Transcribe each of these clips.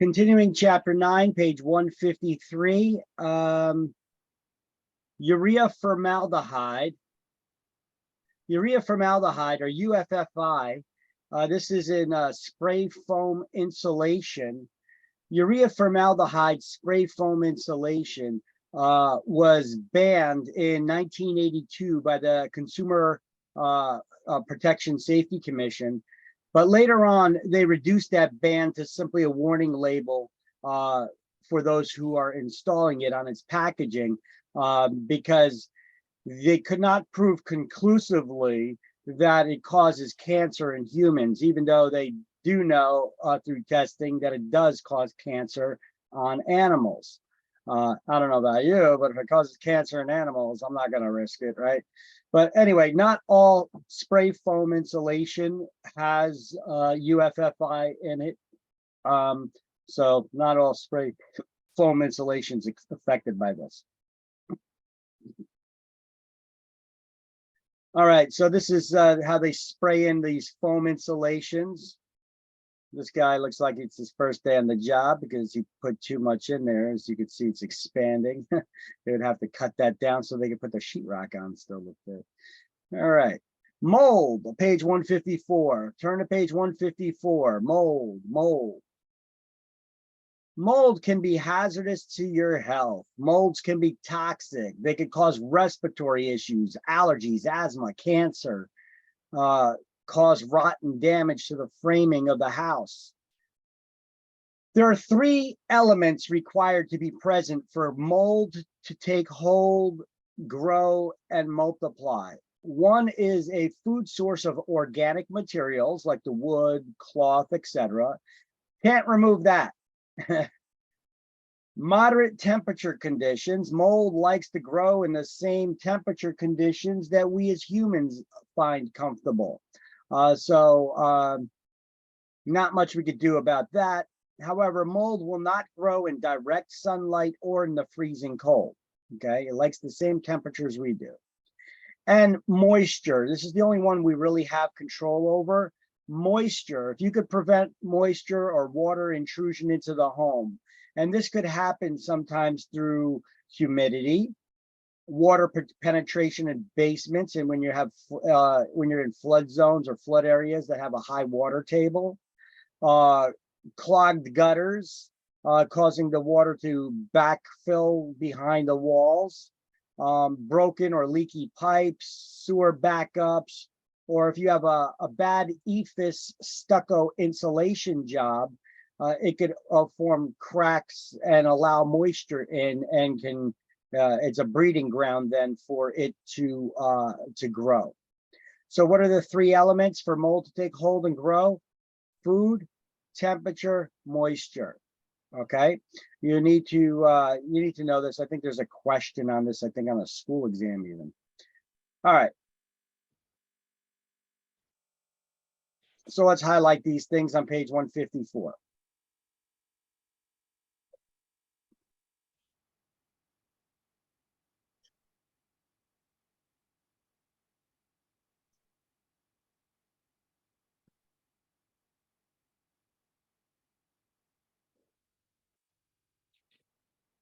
Continuing chapter 9, page 153, urea formaldehyde. Urea formaldehyde, or UFFI, this is in spray foam insulation. Urea formaldehyde spray foam insulation was banned in 1982 by the Consumer Protection Safety Commission. But later on, they reduced that ban to simply a warning label for those who are installing it on its packaging, because they could not prove conclusively that it causes cancer in humans, even though they do know through testing that it does cause cancer on animals. I don't know about you, but if it causes cancer in animals, I'm not going to risk it, right? But anyway, not all spray foam insulation has UFFI in it. So not all spray foam insulation is affected by this. All right, so this is how they spray in these foam insulations. This guy looks like it's his first day on the job because he put too much in there. As you can see, it's expanding. They would have to cut that down so they could put the sheetrock on still with it. All right. Mold, page 154. Turn to page 154. Mold, mold. Mold can be hazardous to your health. Molds can be toxic. They can cause respiratory issues, allergies, asthma, cancer, cause rotten damage to the framing of the house. There are 3 elements required to be present for mold to take hold, grow, and multiply. One is a food source of organic materials like the wood, cloth, etc. Can't remove that. Moderate temperature conditions. Mold likes to grow in the same temperature conditions that we as humans find comfortable. Not much we could do about that. However, mold will not grow in direct sunlight or in the freezing cold. Okay, it likes the same temperatures we do. And moisture. This is the only one we really have control over. Moisture. If you could prevent moisture or water intrusion into the home, and this could happen sometimes through humidity, water penetration in basements, and when you have when you're in flood zones or flood areas that have a high water table, clogged gutters, causing the water to backfill behind the walls, broken or leaky pipes, sewer backups, or if you have a bad EIFS stucco insulation job, it could form cracks and allow moisture in, and can it's a breeding ground then for it to grow. So what are the 3 elements for mold to take hold and grow? Food, temperature, moisture. Okay, you need to know this. I think there's a question on this, I think on a school exam even. All right, so let's highlight these things on page 154.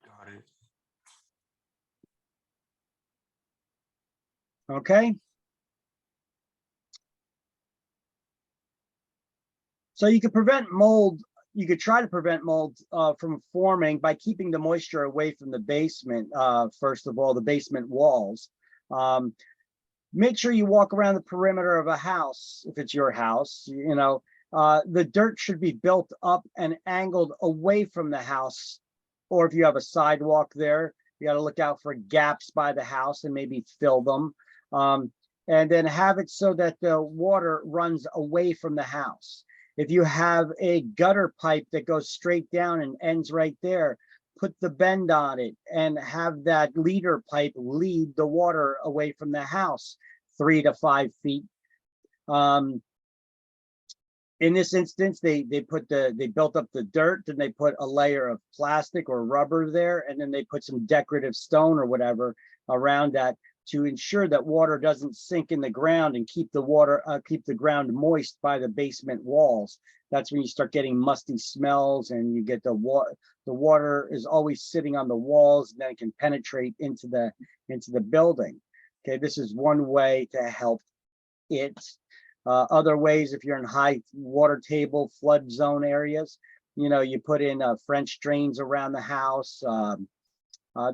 Got it. Okay. So you could prevent mold, you could try to prevent mold from forming by keeping the moisture away from the basement, first of all, the basement walls. Make sure you walk around the perimeter of a house, if it's your house, you know, the dirt should be built up and angled away from the house. Or if you have a sidewalk there, you got to look out for gaps by the house and maybe fill them. And then have it so that the water runs away from the house. If you have a gutter pipe that goes straight down and ends right there, put the bend on it and have that leader pipe lead the water away from the house 3 to 5 feet. In this instance, they built up the dirt, and they put a layer of plastic or rubber there, and then they put some decorative stone or whatever around that to ensure that water doesn't sink in the ground and keep the ground moist by the basement walls. That's when you start getting musty smells, and you get the water is always sitting on the walls, and then it can penetrate into the building. Okay, this is one way to help it. Other ways, if you're in high water table flood zone areas, you put in French drains around the house.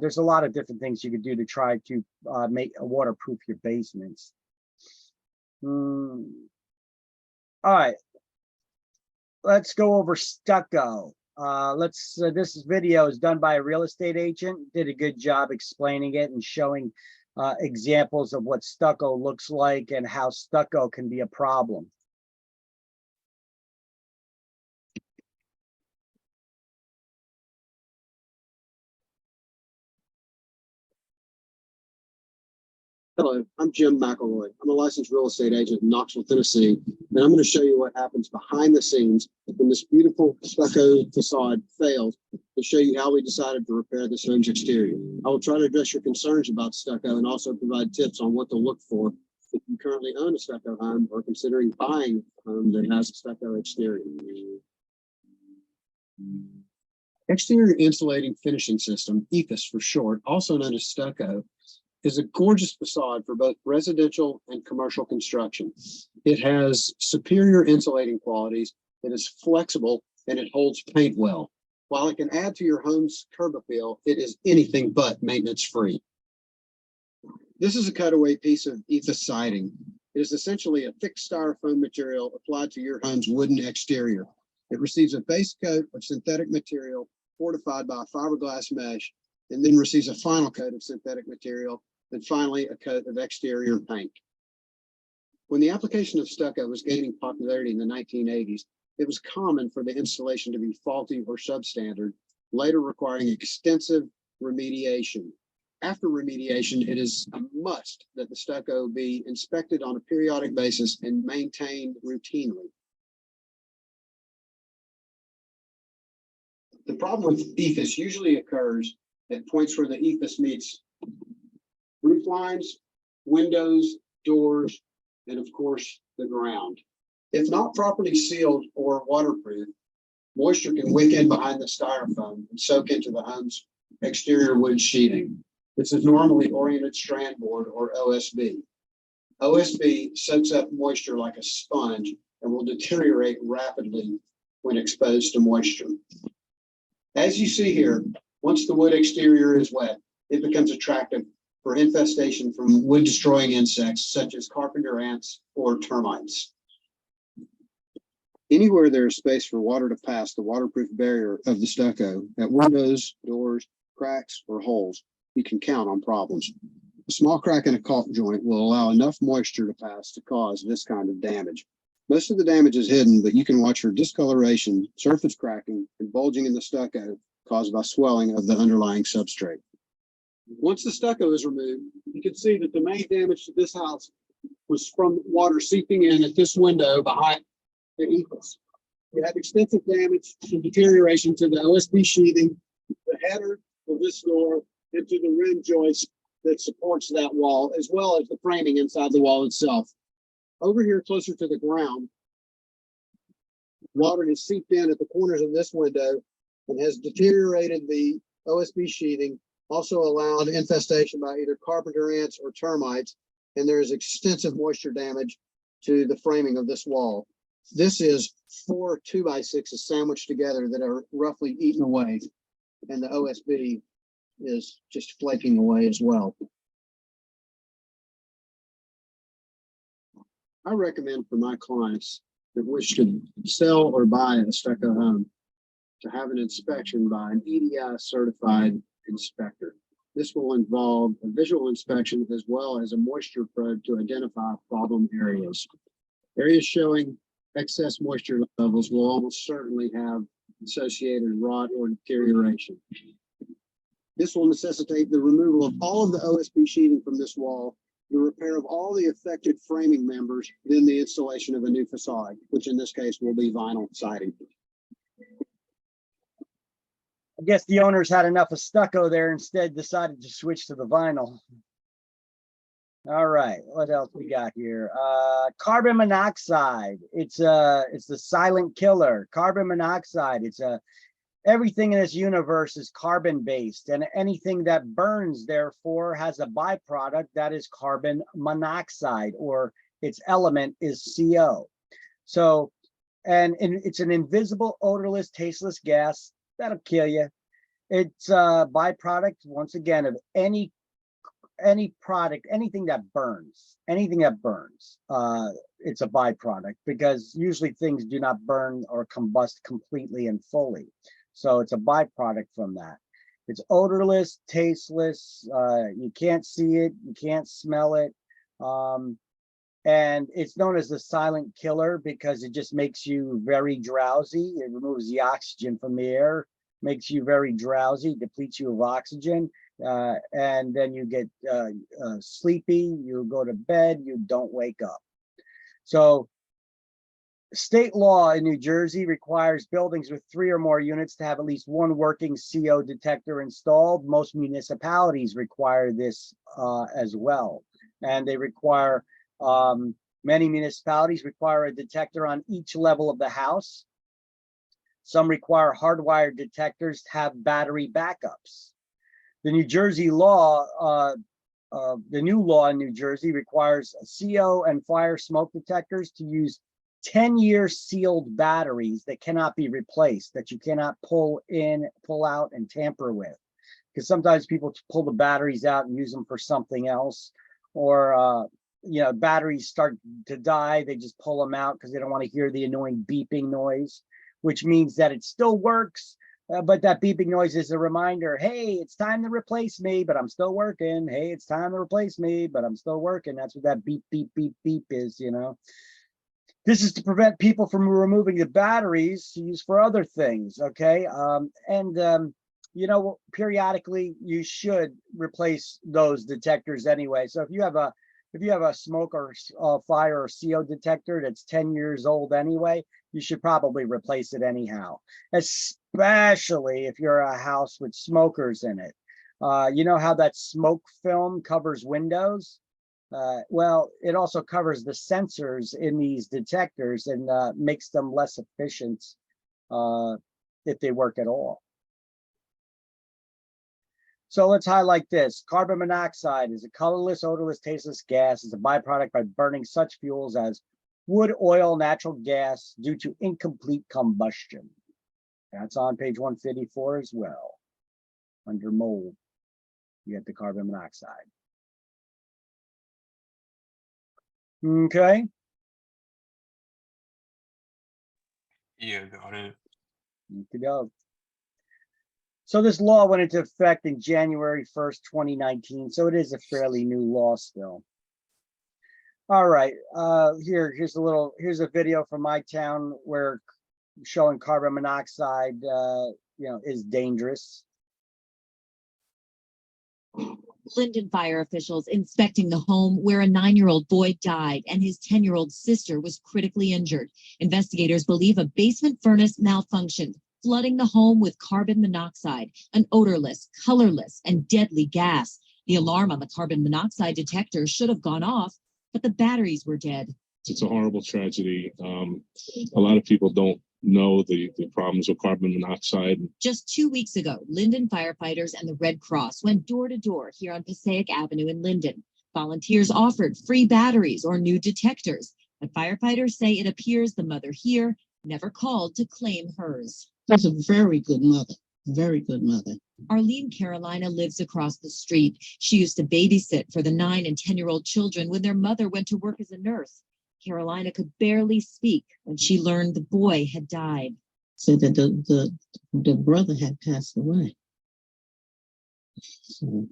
There's a lot of different things you could do to try to waterproof your basements. All right, let's go over stucco. This video is done by a real estate agent, did a good job explaining it and showing examples of what stucco looks like and how stucco can be a problem. Hello, I'm Jim McElroy. I'm a licensed real estate agent in Knoxville, Tennessee, and I'm going to show you what happens behind the scenes when this beautiful stucco facade fails, to show you how we decided to repair this home's exterior. I will try to address your concerns about stucco and also provide tips on what to look for if you currently own a stucco home or considering buying a home that has a stucco exterior. Exterior Insulating Finishing System, EIFS for short, also known as stucco, is a gorgeous facade for both residential and commercial construction. It has superior insulating qualities, it is flexible, and it holds paint well. While it can add to your home's curb appeal, it is anything but maintenance-free. This is a cutaway piece of EIFS siding. It is essentially a thick styrofoam material applied to your home's wooden exterior. It receives a base coat of synthetic material fortified by a fiberglass mesh, and then receives a final coat of synthetic material, and finally a coat of exterior paint. When the application of stucco was gaining popularity in the 1980s, it was common for the installation to be faulty or substandard, later requiring extensive remediation. After remediation, it is a must that the stucco be inspected on a periodic basis and maintained routinely. The problem with EIFS usually occurs at points where the EIFS meets roof lines, windows, doors, and of course, the ground. If not properly sealed or waterproof, moisture can wick in behind the styrofoam and soak into the home's exterior wood sheathing. This is normally oriented strand board or OSB. OSB soaks up moisture like a sponge and will deteriorate rapidly when exposed to moisture. As you see here, once the wood exterior is wet, it becomes attractive for infestation from wood-destroying insects such as carpenter ants or termites. Anywhere there is space for water to pass the waterproof barrier of the stucco, at windows, doors, cracks, or holes, you can count on problems. A small crack in a caulk joint will allow enough moisture to pass to cause this kind of damage. Most of the damage is hidden, but you can watch for discoloration, surface cracking, and bulging in the stucco caused by swelling of the underlying substrate. Once the stucco is removed, you can see that the main damage to this house was from water seeping in at this window behind the EIFS. You have extensive damage and deterioration to the OSB sheathing, the header of this door, and to the rim joist that supports that wall, as well as the framing inside the wall itself. Over here, closer to the ground, water has seeped in at the corners of this window and has deteriorated the OSB sheathing, also allowed infestation by either carpenter ants or termites, and there is extensive moisture damage to the framing of this wall. This is 4 2x6s sandwiched together that are roughly eaten away, and the OSB is just flaking away as well. I recommend for my clients that wish to sell or buy a stucco home to have an inspection by an EDI certified inspector. This will involve a visual inspection as well as a moisture probe to identify problem areas. Areas showing excess moisture levels will almost certainly have associated rot or deterioration. This will necessitate the removal of all of the OSB sheathing from this wall, the repair of all the affected framing members, then the installation of a new facade, which in this case will be vinyl siding. I guess the owners had enough of stucco there, instead decided to switch to the vinyl. All right, what else we got here? Carbon monoxide. It's the silent killer. Carbon monoxide. Everything in this universe is carbon based, and anything that burns, therefore, has a byproduct that is carbon monoxide, or its element is CO. So, and it's an invisible, odorless, tasteless gas that'll kill you. It's a byproduct, once again, of any product, anything that burns, it's a byproduct, because usually things do not burn or combust completely and fully. So it's a byproduct from that. It's odorless, tasteless, you can't see it, you can't smell it. And it's known as the silent killer because it just makes you very drowsy. It removes the oxygen from the air, makes you very drowsy, depletes you of oxygen. And then you get sleepy, you go to bed, you don't wake up. So state law in New Jersey requires buildings with 3 or more units to have at least 1 working CO detector installed. Most municipalities require this as well. And they require, many municipalities require a detector on each level of the house. Some require hardwired detectors to have battery backups. The New Jersey law, the new law in New Jersey requires CO and fire smoke detectors to use 10-year sealed batteries that cannot be replaced, that you cannot pull in, pull out, and tamper with. Because sometimes people pull the batteries out and use them for something else, or batteries start to die, they just pull them out because they don't want to hear the annoying beeping noise, which means that it still works. But that beeping noise is a reminder, hey, it's time to replace me, but I'm still working. Hey, it's time to replace me, but I'm still working. That's what that beep, beep, beep, beep is, This is to prevent people from removing the batteries to use for other things, okay? Periodically you should replace those detectors anyway. So if you have a smoke or fire or CO detector that's 10 years old anyway, you should probably replace it anyhow, especially if you're a house with smokers in it. You know how that smoke film covers windows? Well, it also covers the sensors in these detectors and makes them less efficient if they work at all. So let's highlight this. Carbon monoxide is a colorless, odorless, tasteless gas. It's a byproduct by burning such fuels as wood, oil, natural gas due to incomplete combustion. That's on page 154 as well. Under mold, you get the carbon monoxide. Okay. Yeah, got it. Good to go. So this law went into effect in January 1st, 2019. So it is a fairly new law still. All right, here's a video from my town where showing carbon monoxide, is dangerous. Linden fire officials inspecting the home where a 9-year-old boy died and his 10-year-old sister was critically injured. Investigators believe a basement furnace malfunctioned, flooding the home with carbon monoxide, an odorless, colorless, and deadly gas. The alarm on the carbon monoxide detector should have gone off, but the batteries were dead. It's a horrible tragedy. A lot of people don't know the problems with carbon monoxide. Just 2 weeks ago, Linden firefighters and the Red Cross went door to door here on Passaic Avenue in Linden. Volunteers offered free batteries or new detectors, but firefighters say it appears the mother here never called to claim hers. That's a very good mother, very good mother. Arlene Carolina lives across the street. She used to babysit for the 9 and 10-year-old children when their mother went to work as a nurse. Carolina could barely speak when she learned the boy had died. Said that the brother had passed away. So.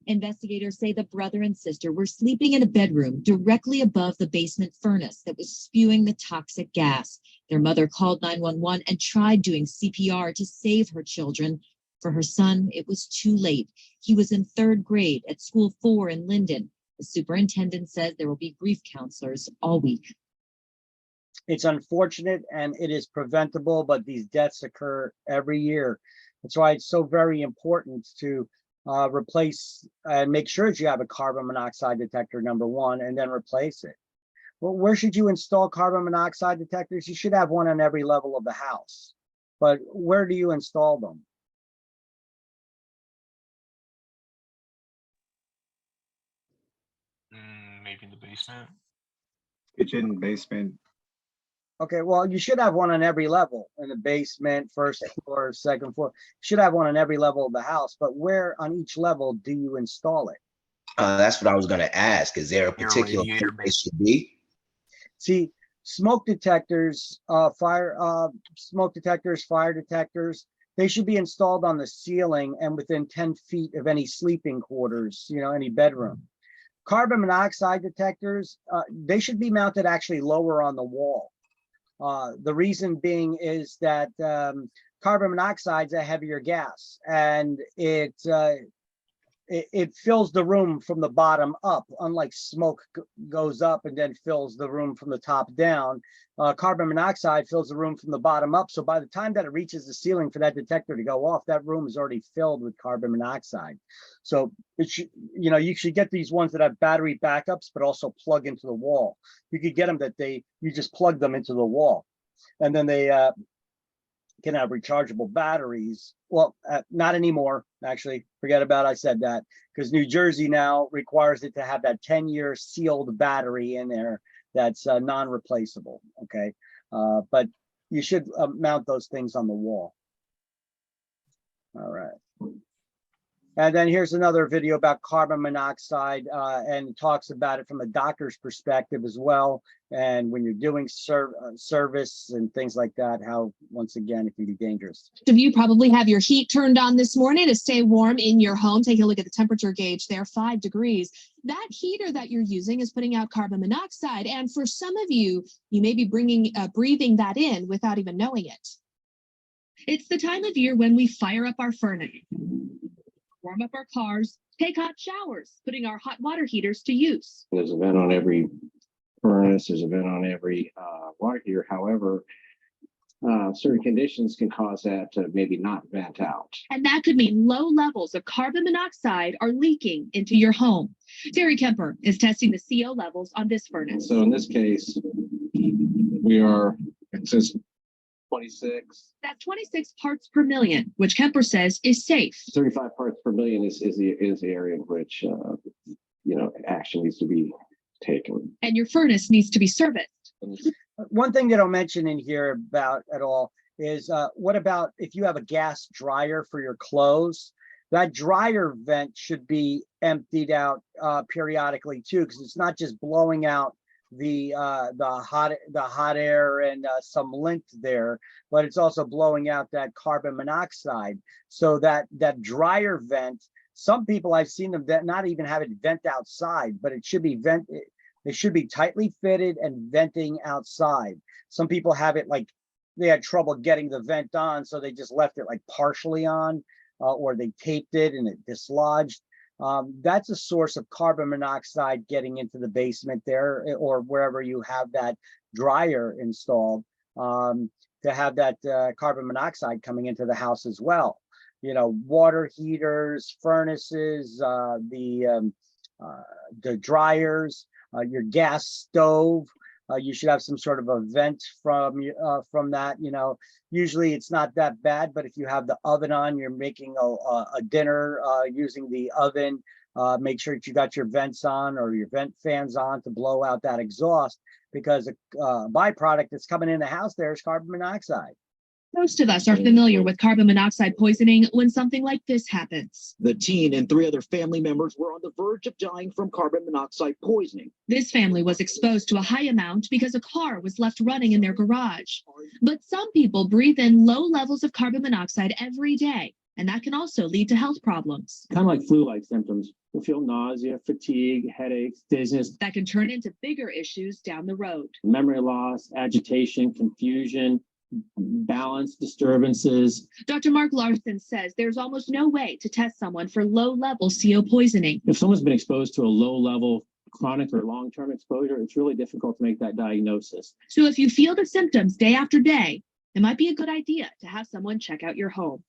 Investigators say the brother and sister were sleeping in a bedroom directly above the basement furnace that was spewing the toxic gas. Their mother called 911 and tried doing CPR to save her children. For her son, it was too late. He was in 3rd grade at School 4 in Linden. The superintendent says there will be grief counselors all week. It's unfortunate and it is preventable, but these deaths occur every year. That's why it's so very important to replace and make sure that you have a carbon monoxide detector, number one, and then replace it. Well, where should you install carbon monoxide detectors? You should have one on every level of the house. But where do you install them? Maybe in the basement. Kitchen, basement. Okay, well, you should have one on every level, in the basement, first floor, second floor. You should have one on every level of the house, but where on each level do you install it? That's what I was gonna ask. Is there a Your particular radiator place it should be? See, smoke detectors, smoke detectors, fire detectors, they should be installed on the ceiling and within 10 feet of any sleeping quarters, any bedroom. Carbon monoxide detectors, they should be mounted actually lower on the wall. The reason being is that carbon monoxide is a heavier gas, and it fills the room from the bottom up, unlike smoke goes up and then fills the room from the top down. Carbon monoxide fills the room from the bottom up. So by the time that it reaches the ceiling for that detector to go off, that room is already filled with carbon monoxide. So it should, you should get these ones that have battery backups, but also plug into the wall. You could get them that you just plug them into the wall, and then they can have rechargeable batteries. Well, not anymore, actually. Forget about I said that, because New Jersey now requires it to have that 10-year sealed battery in there that's non-replaceable, okay? But you should mount those things on the wall. All right. And then here's another video about carbon monoxide, and it talks about it from a doctor's perspective as well. And when you're doing service and things like that, how, once again, it can be dangerous. Of you probably have your heat turned on this morning to stay warm in your home. Take a look at the temperature gauge there, 5 degrees. That heater that you're using is putting out carbon monoxide. And for some of you, you may be breathing that in without even knowing it. It's the time of year when we fire up our furnace, warm up our cars, take hot showers, putting our hot water heaters to use. There's a vent on every furnace, there's a vent on every water heater. However, certain conditions can cause that to maybe not vent out. And that could mean low levels of carbon monoxide are leaking into your home. Terry Kemper is testing the CO levels on this furnace. So in this case, it says 26. That's 26 parts per million, which Kemper says is safe. 35 parts per million is the area in which action needs to be taken. And your furnace needs to be serviced. One thing they don't mention in here about at all is what about if you have a gas dryer for your clothes? That dryer vent should be emptied out periodically too, because it's not just blowing out the hot air and some lint there, but it's also blowing out that carbon monoxide. So that dryer vent, some people I've seen them that not even have it vent outside, but it should be It should be tightly fitted and venting outside. Some people have it like they had trouble getting the vent on, so they just left it like partially on, or they taped it and it dislodged. That's a source of carbon monoxide getting into the basement there, or wherever you have that dryer installed, to have that carbon monoxide coming into the house as well. Water heaters, furnaces, the dryers, your gas stove, you should have some sort of a vent from that. Usually it's not that bad, but if you have the oven on, you're making a dinner using the oven, make sure that you got your vents on or your vent fans on to blow out that exhaust, because a byproduct that's coming in the house there is carbon monoxide. Most of us are familiar with carbon monoxide poisoning when something like this happens. The teen and 3 other family members were on the verge of dying from carbon monoxide poisoning. This family was exposed to a high amount because a car was left running in their garage. But some people breathe in low levels of carbon monoxide every day, and that can also lead to health problems. Kind of like flu-like symptoms. You'll feel nausea, fatigue, headaches, dizziness, That can turn into bigger issues down the road. memory loss, agitation, confusion, balance disturbances. Dr. Mark Larson says there's almost no way to test someone for low-level CO poisoning. If someone's been exposed to a low-level chronic or long-term exposure, it's really difficult to make that diagnosis. So if you feel the symptoms day after day, it might be a good idea to have someone check out your home.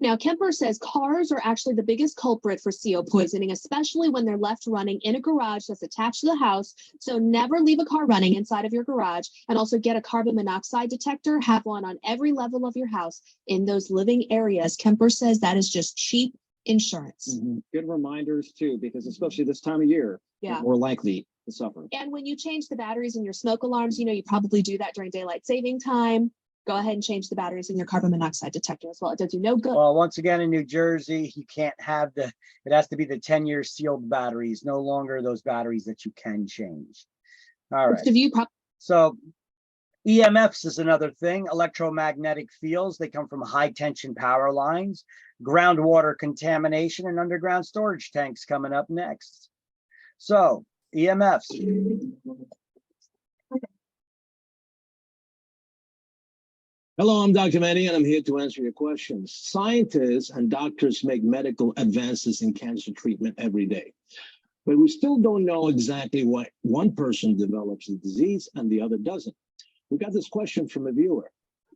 Now, Kemper says cars are actually the biggest culprit for CO poisoning, especially when they're left running in a garage that's attached to the house. So never leave a car running inside of your garage, and also get a carbon monoxide detector. Have one on every level of your house in those living areas. Kemper says that is just cheap insurance. Good reminders too, because especially this time of year, Yeah. we're more likely to suffer. And when you change the batteries in your smoke alarms, you probably do that during daylight saving time. Go ahead and change the batteries in your carbon monoxide detector as well. It does you no good. Well, once again, in New Jersey, you can't have it has to be the 10-year sealed batteries, no longer those batteries that you can change. All right. Most of you So EMFs is another thing, electromagnetic fields. They come from high tension power lines, groundwater contamination, and underground storage tanks coming up next. So EMFs. Hello, I'm Dr. Manny, and I'm here to answer your questions. Scientists and doctors make medical advances in cancer treatment every day, but we still don't know exactly why one person develops the disease and the other doesn't. We got this question from a viewer.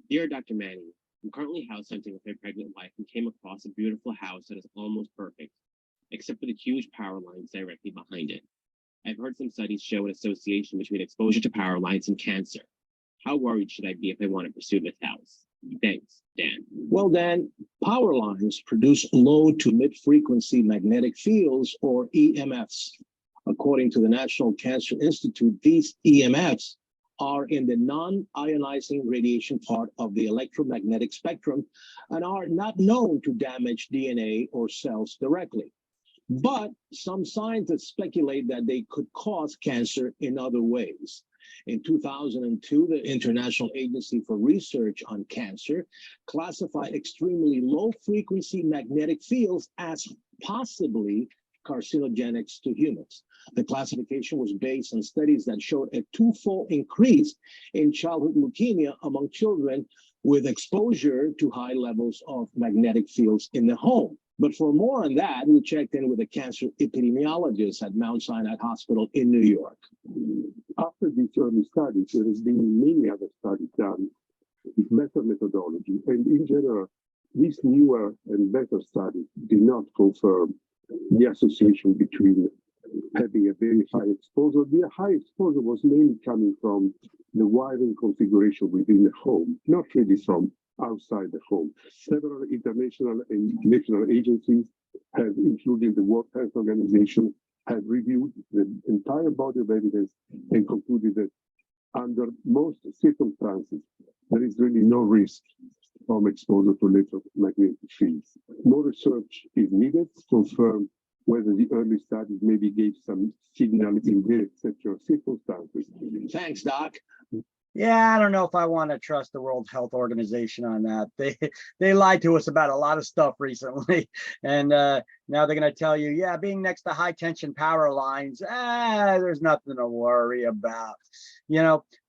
Dear Dr. Manny, I'm currently house hunting with my pregnant wife and came across a beautiful house that is almost perfect, except for the huge power lines directly behind it. I've heard some studies show an association between exposure to power lines and cancer. How worried should I be if I want to pursue this house? Thanks, Dan. Well, Dan, power lines produce low to mid-frequency magnetic fields, or EMFs. According to the National Cancer Institute, these EMFs are in the non-ionizing radiation part of the electromagnetic spectrum and are not known to damage DNA or cells directly. But some scientists speculate that they could cause cancer in other ways. In 2002, the International Agency for Research on Cancer classified extremely low-frequency magnetic fields as possibly carcinogenics to humans. The classification was based on studies that showed a twofold increase in childhood leukemia among children with exposure to high levels of magnetic fields in the home. But for more on that, we checked in with a cancer epidemiologist at Mount Sinai Hospital in New York. After these early studies, there has been many other studies done with better methodology. And in general, these newer and better studies did not confirm the association between having a very high exposure. The high exposure was mainly coming from the wiring configuration within the home, not really from outside the home. Several international and national agencies have, including the World Health Organization, have reviewed the entire body of evidence and concluded that under most circumstances, there is really no risk from exposure to electromagnetic fields. More research is needed to confirm whether the early studies maybe gave some signal in very exceptional circumstances. Thanks, Doc. Yeah, I don't know if I want to trust the World Health Organization on that. They lied to us about a lot of stuff recently, and now they're going to tell you, yeah, being next to high tension power lines, there's nothing to worry about.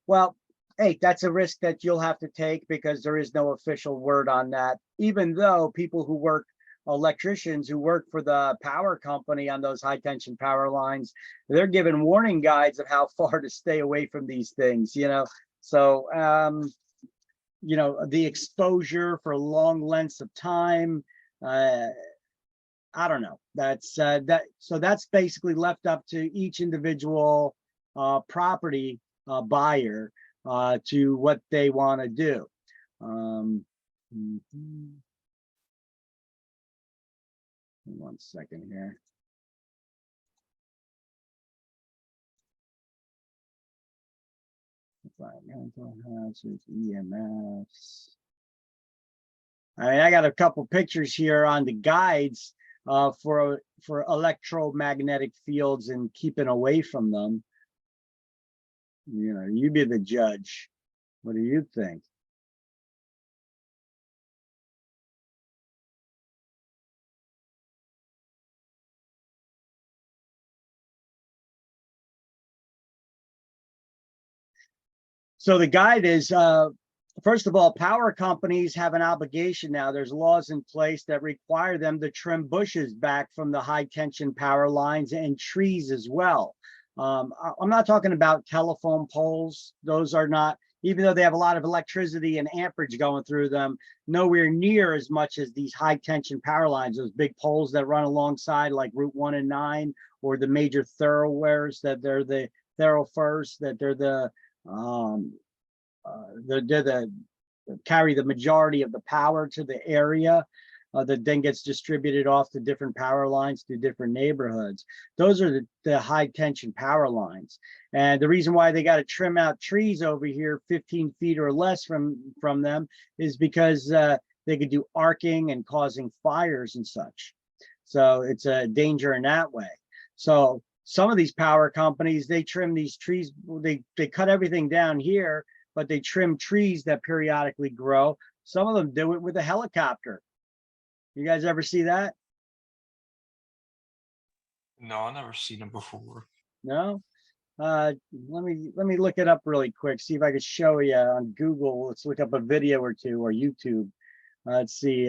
Well, hey, that's a risk that you'll have to take because there is no official word on that. Even though people who work, electricians who work for the power company on those high tension power lines, they're given warning guides of how far to stay away from these things. So, the exposure for long lengths of time, I don't know. So that's basically left up to each individual property buyer to what they want to do. One second here. Environmental hazards, EMFs. I got a couple pictures here on the guides for electromagnetic fields and keeping away from them. You be the judge. What do you think? So the guide is, first of all, power companies have an obligation now. There's laws in place that require them to trim bushes back from the high tension power lines and trees as well. I'm not talking about telephone poles. Those are not, even though they have a lot of electricity and amperage going through them, nowhere near as much as these high tension power lines, those big poles that run alongside like Route 1 and 9, or the major thoroughwares that they're the thoroughfares, that they're the carry the majority of the power to the area that then gets distributed off to different power lines to different neighborhoods. Those are the high tension power lines. And the reason why they got to trim out trees over here 15 feet or less from them is because they could do arcing and causing fires and such. So it's a danger in that way. So some of these power companies, they trim these trees, they cut everything down here, but they trim trees that periodically grow. Some of them do it with a helicopter. You guys ever see that? No, I've never seen them before. No? Let me look it up really quick, see if I can show you on Google. Let's look up a video or two, or YouTube. Let's see.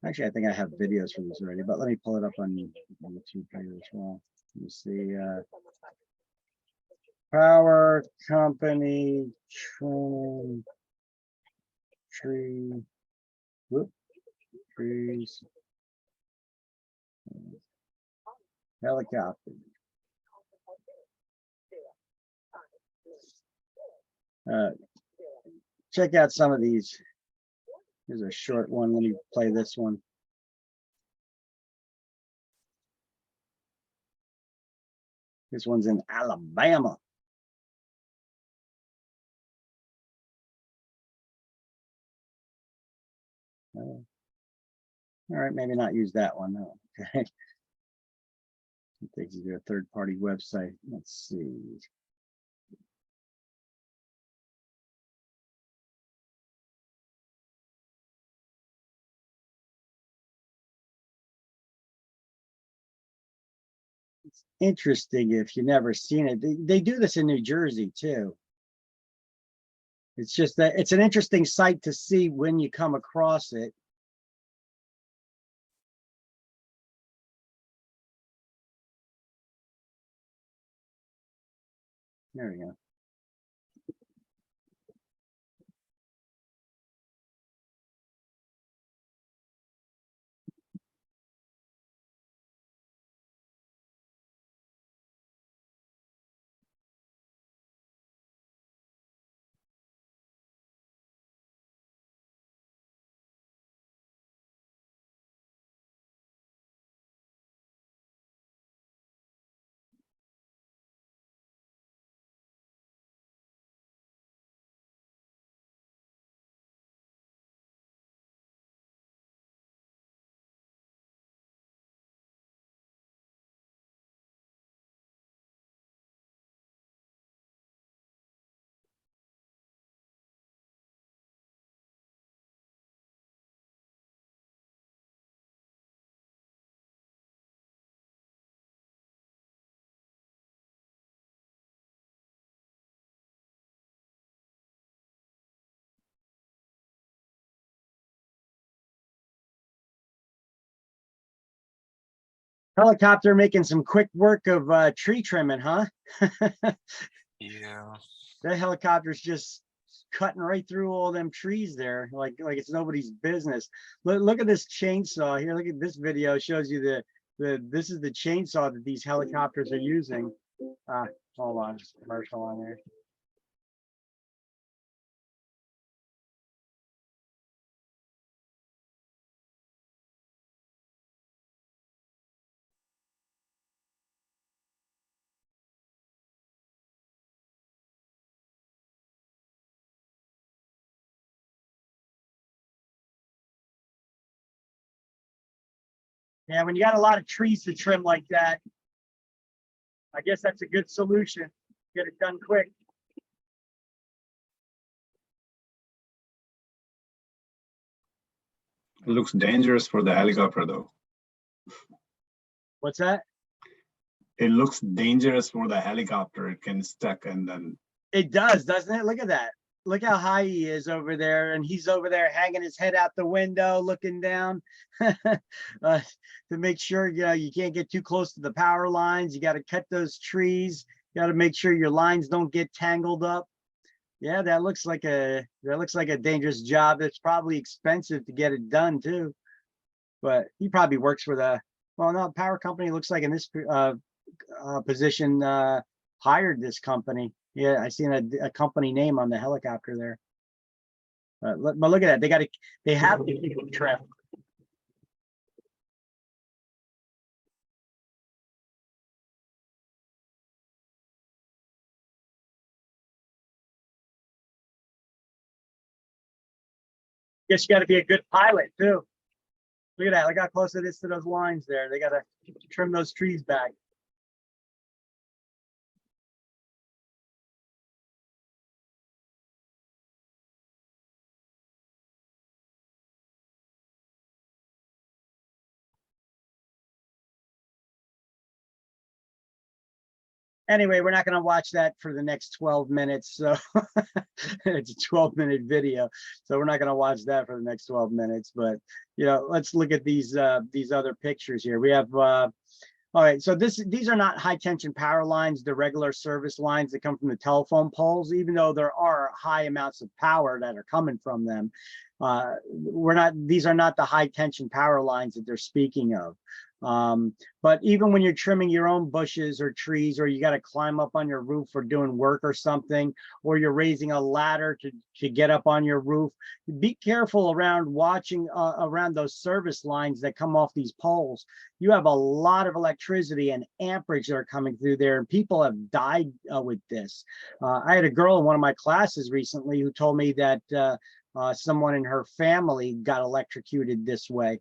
Actually, I think I have videos from this already, but let me pull it up on YouTube here as well. Let me see. Power company trim tree. Whoop, trees. Helicopter. Check out some of these. Here's a short one. Let me play this one. This one's in Alabama. All right, maybe not use that one. No. Okay. It takes you to a third-party website. Let's see. It's interesting if you've never seen it. They do this in New Jersey too. It's just that it's an interesting sight to see when you come across it. There we go. Helicopter making some quick work of tree trimming, huh? Yeah. That helicopter's just cutting right through all them trees there, like it's nobody's business. Look at this chainsaw here. Look at this video. It shows you this is the chainsaw that these helicopters are using. Hold on, just a commercial on there. Yeah, when you got a lot of trees to trim like that, I guess that's a good solution. Get it done quick. It looks dangerous for the helicopter though. What's that? It looks dangerous for the helicopter. It can stuck and then. It does, doesn't it? Look at that. Look how high he is over there, and he's over there hanging his head out the window, looking down to make sure you can't get too close to the power lines. You got to cut those trees. Got to make sure your lines don't get tangled up. Yeah, that looks like a dangerous job. It's probably expensive to get it done too. But he probably works for the, well, no, power company looks like in this position hired this company. Yeah, I seen a company name on the helicopter there. But look at that. They have to keep them trimmed. Guess you got to be a good pilot too. Look at that. Look how close it is to those lines there. They got to trim those trees back. Anyway, we're not going to watch that for the next 12 minutes. So it's a 12-minute video. So we're not going to watch that for the next 12 minutes. But, you know, let's look at these other pictures here. We have, all right, so these are not high tension power lines, the regular service lines that come from the telephone poles, even though there are high amounts of power that are coming from them. These are not the high tension power lines that they're speaking of. But even when you're trimming your own bushes or trees, or you got to climb up on your roof or doing work or something, or you're raising a ladder to get up on your roof, be careful around watching around those service lines that come off these poles. You have a lot of electricity and amperage that are coming through there, and people have died with this. I had a girl in one of my classes recently who told me that someone in her family got electrocuted this way.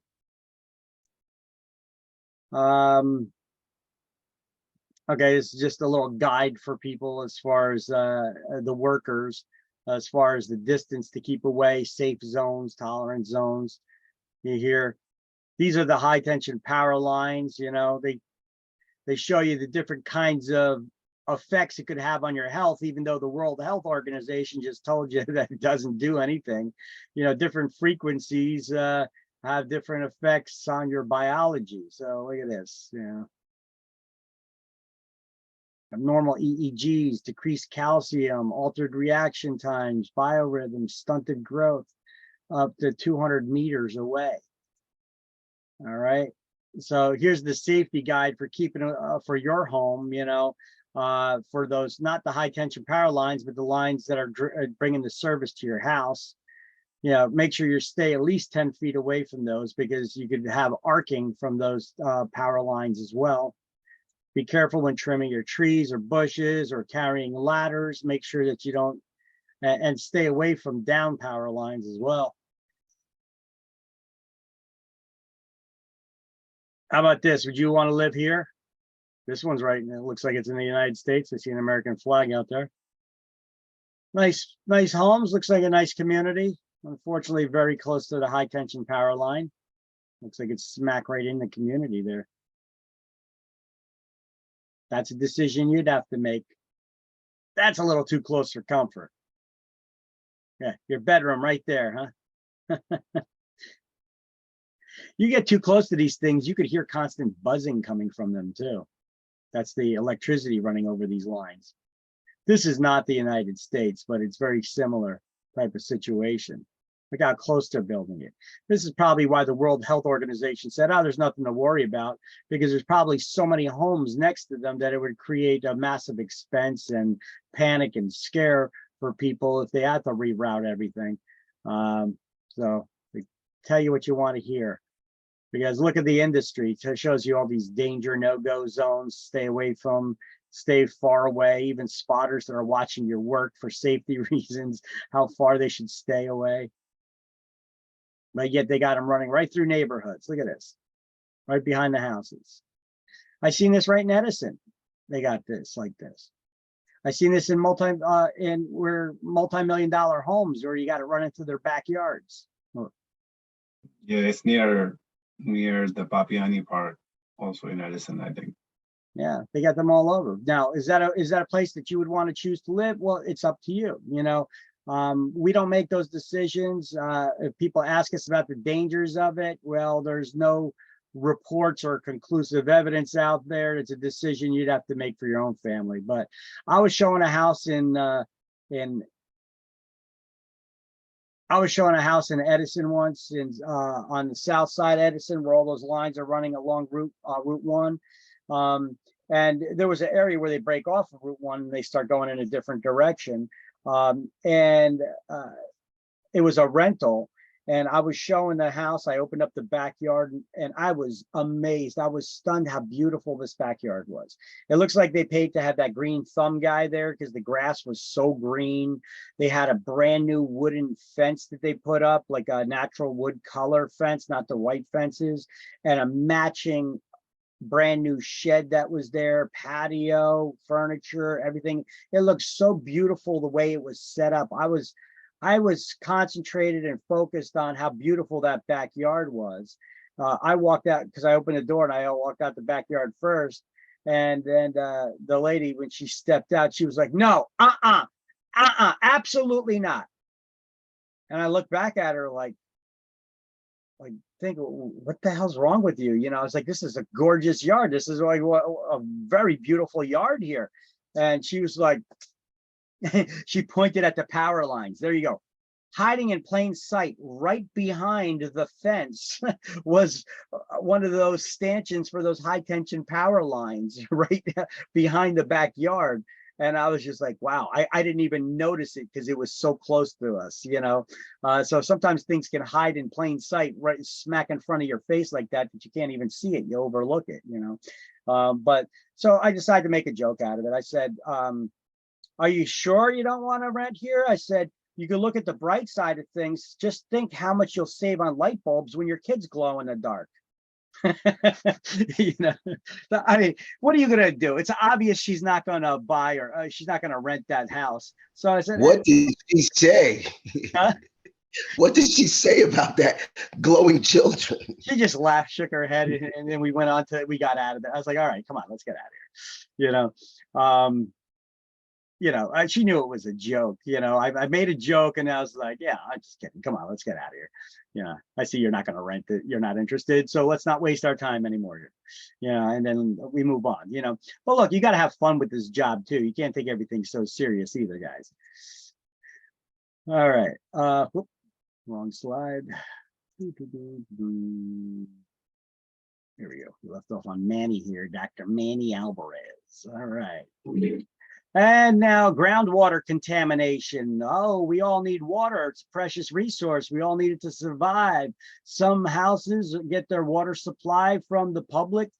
Okay, this is just a little guide for people as far as the workers, as far as the distance to keep away, safe zones, tolerant zones. You hear, these are the high tension power lines. You know, they show you the different kinds of effects it could have on your health, even though the World Health Organization just told you that it doesn't do anything. You know, different frequencies have different effects on your biology. So look at this, you know. Abnormal EEGs, decreased calcium, altered reaction times, biorhythms, stunted growth up to 200 meters away. All right. So here's the safety guide for keeping for your home, you know, for those, not the high tension power lines, but the lines that are bringing the service to your house. You know, make sure you stay at least 10 feet away from those, because you could have arcing from those power lines as well. Be careful when trimming your trees or bushes or carrying ladders. Make sure that you don't, and stay away from down power lines as well. How about this? Would you want to live here? This one's right, and it looks like it's in the United States. I see an American flag out there. Nice homes. Looks like a nice community. Unfortunately, very close to the high tension power line. Looks like it's smack right in the community there. That's a decision you'd have to make. That's a little too close for comfort. Yeah, your bedroom right there, huh? You get too close to these things, you could hear constant buzzing coming from them too. That's the electricity running over these lines. This is not the United States, but it's very similar type of situation. Look how close they're building it. This is probably why the World Health Organization said, oh, there's nothing to worry about, because there's probably so many homes next to them that it would create a massive expense and panic and scare for people if they had to reroute everything. So they tell you what you want to hear, because look at the industry. It shows you all these danger no-go zones, stay away from, stay far away, even spotters that are watching your work for safety reasons, how far they should stay away. But yet they got them running right through neighborhoods. Look at this, right behind the houses. I seen this right in Edison. They got this like this. I seen this in multi-million-dollar homes where you got to run into their backyards. Yeah, it's near the Papiani Park, also in Edison, I think. Yeah, they got them all over. Now, is that a place that you would want to choose to live? Well, it's up to you. You know, we don't make those decisions. If people ask us about the dangers of it, well, there's no reports or conclusive evidence out there. It's a decision you'd have to make for your own family. But I was showing a house in Edison once, on the south side of Edison, where all those lines are running along Route 1. And there was an area where they break off of Route 1 and they start going in a different direction. It was a rental. And I was showing the house. I opened up the backyard and I was amazed. I was stunned how beautiful this backyard was. It looks like they paid to have that green thumb guy there because the grass was so green. They had a brand new wooden fence that they put up, like a natural wood color fence, not the white fences, and a matching brand new shed that was there, patio, furniture, everything. It looked so beautiful the way it was set up. I was concentrated and focused on how beautiful that backyard was. I walked out because I opened the door and I walked out the backyard first. And then the lady, when she stepped out, she was like, no, absolutely not. And I looked back at her like think, what the hell's wrong with you? You know, I was like, this is a gorgeous yard. This is like a very beautiful yard here. And she was like, she pointed at the power lines. There you go. Hiding in plain sight right behind the fence was one of those stanchions for those high tension power lines right behind the backyard. And I was just like, wow, I didn't even notice it because it was so close to us, you know. So sometimes things can hide in plain sight right smack in front of your face like that you can't even see it. You overlook it, you know. But so I decided to make a joke out of it. I said, are you sure you don't want to rent here? I said, you can look at the bright side of things. Just think how much you'll save on light bulbs when your kids glow in the dark. You know, I mean, what are you going to do? It's obvious she's not going to buy or she's not going to rent that house. So I said, what did she say? Huh? What did she say about that glowing children? She just laughed, shook her head, and then we got out of there. I was like, all right, come on, let's get out of here. You know, she knew it was a joke. You know, I made a joke and I was like, yeah, I'm just kidding. Come on, let's get out of here. You know, I see you're not going to rent it. You're not interested. So let's not waste our time anymore here. You know, and then we move on, you know. But look, you got to have fun with this job too. You can't take everything so serious either, guys. All right. Whoop, wrong slide. Here we go. We left off on Manny here, Dr. Manny Alvarez. All right. And now groundwater contamination. Oh, we all need water. It's a precious resource. We all need it to survive. Some houses get their water supply from the public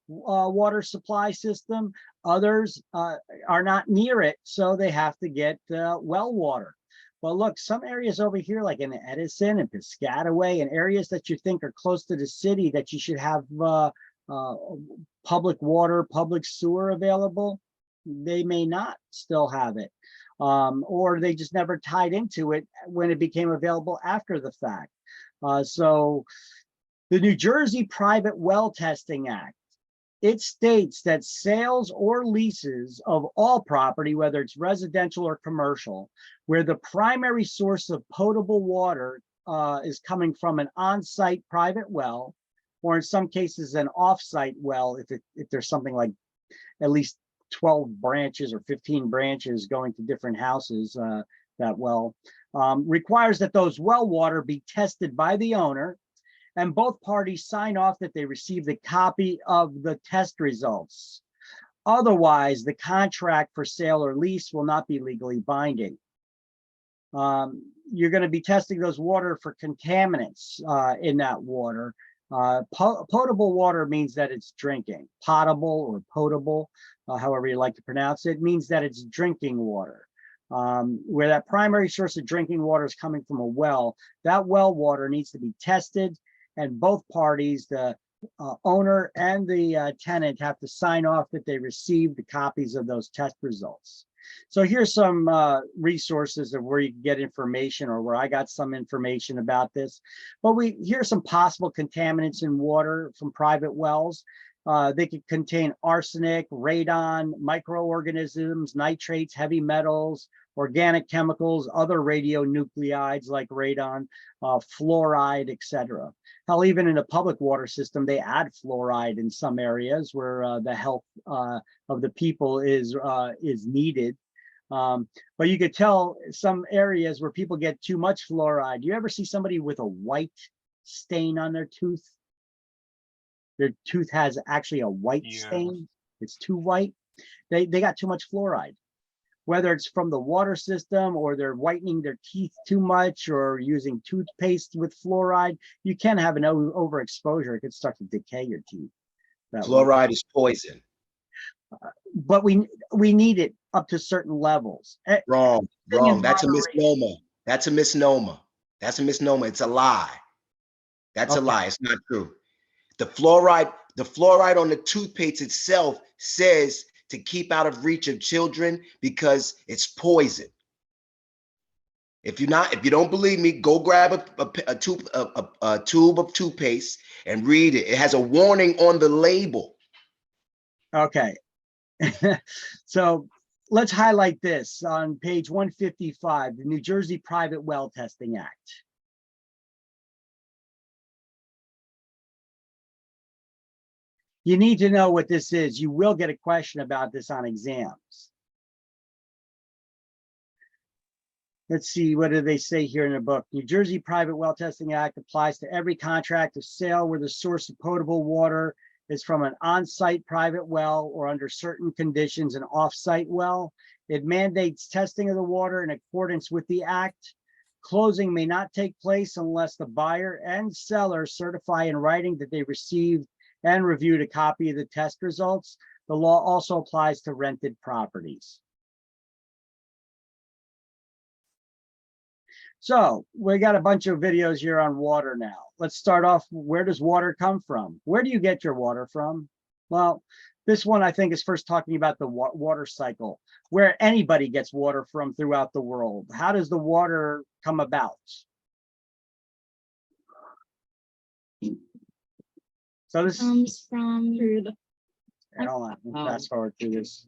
water supply system. Others are not near it, so they have to get well water. But look, some areas over here, like in Edison and Piscataway, and areas that you think are close to the city that you should have public water, public sewer available, they may not still have it, or they just never tied into it when it became available after the fact. So the New Jersey Private Well Testing Act, it states that sales or leases of all property, whether it's residential or commercial, where the primary source of potable water is coming from an on-site private well, or in some cases an off-site well, if there's something like at least 12 branches or 15 branches going to different houses, that well, requires that those well water be tested by the owner and both parties sign off that they receive the copy of the test results. Otherwise, the contract for sale or lease will not be legally binding. You're going to be testing those water for contaminants in that water. Potable water means that it's drinking. Potable or potable, however you like to pronounce it, means that it's drinking water. Where that primary source of drinking water is coming from a well, that well water needs to be tested, and both parties, the owner and the tenant, have to sign off that they received the copies of those test results. So here's some resources of where you can get information, or where I got some information about this. But here's some possible contaminants in water from private wells. They could contain arsenic, radon, microorganisms, nitrates, heavy metals, organic chemicals, other radionuclides like radon, fluoride, etc. Hell, even in a public water system, they add fluoride in some areas where the health of the people is needed. But you could tell some areas where people get too much fluoride. You ever see somebody with a white stain on their tooth? Their tooth has actually a white stain. It's too white. They got too much fluoride. Whether it's from the water system or they're whitening their teeth too much or using toothpaste with fluoride, you can have an overexposure. It could start to decay your teeth. Fluoride is poison. But we need it up to certain levels. Wrong. That's a misnomer. That's a misnomer. That's a misnomer. It's a lie. That's a lie. It's not true. The fluoride on the toothpaste itself says to keep out of reach of children because it's poison. If you don't believe me, go grab a tube of toothpaste and read it. It has a warning on the label. Okay. So let's highlight this on page 155, the New Jersey Private Well Testing Act. You need to know what this is. You will get a question about this on exams. Let's see, what do they say here in the book? New Jersey Private Well Testing Act applies to every contract of sale where the source of potable water is from an on-site private well or under certain conditions an off-site well. It mandates testing of the water in accordance with the act. Closing may not take place unless the buyer and seller certify in writing that they received and reviewed a copy of the test results. The law also applies to rented properties. So we got a bunch of videos here on water now. Let's start off, where does water come from? Where do you get your water from? Well, this one I think is first talking about the water cycle, where anybody gets water from throughout the world. How does the water come about? So this comes from through the. Hold on, fast forward through this.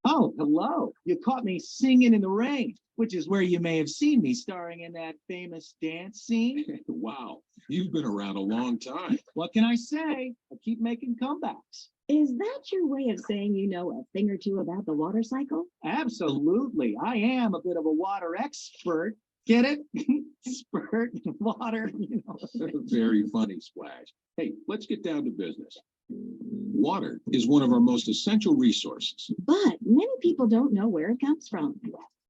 Oh, hello. You caught me singing in the rain, which is where you may have seen me starring in that famous dance scene. Wow, you've been around a long time. What can I say? I keep making comebacks. Is that your way of saying you know a thing or two about the water cycle? Absolutely. I am a bit of a water expert. Get it? Spurt, water, you know. Very funny, Splash. Hey, let's get down to business. Water is one of our most essential resources. But many people don't know where it comes from.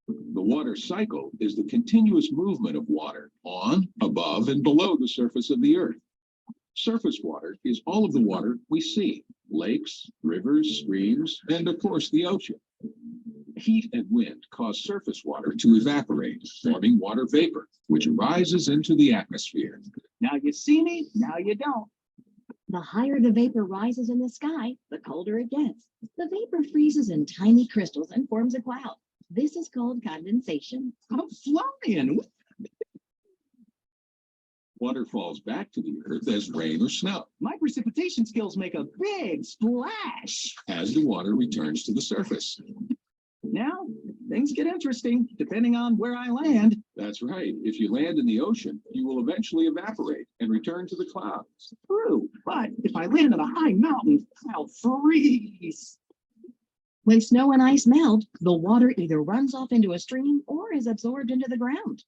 The water cycle is the continuous movement of water on, above, and below the surface of the earth. Surface water is all of the water we see: lakes, rivers, streams, and of course the ocean. Heat and wind cause surface water to evaporate, forming water vapor, which rises into the atmosphere. Now you see me, now you don't. The higher the vapor rises in the sky, the colder it gets. The vapor freezes in tiny crystals and forms a cloud. This is called condensation. I'm flying. Water falls back to the earth as rain or snow. My precipitation skills make a big splash as the water returns to the surface. Now, things get interesting depending on where I land. That's right. If you land in the ocean, you will eventually evaporate and return to the clouds. True, but if I land on a high mountain, I'll freeze. When snow and ice melt, the water either runs off into a stream or is absorbed into the ground.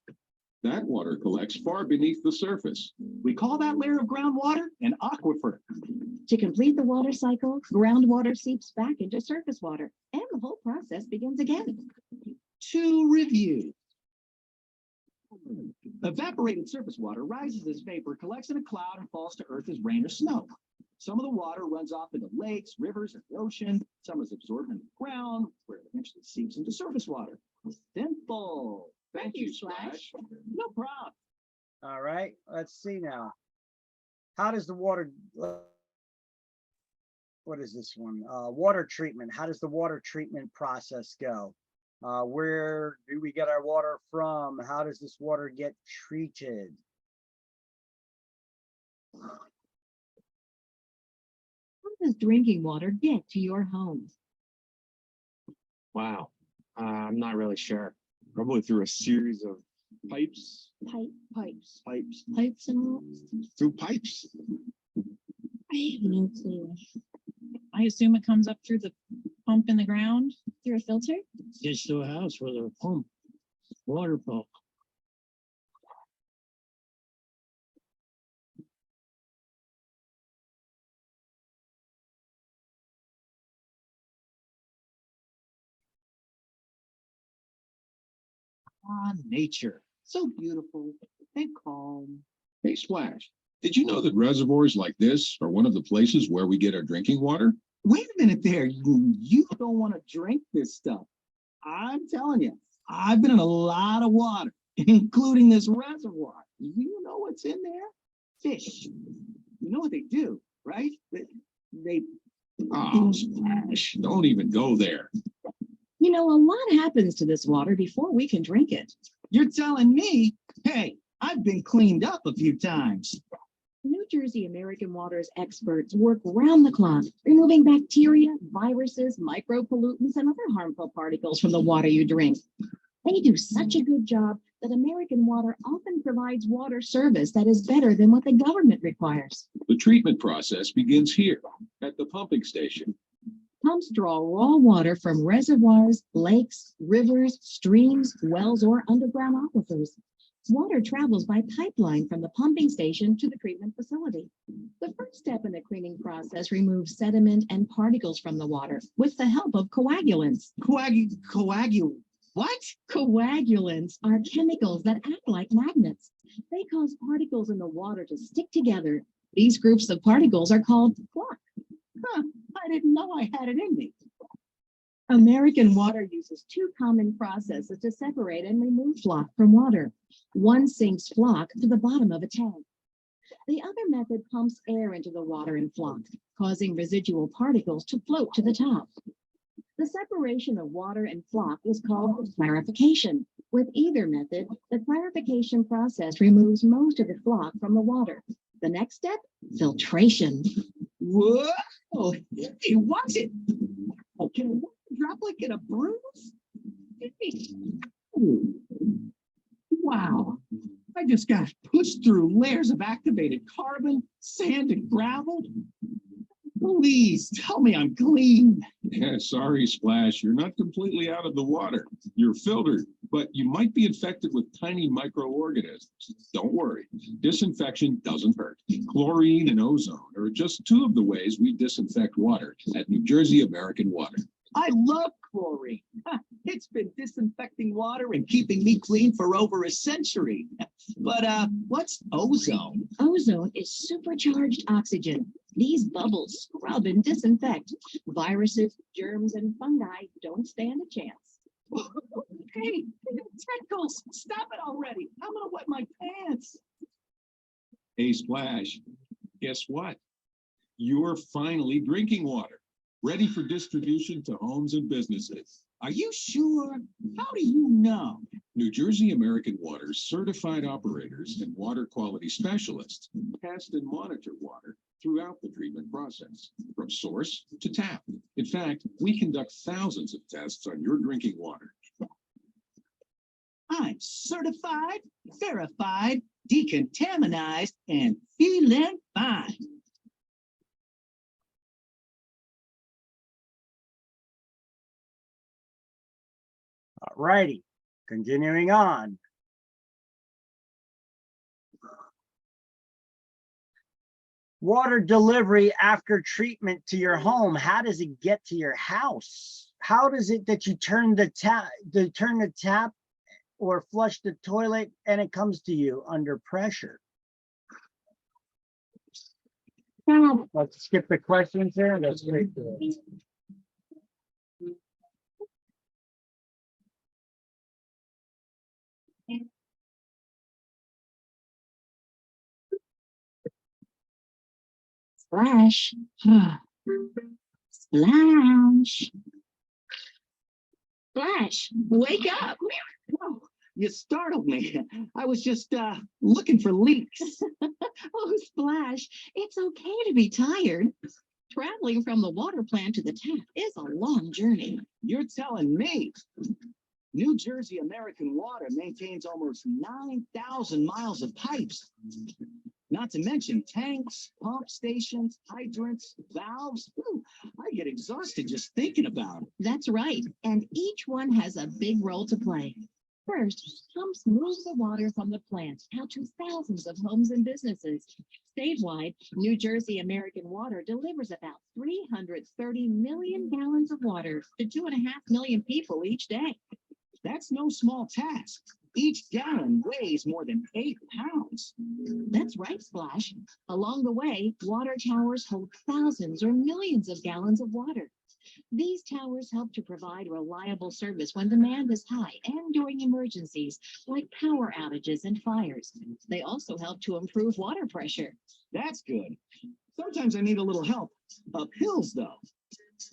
That water collects far beneath the surface. We call that layer of groundwater an aquifer. To complete the water cycle, groundwater seeps back into surface water, and the whole process begins again. To review, evaporated surface water rises as vapor, collects in a cloud, and falls to earth as rain or snow. Some of the water runs off into lakes, rivers, and the ocean. Some is absorbed in the ground, where it eventually seeps into surface water. Simple. Thank you, Splash. No problem. All right, let's see now. How does the water what is this one? Water treatment. How does the water treatment process go? Where do we get our water from? How does this water get treated? How does drinking water get to your home? Wow. I'm not really sure. Probably through a series of pipes, Pipes. pipes, And all? through pipes. I have no clue. I assume it comes up through the pump in the ground. Through a filter? Gets to a house with a pump, water pump. Ah, nature. So beautiful and calm. Hey, Splash, did you know that reservoirs like this are one of the places where we get our drinking water? Wait a minute there. You don't want to drink this stuff. I'm telling you, I've been in a lot of water, including this reservoir. You know what's in there? Fish. You know what they do, right? They Oh, Splash, don't even go there. You know, a lot happens to this water before we can drink it. You're telling me, hey, I've been cleaned up a few times. New Jersey American Water's experts work round the clock, removing bacteria, viruses, micropollutants, and other harmful particles from the water you drink. They do such a good job that American Water often provides water service that is better than what the government requires. The treatment process begins here at the pumping station. Pumps draw raw water from reservoirs, lakes, rivers, streams, wells, or underground aquifers. Water travels by pipeline from the pumping station to the treatment facility. The first step in the cleaning process removes sediment and particles from the water with the help of coagulants. What? Coagulants are chemicals that act like magnets. They cause particles in the water to stick together. These groups of particles are called flock. Huh, I didn't know I had it in me. American Water uses two common processes to separate and remove flock from water. One sinks flock to the bottom of a tank. The other method pumps air into the water and flock, causing residual particles to float to the top. The separation of water and flock is called clarification. With either method, the clarification process removes most of the flock from the water. The next step, filtration. Whoa! Hey, watch it! Oh, can a droplet get a bruise? Wow! I just got pushed through layers of activated carbon, sand, and gravel. Please tell me I'm clean. Yeah, sorry, Splash, you're not completely out of the water. You're filtered, but you might be infected with tiny microorganisms. Don't worry, disinfection doesn't hurt. Chlorine and ozone are just two of the ways we disinfect water at New Jersey American Water. I love chlorine. It's been disinfecting water and keeping me clean for over a century. But what's ozone? Ozone is supercharged oxygen. These bubbles scrub and disinfect. Viruses, germs, and fungi don't stand a chance. Hey, tentacles, stop it already. I'm gonna wet my pants. Hey, Splash, guess what? You're finally drinking water, ready for distribution to homes and businesses. Are you sure? How do you know? New Jersey American Water's certified operators and water quality specialists test and monitor water throughout the treatment process, from source to tap. In fact, we conduct thousands of tests on your drinking water. I'm certified, verified, decontaminized, and feeling fine. All righty, continuing on. Water delivery after treatment to your home. How does it get to your house? How does it that you turn the tap or flush the toilet and it comes to you under pressure? Let's skip the questions here. That's great. Splash. Splash. Splash, wake up. Whoa, you startled me. I was just looking for leaks. Oh, Splash, it's okay to be tired. Traveling from the water plant to the tap is a long journey. You're telling me. New Jersey American Water maintains almost 9,000 miles of pipes. Not to mention tanks, pump stations, hydrants, valves. Ooh, I get exhausted just thinking about it. That's right, and each one has a big role to play. First, pumps move the water from the plant out to thousands of homes and businesses. Statewide, New Jersey American Water delivers about 330 million gallons of water to 2.5 million people each day. That's no small task. Each gallon weighs more than 8 pounds. That's right, Splash. Along the way, water towers hold thousands or millions of gallons of water. These towers help to provide reliable service when demand is high and during emergencies like power outages and fires. They also help to improve water pressure. That's good. Sometimes I need a little help. Up hills, though.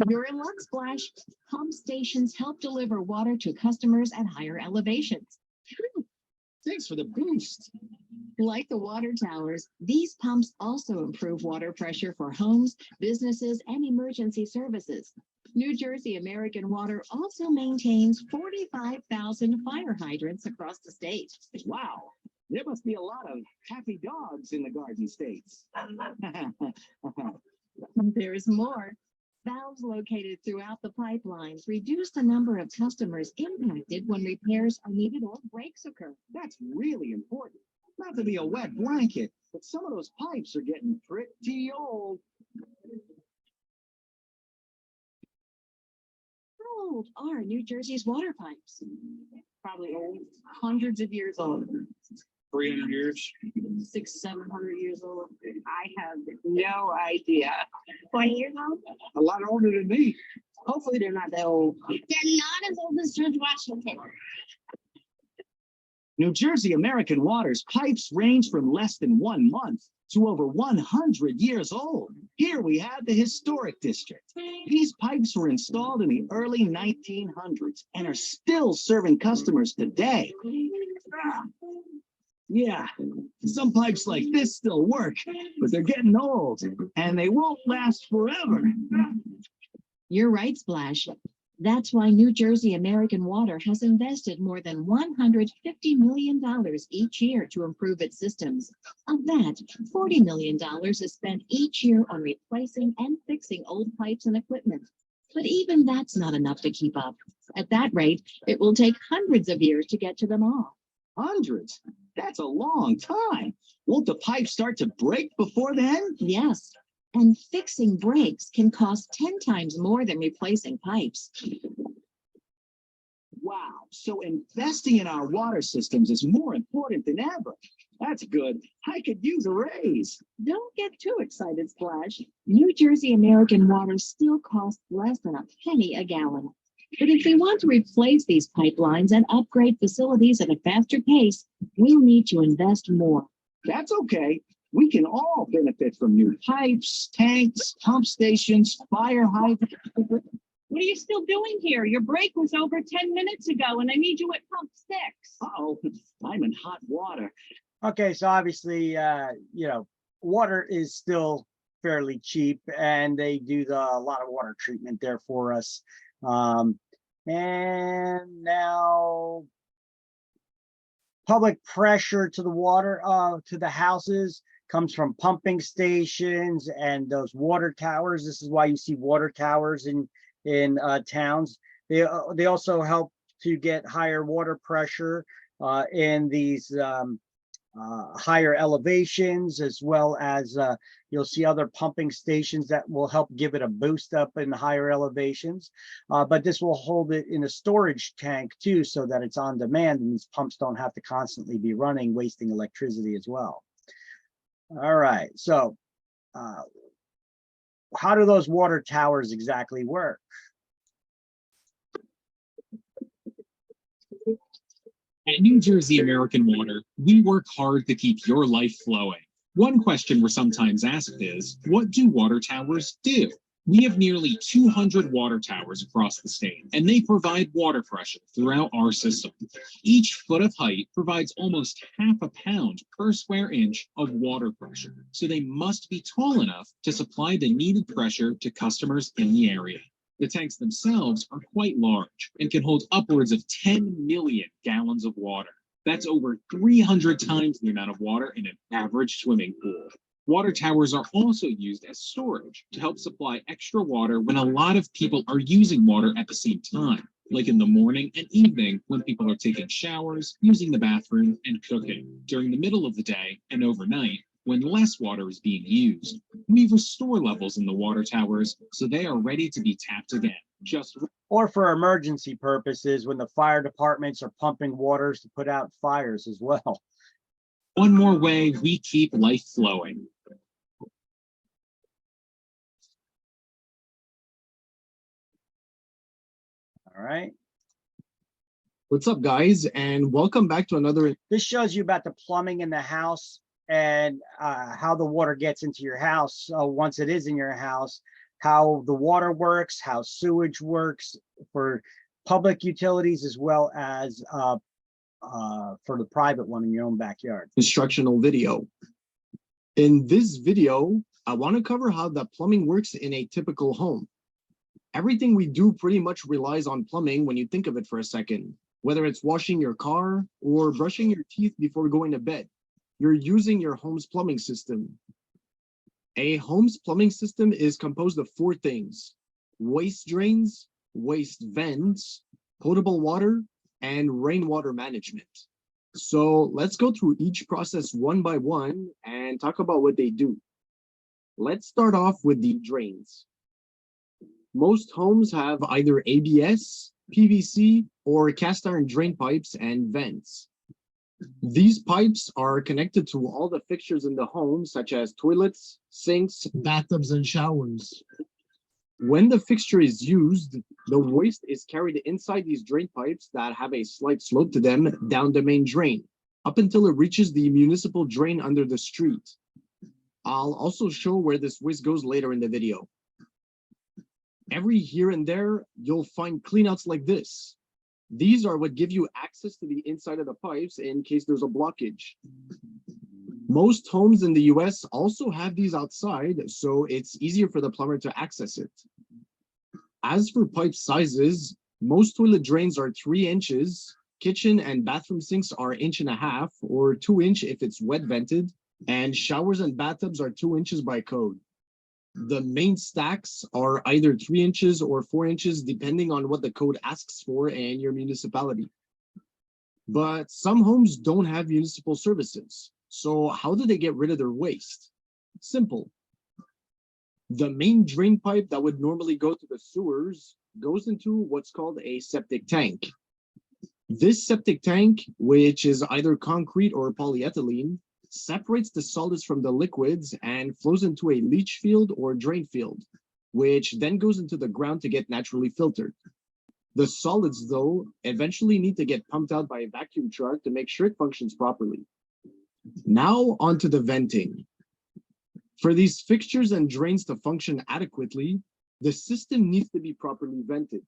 You're in luck, Splash. Pump stations help deliver water to customers at higher elevations. Thanks for the boost. Like the water towers, these pumps also improve water pressure for homes, businesses, and emergency services. New Jersey American Water also maintains 45,000 fire hydrants across the state. Wow, there must be a lot of happy dogs in the Garden States. There is more. Valves located throughout the pipelines reduce the number of customers impacted when repairs are needed or breaks occur. That's really important. Not to be a wet blanket, but some of those pipes are getting pretty old. How old are New Jersey's water pipes? Probably old, hundreds of years old. 300 years. 600-700 years old. I have no idea. 20 years old? A lot older than me. Hopefully they're not that old. They're not as old as George Washington. New Jersey American Water's pipes range from less than 1 month to over 100 years old. Here we have the historic district. These pipes were installed in the early 1900s and are still serving customers today. Yeah, some pipes like this still work, but they're getting old and they won't last forever. You're right, Splash. That's why New Jersey American Water has invested more than $150 million each year to improve its systems. Of that, $40 million is spent each year on replacing and fixing old pipes and equipment. But even that's not enough to keep up. At that rate, it will take hundreds of years to get to them all. Hundreds? That's a long time. Won't the pipe start to break before then? Yes. And fixing breaks can cost 10 times more than replacing pipes. Wow, so investing in our water systems is more important than ever. That's good. I could use a raise. Don't get too excited, Splash. New Jersey American Water still costs less than a penny a gallon. But if we want to replace these pipelines and upgrade facilities at a faster pace, we'll need to invest more. That's okay. We can all benefit from new pipes, tanks, pump stations, fire hydrants. What are you still doing here? Your break was over 10 minutes ago and I need you at pump 6. Uh-oh, I'm in hot water. Okay, so obviously, water is still fairly cheap, and they do a lot of water treatment there for us. And now public pressure to the water, to the houses comes from pumping stations and those water towers. This is why you see water towers in towns. They also help to get higher water pressure in these higher elevations, as well as you'll see other pumping stations that will help give it a boost up in the higher elevations. But this will hold it in a storage tank too, so that it's on demand and these pumps don't have to constantly be running, wasting electricity as well. All right, so how do those water towers exactly work? At New Jersey American Water, we work hard to keep your life flowing. One question we're sometimes asked is, what do water towers do? We have nearly 200 water towers across the state, and they provide water pressure throughout our system. Each foot of height provides almost half a pound per square inch of water pressure, so they must be tall enough to supply the needed pressure to customers in the area. The tanks themselves are quite large and can hold upwards of 10 million gallons of water. That's over 300 times the amount of water in an average swimming pool. Water towers are also used as storage to help supply extra water when a lot of people are using water at the same time, like in the morning and evening when people are taking showers, using the bathroom, and cooking. During the middle of the day and overnight, when less water is being used, we restore levels in the water towers so they are ready to be tapped again. Or for emergency purposes when the fire departments are pumping waters to put out fires as well. One more way we keep life flowing. All right. What's up, guys, and welcome back to another. This shows you about the plumbing in the house and how the water gets into your house once it is in your house, how the water works, how sewage works for public utilities, as well as for the private one in your own backyard. Instructional video. In this video, I want to cover how the plumbing works in a typical home. Everything we do pretty much relies on plumbing when you think of it for a second. Whether it's washing your car or brushing your teeth before going to bed, you're using your home's plumbing system. A home's plumbing system is composed of 4 things: waste drains, waste vents, potable water, and rainwater management. So let's go through each process one by one and talk about what they do. Let's start off with the drains. Most homes have either ABS, PVC, or cast iron drain pipes and vents. These pipes are connected to all the fixtures in the home, such as toilets, sinks, bathtubs, and showers. When the fixture is used, the waste is carried inside these drain pipes that have a slight slope to them down the main drain, up until it reaches the municipal drain under the street. I'll also show where this waste goes later in the video. Every here and there, you'll find cleanouts like this. These are what give you access to the inside of the pipes in case there's a blockage. Most homes in the US also have these outside, so it's easier for the plumber to access it. As for pipe sizes, most toilet drains are 3 inches, kitchen and bathroom sinks are 1.5 inches or 2 inch if it's wet vented, and showers and bathtubs are 2 inches by code. The main stacks are either 3 inches or 4 inches, depending on what the code asks for and your municipality. But some homes don't have municipal services. So how do they get rid of their waste? Simple. The main drain pipe that would normally go to the sewers goes into what's called a septic tank. This septic tank, which is either concrete or polyethylene, separates the solids from the liquids and flows into a leach field or drain field, which then goes into the ground to get naturally filtered. The solids, though, eventually need to get pumped out by a vacuum truck to make sure it functions properly. Now onto the venting. For these fixtures and drains to function adequately, the system needs to be properly vented.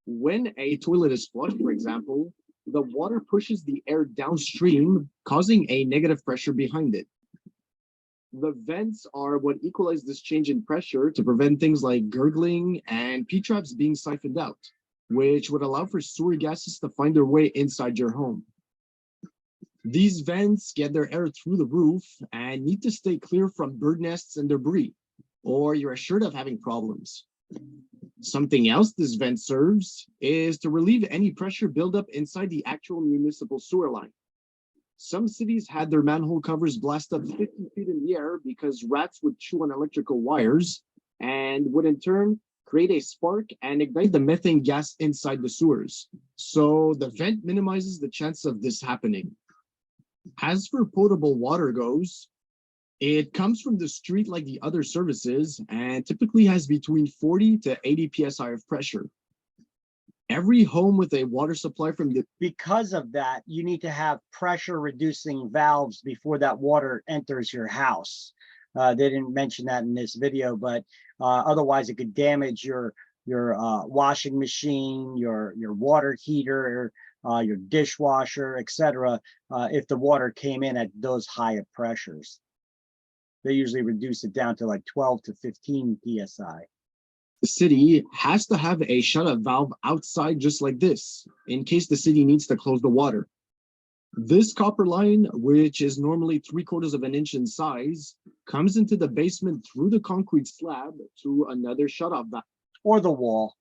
When a toilet is flushed, for example, the water pushes the air downstream, causing a negative pressure behind it. The vents are what equalize this change in pressure to prevent things like gurgling and P-traps being siphoned out, which would allow for sewer gases to find their way inside your home. These vents get their air through the roof and need to stay clear from bird nests and debris, or you're assured of having problems. Something else this vent serves is to relieve any pressure buildup inside the actual municipal sewer line. Some cities had their manhole covers blast up 50 feet in the air because rats would chew on electrical wires and would in turn create a spark and ignite the methane gas inside the sewers. So the vent minimizes the chance of this happening. As for potable water goes, it comes from the street like the other services and typically has between 40 to 80 psi of pressure. Every home with a water supply from the... Because of that, you need to have pressure reducing valves before that water enters your house. They didn't mention that in this video, but otherwise it could damage your washing machine, your water heater, your dishwasher, etc. If the water came in at those higher pressures. They usually reduce it down to like 12 to 15 psi. The city has to have a shut-off valve outside just like this, in case the city needs to close the water. This copper line, which is normally 3/4 of an inch in size, comes into the basement through the concrete slab to another shut-off valve. Or the wall.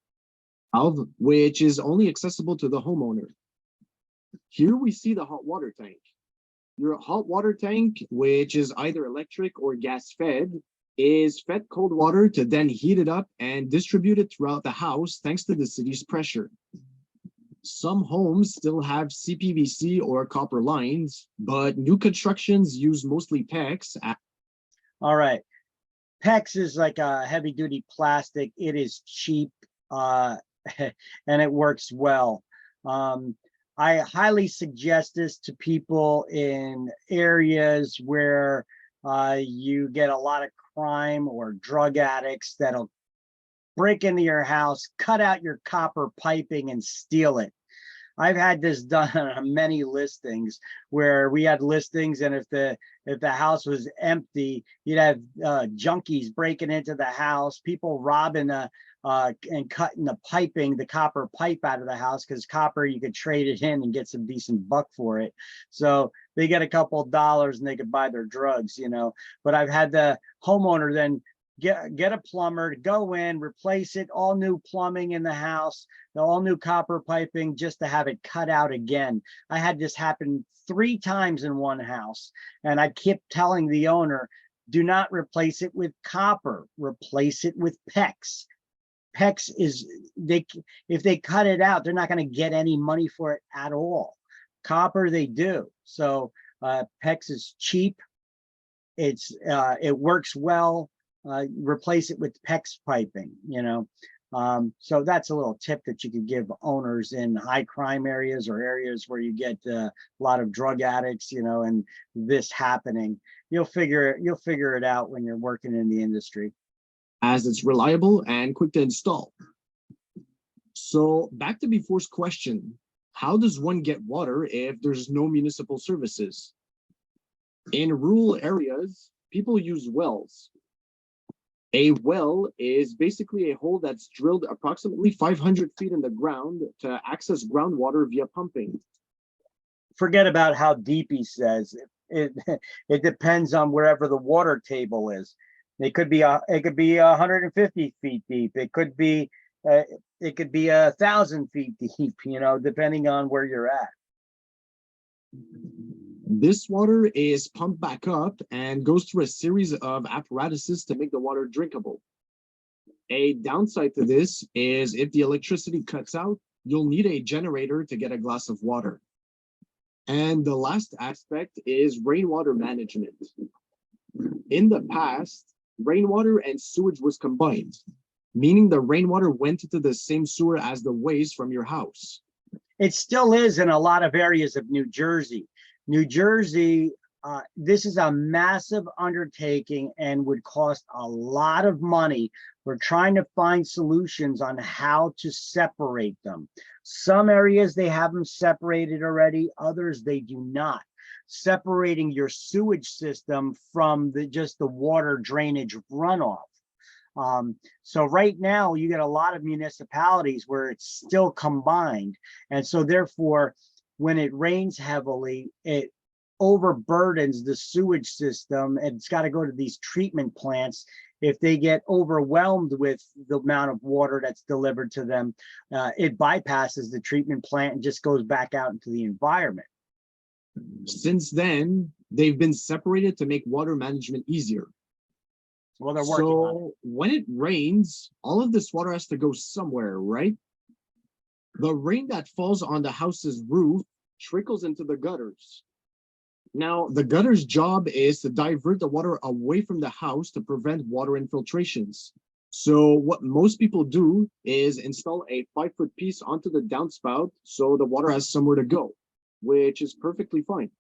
Valve, which is only accessible to the homeowner. Here we see the hot water tank. Your hot water tank, which is either electric or gas fed, is fed cold water to then heat it up and distribute it throughout the house thanks to the city's pressure. Some homes still have CPVC or copper lines, but new constructions use mostly PEX. All right. PEX is like a heavy duty plastic. It is cheap and it works well. I highly suggest this to people in areas where you get a lot of crime or drug addicts that'll break into your house, cut out your copper piping and steal it. I've had this done on many listings where we had listings, and if the house was empty, you'd have junkies breaking into the house, people robbing and cutting the piping, the copper pipe out of the house, because copper, you could trade it in and get some decent buck for it. So they get a couple of dollars and they could buy their drugs, you know. But I've had the homeowner then get a plumber to go in, replace it, all new plumbing in the house, all new copper piping, just to have it cut out again. I had this happen 3 times in one house, and I kept telling the owner, do not replace it with copper, replace it with PEX. PEX is, if they cut it out, they're not going to get any money for it at all. Copper, they do. So PEX is cheap. It works well. Replace it with PEX piping, you know. So that's a little tip that you could give owners in high crime areas or areas where you get a lot of drug addicts, you know, and this happening. You'll figure it out when you're working in the industry, as it's reliable and quick to install. So back to before's question, how does one get water if there's no municipal services? In rural areas, people use wells. A well is basically a hole that's drilled approximately 500 feet in the ground to access groundwater via pumping. Forget about how deep he says. It depends on wherever the water table is. It could be 150 feet deep. It could be 1,000 feet deep, you know, depending on where you're at. This water is pumped back up and goes through a series of apparatuses to make the water drinkable. A downside to this is if the electricity cuts out, you'll need a generator to get a glass of water. And the last aspect is rainwater management. In the past, rainwater and sewage was combined, meaning the rainwater went into the same sewer as the waste from your house. It still is in a lot of areas of New Jersey. New Jersey, this is a massive undertaking and would cost a lot of money. We're trying to find solutions on how to separate them. Some areas, they have them separated already, others they do not. Separating your sewage system from just the water drainage runoff. So right now you get a lot of municipalities where it's still combined. And so therefore, when it rains heavily, it overburdens the sewage system, and it's got to go to these treatment plants. If they get overwhelmed with the amount of water that's delivered to them, it bypasses the treatment plant and just goes back out into the environment. Since then, they've been separated to make water management easier. Well, they're working on it. When it rains, all of this water has to go somewhere, right? The rain that falls on the house's roof trickles into the gutters. Now, the gutter's job is to divert the water away from the house to prevent water infiltrations. So what most people do is install a 5-foot piece onto the downspout so the water has somewhere to go, which is perfectly fine.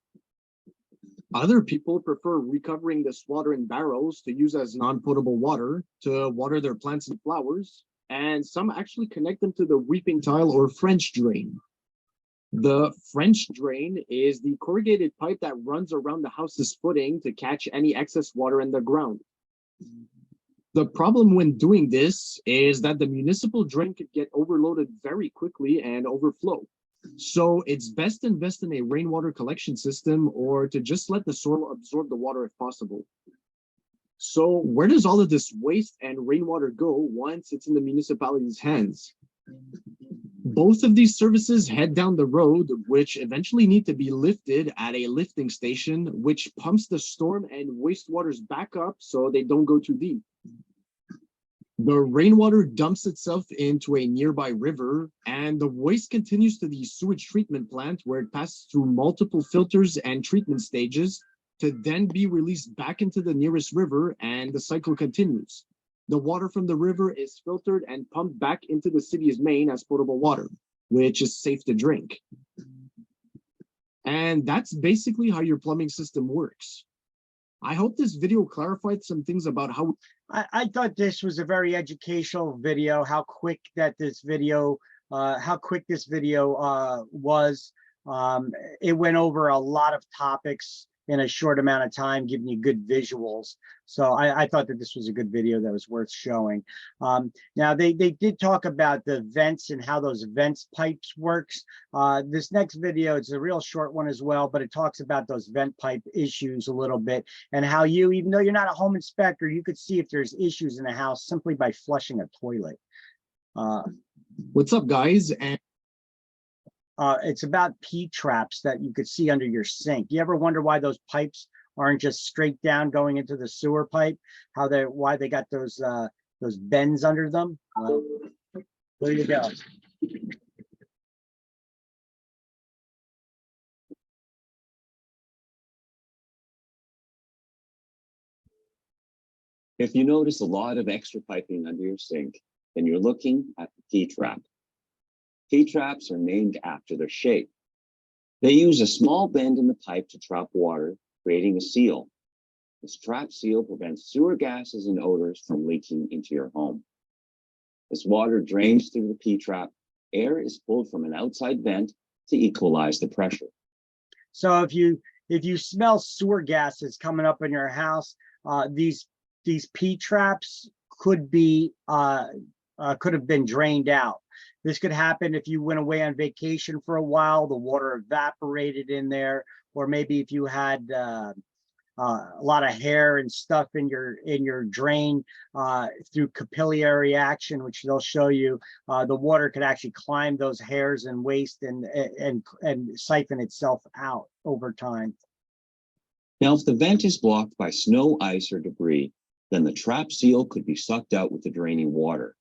Other people prefer recovering this water in barrels to use as non-potable water to water their plants and flowers, and some actually connect them to the weeping tile or French drain. The French drain is the corrugated pipe that runs around the house's footing to catch any excess water in the ground. The problem when doing this is that the municipal drain could get overloaded very quickly and overflow. So it's best to invest in a rainwater collection system or to just let the soil absorb the water if possible. So where does all of this waste and rainwater go once it's in the municipality's hands? Both of these services head down the road, which eventually need to be lifted at a lifting station, which pumps the storm and wastewaters back up so they don't go too deep. The rainwater dumps itself into a nearby river, and the waste continues to the sewage treatment plant where it passes through multiple filters and treatment stages to then be released back into the nearest river, and the cycle continues. The water from the river is filtered and pumped back into the city's main as potable water, which is safe to drink. And that's basically how your plumbing system works. I hope this video clarified some things about how I thought this was a very educational video, how quick this video was. It went over a lot of topics in a short amount of time, giving you good visuals. So I thought that this was a good video that was worth showing. Now they did talk about the vents and how those vents pipes works. This next video, it's a real short one as well, but it talks about those vent pipe issues a little bit and how you, even though you're not a home inspector, you could see if there's issues in the house simply by flushing a toilet. What's up, guys? And it's about P-traps that you could see under your sink. You ever wonder why those pipes aren't just straight down going into the sewer pipe? Why they got those bends under them? There you go. If you notice a lot of extra piping under your sink, then you're looking at the P-trap. P-traps are named after their shape. They use a small bend in the pipe to trap water, creating a seal. This trap seal prevents sewer gases and odors from leaking into your home. As water drains through the P-trap, air is pulled from an outside vent to equalize the pressure. So if you smell sewer gases coming up in your house, these P-traps could have been drained out. This could happen if you went away on vacation for a while, the water evaporated in there, or maybe if you had a lot of hair and stuff in your drain through capillary action, which they'll show you, the water could actually climb those hairs and waste and siphon itself out over time. Now, if the vent is blocked by snow, ice, or debris, then the trap seal could be sucked out with the draining water.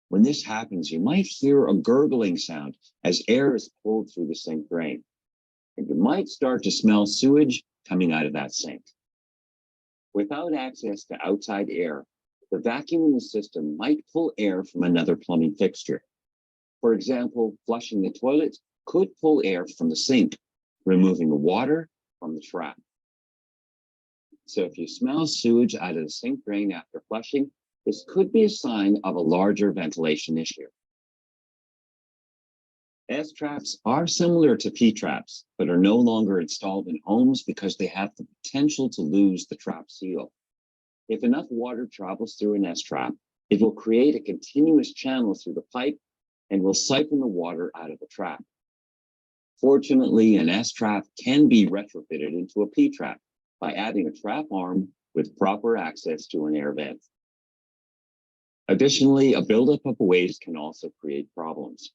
When this happens, you might hear a gurgling sound as air is pulled through the sink drain, and you might start to smell sewage coming out of that sink. Without access to outside air, the vacuum in the system might pull air from another plumbing fixture. For example, flushing the toilet could pull air from the sink, removing the water from the trap. So if you smell sewage out of the sink drain after flushing, this could be a sign of a larger ventilation issue. S-traps are similar to P-traps, but are no longer installed in homes because they have the potential to lose the trap seal. If enough water travels through an S-trap, it will create a continuous channel through the pipe and will siphon the water out of the trap. Fortunately, an S-trap can be retrofitted into a P-trap by adding a trap arm with proper access to an air vent. Additionally, a buildup of waste can also create problems.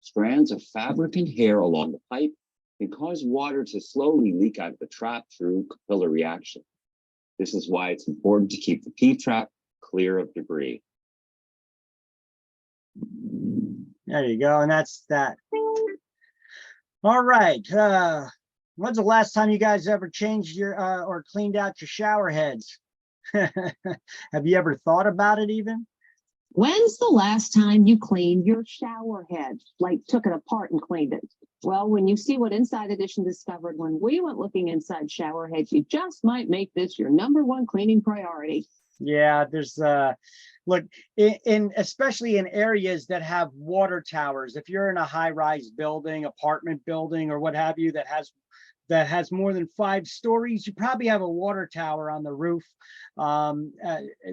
Strands of fabric and hair along the pipe can cause water to slowly leak out of the trap through capillary action. This is why it's important to keep the P-trap clear of debris. There you go, and that's that. All right. When's the last time you guys ever changed your or cleaned out your shower heads? Have you ever thought about it even? When's the last time you cleaned your shower head? Like took it apart and cleaned it? Well, when you see what Inside Edition discovered when we went looking inside shower heads, you just might make this your #1 cleaning priority. Yeah, there's look in especially in areas that have water towers. If you're in a high-rise building, apartment building, or what have you that has more than 5 stories, you probably have a water tower on the roof.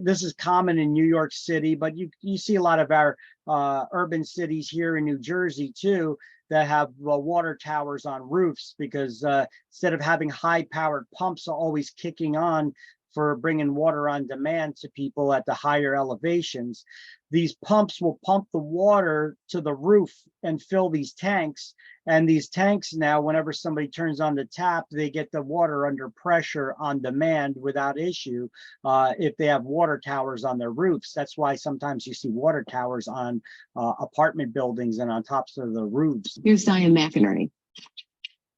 This is common in New York City, but you see a lot of our urban cities here in New Jersey too that have water towers on roofs, because instead of having high-powered pumps always kicking on for bringing water on demand to people at the higher elevations, these pumps will pump the water to the roof and fill these tanks. And these tanks now, whenever somebody turns on the tap, they get the water under pressure on demand without issue if they have water towers on their roofs. That's why sometimes you see water towers on apartment buildings and on tops of the roofs. Here's Diane McInerney.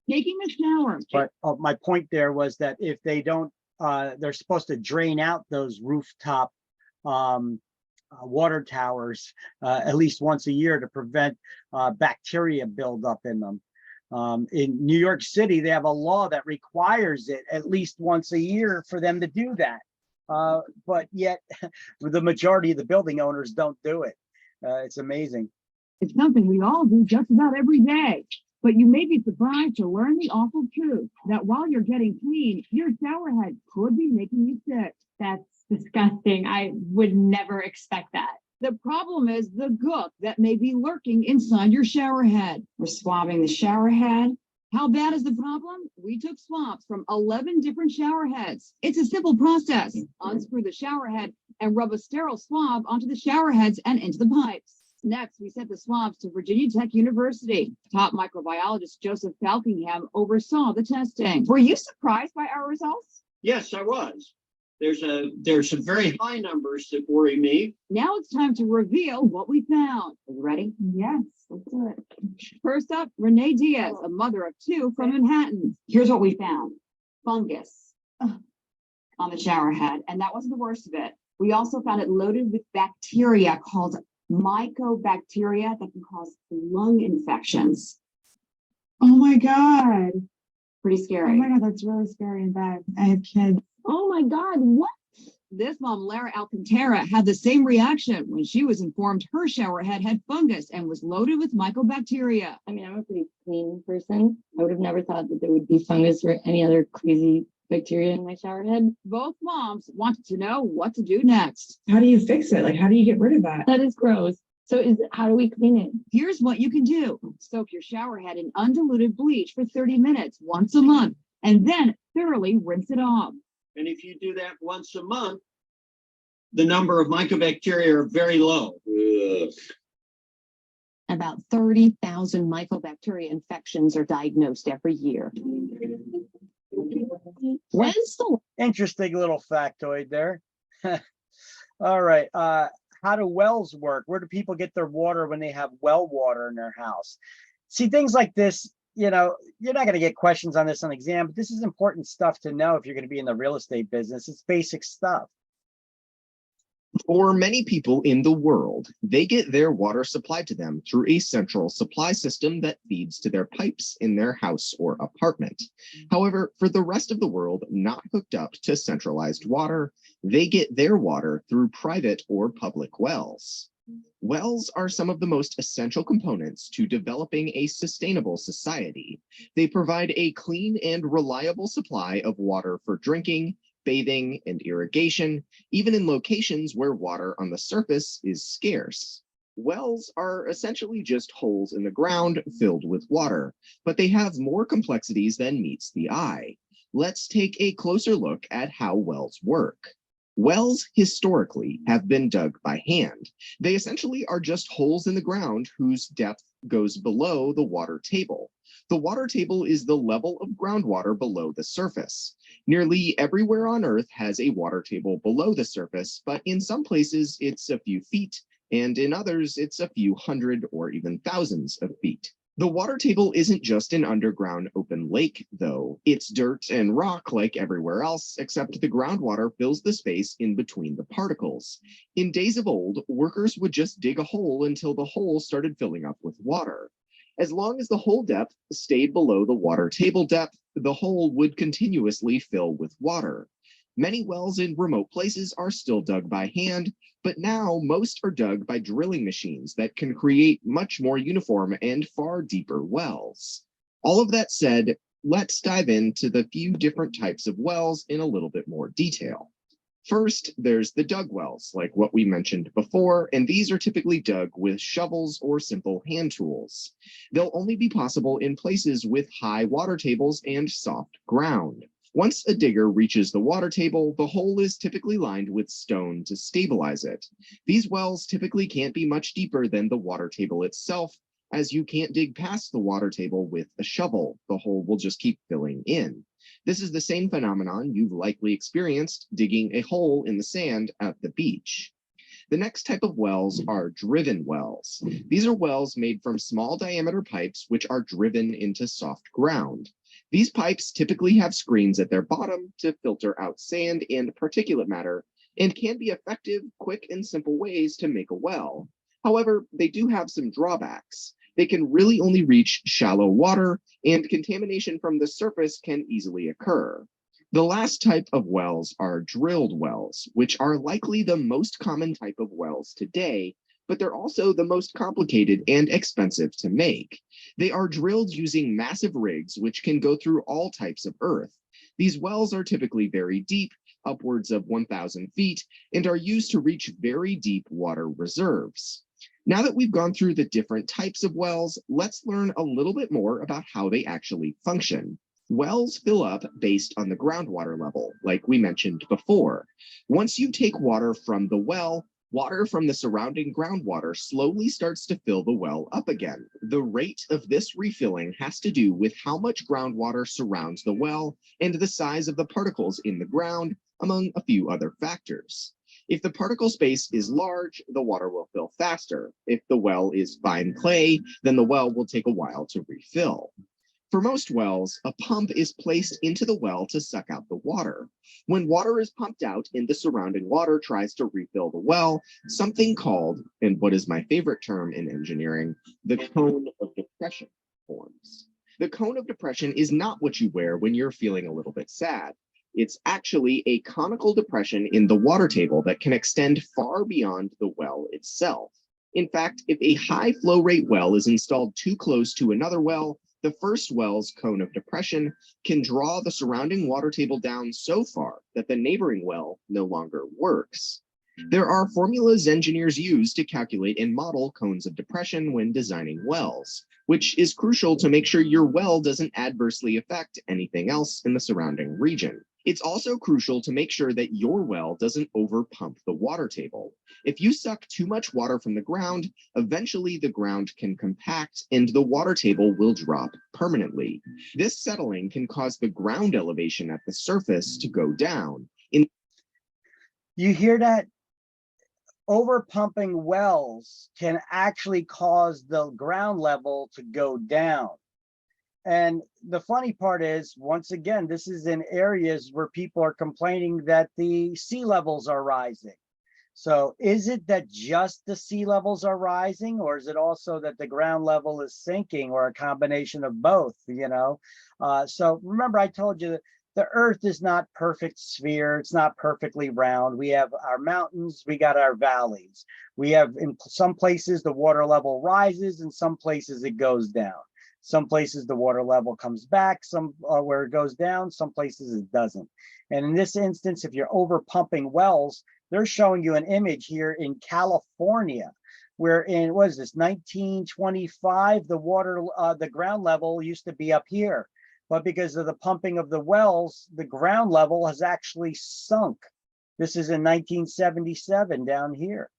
Taking a shower. But my point there was that if they don't, they're supposed to drain out those rooftop water towers at least once a year to prevent bacteria buildup in them. In New York City, they have a law that requires it at least once a year for them to do that. But yet the majority of the building owners don't do it. It's amazing. It's something we all do just about every day. But you may be surprised to learn the awful truth that while you're getting clean, your shower head could be making you sick. That's disgusting. I would never expect that. The problem is the gook that may be lurking inside your shower head. We're swabbing the shower head. How bad is the problem? We took swabs from 11 different shower heads. It's a simple process. Unscrew the shower head and rub a sterile swab onto the shower heads and into the pipes. Next, we sent the swabs to Virginia Tech University. Top microbiologist Joseph Falkingham oversaw the testing. Were you surprised by our results? Yes, I was. There's some very high numbers that worry me. Now it's time to reveal what we found. Are you ready? Yes, let's do it. First up, Renee Diaz, a mother of 2 from Manhattan. Here's what we found. Fungus on the shower head. And that wasn't the worst of it. We also found it loaded with bacteria called mycobacteria that can cause lung infections. Oh my God. Pretty scary. Oh my God, that's really scary and bad. I have kids. Oh my God, what? This mom, Lara Alcantara, had the same reaction when she was informed her shower head had fungus and was loaded with mycobacteria. I mean, I'm a pretty clean person. I would have never thought that there would be fungus or any other crazy bacteria in my shower head. Both moms wanted to know what to do next. How do you fix it? Like, how do you get rid of that? That is gross. So how do we clean it? Here's what you can do. Soak your shower head in undiluted bleach for 30 minutes once a month, and then thoroughly rinse it off. And if you do that once a month, the number of mycobacteria are very low. Ugh. About 30,000 mycobacteria infections are diagnosed every year. When's the Interesting little factoid there. All right. How do wells work? Where do people get their water when they have well water in their house? See, things like this, you know, you're not going to get questions on this on exam, but this is important stuff to know if you're going to be in the real estate business. It's basic stuff. For many people in the world, they get their water supplied to them through a central supply system that feeds to their pipes in their house or apartment. However, for the rest of the world not hooked up to centralized water, they get their water through private or public wells. Wells are some of the most essential components to developing a sustainable society. They provide a clean and reliable supply of water for drinking, bathing, and irrigation, even in locations where water on the surface is scarce. Wells are essentially just holes in the ground filled with water, but they have more complexities than meets the eye. Let's take a closer look at how wells work. Wells historically have been dug by hand. They essentially are just holes in the ground whose depth goes below the water table. The water table is the level of groundwater below the surface. Nearly everywhere on Earth has a water table below the surface, but in some places it's a few feet, and in others it's a few hundred or even thousands of feet. The water table isn't just an underground open lake, though. It's dirt and rock like everywhere else, except the groundwater fills the space in between the particles. In days of old, workers would just dig a hole until the hole started filling up with water. As long as the hole depth stayed below the water table depth, the hole would continuously fill with water. Many wells in remote places are still dug by hand, but now most are dug by drilling machines that can create much more uniform and far deeper wells. All of that said, let's dive into the few different types of wells in a little bit more detail. First, there's the dug wells, like what we mentioned before, and these are typically dug with shovels or simple hand tools. They'll only be possible in places with high water tables and soft ground. Once a digger reaches the water table, the hole is typically lined with stone to stabilize it. These wells typically can't be much deeper than the water table itself, as you can't dig past the water table with a shovel. The hole will just keep filling in. This is the same phenomenon you've likely experienced digging a hole in the sand at the beach. The next type of wells are driven wells. These are wells made from small diameter pipes which are driven into soft ground. These pipes typically have screens at their bottom to filter out sand and particulate matter, and can be effective, quick, and simple ways to make a well. However, they do have some drawbacks. They can really only reach shallow water, and contamination from the surface can easily occur. The last type of wells are drilled wells, which are likely the most common type of wells today, but they're also the most complicated and expensive to make. They are drilled using massive rigs, which can go through all types of earth. These wells are typically very deep, upwards of 1,000 feet, and are used to reach very deep water reserves. Now that we've gone through the different types of wells, let's learn a little bit more about how they actually function. Wells fill up based on the groundwater level, like we mentioned before. Once you take water from the well, water from the surrounding groundwater slowly starts to fill the well up again. The rate of this refilling has to do with how much groundwater surrounds the well and the size of the particles in the ground, among a few other factors. If the particle space is large, the water will fill faster. If the well is fine clay, then the well will take a while to refill. For most wells, a pump is placed into the well to suck out the water. When water is pumped out and the surrounding water tries to refill the well, something called, and what is my favorite term in engineering, the cone of depression forms. The cone of depression is not what you wear when you're feeling a little bit sad. It's actually a conical depression in the water table that can extend far beyond the well itself. In fact, if a high flow rate well is installed too close to another well, the first well's cone of depression can draw the surrounding water table down so far that the neighboring well no longer works. There are formulas engineers use to calculate and model cones of depression when designing wells, which is crucial to make sure your well doesn't adversely affect anything else in the surrounding region. It's also crucial to make sure that your well doesn't overpump the water table. If you suck too much water from the ground, eventually the ground can compact and the water table will drop permanently. This settling can cause the ground elevation at the surface to go down. You hear that? Overpumping wells can actually cause the ground level to go down. And the funny part is, once again, this is in areas where people are complaining that the sea levels are rising. So is it that just the sea levels are rising, or is it also that the ground level is sinking, or a combination of both, you know? So remember, I told you that the earth is not perfect sphere. It's not perfectly round. We have our mountains, we got our valleys. We have, in some places, the water level rises, in some places it goes down. Some places the water level comes back, some where it goes down, some places it doesn't. And in this instance, if you're over pumping wells, they're showing you an image here in California, where in, what is this, 1925, the water, the ground level used to be up here. But because of the pumping of the wells, the ground level has actually sunk. This is in 1977 down here.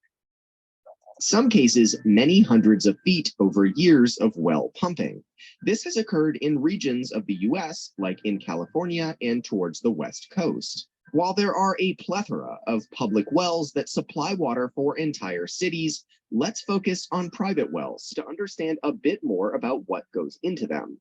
Some cases, many hundreds of feet over years of well pumping. This has occurred in regions of the US, like in California and towards the West Coast. While there are a plethora of public wells that supply water for entire cities, let's focus on private wells to understand a bit more about what goes into them.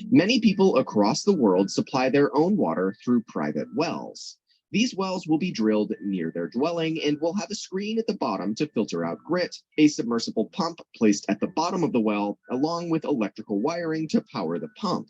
Many people across the world supply their own water through private wells. These wells will be drilled near their dwelling and will have a screen at the bottom to filter out grit, a submersible pump placed at the bottom of the well, along with electrical wiring to power the pump.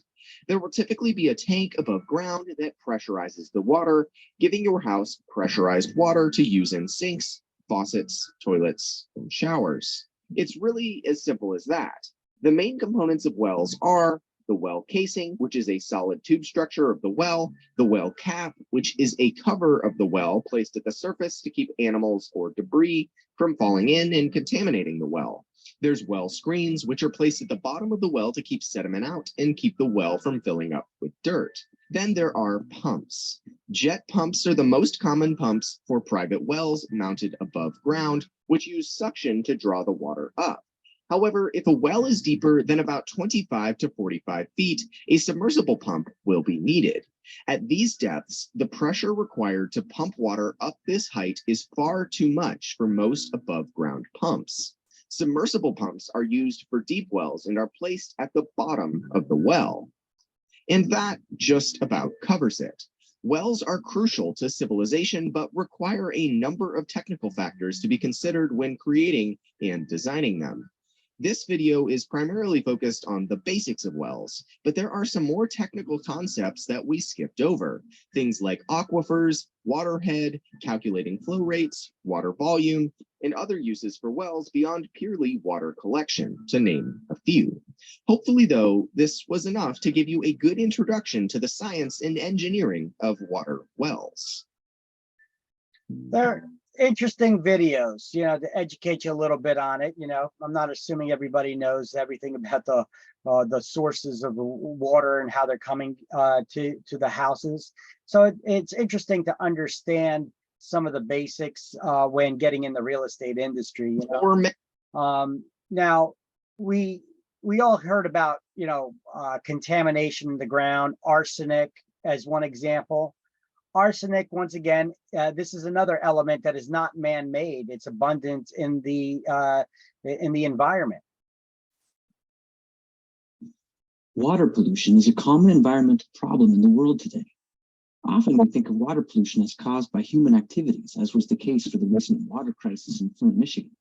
There will typically be a tank above ground that pressurizes the water, giving your house pressurized water to use in sinks, faucets, toilets, and showers. It's really as simple as that. The main components of wells are the well casing, which is a solid tube structure of the well cap, which is a cover of the well placed at the surface to keep animals or debris from falling in and contaminating the well. There's well screens, which are placed at the bottom of the well to keep sediment out and keep the well from filling up with dirt. Then there are pumps. Jet pumps are the most common pumps for private wells mounted above ground, which use suction to draw the water up. However, if a well is deeper than about 25 to 45 feet, a submersible pump will be needed. At these depths, the pressure required to pump water up this height is far too much for most above ground pumps. Submersible pumps are used for deep wells and are placed at the bottom of the well. And that just about covers it. Wells are crucial to civilization, but require a number of technical factors to be considered when creating and designing them. This video is primarily focused on the basics of wells, but there are some more technical concepts that we skipped over. Things like aquifers, waterhead, calculating flow rates, water volume, and other uses for wells beyond purely water collection, to name a few. Hopefully, though, this was enough to give you a good introduction to the science and engineering of water wells. They're interesting videos, to educate you a little bit on it. I'm not assuming everybody knows everything about the sources of the water and how they're coming to the houses. So it's interesting to understand some of the basics when getting in the real estate industry. Now we all heard about contamination in the ground, arsenic as one example. Arsenic, once again, this is another element that is not man-made. It's abundant in the environment. Water pollution is a common environmental problem in the world today. Often we think of water pollution as caused by human activities, as was the case for the recent water crisis in Flint, Michigan.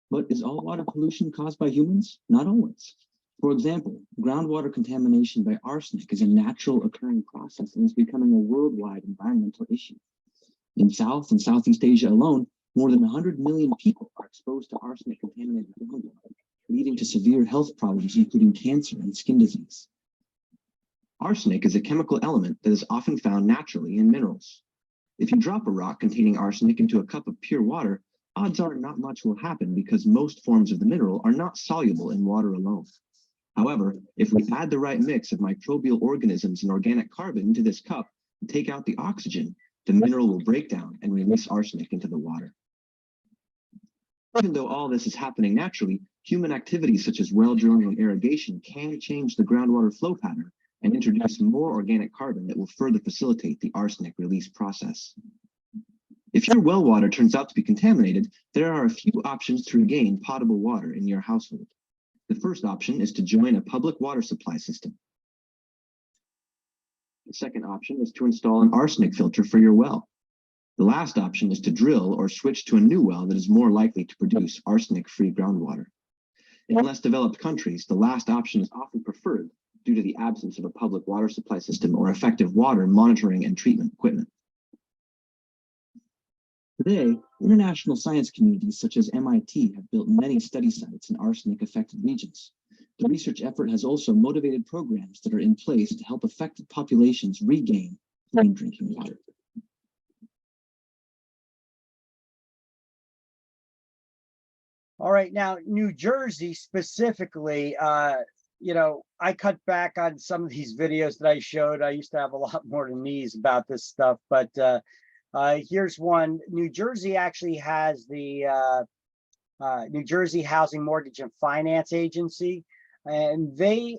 But is all water pollution caused by humans? Not always. For example, groundwater contamination by arsenic is a natural occurring process and is becoming a worldwide environmental issue. In South and Southeast Asia alone, more than 100 million people are exposed to arsenic-contaminated groundwater, leading to severe health problems, including cancer and skin disease. Arsenic is a chemical element that is often found naturally in minerals. If you drop a rock containing arsenic into a cup of pure water, odds are not much will happen because most forms of the mineral are not soluble in water alone. However, if we add the right mix of microbial organisms and organic carbon into this cup and take out the oxygen, the mineral will break down and release arsenic into the water. Even though all this is happening naturally, human activities such as well drilling and irrigation can change the groundwater flow pattern and introduce more organic carbon that will further facilitate the arsenic release process. If your well water turns out to be contaminated, there are a few options to regain potable water in your household. The first option is to join a public water supply system. The second option is to install an arsenic filter for your well. The last option is to drill or switch to a new well that is more likely to produce arsenic-free groundwater. In less developed countries, the last option is often preferred due to the absence of a public water supply system or effective water monitoring and treatment equipment. Today, international science communities such as MIT have built many study sites in arsenic-affected regions. The research effort has also motivated programs that are in place to help affected populations regain clean drinking water. All right, now New Jersey specifically, I cut back on some of these videos that I showed. I used to have a lot more than these about this stuff, but here's one. New Jersey actually has the New Jersey Housing Mortgage and Finance Agency, and they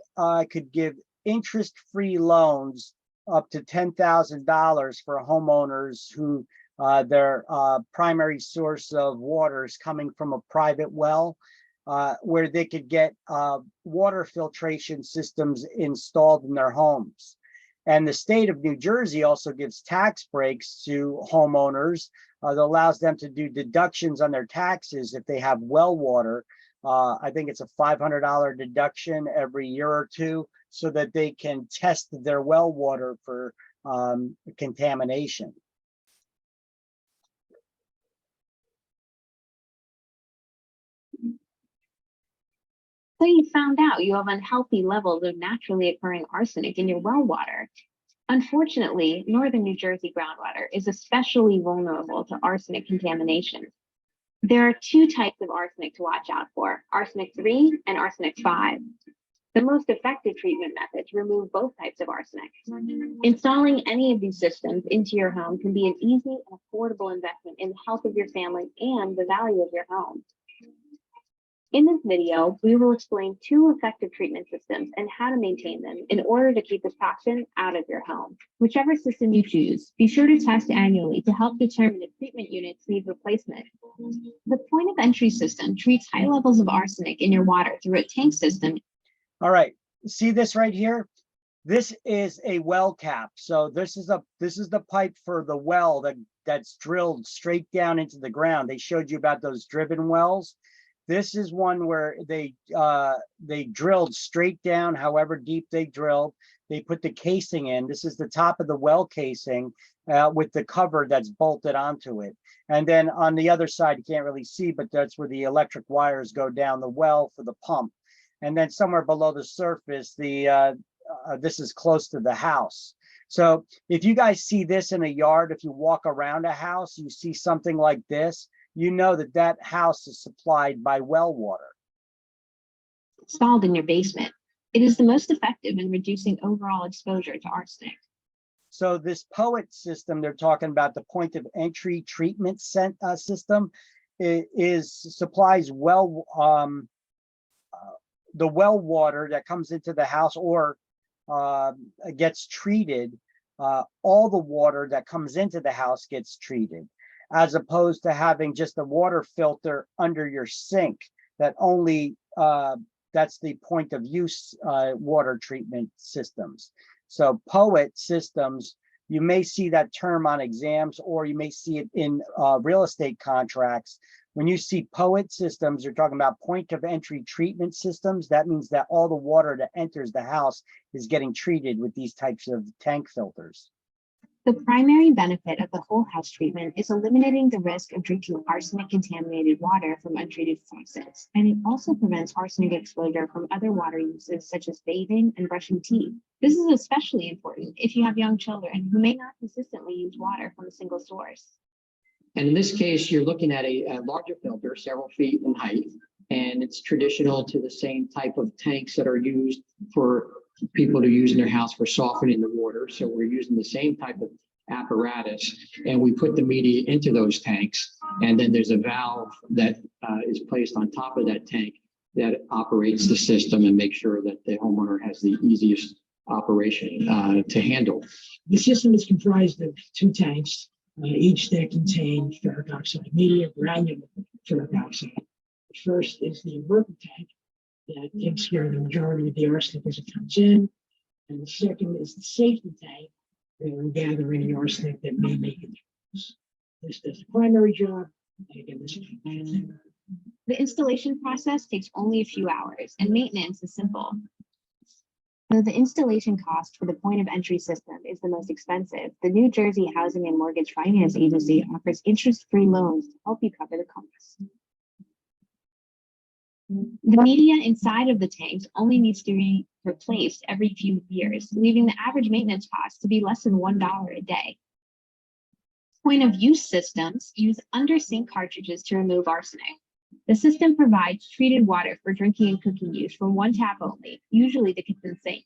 could give interest-free loans up to $10,000 for homeowners who their primary source of water is coming from a private well, where they could get water filtration systems installed in their homes. And the state of New Jersey also gives tax breaks to homeowners that allows them to do deductions on their taxes if they have well water. I think it's a $500 deduction every year or two so that they can test their well water for contamination. So you found out you have unhealthy levels of naturally occurring arsenic in your well water. Unfortunately, northern New Jersey groundwater is especially vulnerable to arsenic contamination. There are two types of arsenic to watch out for, arsenic 3 and arsenic 5. The most effective treatment methods remove both types of arsenic. Installing any of these systems into your home can be an easy and affordable investment in the health of your family and the value of your home. In this video, we will explain 2 effective treatment systems and how to maintain them in order to keep this toxin out of your home. Whichever system you choose, be sure to test annually to help determine if treatment units need replacement. The point of entry system treats high levels of arsenic in your water through a tank system. All right, see this right here? This is a well cap. So this is the pipe for the well that's drilled straight down into the ground. They showed you about those driven wells. This is one where they drilled straight down, however deep they drilled. They put the casing in. This is the top of the well casing with the cover that's bolted onto it. And then on the other side, you can't really see, but that's where the electric wires go down the well for the pump. And then somewhere below the surface, this is close to the house. So if you guys see this in a yard, if you walk around a house, you see something like this, you know that that house is supplied by well water. Installed in your basement. It is the most effective in reducing overall exposure to arsenic. So this POET system, they're talking about the point of entry treatment system, supplies the well water that comes into the house or gets treated. All the water that comes into the house gets treated, as opposed to having just a water filter under your sink that only, that's the point of use water treatment systems. So POET systems, you may see that term on exams, or you may see it in real estate contracts. When you see POET systems, you're talking about point of entry treatment systems. That means that all the water that enters the house is getting treated with these types of tank filters. The primary benefit of the whole house treatment is eliminating the risk of drinking arsenic contaminated water from untreated faucets, and it also prevents arsenic exposure from other water uses such as bathing and brushing teeth. This is especially important if you have young children who may not consistently use water from a single source. And in this case, you're looking at a larger filter, several feet in height, and it's traditional to the same type of tanks that are used for people to use in their house for softening the water. So we're using the same type of apparatus, and we put the media into those tanks. And then there's a valve that is placed on top of that tank that operates the system and makes sure that the homeowner has the easiest operation to handle. The system is comprised of 2 tanks, each that contain ferric oxide media, granular ferric oxide. The first is the inverter tank that takes care of the majority of the arsenic as it comes in. And the second is the safety tank, where we're gathering the arsenic that may make it. This does the primary job. And again, this is The installation process takes only a few hours, and maintenance is simple. Though the installation cost for the point of entry system is the most expensive, the New Jersey Housing and Mortgage Finance Agency offers interest-free loans to help you cover the cost. The media inside of the tanks only needs to be replaced every few years, leaving the average maintenance cost to be less than $1 a day. Point of use systems use under sink cartridges to remove arsenic. The system provides treated water for drinking and cooking use from one tap only, usually the kitchen sink.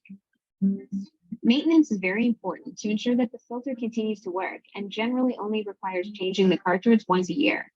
Maintenance is very important to ensure that the filter continues to work and generally only requires changing the cartridge once a year.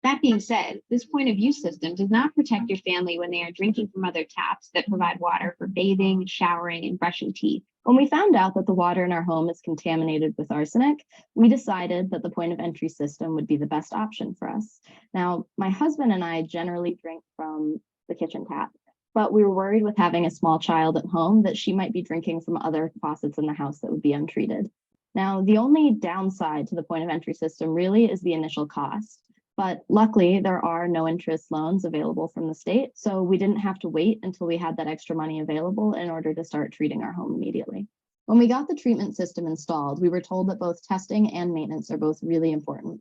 That being said, this point of use system does not protect your family when they are drinking from other taps that provide water for bathing, showering, and brushing teeth. When we found out that the water in our home is contaminated with arsenic, we decided that the point of entry system would be the best option for us. Now, my husband and I generally drink from the kitchen tap, but we were worried with having a small child at home that she might be drinking from other faucets in the house that would be untreated. Now, the only downside to the point of entry system really is the initial cost. But luckily, there are no interest loans available from the state, so we didn't have to wait until we had that extra money available in order to start treating our home immediately. When we got the treatment system installed, we were told that both testing and maintenance are both really important.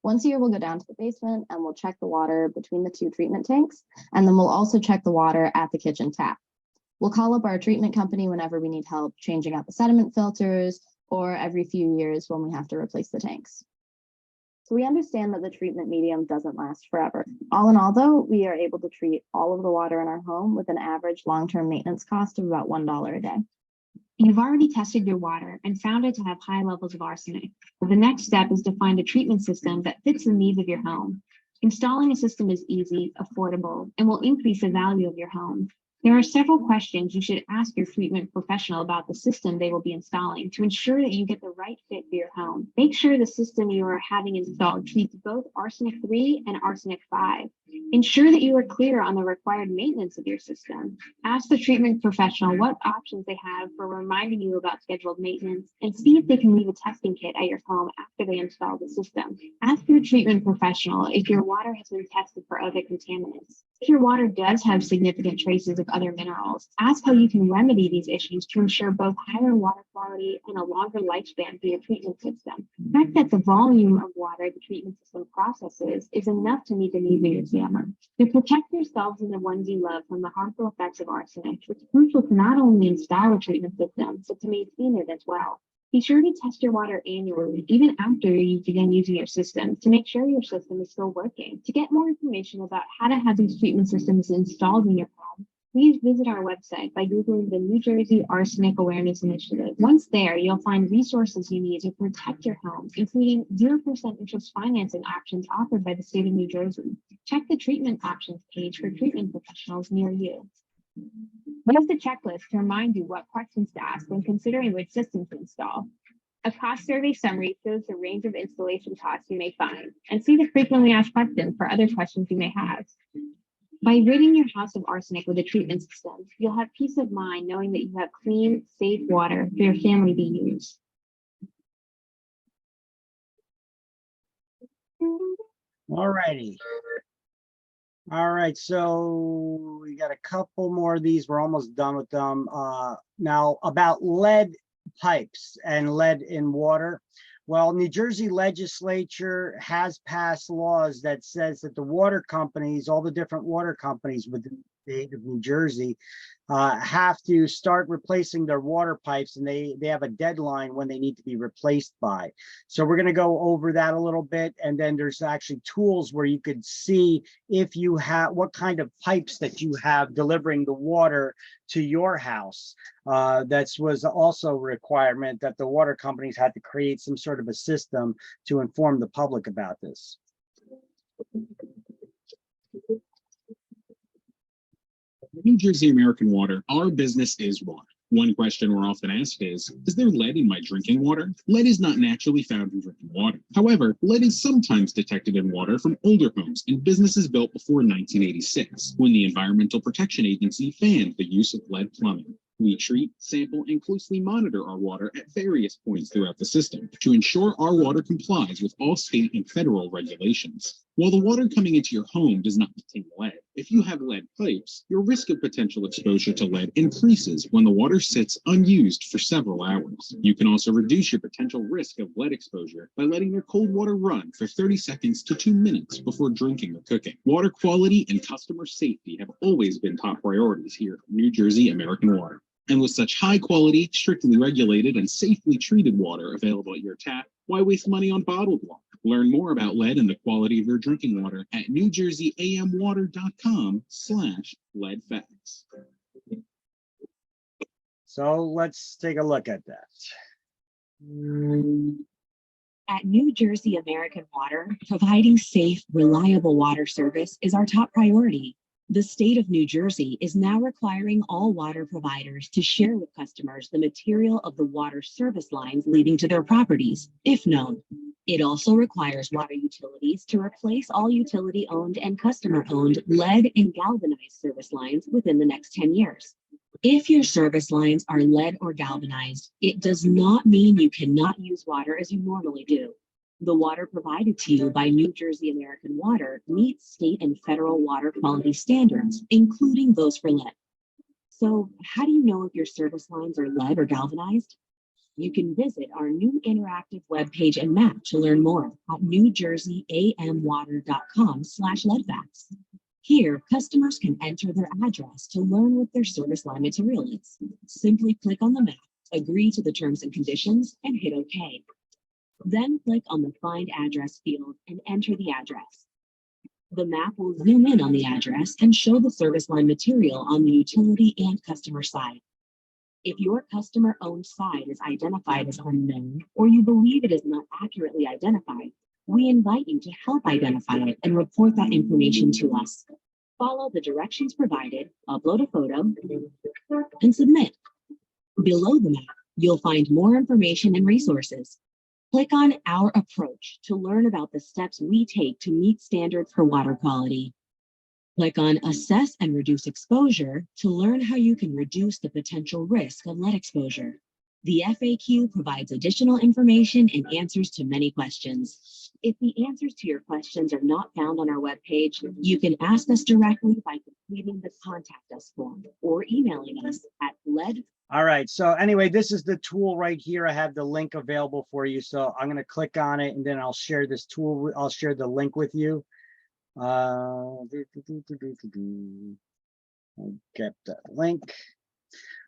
Once a year, we'll go down to the basement and we'll check the water between the 2 treatment tanks, and then we'll also check the water at the kitchen tap. We'll call up our treatment company whenever we need help changing out the sediment filters or every few years when we have to replace the tanks. So we understand that the treatment medium doesn't last forever. All in all, though, we are able to treat all of the water in our home with an average long-term maintenance cost of about $1 a day. You've already tested your water and found it to have high levels of arsenic. The next step is to find a treatment system that fits the needs of your home. Installing a system is easy, affordable, and will increase the value of your home. There are several questions you should ask your treatment professional about the system they will be installing to ensure that you get the right fit for your home. Make sure the system you are having installed treats both arsenic 3 and arsenic 5. Ensure that you are clear on the required maintenance of your system. Ask the treatment professional what options they have for reminding you about scheduled maintenance, and see if they can leave a testing kit at your home after they install the system. Ask your treatment professional if your water has been tested for other contaminants. If your water does have significant traces of other minerals, ask how you can remedy these issues to ensure both higher water quality and a longer lifespan for your treatment system. The fact that the volume of water the treatment system processes is enough to meet the needs of your family. To protect yourselves and the ones you love from the harmful effects of arsenic, it's crucial to not only install a treatment system, but to maintain it as well. Be sure to test your water annually, even after you begin using your system, to make sure your system is still working. To get more information about how to have these treatment systems installed in your home, please visit our website by Googling the New Jersey Arsenic Awareness Initiative. Once there, you'll find resources you need to protect your home, including 0% interest financing options offered by the state of New Jersey. Check the treatment options page for treatment professionals near you. Use the checklist to remind you what questions to ask when considering which system to install. A cost survey summary shows the range of installation costs you may find, and see the frequently asked questions for other questions you may have. By ridding your house of arsenic with a treatment system, you'll have peace of mind knowing that you have clean, safe water for your family to use. All righty. All right, so we got a couple more of these. We're almost done with them. Now about lead pipes and lead in water. Well, New Jersey legislature has passed laws that says that the water companies, all the different water companies within the state of New Jersey, have to start replacing their water pipes, and they have a deadline when they need to be replaced by. So we're going to go over that a little bit, and then there's actually tools where you could see if you have what kind of pipes that you have delivering the water to your house. That was also a requirement that the water companies had to create some sort of a system to inform the public about this. New Jersey American Water, our business is water. One question we're often asked is there lead in my drinking water? Lead is not naturally found in drinking water. However, lead is sometimes detected in water from older homes and businesses built before 1986, when the Environmental Protection Agency banned the use of lead plumbing. We treat, sample, and closely monitor our water at various points throughout the system to ensure our water complies with all state and federal regulations. While the water coming into your home does not contain lead, if you have lead pipes, your risk of potential exposure to lead increases when the water sits unused for several hours. You can also reduce your potential risk of lead exposure by letting your cold water run for 30 seconds to 2 minutes before drinking or cooking. Water quality and customer safety have always been top priorities here at New Jersey American Water. And with such high quality, strictly regulated, and safely treated water available at your tap, why waste money on bottled water? Learn more about lead and the quality of your drinking water at newjerseyamwater.com/leadfacts. So let's take a look at that. At New Jersey American Water, providing safe, reliable water service is our top priority. The state of New Jersey is now requiring all water providers to share with customers the material of the water service lines leading to their properties, if known. It also requires water utilities to replace all utility-owned and customer-owned lead and galvanized service lines within the next 10 years. If your service lines are lead or galvanized, it does not mean you cannot use water as you normally do. The water provided to you by New Jersey American Water meets state and federal water quality standards, including those for lead. So how do you know if your service lines are lead or galvanized? You can visit our new interactive webpage and map to learn more at newjerseyamwater.com/leadfacts. Here, customers can enter their address to learn what their service line material is. Simply click on the map, agree to the terms and conditions, and hit OK. Then click on the Find Address field and enter the address. The map will zoom in on the address and show the service line material on the utility and customer side. If your customer-owned side is identified as unknown, or you believe it is not accurately identified, we invite you to help identify it and report that information to us. Follow the directions provided, upload a photo, and submit. Below the map, you'll find more information and resources. Click on Our Approach to learn about the steps we take to meet standards for water quality. Click on Assess and Reduce Exposure to learn how you can reduce the potential risk of lead exposure. The FAQ provides additional information and answers to many questions. If the answers to your questions are not found on our webpage, you can ask us directly by completing the Contact Us form or emailing us at lead. All right, so anyway, this is the tool right here. I have the link available for you. So I'm going to click on it and then I'll share this tool. I'll share the link with you. I'll get that link.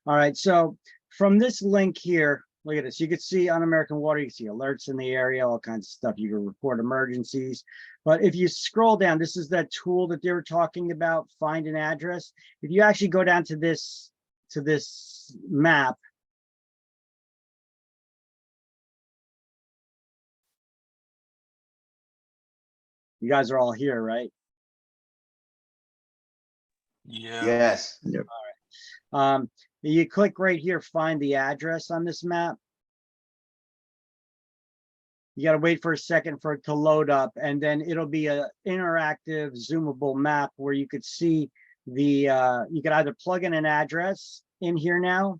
All right, so from this link here, look at this. You can see on American Water, you can see alerts in the area, all kinds of stuff. You can report emergencies. But if you scroll down, this is that tool that they were talking about, find an address. If you actually go down to this map, you guys are all here, right? Yeah. Yes. All right. You click right here, find the address on this map. You got to wait for a second for it to load up, and then it'll be an interactive zoomable map where you could see the, you could either plug in an address in here now,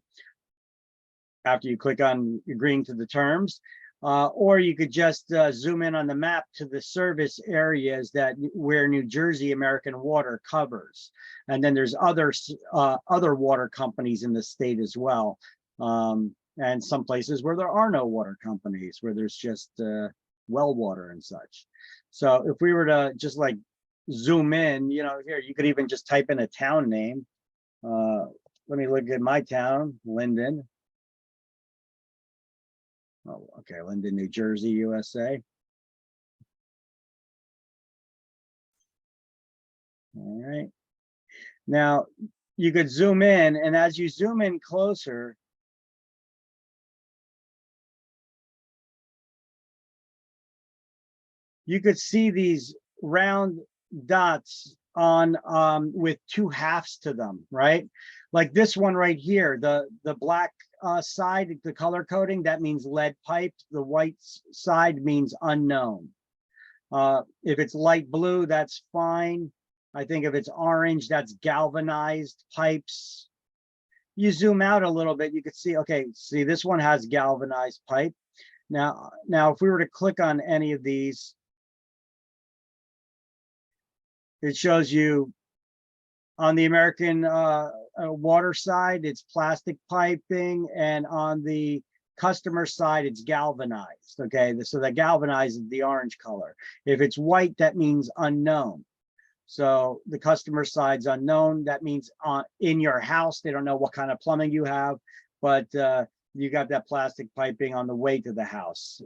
after you click on agreeing to the terms, or you could just zoom in on the map to the service areas where New Jersey American Water covers. And then there's other water companies in the state as well. And some places where there are no water companies, where there's just well water and such. So if we were to just like zoom in, you know, here, you could even just type in a town name. Let me look at my town, Linden. Oh, okay, Linden, New Jersey, USA. All right. Now, you could zoom in, and as you zoom in closer, you could see these round dots on with two halves to them, right? Like this one right here, the black side, the color coding, that means lead pipe. The white side means unknown. If it's light blue, that's fine. I think if it's orange, that's galvanized pipes. You zoom out a little bit, you could see, okay, see this one has galvanized pipe. Now if we were to click on any of these, it shows you on the American Water side, it's plastic piping, and on the customer side, it's galvanized. Okay, so that galvanized is the orange color. If it's white, that means unknown. So the customer side's unknown. That means in your house, they don't know what kind of plumbing you have, but you got that plastic piping on the way to the house.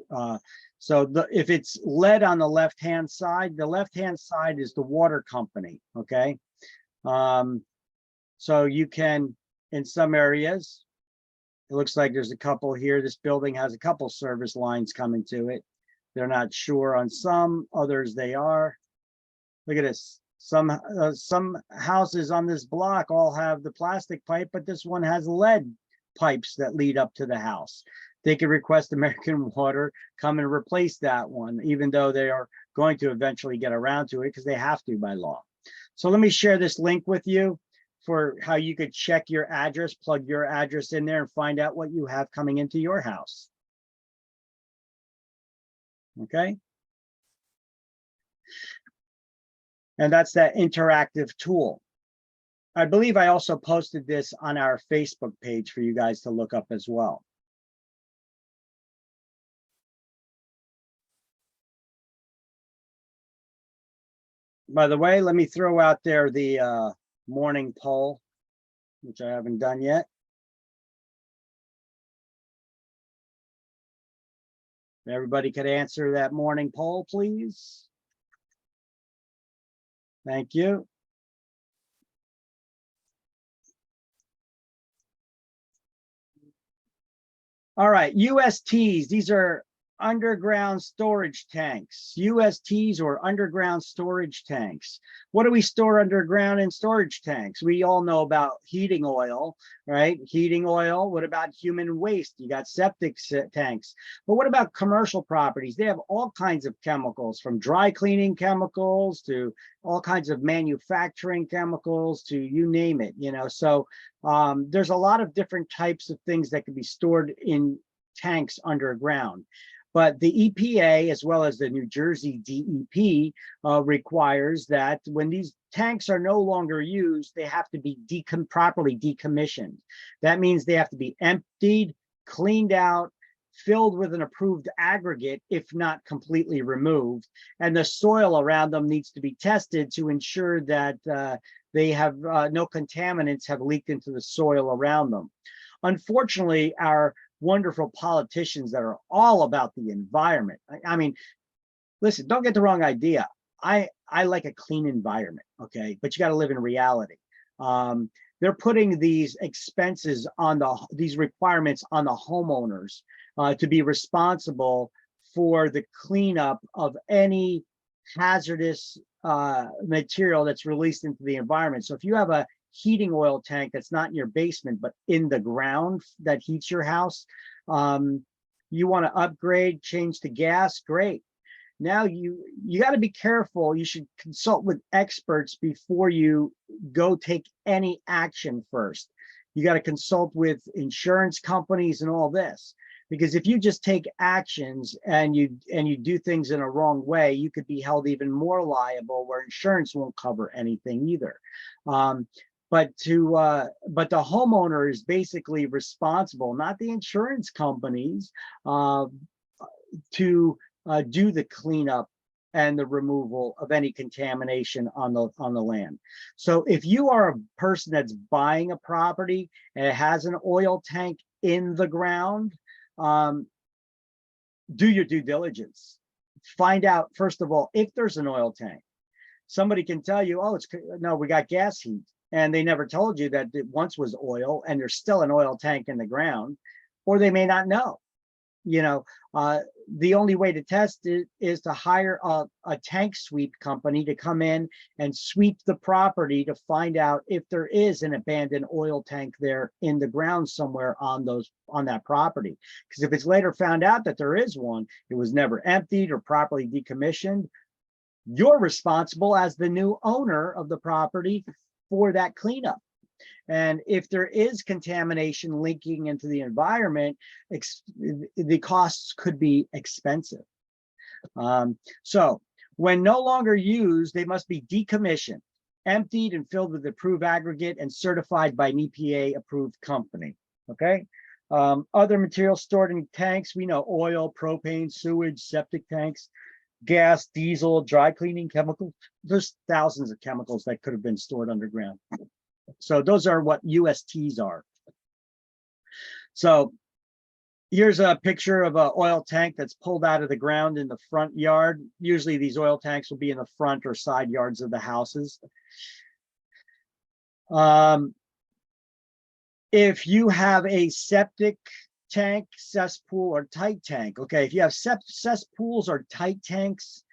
So if it's lead on the left-hand side, the left-hand side is the water company, okay? So you can, in some areas, it looks like there's a couple here. This building has a couple service lines coming to it. They're not sure on some, others they are. Look at this. Some houses on this block all have the plastic pipe, but this one has lead pipes that lead up to the house. they could request American Water come and replace that one, even though they are going to eventually get around to it because they have to by law. So let me share this link with you for how you could check your address, plug your address in there and find out what you have coming into your house. Okay. And that's that interactive tool. I believe I also posted this on our Facebook page for you guys to look up as well. By the way, let me throw out there the morning poll, which I haven't done yet. Everybody could answer that morning poll, please. Thank you. All right, USTs, these are underground storage tanks. USTs or underground storage tanks. What do we store underground in storage tanks? We all know about heating oil, right? Heating oil. What about human waste? You got septic tanks. But what about commercial properties? They have all kinds of chemicals, from dry cleaning chemicals to all kinds of manufacturing chemicals to you name it, you know. So there's a lot of different types of things that can be stored in tanks underground. But the EPA, as well as the New Jersey DEP, requires that when these tanks are no longer used, they have to be properly decommissioned. That means they have to be emptied, cleaned out, filled with an approved aggregate, if not completely removed. And the soil around them needs to be tested to ensure that they have no contaminants have leaked into the soil around them. Unfortunately, our wonderful politicians that are all about the environment. I mean, listen, don't get the wrong idea. I like a clean environment, okay? But you got to live in reality. They're putting these expenses on these requirements on the homeowners to be responsible for the cleanup of any hazardous material that's released into the environment. So if you have a heating oil tank that's not in your basement, but in the ground that heats your house, you want to upgrade, change to gas, great. Now you got to be careful. You should consult with experts before you go take any action first. You got to consult with insurance companies and all this, because if you just take actions and you do things in a wrong way, you could be held even more liable, where insurance won't cover anything either. But the homeowner is basically responsible, not the insurance companies, to do the cleanup and the removal of any contamination on the land. So if you are a person that's buying a property and it has an oil tank in the ground, do your due diligence. Find out, first of all, if there's an oil tank. Somebody can tell you, oh, no, we got gas heat. And they never told you that it once was oil and there's still an oil tank in the ground, or they may not know. You know, the only way to test it is to hire a tank sweep company to come in and sweep the property to find out if there is an abandoned oil tank there in the ground somewhere on that property. Because if it's later found out that there is one, it was never emptied or properly decommissioned, you're responsible as the new owner of the property for that cleanup. And if there is contamination linking into the environment, the costs could be expensive. So when no longer used, they must be decommissioned, emptied and filled with approved aggregate and certified by an EPA approved company. Okay. Other materials stored in tanks, we know oil, propane, sewage, septic tanks, gas, diesel, dry cleaning chemicals. There's thousands of chemicals that could have been stored underground. So those are what USTs are. So here's a picture of an oil tank that's pulled out of the ground in the front yard. Usually these oil tanks will be in the front or side yards of the houses. If you have a septic tank, cesspool, or tight tank, okay, if you have cesspools or tight tanks,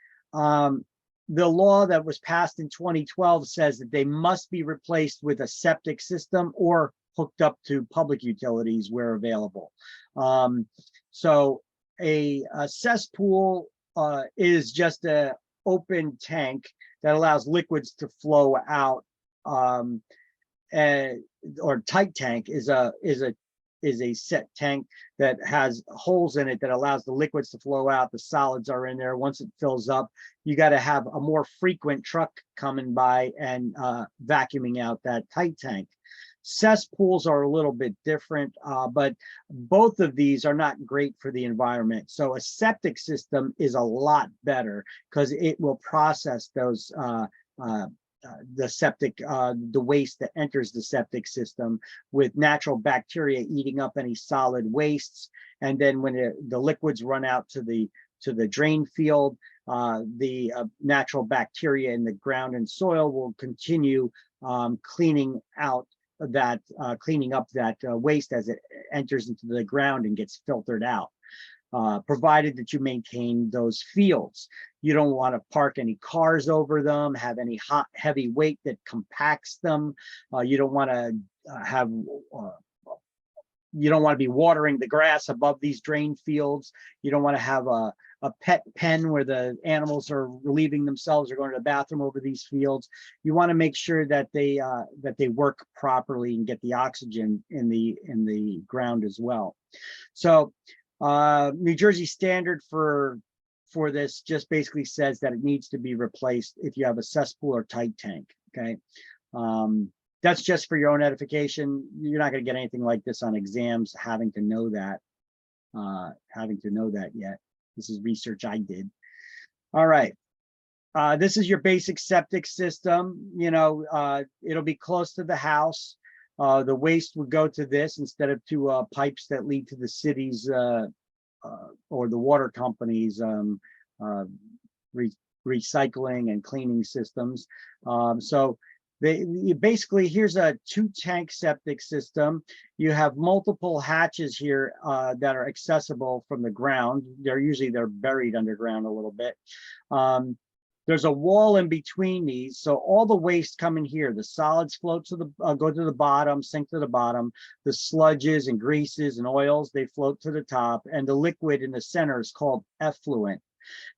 the law that was passed in 2012 says that they must be replaced with a septic system or hooked up to public utilities where available. So a cesspool is just a open tank that allows liquids to flow out, or tight tank is a set tank that has holes in it that allows the liquids to flow out. The solids are in there. Once it fills up, you got to have a more frequent truck coming by and vacuuming out that tight tank. Cesspools are a little bit different, but both of these are not great for the environment. So a septic system is a lot better because it will process those the septic, the waste that enters the septic system with natural bacteria eating up any solid wastes. And then when the liquids run out to the drain field, the natural bacteria in the ground and soil will continue cleaning up that waste as it enters into the ground and gets filtered out. Provided that you maintain those fields. You don't want to park any cars over them, have any heavy weight that compacts them. You don't want to be watering the grass above these drain fields. You don't want to have a pet pen where the animals are relieving themselves or going to the bathroom over these fields. You want to make sure that they work properly and get the oxygen in the ground as well. So New Jersey standard for this just basically says that it needs to be replaced if you have a cesspool or tight tank. Okay, that's just for your own edification. You're not going to get anything like this on exams having to know that yet. This is research I did. All right, this is your basic septic system. You know, it'll be close to the house. The waste would go to this instead of to pipes that lead to the cities or the water companies' recycling and cleaning systems. So basically, here's a 2-tank septic system. You have multiple hatches here that are accessible from the ground. They're buried underground a little bit. There's a wall in between these, so all the waste come in here. The solids float to the go to the bottom, sink to the bottom. The sludges and greases and oils, they float to the top, and the liquid in the center is called effluent.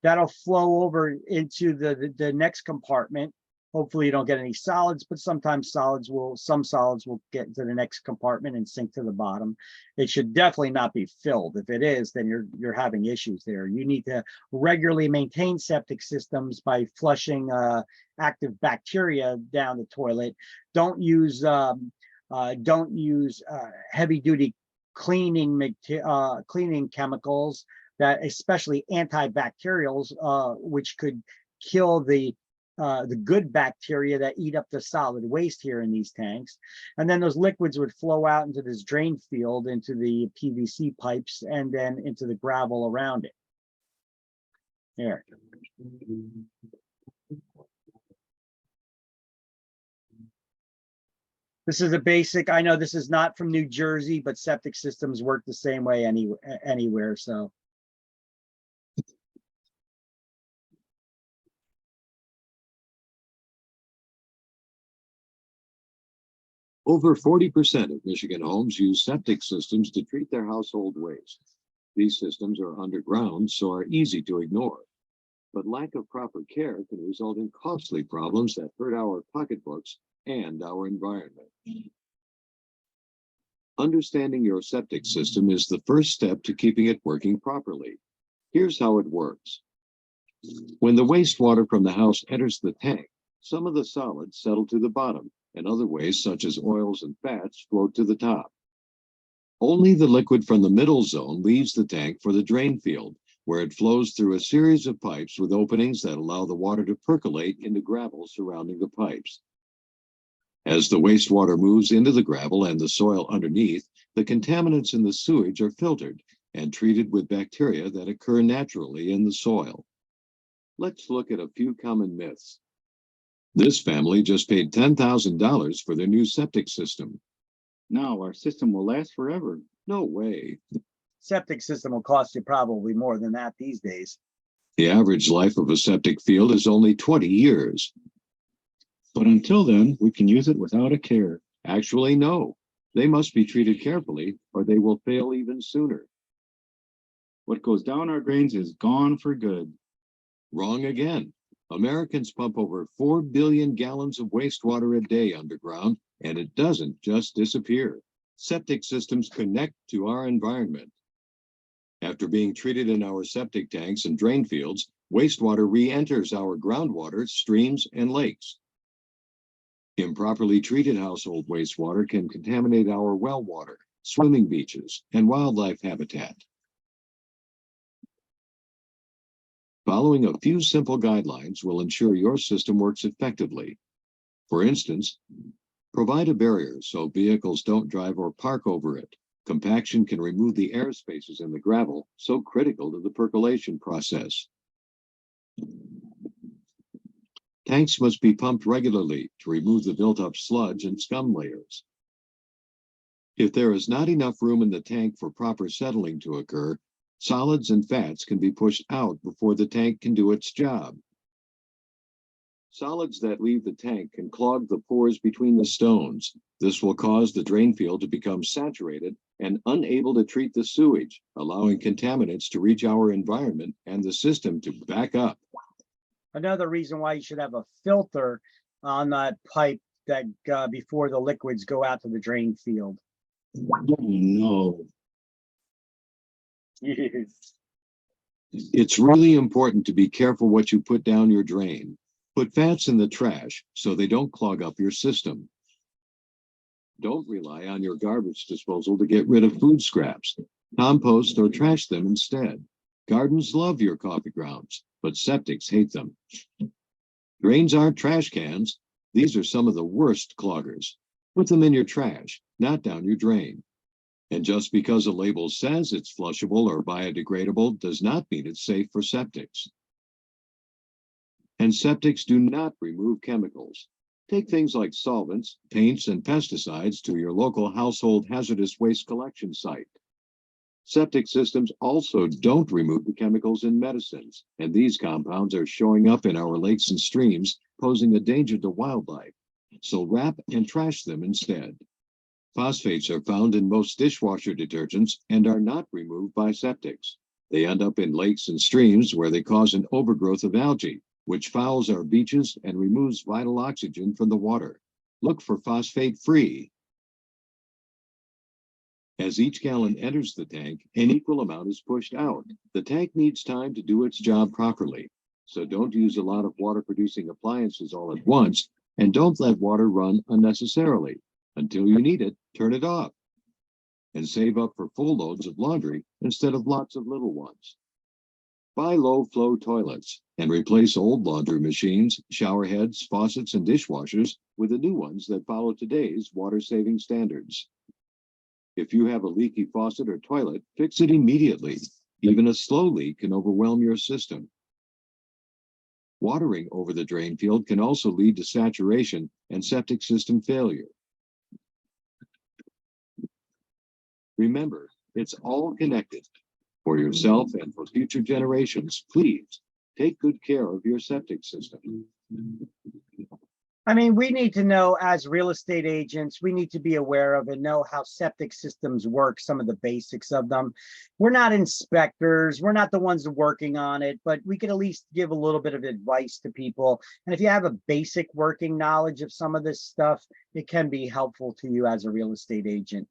That'll flow over into the next compartment. Hopefully you don't get any solids, but sometimes some solids will get into the next compartment and sink to the bottom. It should definitely not be filled. If it is, then you're having issues there. You need to regularly maintain septic systems by flushing active bacteria down the toilet. Don't use heavy duty cleaning chemicals, that especially antibacterials, which could kill the good bacteria that eat up the solid waste here in these tanks. And then those liquids would flow out into this drain field, into the PVC pipes, and then into the gravel around it. There. This is a basic, I know this is not from New Jersey, but septic systems work the same way anywhere, so. Over 40% of Michigan homes use septic systems to treat their household waste. These systems are underground, so are easy to ignore. But lack of proper care can result in costly problems that hurt our pocketbooks and our environment. Understanding your septic system is the first step to keeping it working properly. Here's how it works. When the wastewater from the house enters the tank, some of the solids settle to the bottom, and other waste, such as oils and fats, float to the top. Only the liquid from the middle zone leaves the tank for the drain field, where it flows through a series of pipes with openings that allow the water to percolate into gravel surrounding the pipes. As the wastewater moves into the gravel and the soil underneath, the contaminants in the sewage are filtered and treated with bacteria that occur naturally in the soil. Let's look at a few common myths. This family just paid $10,000 for their new septic system. No, our system will last forever. No way. Septic system will cost you probably more than that these days. The average life of a septic field is only 20 years. But until then, we can use it without a care. Actually, no. They must be treated carefully or they will fail even sooner. What goes down our drains is gone for good. Wrong again. Americans pump over 4 billion gallons of wastewater a day underground, and it doesn't just disappear. Septic systems connect to our environment. After being treated in our septic tanks and drain fields, wastewater re-enters our groundwater, streams, and lakes. Improperly treated household wastewater can contaminate our well water, swimming beaches, and wildlife habitat. Following a few simple guidelines will ensure your system works effectively. For instance, provide a barrier so vehicles don't drive or park over it. Compaction can remove the air spaces in the gravel, so critical to the percolation process. Tanks must be pumped regularly to remove the built-up sludge and scum layers. If there is not enough room in the tank for proper settling to occur, solids and fats can be pushed out before the tank can do its job. Solids that leave the tank can clog the pores between the stones. This will cause the drain field to become saturated and unable to treat the sewage, allowing contaminants to reach our environment and the system to back up. Another reason why you should have a filter on that pipe that before the liquids go out to the drain field. Oh, no. It's really important to be careful what you put down your drain. Put fats in the trash so they don't clog up your system. Don't rely on your garbage disposal to get rid of food scraps. Compost or trash them instead. Gardens love your coffee grounds, but septics hate them. Drains aren't trash cans. These are some of the worst cloggers. Put them in your trash, not down your drain. And just because a label says it's flushable or biodegradable does not mean it's safe for septics. And septics do not remove chemicals. Take things like solvents, paints, and pesticides to your local household hazardous waste collection site. Septic systems also don't remove the chemicals in medicines, and these compounds are showing up in our lakes and streams, posing a danger to wildlife. So wrap and trash them instead. Phosphates are found in most dishwasher detergents and are not removed by septics. They end up in lakes and streams where they cause an overgrowth of algae, which fouls our beaches and removes vital oxygen from the water. Look for phosphate-free. As each gallon enters the tank, an equal amount is pushed out. The tank needs time to do its job properly. So don't use a lot of water-producing appliances all at once, and don't let water run unnecessarily. Until you need it, turn it off. And save up for full loads of laundry instead of lots of little ones. Buy low-flow toilets and replace old laundry machines, shower heads, faucets, and dishwashers with the new ones that follow today's water-saving standards. If you have a leaky faucet or toilet, fix it immediately. Even a slow leak can overwhelm your system. Watering over the drain field can also lead to saturation and septic system failure. Remember, it's all connected. For yourself and for future generations, please take good care of your septic system. I mean, we need to know as real estate agents, we need to be aware of and know how septic systems work, some of the basics of them. We're not inspectors, we're not the ones working on it, but we can at least give a little bit of advice to people. And if you have a basic working knowledge of some of this stuff, it can be helpful to you as a real estate agent,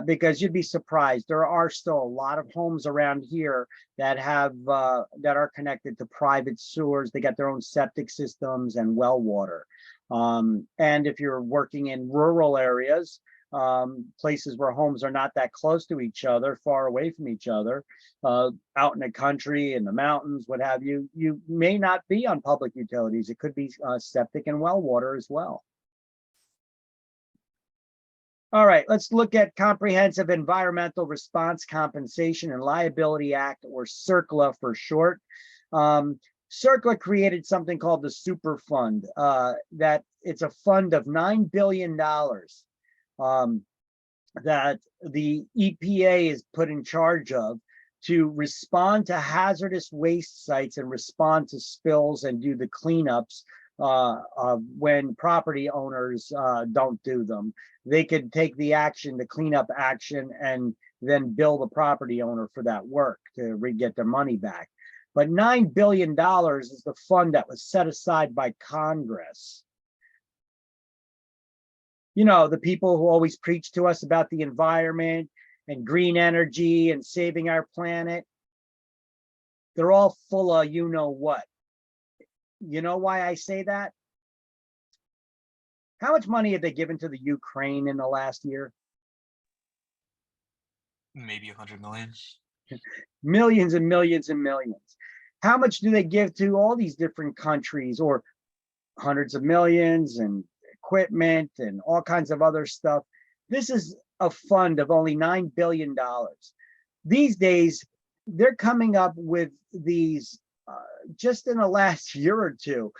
because you'd be surprised. There are still a lot of homes around here that have that are connected to private sewers. They got their own septic systems and well water. And if you're working in rural areas, places where homes are not that close to each other, far away from each other, out in the country, in the mountains, what have you, you may not be on public utilities. It could be septic and well water as well. All right, let's look at Comprehensive Environmental Response Compensation and Liability Act, or CERCLA for short. CERCLA created something called the Superfund. That it's a fund of $9 billion that the EPA is put in charge of to respond to hazardous waste sites and respond to spills and do the cleanups when property owners don't do them. They could take the action, the cleanup action, and then bill the property owner for that work to get their money back. But $9 billion is the fund that was set aside by Congress. You know, the people who always preach to us about the environment and green energy and saving our planet, they're all full of you know what. You know why I say that? How much money have they given to the Ukraine in the last year? Maybe 100 million. Millions and millions and millions. How much do they give to all these different countries, or hundreds of millions and equipment and all kinds of other stuff? This is a fund of only $9 billion. These days, they're coming up with these, just in the last year or two,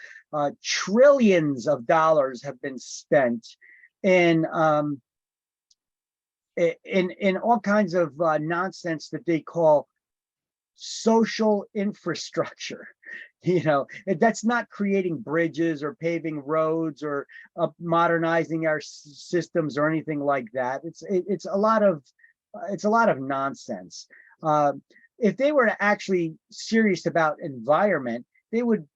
trillions of dollars have been spent in all kinds of nonsense that they call social infrastructure. You know, that's not creating bridges or paving roads or modernizing our systems or anything like that. It's a lot of nonsense. If they were actually serious about environment, they would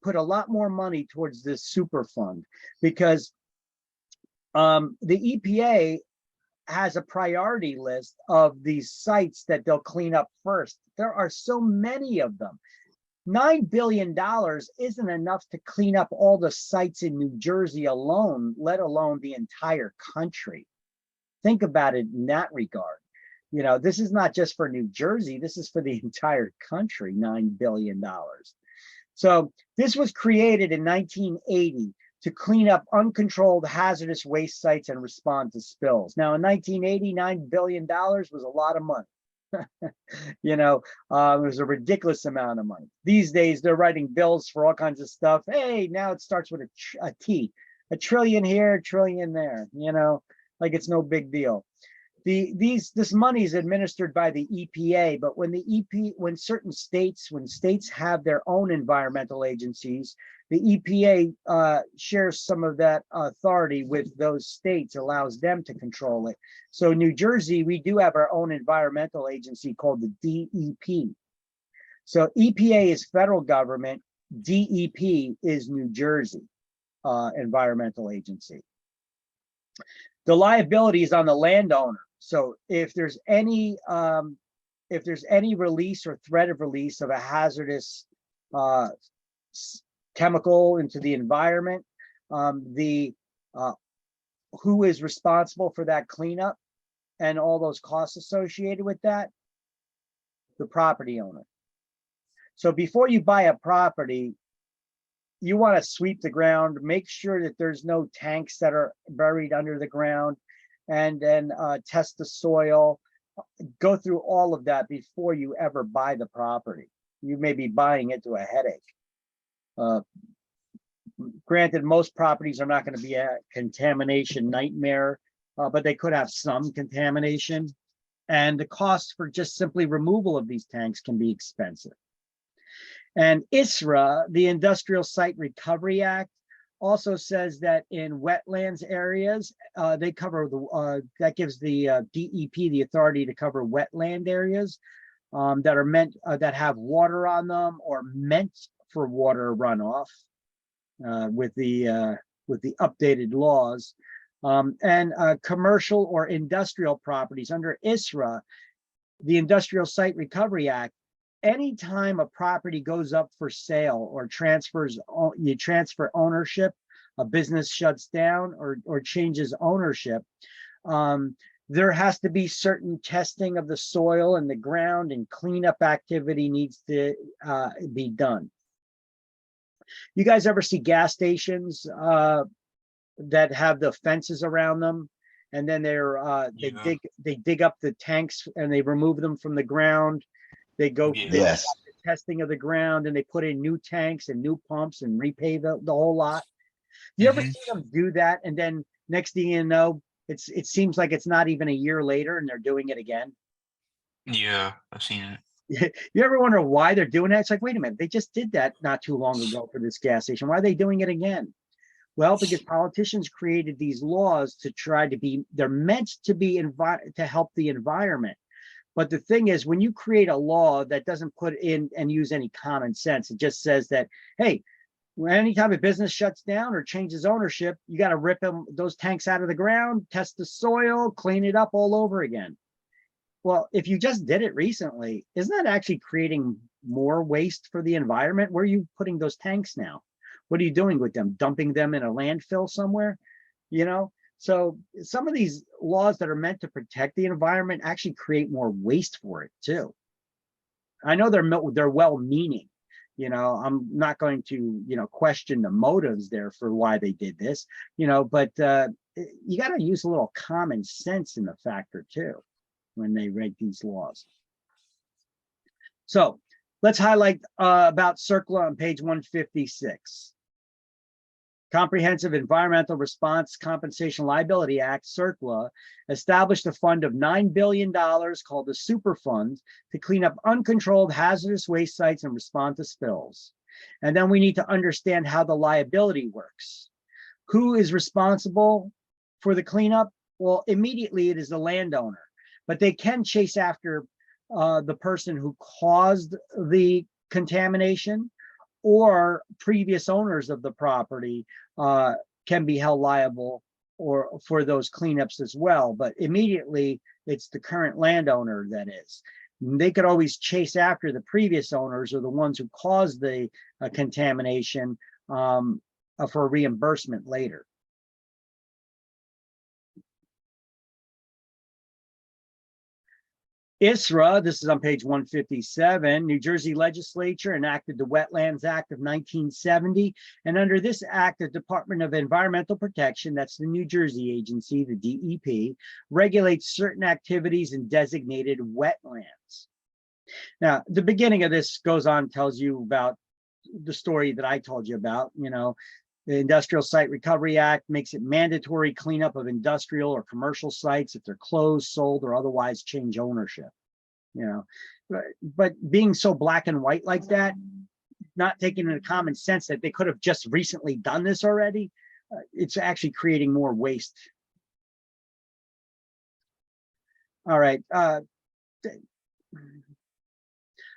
put a lot more money towards this super fund, because the EPA has a priority list of these sites that they'll clean up first. There are so many of them. $9 billion isn't enough to clean up all the sites in New Jersey alone, let alone the entire country. Think about it in that regard. You know, this is not just for New Jersey, this is for the entire country, $9 billion. So this was created in 1980 to clean up uncontrolled hazardous waste sites and respond to spills. Now, in 1980, $9 billion was a lot of money. You know, it was a ridiculous amount of money. These days, they're writing bills for all kinds of stuff. Hey, now it starts with a T, a trillion here, a trillion there, you know, like it's no big deal. This money is administered by the EPA, but when when states have their own environmental agencies, the EPA shares some of that authority with those states, allows them to control it. So New Jersey, we do have our own environmental agency called the DEP. So EPA is federal government, DEP is New Jersey environmental agency. The liability is on the landowner. So if there's any release or threat of release of a hazardous chemical into the environment, who is responsible for that cleanup and all those costs associated with that? The property owner. So before you buy a property, you want to sweep the ground, make sure that there's no tanks that are buried under the ground, and then test the soil, go through all of that before you ever buy the property. You may be buying into a headache. Granted, most properties are not going to be a contamination nightmare, but they could have some contamination. And the cost for just simply removal of these tanks can be expensive. And ISRA, the Industrial Site Recovery Act, also says that in wetlands areas, they cover that gives the DEP the authority to cover wetland areas that are meant that have water on them or meant for water runoff with the updated laws, and commercial or industrial properties under ISRA, the Industrial Site Recovery Act. Anytime a property goes up for sale or you transfer ownership, a business shuts down or changes ownership, there has to be certain testing of the soil and the ground, and cleanup activity needs to be done. You guys ever see gas stations that have the fences around them, and then they dig up the tanks and they remove them from the ground? They go through the testing of the ground, and they put in new tanks and new pumps and repave the whole lot. You ever see them do that? And then next thing you know, it seems like it's not even a year later and they're doing it again. Yeah, I've seen it. You ever wonder why they're doing that? It's like, wait a minute, they just did that not too long ago for this gas station. Why are they doing it again? Well, because politicians created these laws to try to be, they're meant to be to help the environment. But the thing is, when you create a law that doesn't put in and use any common sense, it just says that, hey, anytime a business shuts down or changes ownership, you got to rip those tanks out of the ground, test the soil, clean it up all over again. Well, if you just did it recently, isn't that actually creating more waste for the environment? Where are you putting those tanks now? What are you doing with them? Dumping them in a landfill somewhere? You know, so some of these laws that are meant to protect the environment actually create more waste for it too. I know they're well-meaning. You know, I'm not going to, you know, question the motives there for why they did this, you know, but you got to use a little common sense in the factor too when they write these laws. So let's highlight about CERCLA on page 156. Comprehensive Environmental Response Compensation Liability Act, CERCLA, established a fund of $9 billion called the Superfund to clean up uncontrolled hazardous waste sites and respond to spills. And then we need to understand how the liability works. Who is responsible for the cleanup? Well, immediately it is the landowner, but they can chase after the person who caused the contamination, or previous owners of the property can be held liable or for those cleanups as well. But immediately it's the current landowner that is. They could always chase after the previous owners or the ones who caused the contamination for reimbursement later. ISRA, this is on page 157, New Jersey legislature enacted the Wetlands Act of 1970. And under this act, the Department of Environmental Protection, that's the New Jersey agency, the DEP, regulates certain activities in designated wetlands. Now, the beginning of this goes on, tells you about the story that I told you about. You know, the Industrial Site Recovery Act makes it mandatory cleanup of industrial or commercial sites if they're closed, sold, or otherwise change ownership. You know, but being so black and white like that, not taking into common sense that they could have just recently done this already, it's actually creating more waste. All right.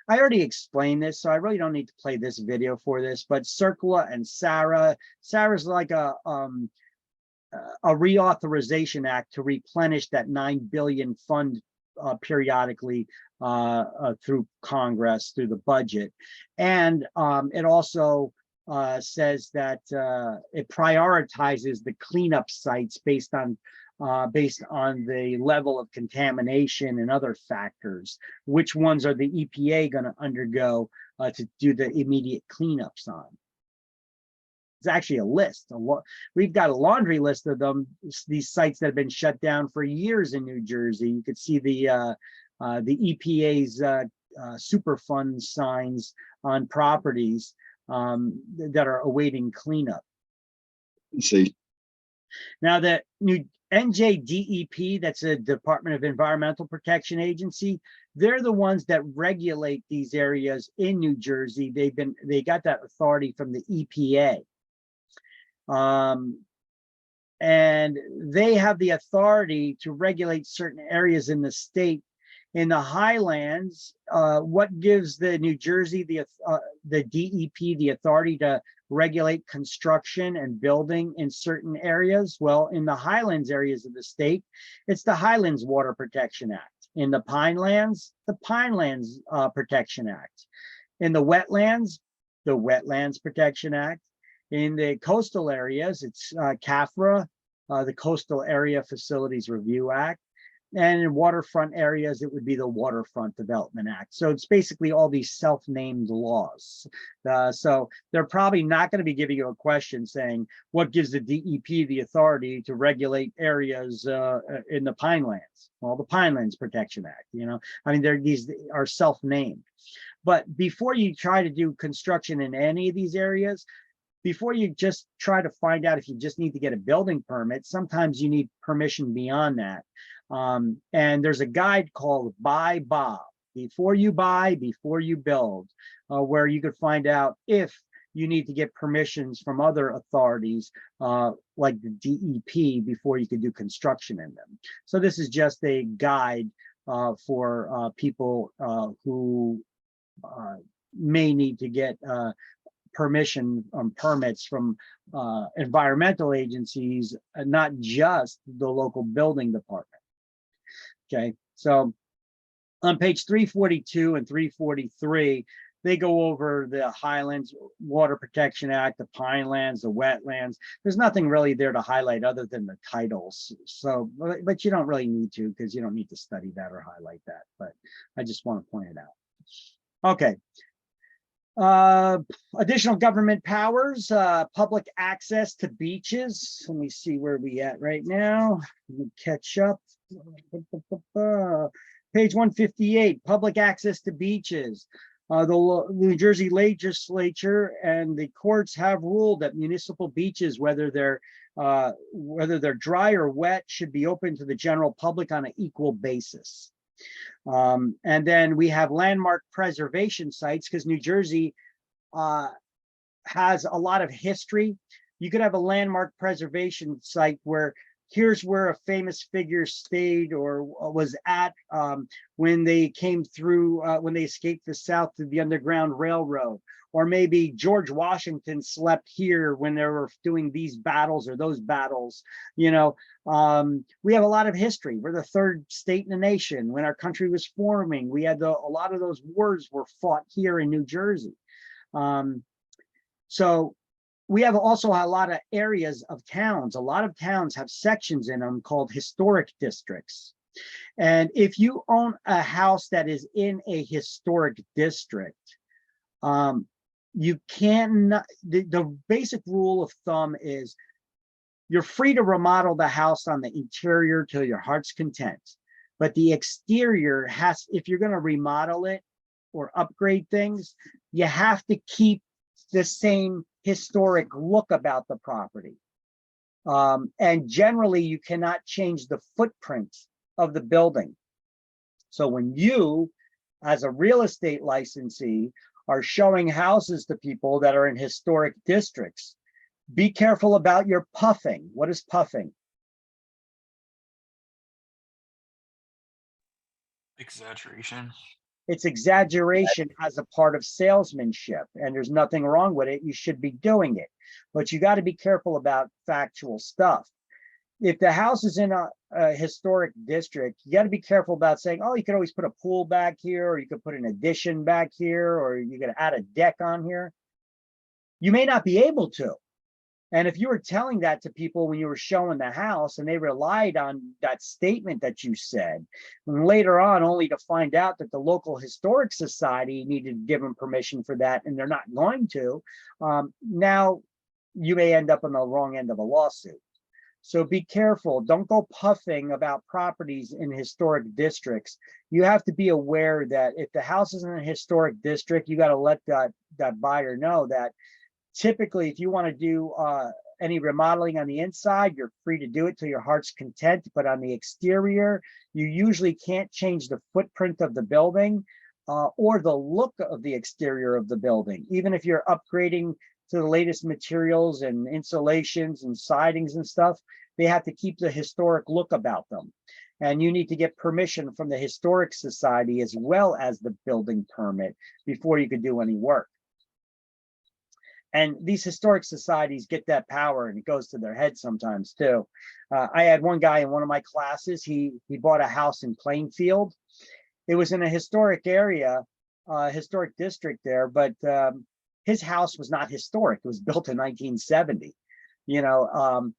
I already explained this, so I really don't need to play this video for this, but CERCLA and SARA. SARA's like a reauthorization act to replenish that $9 billion fund periodically through Congress, through the budget. And it also says that it prioritizes the cleanup sites based on the level of contamination and other factors. Which ones are the EPA going to undergo to do the immediate cleanups on? It's actually a list. We've got a laundry list of them, these sites that have been shut down for years in New Jersey. You could see the EPA's Superfund signs on properties that are awaiting cleanup. See. Now, the new NJDEP, that's a Department of Environmental Protection agency, they're the ones that regulate these areas in New Jersey. They got that authority from the EPA. And they have the authority to regulate certain areas in the state. In the highlands, what gives the New Jersey, the DEP, the authority to regulate construction and building in certain areas? Well, in the highlands areas of the state, it's the Highlands Water Protection Act. In the Pinelands, the Pinelands Protection Act. In the Wetlands Protection Act. In the coastal areas, it's CAFRA, the Coastal Area Facilities Review Act. And in waterfront areas, it would be the Waterfront Development Act. So it's basically all these self-named laws. So they're probably not going to be giving you a question saying, what gives the DEP the authority to regulate areas in the Pinelands? Well, the Pinelands Protection Act, you know, I mean, these are self-named. But before you try to do construction in any of these areas, before you just try to find out if you just need to get a building permit, sometimes you need permission beyond that. And there's a guide called By Bob. before you buy, before you build, where you could find out if you need to get permissions from other authorities like the DEP before you could do construction in them. So this is just a guide for people who may need to get permission permits from environmental agencies, not just the local building department. Okay, so on page 342 and 343, they go over the Highlands Water Protection Act, the Pinelands, the wetlands. There's nothing really there to highlight other than the titles. So, but you don't really need to, because you don't need to study that or highlight that. But I just want to point it out. Okay. Additional government powers, public access to beaches. Let me see where we at right now. Let me catch up. Page 158, public access to beaches. The New Jersey legislature and the courts have ruled that municipal beaches, whether they're dry or wet, should be open to the general public on an equal basis. And then we have landmark preservation sites, because New Jersey has a lot of history. You could have a landmark preservation site where here's where a famous figure stayed or was at when they came through, when they escaped the South through the Underground Railroad. Or maybe George Washington slept here when they were doing these battles or those battles. You know, we have a lot of history. We're the third state in the nation. When our country was forming, we had a lot of those wars were fought here in New Jersey. So we have also a lot of areas of towns. A lot of towns have sections in them called historic districts. And if you own a house that is in a historic district, you cannot, the basic rule of thumb is you're free to remodel the house on the interior to your heart's content. But the exterior has, if you're going to remodel it or upgrade things, you have to keep the same historic look about the property. And generally, you cannot change the footprint of the building. So when you, as a real estate licensee, are showing houses to people that are in historic districts, be careful about your puffing. What is puffing? Exaggeration. It's exaggeration as a part of salesmanship, and there's nothing wrong with it. You should be doing it, but you got to be careful about factual stuff. If the house is in a historic district, you got to be careful about saying, oh, you could always put a pool back here, or you could put an addition back here, or you could add a deck on here. You may not be able to. And if you were telling that to people when you were showing the house and they relied on that statement that you said, and later on only to find out that the local historic society needed to give them permission for that and they're not going to, now you may end up on the wrong end of a lawsuit. So be careful. Don't go puffing about properties in historic districts. You have to be aware that if the house is in a historic district, you got to let that buyer know that typically, if you want to do any remodeling on the inside, you're free to do it to your heart's content. But on the exterior, you usually can't change the footprint of the building or the look of the exterior of the building. Even if you're upgrading to the latest materials and insulations and sidings and stuff, they have to keep the historic look about them. And you need to get permission from the Historic Society as well as the building permit before you could do any work. And these historic societies get that power, and it goes to their head sometimes too. I had one guy in one of my classes, he bought a house in Plainfield. It was in a historic area, historic district there, but his house was not historic. It was built in 1970, you know,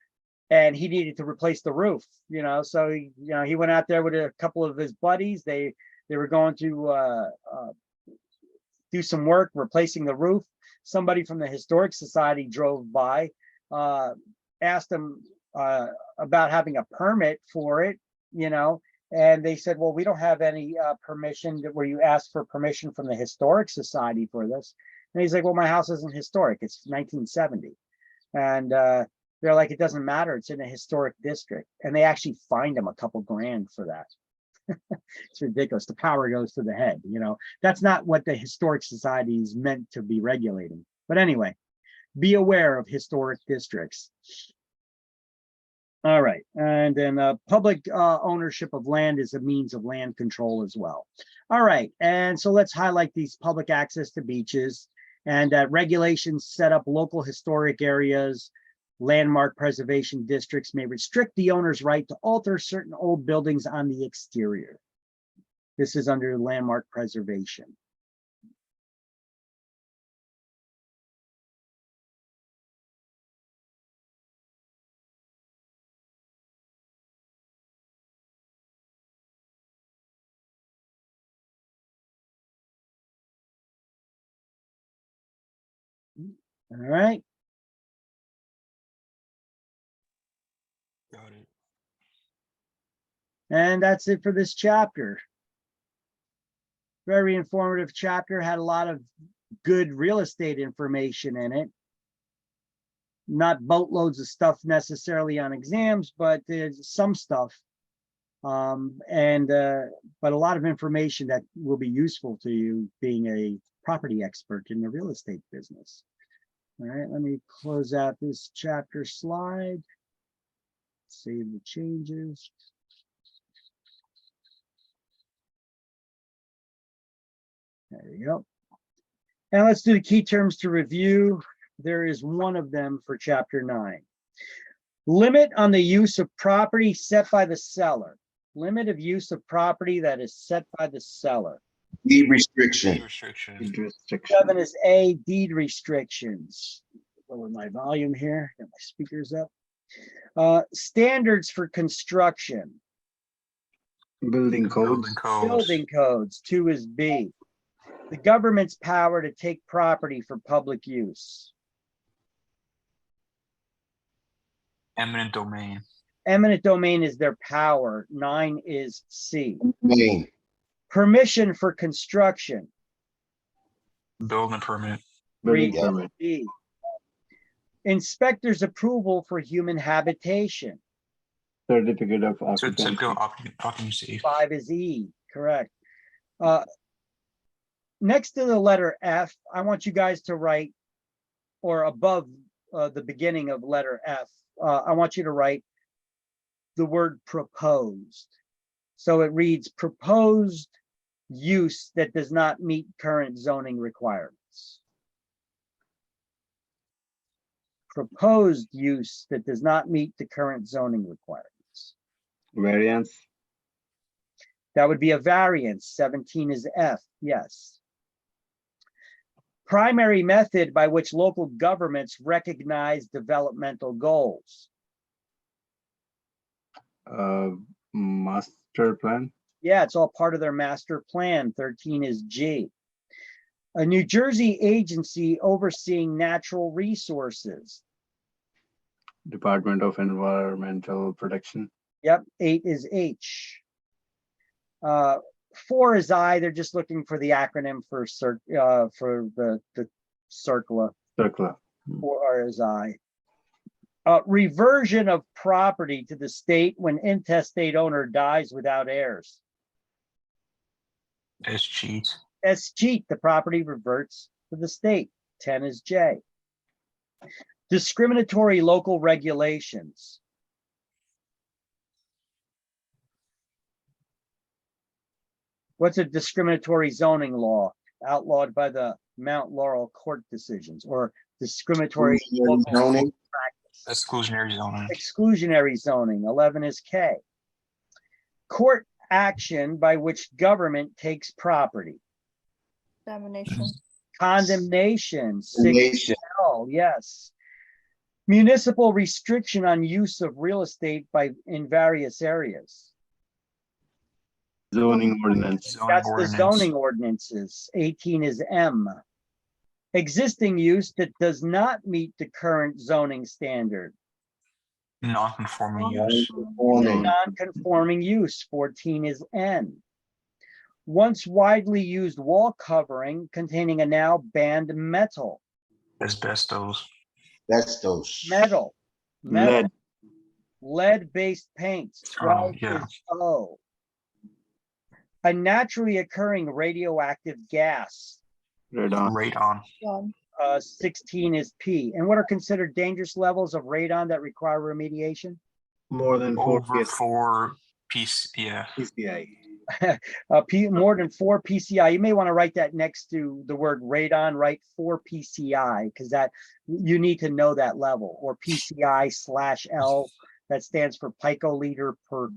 and he needed to replace the roof, you know, so he went out there with a couple of his buddies. They were going to do some work replacing the roof. Somebody from the Historic Society drove by, asked them about having a permit for it, you know, and they said, well, we don't have any permission where you ask for permission from the Historic Society for this. And he's like, well, my house isn't historic. It's 1970. And they're like, it doesn't matter. It's in a historic district. And they actually fined him a couple grand for that. It's ridiculous. The power goes to the head, you know. That's not what the Historic Society is meant to be regulating. But anyway, be aware of historic districts. All right, and then public ownership of land is a means of land control as well. All right, and so let's highlight these public access to beaches, and that regulations set up local historic areas. Landmark preservation districts may restrict the owner's right to alter certain old buildings on the exterior. This is under landmark preservation. All right. Got it. And that's it for this chapter. Very informative chapter, had a lot of good real estate information in it. Not boatloads of stuff necessarily on exams, but there's some stuff. But a lot of information that will be useful to you being a property expert in the real estate business. All right, let me close out this chapter slide. Save the changes. There you go. And let's do the key terms to review. There is one of them for chapter 9. Limit on the use of property set by the seller. Limit of use of property that is set by the seller. Deed restriction. Deed restriction. 7 is A, deed restrictions. Lower my volume here, get my speakers up. Standards for construction. Building codes. Building codes. 2 is B. The government's power to take property for public use. Eminent domain. Eminent domain is their power. 9 is C. Domain. Permission for construction. Building permit. 3 Building is permit. D. Inspector's approval for human habitation. Certificate of occupancy. Certificate of occupancy. 5 is E, correct. Next to the letter F, I want you guys to write, or above the beginning of letter F, I want you to write the word proposed. So it reads proposed use that does not meet current zoning requirements. Proposed use that does not meet the current zoning requirements. Variance. That would be a variance. 17 is F, yes. Primary method by which local governments recognize developmental goals. Master plan. Yeah, it's all part of their master plan. 13 is G. A New Jersey agency overseeing natural resources. Department of Environmental Protection. Yep, 8 is H. 4 is I. They're just looking for the acronym for the CERCLA. CERCLA. 4 is I. Reversion of property to the state when intestate owner dies without heirs. Escheat. Escheat, the property reverts to the state. 10 is J. Discriminatory local regulations. What's a discriminatory zoning law outlawed by the Mount Laurel court decisions, or discriminatory local Zoning. practice? Exclusionary zoning. Exclusionary zoning. 11 is K. Court action by which government takes property. Domination. Condemnation. 6 Condemnation. L, yes. Municipal restriction on use of real estate in various areas. Zoning ordinance. That's the zoning ordinances. 18 is M. Existing use that does not meet the current zoning standard. Non-conforming use. Non-conforming use. 14 is N. Once widely used wall covering containing a now banned metal. Asbestos. Asbestos. Metal. Lead. Lead-based paints. 12 yeah. is O. A naturally occurring radioactive gas. Radon. Radon. 16 is P. And what are considered dangerous levels of radon that require remediation? More than 4 Over 4 piece. Yeah. PCI. More than 4 PCI. You may want to write that next to the word radon, write 4 PCI, because that you need to know that level, or PCI/L. That stands for picoliter per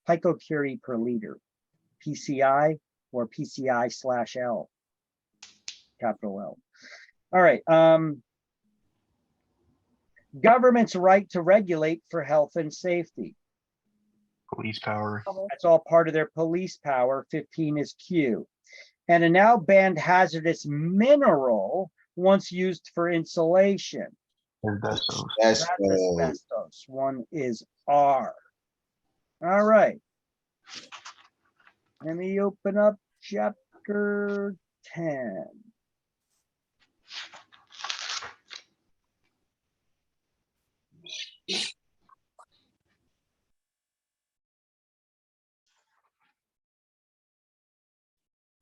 picocurie per liter. PCI or PCI/L, capital L. All right. Government's right to regulate for health and safety. Police power. That's all part of their police power. 15 is Q. And a now banned hazardous mineral once used for insulation. Asbestos. That's asbestos. 1 is R. All right. Let me open up chapter 10.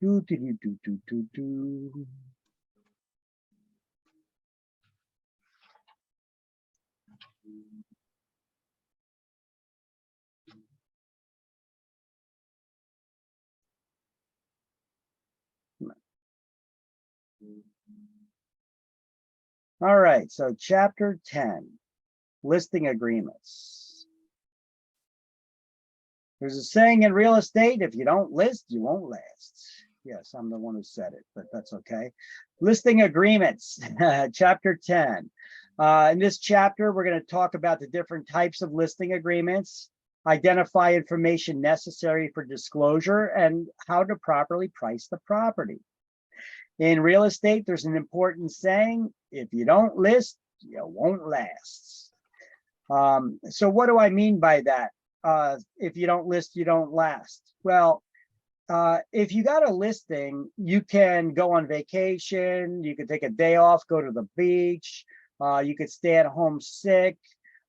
Do. All right, so chapter 10, listing agreements. There's a saying in real estate, if you don't list, you won't last. Yes, I'm the one who said it, but that's okay. Listing agreements, chapter 10. In this chapter, we're going to talk about the different types of listing agreements, identify information necessary for disclosure, and how to properly price the property. In real estate, there's an important saying, if you don't list, you won't last. So what do I mean by that? If you don't list, you don't last. Well, if you got a listing, you can go on vacation, you can take a day off, go to the beach, you could stay at home sick,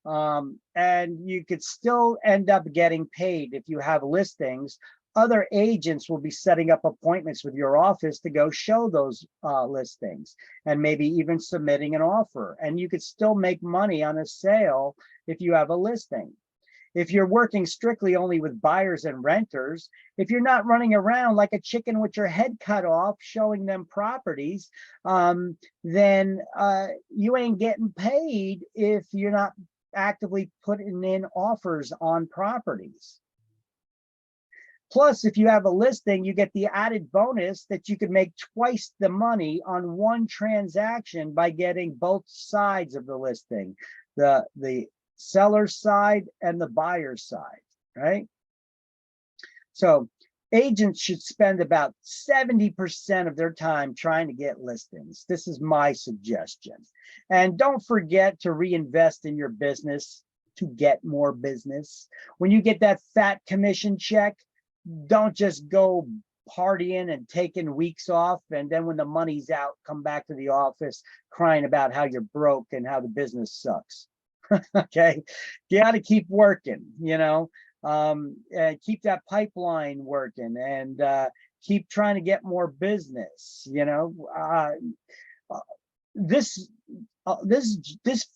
and you could still end up getting paid if you have listings. Other agents will be setting up appointments with your office to go show those listings, and maybe even submitting an offer. And you could still make money on a sale if you have a listing. If you're working strictly only with buyers and renters, if you're not running around like a chicken with your head cut off, showing them properties, then you ain't getting paid if you're not actively putting in offers on properties. Plus, if you have a listing, you get the added bonus that you can make twice the money on one transaction by getting both sides of the listing, the seller's side and the buyer's side, right? So agents should spend about 70% of their time trying to get listings. This is my suggestion. And don't forget to reinvest in your business to get more business. When you get that fat commission check, don't just go partying and taking weeks off, and then when the money's out, come back to the office crying about how you're broke and how the business sucks. Okay, you got to keep working, you know, and keep that pipeline working, and keep trying to get more business. You know, this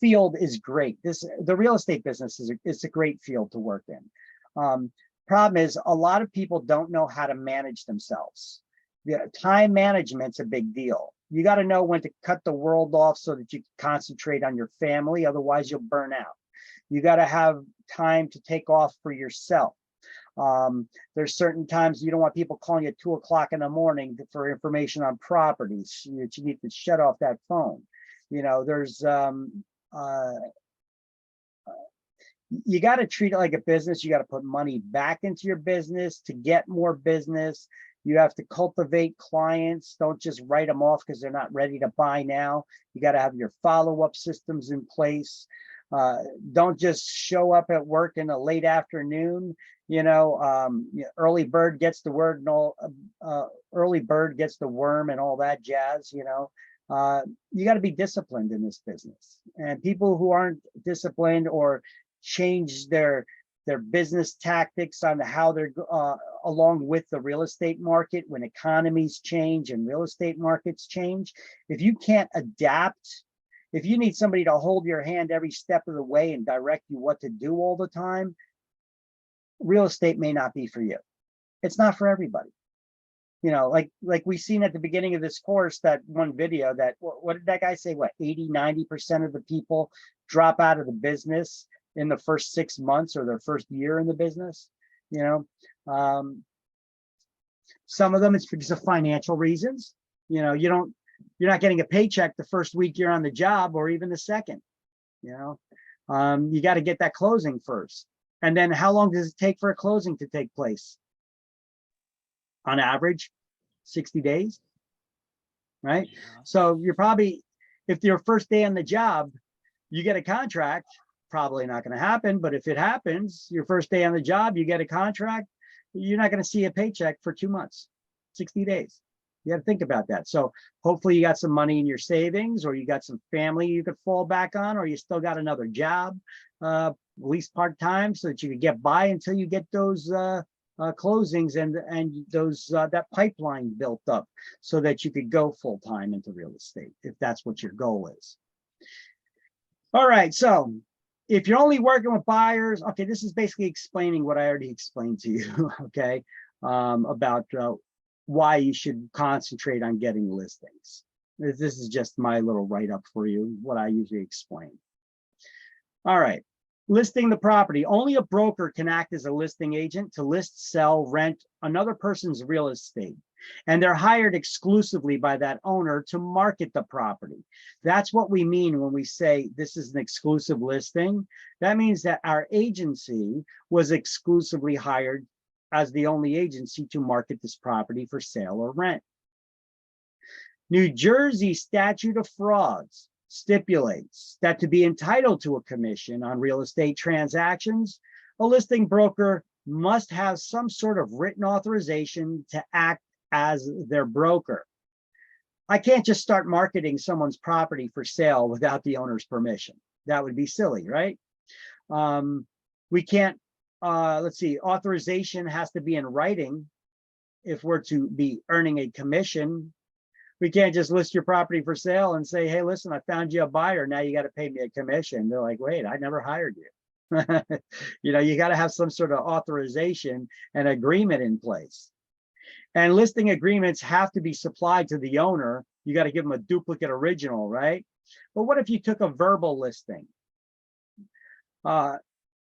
field is great. The real estate business is a great field to work in. Problem is, a lot of people don't know how to manage themselves. The time management's a big deal. You got to know when to cut the world off so that you can concentrate on your family. Otherwise, you'll burn out. You got to have time to take off for yourself. There's certain times you don't want people calling you at 2 o'clock in the morning for information on properties. You need to shut off that phone. You know, there's you got to treat it like a business. You got to put money back into your business to get more business. You have to cultivate clients. Don't just write them off because they're not ready to buy now. You got to have your follow-up systems in place. Don't just show up at work in a late afternoon. You know, early bird gets the word and all. Early bird gets the worm and all that jazz. You know, you got to be disciplined in this business. And people who aren't disciplined or change their their business tactics on how they're along with the real estate market when economies change and real estate markets change. If you can't adapt, if you need somebody to hold your hand every step of the way and direct you what to do all the time, real estate may not be for you. It's not for everybody. You know, like we seen at the beginning of this course, that one video that, what did that guy say? What, 80–90% of the people drop out of the business in the first 6 months or their first year in the business? You know, some of them it's because of financial reasons. You know, you're not getting a paycheck the first week you're on the job, or even the second. You know, you got to get that closing first. And then how long does it take for a closing to take place? On average, 60 days, right? Yeah. So you're probably, if your first day on the job, you get a contract, probably not going to happen. But if it happens, your first day on the job, you get a contract, you're not going to see a paycheck for 2 months, 60 days. You have to think about that. So hopefully you got some money in your savings, or you got some family you could fall back on, or you still got another job, at least part-time, so that you could get by until you get those closings and those that pipeline built up, so that you could go full-time into real estate, if that's what your goal is. All right, so if you're only working with buyers, okay, this is basically explaining what I already explained to you, okay, about why you should concentrate on getting listings. This is just my little write-up for you, what I usually explain. All right. Listing the property. Only a broker can act as a listing agent to list, sell, rent another person's real estate. And they're hired exclusively by that owner to market the property. That's what we mean when we say this is an exclusive listing. That means that our agency was exclusively hired as the only agency to market this property for sale or rent. New Jersey Statute of Frauds stipulates that to be entitled to a commission on real estate transactions, a listing broker must have some sort of written authorization to act as their broker. I can't just start marketing someone's property for sale without the owner's permission. That would be silly, right? We can't, let's see, authorization has to be in writing if we're to be earning a commission. We can't just list your property for sale and say, hey, listen, I found you a buyer. Now you got to pay me a commission. They're like, wait, I never hired you. You know, you got to have some sort of authorization and agreement in place. And listing agreements have to be supplied to the owner. You got to give them a duplicate original, right? But what if you took a verbal listing? You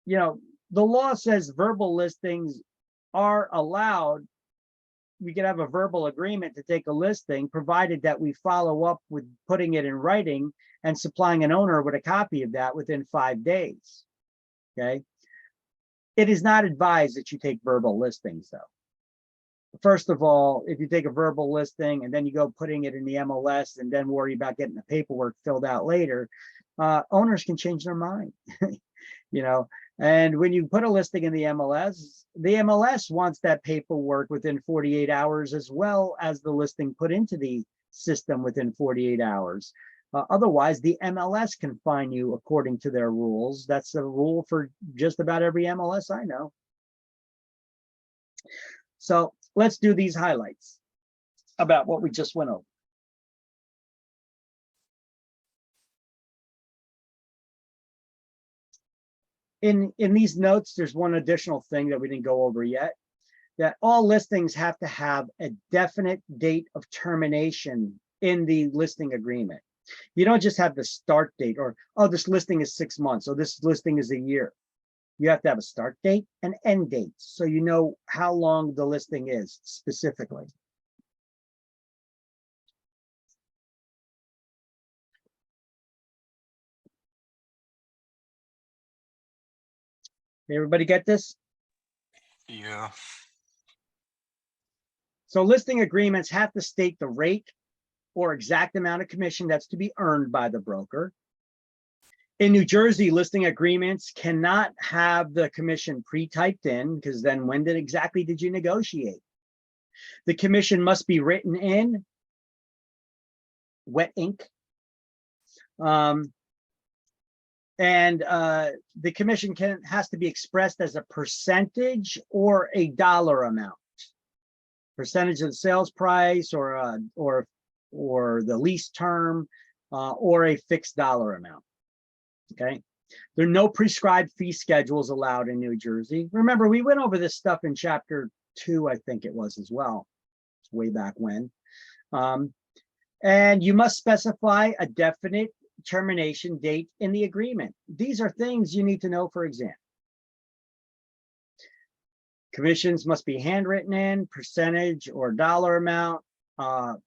know, the law says verbal listings are allowed. We could have a verbal agreement to take a listing, provided that we follow up with putting it in writing and supplying an owner with a copy of that within 5 days. Okay. It is not advised that you take verbal listings, though. First of all, if you take a verbal listing and then you go putting it in the MLS and then worry about getting the paperwork filled out later, owners can change their mind. You know, and when you put a listing in the MLS wants that paperwork within 48 hours, as well as the listing put into the system within 48 hours. Otherwise, the MLS can fine you according to their rules. That's the rule for just about every MLS I know. So let's do these highlights about what we just went over. In these notes, there's one additional thing that we didn't go over yet, that all listings have to have a definite date of termination in the listing agreement. You don't just have the start date, or, oh, this listing is 6 months, or this listing is a year. You have to have a start date and end date, so you know how long the listing is specifically. Everybody get this? Yeah. So listing agreements have to state the rate or exact amount of commission that's to be earned by the broker. In New Jersey, listing agreements cannot have the commission pre-typed in, because then when exactly did you negotiate? The commission must be written in wet ink. And the commission has to be expressed as a percentage or a dollar amount. Percentage of the sales price, or the lease term, or a fixed dollar amount. Okay. There are no prescribed fee schedules allowed in New Jersey. Remember, we went over this stuff in chapter 2, I think it was as well. It's way back when. And you must specify a definite termination date in the agreement. These are things you need to know for exam. Commissions must be handwritten in, percentage or dollar amount.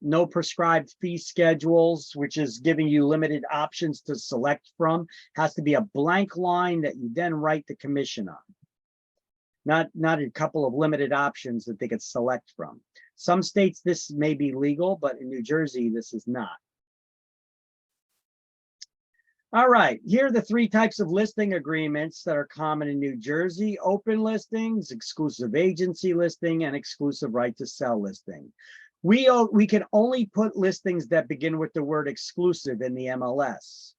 No prescribed fee schedules, which is giving you limited options to select from. Has to be a blank line that you then write the commission on. Not a couple of limited options that they could select from. Some states this may be legal, but in New Jersey, this is not. All right, here are the 3 types of listing agreements that are common in New Jersey: open listings, exclusive agency listing, and exclusive right to sell listing. We can only put listings that begin with the word exclusive in the MLS.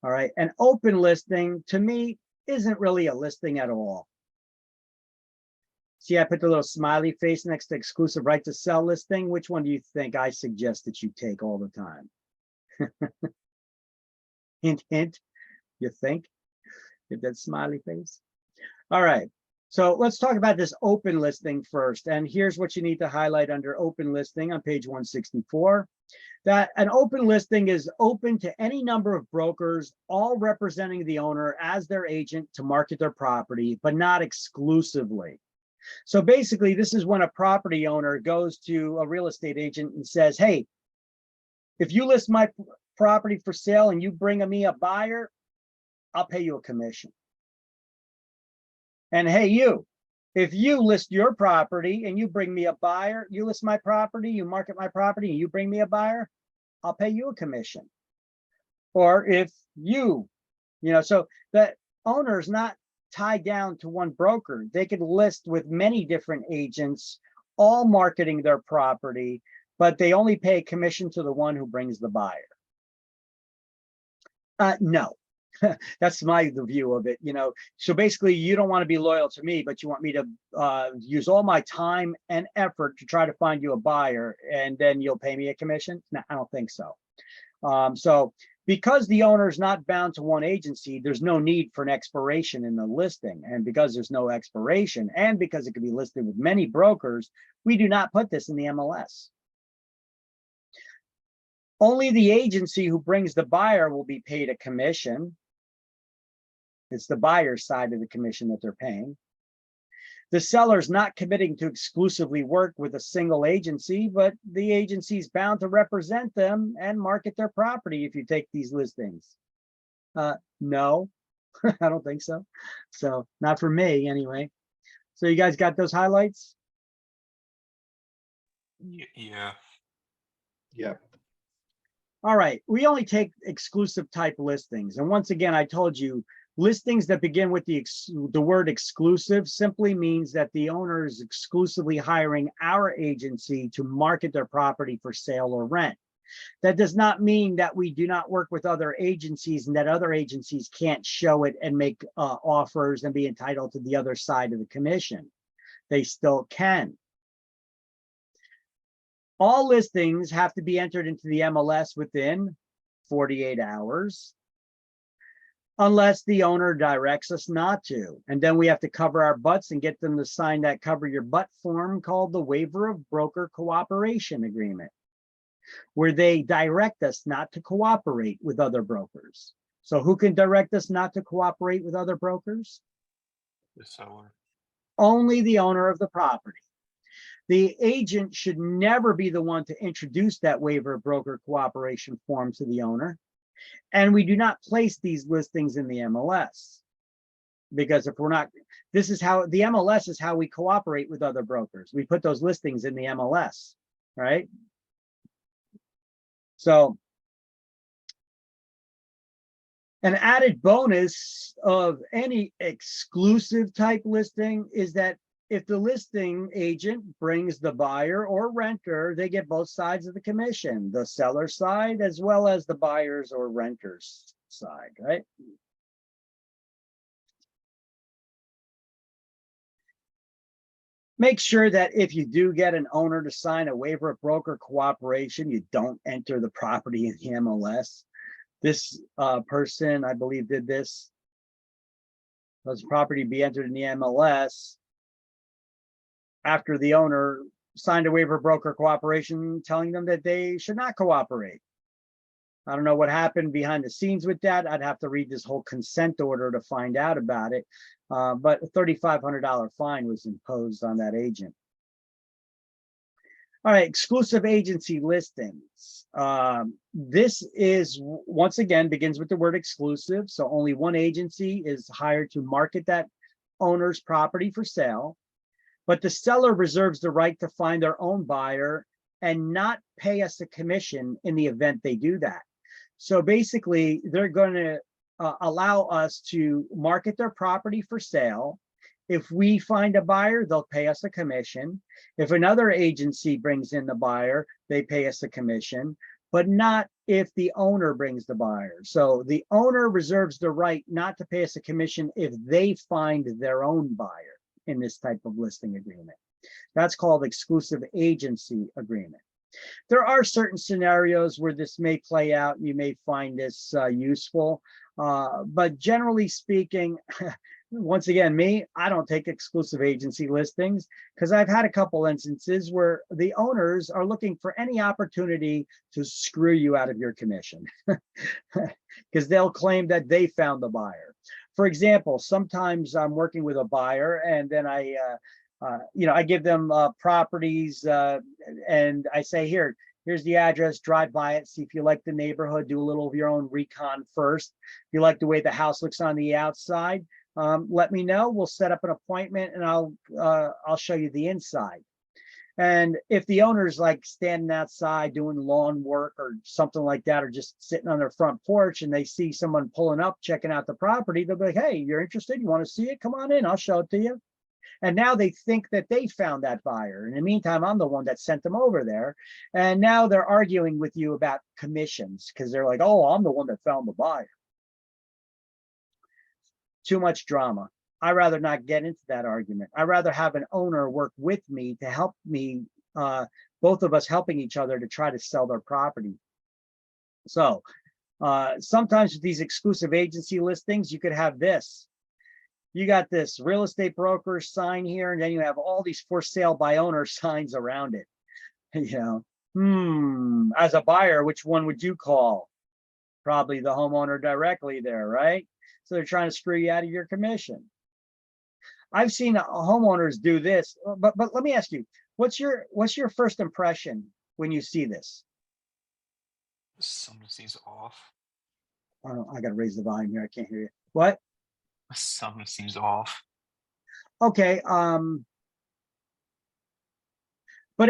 All right, an open listing to me isn't really a listing at all. See, I put the little smiley face next to exclusive right to sell listing. Which one do you think I suggest that you take all the time? Hint, hint, you think? Get that smiley face. All right, so let's talk about this open listing first. And here's what you need to highlight under open listing on page 164. That an open listing is open to any number of brokers, all representing the owner as their agent to market their property, but not exclusively. So basically, this is when a property owner goes to a real estate agent and says, hey, if you list my property for sale and you bring me a buyer, I'll pay you a commission. And hey, if you list your property and you bring me a buyer, you list my property, you market my property, and you bring me a buyer, I'll pay you a commission. Or if so that owner is not tied down to one broker. They could list with many different agents, all marketing their property, but they only pay a commission to the one who brings the buyer. No, that's my view of it. So basically, you don't want to be loyal to me, but you want me to use all my time and effort to try to find you a buyer, and then you'll pay me a commission? No, I don't think so. So because the owner is not bound to one agency, there's no need for an expiration in the listing. And because there's no expiration, and because it could be listed with many brokers, we do not put this in the MLS. Only the agency who brings the buyer will be paid a commission. It's the buyer's side of the commission that they're paying. The seller's not committing to exclusively work with a single agency, but the agency is bound to represent them and market their property if you take these listings. No, I don't think so. So not for me anyway. So you guys got those highlights? Yeah. Yeah. All right, we only take exclusive type listings. And once again, I told you, listings that begin with the word exclusive simply means that the owner is exclusively hiring our agency to market their property for sale or rent. That does not mean that we do not work with other agencies and that other agencies can't show it and make offers and be entitled to the other side of the commission. They still can. All listings have to be entered into the MLS within 48 hours. Unless the owner directs us not to. And then we have to cover our butts and get them to sign that cover your butt form called the Waiver of Broker Cooperation Agreement, where they direct us not to cooperate with other brokers. So who can direct us not to cooperate with other brokers? The seller. Only the owner of the property. The agent should never be the one to introduce that Waiver of Broker Cooperation form to the owner. And we do not place these listings in the MLS, because if we're not, this is how the MLS is how we cooperate with other brokers. We put those listings in the MLS, right? So an added bonus of any exclusive type listing is that if the listing agent brings the buyer or renter, they get both sides of the commission, the seller side as well as the buyer's or renter's side, right? Make sure that if you do get an owner to sign a waiver of broker cooperation, you don't enter the property in the MLS. This person, I believe, did this. Does property be entered in the MLS after the owner signed a waiver of broker cooperation telling them that they should not cooperate? I don't know what happened behind the scenes with that. I'd have to read this whole consent order to find out about it. But a $3,500 fine was imposed on that agent. All right, exclusive agency listings. This is, once again, begins with the word exclusive. So only one agency is hired to market that owner's property for sale, but the seller reserves the right to find their own buyer and not pay us a commission in the event they do that. So basically, they're going to allow us to market their property for sale. If we find a buyer, they'll pay us a commission. If another agency brings in the buyer, they pay us a commission, but not if the owner brings the buyer. So the owner reserves the right not to pay us a commission if they find their own buyer in this type of listing agreement. That's called exclusive agency agreement. There are certain scenarios where this may play out. You may find this useful, but generally speaking, once again, I don't take exclusive agency listings because I've had a couple instances where the owners are looking for any opportunity to screw you out of your commission because they'll claim that they found the buyer. For example, sometimes I'm working with a buyer and then I give them properties and I say, here's the address, drive by it, see if you like the neighborhood, do a little of your own recon first. If you like the way the house looks on the outside, let me know. We'll set up an appointment and I'll show you the inside. And if the owner's like standing outside doing lawn work or something like that, or just sitting on their front porch and they see someone pulling up, checking out the property, they'll be like, hey, you're interested? You want to see it? Come on in, I'll show it to you. And now they think that they found that buyer. In the meantime, I'm the one that sent them over there. And now they're arguing with you about commissions because they're like, oh, I'm the one that found the buyer. Too much drama. I'd rather not get into that argument. I'd rather have an owner work with me to help me, both of us helping each other to try to sell their property. So sometimes with these exclusive agency listings, you could have this. You got this real estate broker sign here, and then you have all these for sale by owner signs around it. As a buyer, which one would you call? Probably the homeowner directly there, right? So they're trying to screw you out of your commission. I've seen homeowners do this, but let me ask you, what's your first impression when you see this? Something seems off. Oh, I got to raise the volume here. I can't hear you. What? Something seems off. Okay. But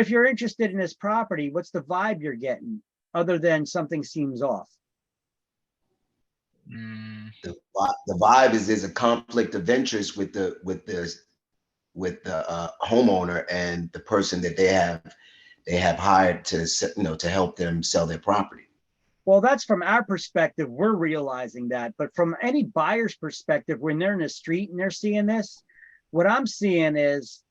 if you're interested in this property, what's the vibe you're getting other than something seems off? The vibe is there's a conflict of interest with the homeowner and the person that they have hired to help them sell their property. Well, that's from our perspective. We're realizing that, but from any buyer's perspective, when they're in the street and they're seeing this, what I'm seeing is,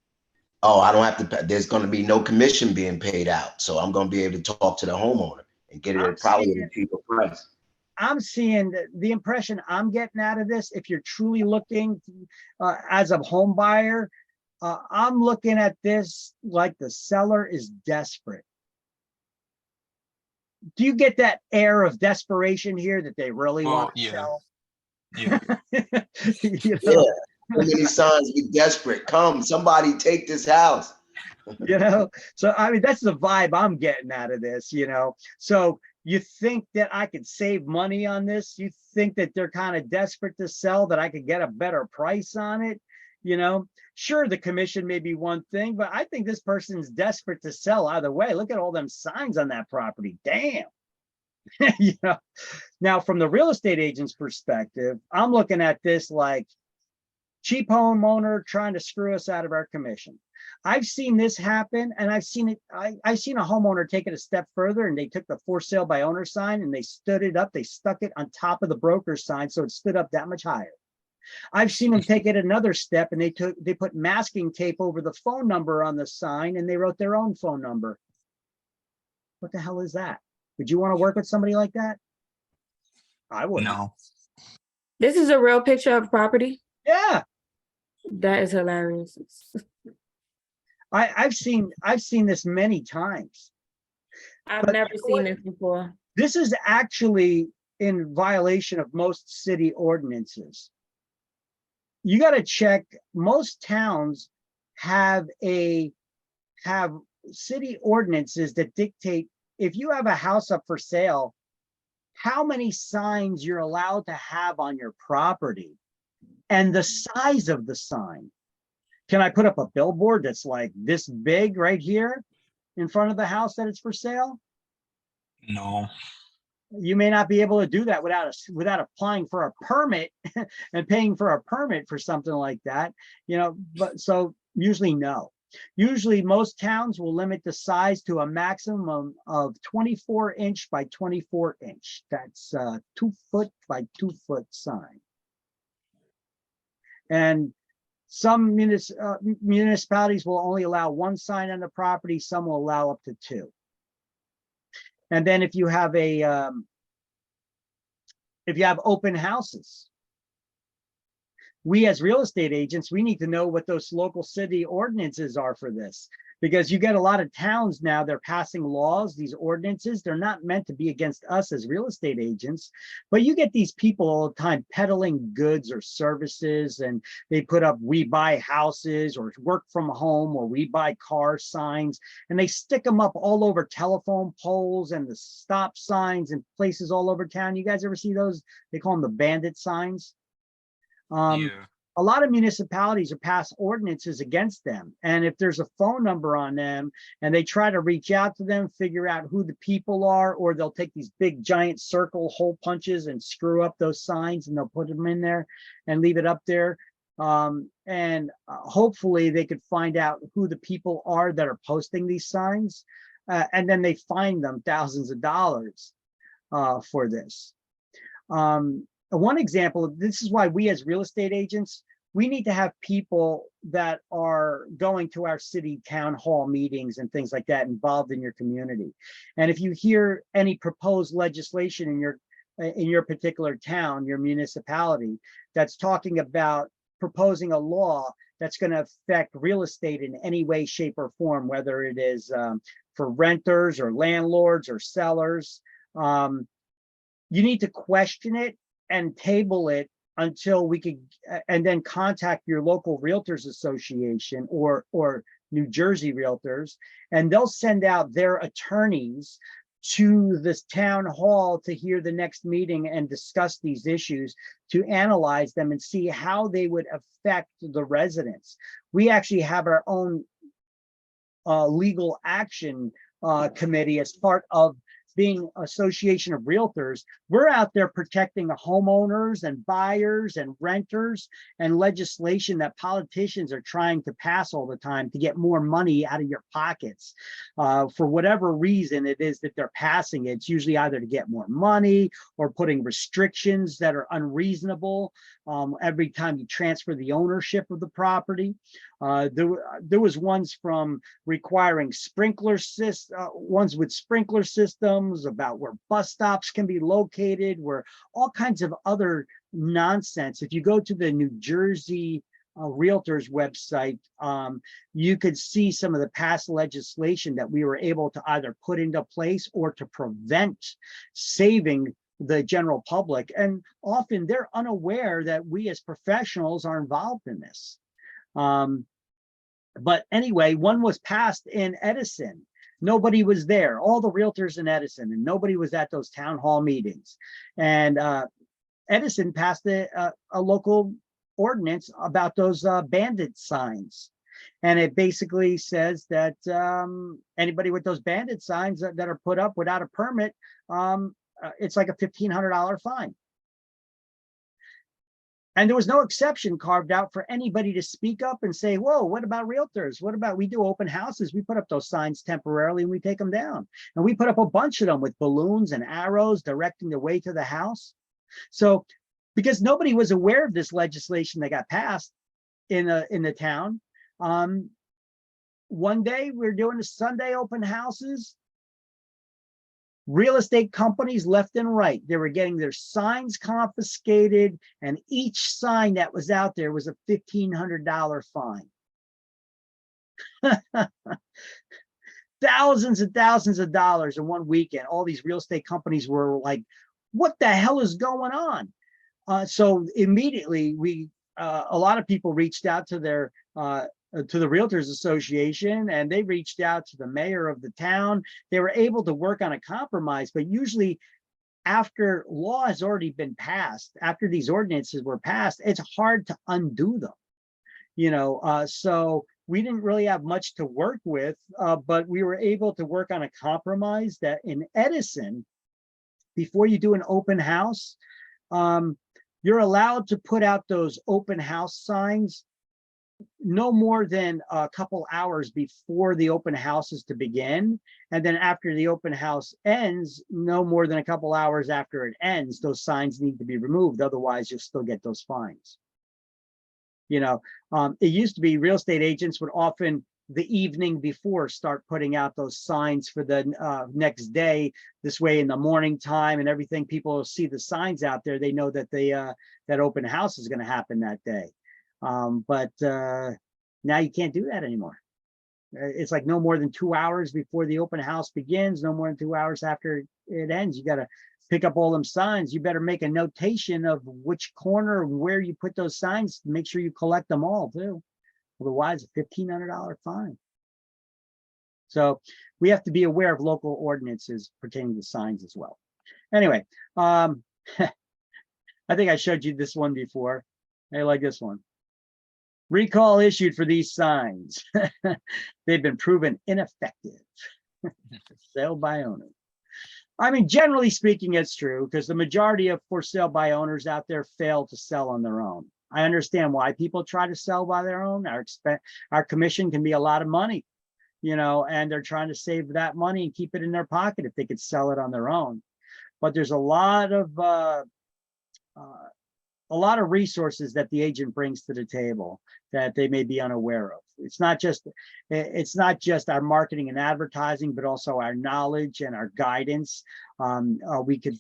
oh, I don't have to. There's going to be no commission being paid out, so I'm going to be able to talk to the homeowner and get it at probably a cheaper price. I'm seeing the impression I'm getting out of this. If you're truly looking as a home buyer, I'm looking at this like the seller is desperate. Do you get that air of desperation here that they really want to sell? Yeah. Yeah. So many signs, be desperate. Come, somebody take this house. So I mean, that's the vibe I'm getting out of this, So you think that I could save money on this? You think that they're kind of desperate to sell, that I could get a better price on it? Sure, the commission may be one thing, but I think this person's desperate to sell either way. Look at all them signs on that property. Damn. Now from the real estate agent's perspective, I'm looking at this like cheap homeowner trying to screw us out of our commission. I've seen this happen, and I've seen it. I've seen a homeowner take it a step further, and they took the for sale by owner sign and they stood it up. They stuck it on top of the broker sign, so it stood up that much higher. I've seen them take it another step and they put masking tape over the phone number on the sign and they wrote their own phone number. What the hell is that? Would you want to work with somebody like that? I would. No. This is a real picture of property. Yeah. That is hilarious. I've seen this many times. I've But never you know seen what? this before. This is actually in violation of most city ordinances. You got to check, most towns have city ordinances that dictate if you have a house up for sale, how many signs you're allowed to have on your property and the size of the sign. Can I put up a billboard that's like this big right here in front of the house that it's for sale? No. You may not be able to do that without applying for a permit and paying for a permit for something like that, you know, but so usually no. Usually most towns will limit the size to a maximum of 24-inch by 24-inch. That's 2 foot by 2 foot sign. And some municipalities will only allow 1 sign on the property. Some will allow up to 2. And then if you have open houses, we as real estate agents, we need to know what those local city ordinances are for this, because you get a lot of towns now, they're passing laws, these ordinances, they're not meant to be against us as real estate agents, but you get these people all the time peddling goods or services, and they put up "we buy houses" or "work from home" or "we buy car" signs, and they stick them up all over telephone poles and the stop signs and places all over town. You guys ever see those? They call them the bandit signs. Yeah. A lot of municipalities are pass ordinances against them. And if there's a phone number on them and they try to reach out to them, figure out who the people are, or they'll take these big giant circle hole punches and screw up those signs and they'll put them in there and leave it up there. Hopefully they could find out who the people are that are posting these signs. And then they fine them thousands of dollars for this. One example, this is why we as real estate agents, we need to have people that are going to our city town hall meetings and things like that involved in your community. And if you hear any proposed legislation in your particular town, your municipality, that's talking about proposing a law that's going to affect real estate in any way, shape, or form, whether it is for renters or landlords or sellers, you need to question it and table it until we could, and then contact your local realtors association or New Jersey realtors, and they'll send out their attorneys to this town hall to hear the next meeting and discuss these issues, to analyze them and see how they would affect the residents. We actually have our own legal action committee as part of being Association of Realtors. We're out there protecting the homeowners and buyers and renters and legislation that politicians are trying to pass all the time to get more money out of your pockets. For whatever reason it is that they're passing it, it's usually either to get more money or putting restrictions that are unreasonable every time you transfer the ownership of the property. There was ones from requiring ones with sprinkler systems, about where bus stops can be located, where all kinds of other nonsense. If you go to the New Jersey Realtors website, you could see some of the past legislation that we were able to either put into place or to prevent, saving the general public. And often they're unaware that we as professionals are involved in this. But anyway, one was passed in Edison. Nobody was there, all the realtors in Edison, and nobody was at those town hall meetings. And Edison passed a local ordinance about those bandit signs. And it basically says that anybody with those bandit signs that are put up without a permit, it's like a $1,500 fine. And there was no exception carved out for anybody to speak up and say, whoa, what about realtors? What about, we do open houses, we put up those signs temporarily and we take them down. And we put up a bunch of them with balloons and arrows directing the way to the house. So because nobody was aware of this legislation that got passed in the town. One day we're doing the Sunday open houses. Real estate companies left and right, they were getting their signs confiscated, and each sign that was out there was a $1,500 fine. Thousands and thousands of dollars in one weekend. All these real estate companies were like, what the hell is going on? So immediately a lot of people reached out to their to the Realtors Association, and they reached out to the mayor of the town. They were able to work on a compromise, but usually after law has already been passed, after these ordinances were passed, it's hard to undo them. So we didn't really have much to work with, but we were able to work on a compromise that in Edison, before you do an open house, you're allowed to put out those open house signs no more than a couple hours before the open house is to begin. And then after the open house ends, no more than a couple hours after it ends, those signs need to be removed. Otherwise, you'll still get those fines. It used to be real estate agents would often the evening before start putting out those signs for the next day. This way in the morning time and everything, people will see the signs out there. They know that that open house is going to happen that day. But now you can't do that anymore. It's like no more than 2 hours before the open house begins, no more than 2 hours after it ends. You got to pick up all them signs. You better make a notation of which corner and where you put those signs to make sure you collect them all too. Otherwise, a $1,500 fine. So we have to be aware of local ordinances pertaining to signs as well. Anyway, I think I showed you this one before. I like this one. Recall issued for these signs. They've been proven ineffective. Sale by owner. I mean, generally speaking, it's true because the majority of for sale by owners out there fail to sell on their own. I understand why people try to sell by their own. Our commission can be a lot of money, and they're trying to save that money and keep it in their pocket if they could sell it on their own. But there's a lot of resources that the agent brings to the table that they may be unaware of. It's not just our marketing and advertising, but also our knowledge and our guidance. We could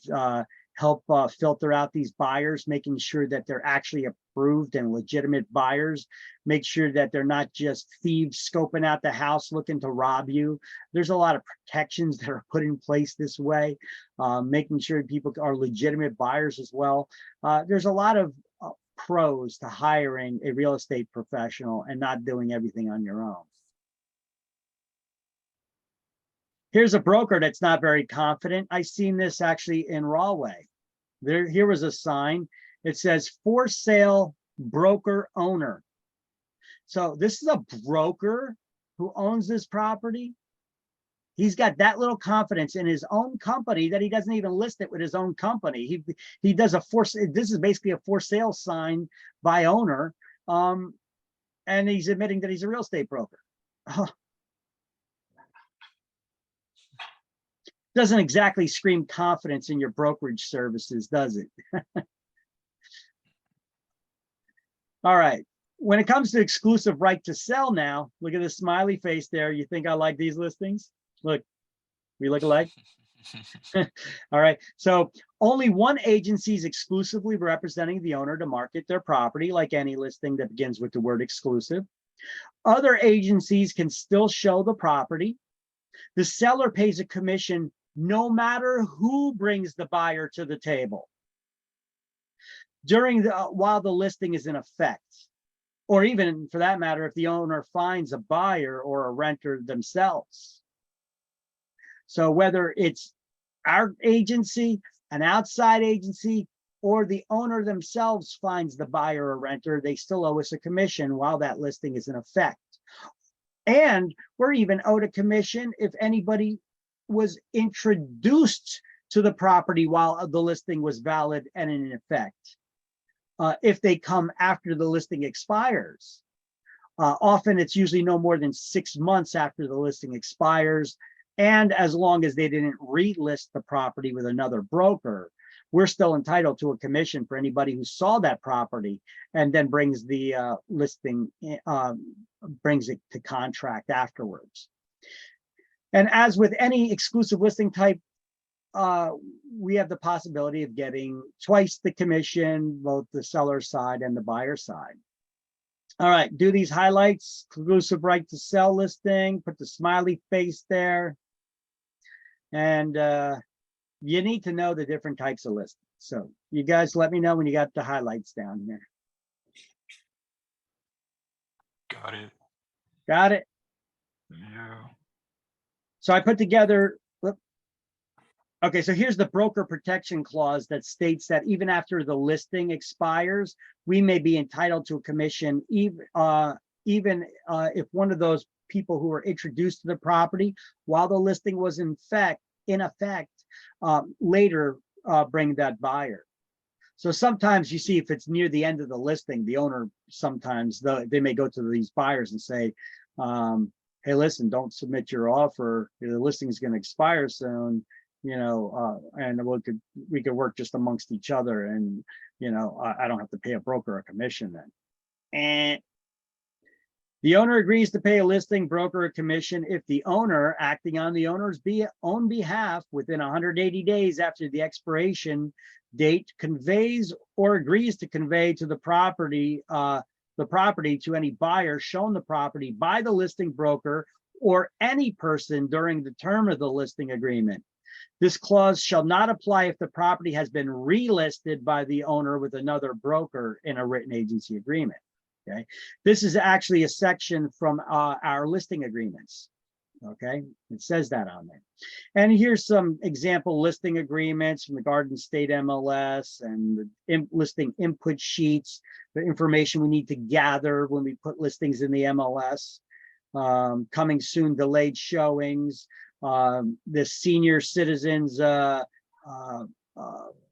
help filter out these buyers, making sure that they're actually approved and legitimate buyers, make sure that they're not just thieves scoping out the house looking to rob you. There's a lot of protections that are put in place this way, making sure people are legitimate buyers as well. There's a lot of pros to hiring a real estate professional and not doing everything on your own. Here's a broker that's not very confident. I seen this actually in Rahway. Here was a sign. It says for sale broker owner. So this is a broker who owns this property. He's got that little confidence in his own company that he doesn't even list it with his own company. He does this is basically a for sale sign by owner. And he's admitting that he's a real estate broker. Doesn't exactly scream confidence in your brokerage services, does it? All right. When it comes to exclusive right to sell now, look at the smiley face there. You think I like these listings? Look, we look alike. All right. So only one agency is exclusively representing the owner to market their property, like any listing that begins with the word exclusive. Other agencies can still show the property. The seller pays a commission no matter who brings the buyer to the table while the listing is in effect, or even for that matter, if the owner finds a buyer or a renter themselves. So whether it's our agency, an outside agency, or the owner themselves finds the buyer or renter, they still owe us a commission while that listing is in effect. And we're even owed a commission if anybody was introduced to the property while the listing was valid and in effect. If they come after the listing expires, often it's usually no more than 6 months after the listing expires, and as long as they didn't relist the property with another broker. we're still entitled to a commission for anybody who saw that property and then brings the listing, brings it to contract afterwards. And as with any exclusive listing type, we have the possibility of getting twice the commission, both the seller side and the buyer side. All right, do these highlights, exclusive right to sell listing, put the smiley face there. And you need to know the different types of listings. So you guys let me know when you got the highlights down here. Got it. Got it? Yeah. So I put together, okay, so here's the broker protection clause that states that even after the listing expires, we may be entitled to a commission even if one of those people who were introduced to the property while the listing was in effect, later bring that buyer. So sometimes you see if it's near the end of the listing, the owner sometimes they may go to these buyers and say, hey, listen, don't submit your offer. The listing is going to expire soon, you know, and we could work just amongst each other, and you know, I don't have to pay a broker a commission then. And the owner agrees to pay a listing broker a commission if the owner, acting on the owner's own behalf within 180 days after the expiration date, conveys or agrees to convey to the property to any buyer shown the property by the listing broker or any person during the term of the listing agreement. This clause shall not apply if the property has been relisted by the owner with another broker in a written agency agreement. Okay, this is actually a section from our listing agreements. Okay, it says that on there. And here's some example listing agreements from the Garden State MLS and the listing input sheets, the information we need to gather when we put listings in the MLS, coming soon delayed showings, the senior citizens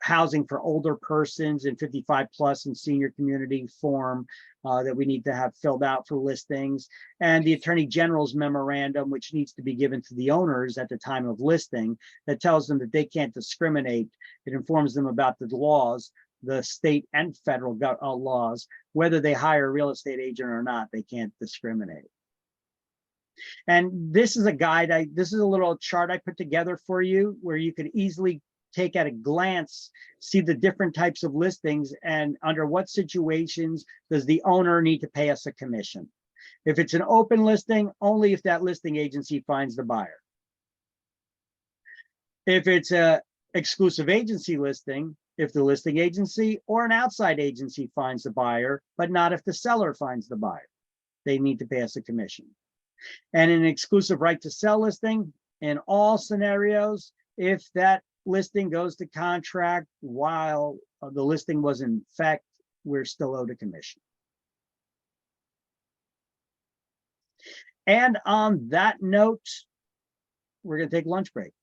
housing for older persons and 55 plus and senior community form that we need to have filled out for listings, and the Attorney General's memorandum, which needs to be given to the owners at the time of listing, that tells them that they can't discriminate. It informs them about the laws, the state and federal laws, whether they hire a real estate agent or not, they can't discriminate. And this is a guide, this is a little chart I put together for you where you could easily take at a glance, see the different types of listings and under what situations does the owner need to pay us a commission. If it's an open listing, only if that listing agency finds the buyer. If it's a exclusive agency listing, if the listing agency or an outside agency finds the buyer, but not if the seller finds the buyer, they need to pay us a commission. And an exclusive right to sell listing, in all scenarios, if that listing goes to contract while the listing was in effect, we're still owed a commission. And on that note, we're going to take lunch break.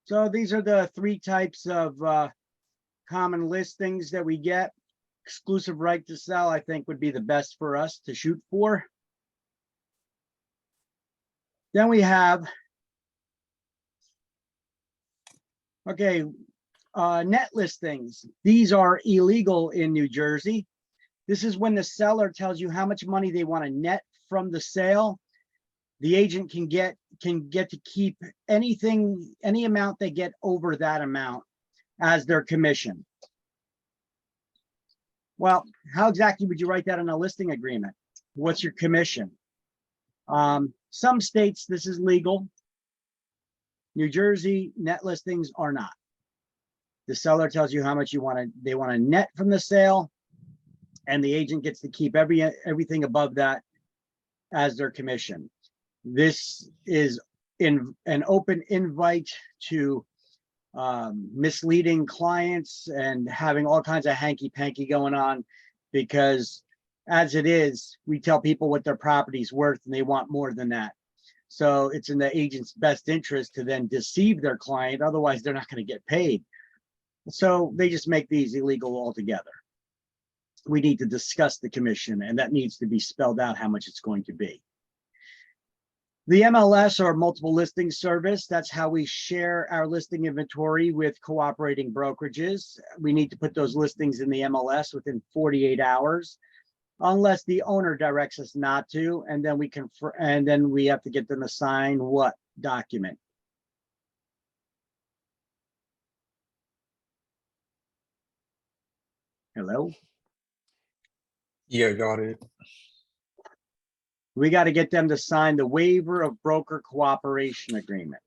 So these are the three types of common listings that we get. Exclusive right to sell, I think, would be the best for us to shoot for. Then we have, okay, net listings. These are illegal in New Jersey. This is when the seller tells you how much money they want to net from the sale. The agent can get to keep anything, any amount they get over that amount as their commission. Well, how exactly would you write that in a listing agreement? What's your commission? Some states, this is legal. New Jersey, net listings are not. The seller tells you how much they want to net from the sale, and the agent gets to keep everything above that as their commission. This is an open invite to misleading clients and having all kinds of hanky-panky going on, because as it is, we tell people what their property's worth and they want more than that. So it's in the agent's best interest to then deceive their client, otherwise they're not going to get paid. So they just make these illegal altogether. We need to discuss the commission, and that needs to be spelled out how much it's going to be. The MLS, or multiple listing service, that's how we share our listing inventory with cooperating brokerages. We need to put those listings in the MLS within 48 hours, unless the owner directs us not to, and then we have to get them to sign what document? Hello? Yeah, got it. We got to get them to sign the waiver of broker cooperation agreement.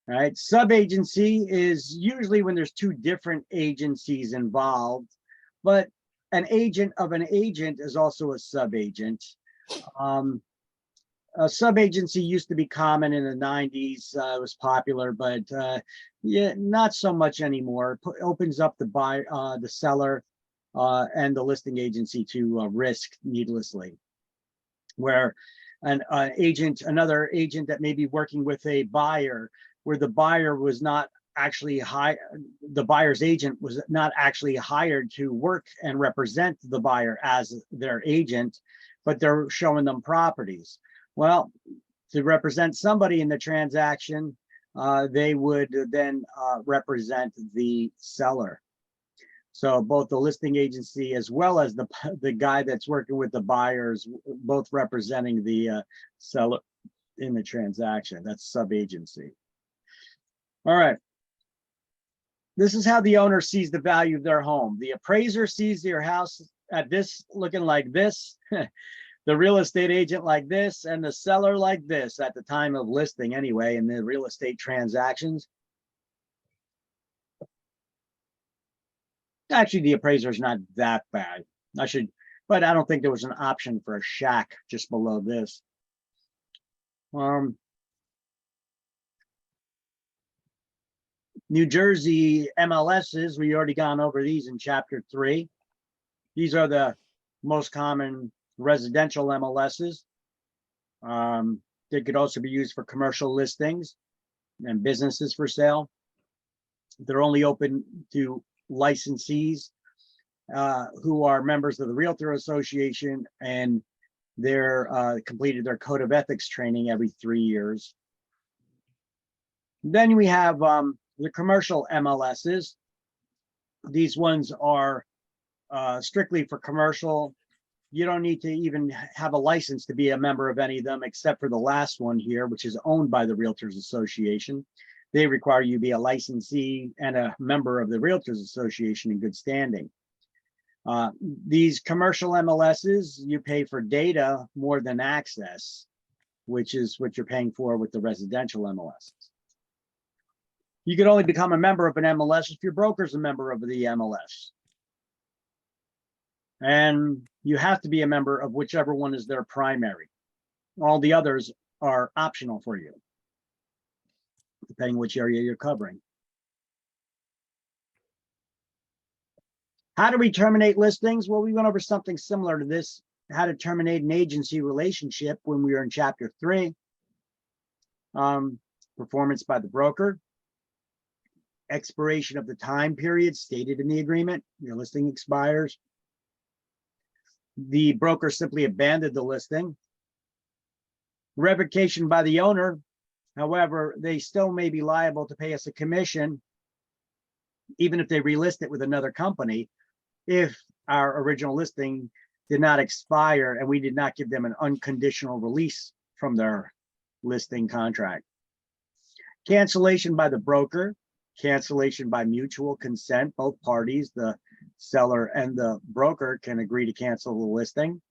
All right, sub-agency is usually when there's two different agencies involved, but an agent of an agent is also a sub-agent. A sub-agency used to be common in the 90s. It was popular, but yeah, not so much anymore. Opens up the seller and the listing agency to risk needlessly, where another agent that may be working with a buyer, where the buyer was not actually the buyer's agent was not actually hired to work and represent the buyer as their agent, but they're showing them properties. Well, to represent somebody in the transaction, they would then represent the seller. So both the listing agency as well as the guy that's working with the buyers, both representing the seller in the transaction. That's sub-agency. All right. This is how the owner sees the value of their home. The appraiser sees your house at this, looking like this, the real estate agent like this, and the seller like this at the time of listing anyway, in the real estate transactions. Actually, the appraiser is not that bad. But I don't think there was an option for a shack just below this. New Jersey MLSs, we already gone over these in chapter 3. These are the most common residential MLSs. They could also be used for commercial listings and businesses for sale. They're only open to licensees who are members of the Realtor Association, and they're completed their code of ethics training every 3 years. Then we have the commercial MLSs. These ones are strictly for commercial. You don't need to even have a license to be a member of any of them, except for the last one here, which is owned by the Realtors Association. They require you to be a licensee and a member of the Realtors Association in good standing. These commercial MLSs, you pay for data more than access, which is what you're paying for with the residential MLSs. You can only become a member of an MLS if your broker's a member of the MLS. And you have to be a member of whichever one is their primary. All the others are optional for you, depending which area you're covering. How do we terminate listings? Well, we went over something similar to this, how to terminate an agency relationship when we were in chapter 3. Performance by the broker. Expiration of the time period stated in the agreement. Your listing expires. The broker simply abandoned the listing. Revocation by the owner. However, they still may be liable to pay us a commission, even if they relist it with another company, if our original listing did not expire and we did not give them an unconditional release from their listing contract. Cancellation by the broker. Cancellation by mutual consent. Both parties, the seller and the broker, can agree to cancel the listing.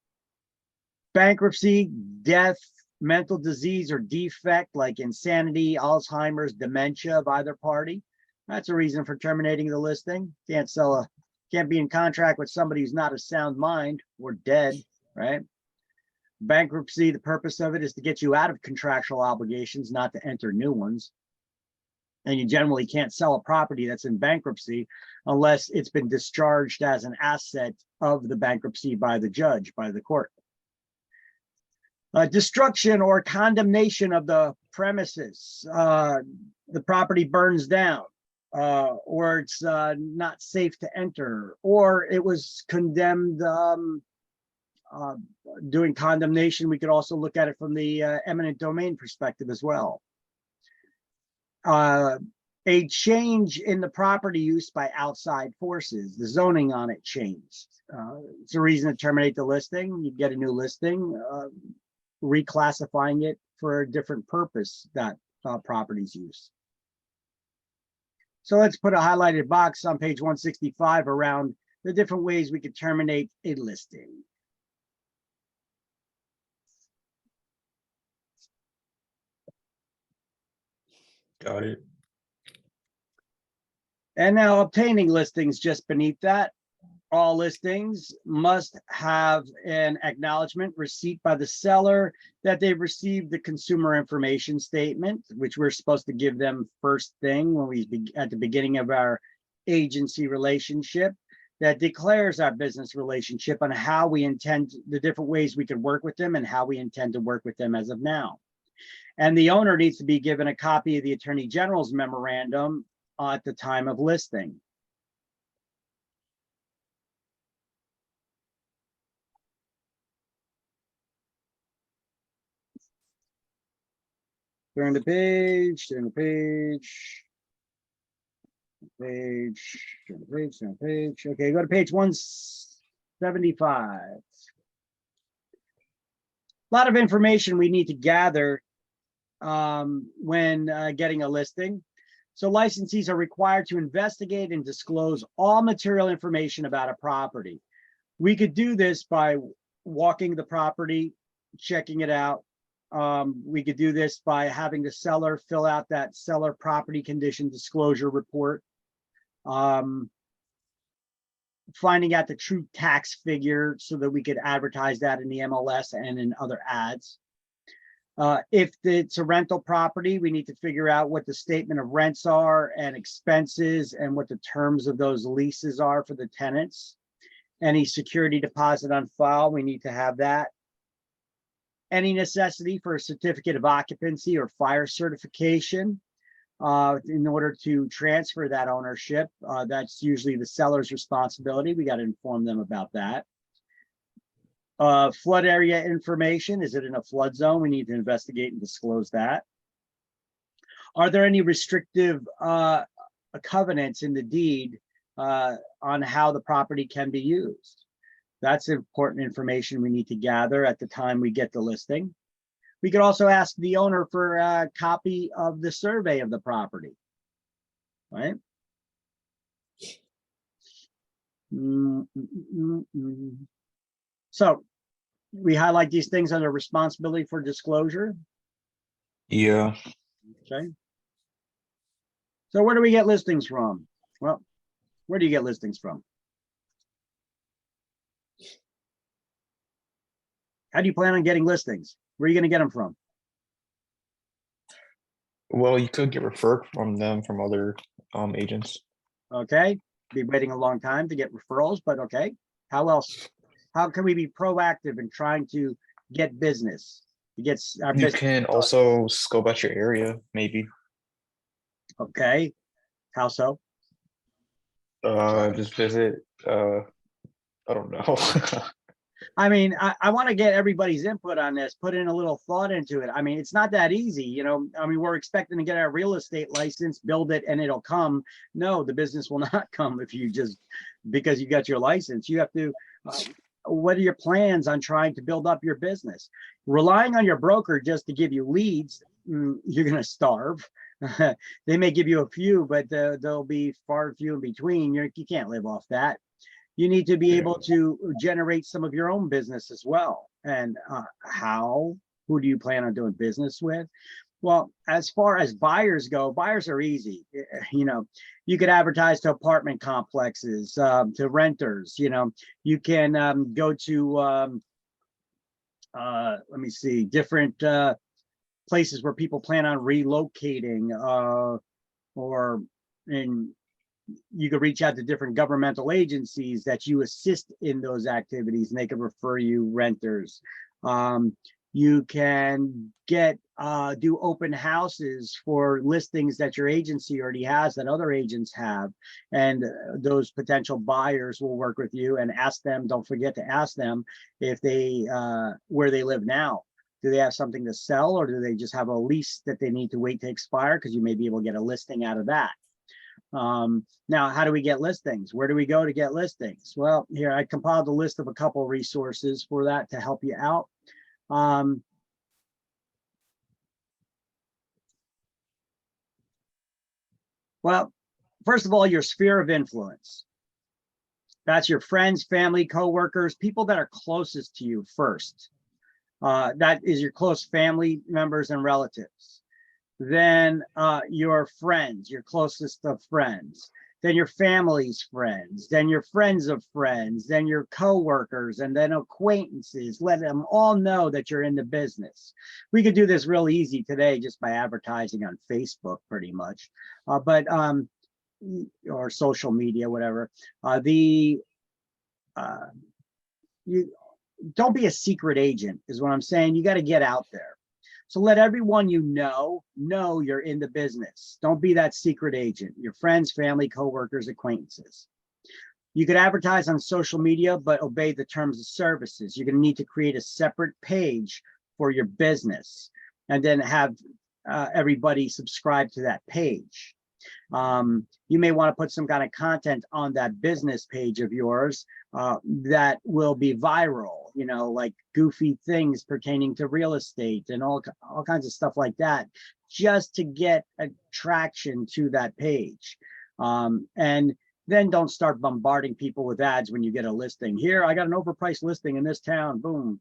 Bankruptcy, death, mental disease or defect like insanity, Alzheimer's, dementia of either party. That's a reason for terminating the listing. Can't be in contract with somebody who's not of sound mind or dead, right? Bankruptcy, the purpose of it is to get you out of contractual obligations, not to enter new ones. And you generally can't sell a property that's in bankruptcy unless it's been discharged as an asset of the bankruptcy by the judge, by the court. Destruction or condemnation of the premises. The property burns down, or it's not safe to enter, or it was condemned doing condemnation, we could also look at it from the eminent domain perspective as well. A change in the property use by outside forces, the zoning on it changed. It's a reason to terminate the listing. You get a new listing, reclassifying it for a different purpose that property's use. So let's put a highlighted box on page 165 around the different ways we could terminate a listing. Got it. And now obtaining listings just beneath that. All listings must have an acknowledgement receipt by the seller that they've received the consumer information statement, which we're supposed to give them first thing when we at the beginning of our agency relationship, that declares our business relationship on how we intend, the different ways we can work with them and how we intend to work with them as of now. And the owner needs to be given a copy of the Attorney General's memorandum at the time of listing. Turn the page, turn the page, turn the page, turn the page. Okay, go to page 175. A lot of information we need to gather when getting a listing. So licensees are required to investigate and disclose all material information about a property. We could do this by walking the property, checking it out. We could do this by having the seller fill out that seller property condition disclosure report. Finding out the true tax figure so that we could advertise that in the MLS and in other ads. If it's a rental property, we need to figure out what the statement of rents are and expenses and what the terms of those leases are for the tenants. Any security deposit on file, we need to have that. Any necessity for a certificate of occupancy or fire certification in order to transfer that ownership. That's usually the seller's responsibility. We got to inform them about that. Flood area information. Is it in a flood zone? We need to investigate and disclose that. Are there any restrictive covenants in the deed on how the property can be used? That's important information we need to gather at the time we get the listing. We could also ask the owner for a copy of the survey of the property, right? So we highlight these things under responsibility for disclosure. Yeah. Okay. So where do we get listings from? Well, where do you get listings from? How do you plan on getting listings? Where are you going to get them from? Well, you could get referred from them from other agents. Okay. Be waiting a long time to get referrals, but okay. How else? How can we be proactive in trying to get business? To get our You business can also scope out your area, maybe. Okay. How so? Just visit. I don't know. I mean, I want to get everybody's input on this, put in a little thought into it. I mean, it's not that easy, you know. I mean, we're expecting to get our real estate license, build it, and it'll come. No, the business will not come if you just, because you got your license. You have to, what are your plans on trying to build up your business? Relying on your broker just to give you leads, you're going to starve. They may give you a few, but there'll be far few in between. You can't live off that. You need to be able to generate some of your own business as well. And how? Who do you plan on doing business with? Well, as far as buyers go, buyers are easy. You know, you could advertise to apartment complexes, to renters. You know, you can go to, let me see, different places where people plan on relocating, or you could reach out to different governmental agencies that you assist in those activities, and they could refer you renters. You can do open houses for listings that your agency already has that other agents have. And those potential buyers will work with you and ask them, don't forget to ask them if they, where they live now. Do they have something to sell, or do they just have a lease that they need to wait to expire? Because you may be able to get a listing out of that. Now, how do we get listings? Where do we go to get listings? Well, here I compiled a list of a couple resources for that to help you out. Well, first of all, your sphere of influence. That's your friends, family, coworkers, people that are closest to you first. That is your close family members and relatives. Then your friends, your closest of friends. Then your family's friends, then your friends of friends, then your coworkers, and then acquaintances. Let them all know that you're in the business. We could do this real easy today just by advertising on Facebook, pretty much, or social media, whatever. You don't be a secret agent, is what I'm saying. You got to get out there. So let everyone you know you're in the business. Don't be that secret agent. Your friends, family, coworkers, acquaintances. You could advertise on social media, but obey the terms of services. You're going to need to create a separate page for your business and then have everybody subscribe to that page. You may want to put some kind of content on that business page of yours that will be viral, you know, like goofy things pertaining to real estate and all kinds of stuff like that, just to get attraction to that page. And then don't start bombarding people with ads when you get a listing. Here, I got an overpriced listing in this town, boom.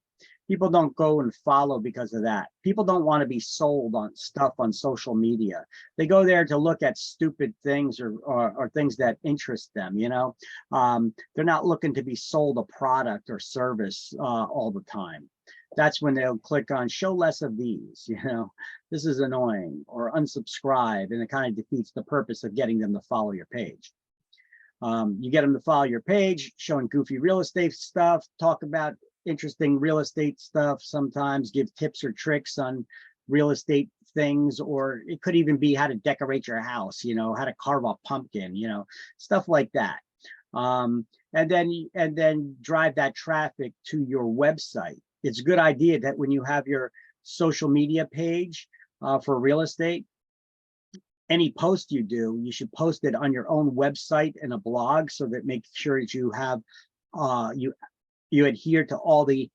People don't go and follow because of that. People don't want to be sold on stuff on social media. They go there to look at stupid things or things that interest them, you know. They're not looking to be sold a product or service all the time. That's when they'll click on show less of these, you know, this is annoying, or unsubscribe, and it kind of defeats the purpose of getting them to follow your page. You get them to follow your page, showing goofy real estate stuff, talk about interesting real estate stuff, sometimes give tips or tricks on real estate things, or it could even be how to decorate your house, you know, how to carve a pumpkin, you know, stuff like that. And then drive that traffic to your website. It's a good idea that when you have your social media page for real estate, any post you do, you should post it on your own website and a blog, so that make sure that you have you adhere to all the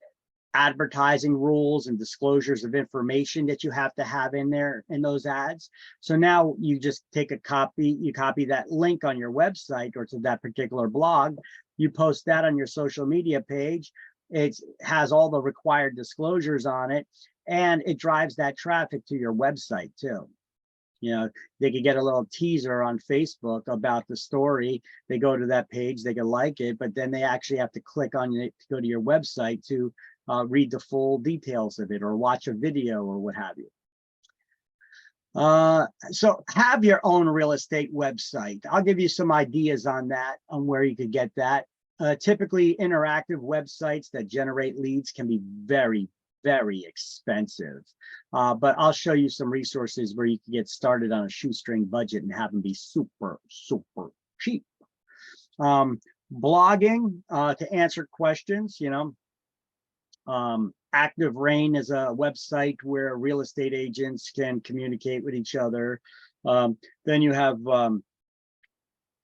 advertising rules and disclosures of information that you have to have in there in those ads. So now you just take a copy, you copy that link on your website or to that particular blog, you post that on your social media page. It has all the required disclosures on it, and it drives that traffic to your website too. You know, they could get a little teaser on Facebook about the story. They go to that page, they can like it, but then they actually have to click on it to go to your website to read the full details of it or watch a video or what have you. So have your own real estate website. I'll give you some ideas on that, on where you could get that. Typically, interactive websites that generate leads can be very, very expensive. But I'll show you some resources where you can get started on a shoestring budget and have them be super, super cheap. Blogging to answer questions, you know. Active Rain is a website where real estate agents can communicate with each other. Then you have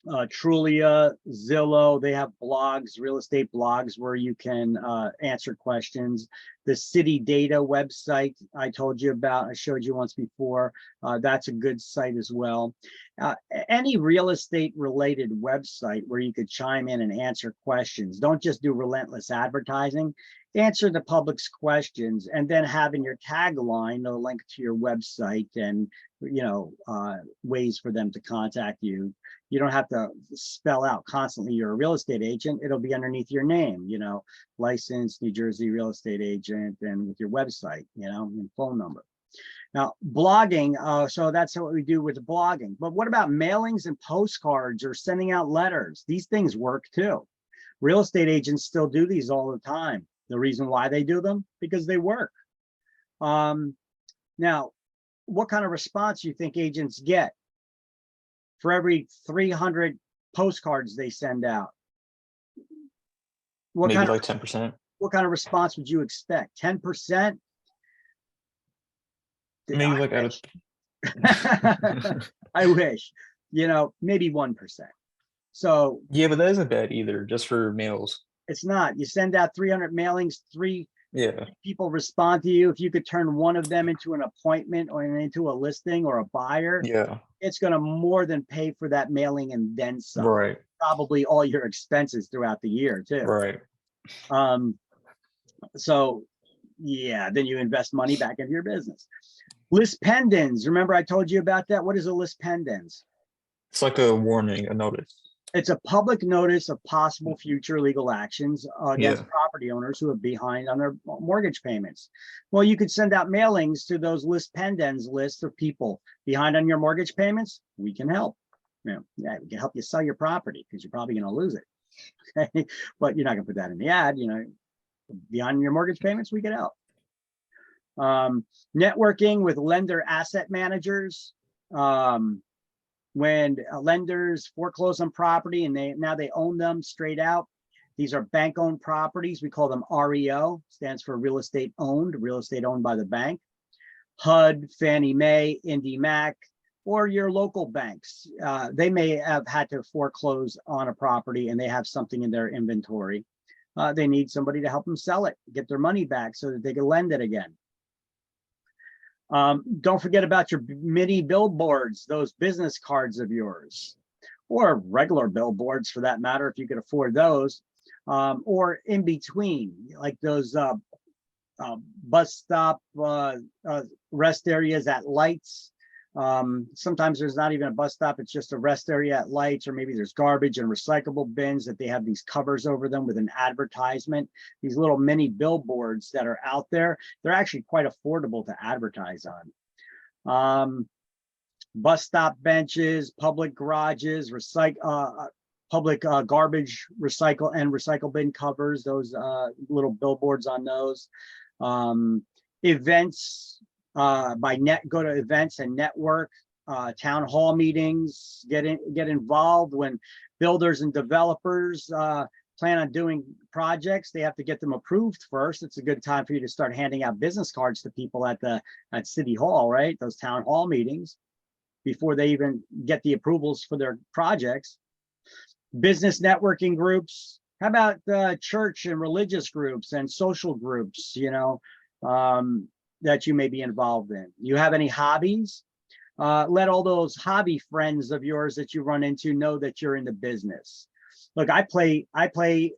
Trulia, Zillow, they have blogs, real estate blogs, where you can answer questions. The City Data website I told you about, I showed you once before, that's a good site as well. Any real estate related website where you could chime in and answer questions. Don't just do relentless advertising. Answer the public's questions, and then have in your tagline a link to your website and, you know, ways for them to contact you. You don't have to spell out constantly you're a real estate agent. It'll be underneath your name, you know, licensed New Jersey real estate agent, and with your website, you know, and phone number. Now, blogging, so that's what we do with the blogging. But what about mailings and postcards or sending out letters? These things work too. Real estate agents still do these all the time. The reason why they do them, because they work. Now, what kind of response do you think agents get for every 300 postcards they send out? What Maybe kind of like 10%. what kind of response would you expect? 10%? Maybe like out of I wish, you know, maybe 1%. So yeah, but that isn't bad either, just for mails. it's not. You send out 300 mailings, Yeah. people respond to you. If you could turn one of them into an appointment or into a listing or a buyer, Yeah. it's going to more than pay for that mailing and then some. Right. Probably all your expenses throughout the year too. Right. So yeah, then you invest money back into your business. List pendants. Remember I told you about that? What is a list pendants? It's like a warning, a notice. It's a public notice of possible future legal actions against Yeah. property owners who are behind on their mortgage payments. Well, you could send out mailings to those list pendants lists of people behind on your mortgage payments. We can help. Yeah, we can help you sell your property because you're probably going to lose it. Okay? But you're not going to put that in the ad. You know, behind your mortgage payments, we can help. Networking with lender asset managers. When lenders foreclose on property and now they own them straight out. These are bank owned properties. We call them REO, stands for real estate owned by the bank. HUD, Fannie Mae, IndyMac, or your local banks. They may have had to foreclose on a property and they have something in their inventory. They need somebody to help them sell it, get their money back so that they can lend it again. Don't forget about your mini billboards, those business cards of yours, or regular billboards for that matter, if you could afford those, or in between, like those bus stop rest areas at lights. Sometimes there's not even a bus stop, it's just a rest area at lights, or maybe there's garbage and recyclable bins that they have these covers over them with an advertisement. These little mini billboards that are out there, they're actually quite affordable to advertise on. Bus stop benches, public garages, public garbage recycle bin covers, those little billboards on those. Events, go to events and network, town hall meetings, get involved. When builders and developers plan on doing projects, they have to get them approved first. It's a good time for you to start handing out business cards to people at City Hall, right? Those town hall meetings before they even get the approvals for their projects. Business networking groups. How about church and religious groups and social groups, you know, that you may be involved in? You have any hobbies? Let all those hobby friends of yours that you run into know that you're in the business. Look, I play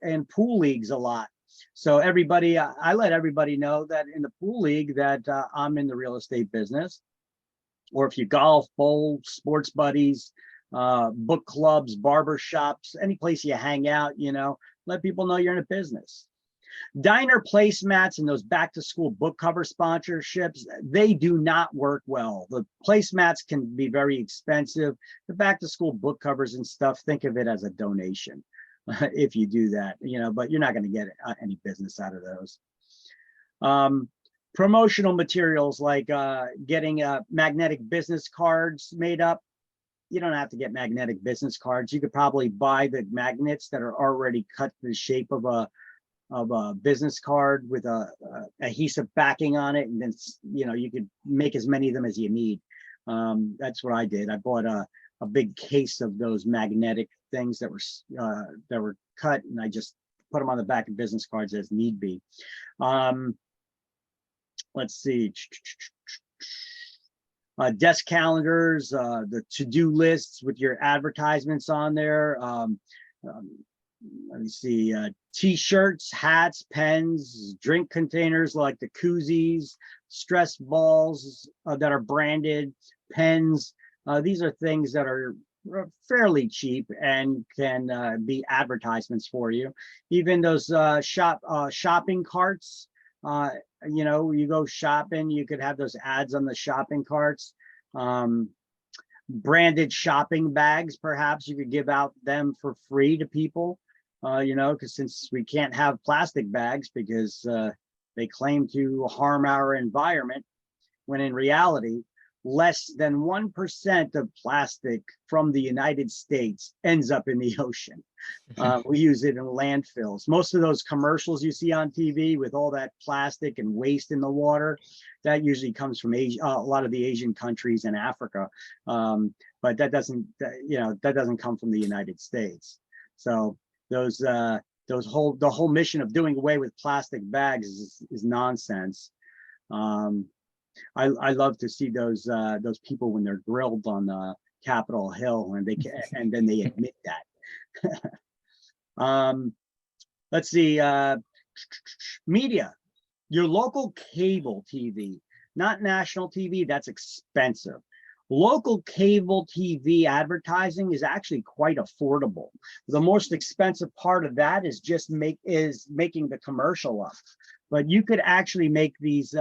in pool leagues a lot. So everybody, I let everybody know that in the pool league that I'm in the real estate business. Or if you golf, bowl, sports buddies, book clubs, barber shops, any place you hang out, you know, let people know you're in a business. Diner placemats and those back to school book cover sponsorships, they do not work well. The placemats can be very expensive. The back to school book covers and stuff, think of it as a donation if you do that, you know, but you're not going to get any business out of those. Promotional materials like getting magnetic business cards made up. You don't have to get magnetic business cards. You could probably buy the magnets that are already cut to the shape of a business card with a adhesive backing on it, and then you know you could make as many of them as you need. That's what I did. I bought a big case of those magnetic things that were cut, and I just put them on the back of business cards as need be. Let's see. Desk calendars, the to-do lists with your advertisements on there. Let me see, t-shirts, hats, pens, drink containers like the koozies, stress balls that are branded, pens. These are things that are fairly cheap and can be advertisements for you. Even those shopping carts, you know, you go shopping, you could have those ads on the shopping carts. Branded shopping bags, perhaps you could give out them for free to people, you know, because since we can't have plastic bags because They claim to harm our environment, when in reality, less than 1% of plastic from the United States ends up in the ocean. We use it in landfills. Most of those commercials you see on TV with all that plastic and waste in the water, that usually comes from Asia, a lot of the Asian countries and Africa. But that doesn't, that doesn't come from the United States. So the whole mission of doing away with plastic bags is nonsense. I love to see those people when they're grilled on Capitol Hill and then they admit that. Let's see, media, your local cable TV, not national TV, that's expensive. Local cable TV advertising is actually quite affordable. The most expensive part of that is just making the commercial up. But you could actually make these,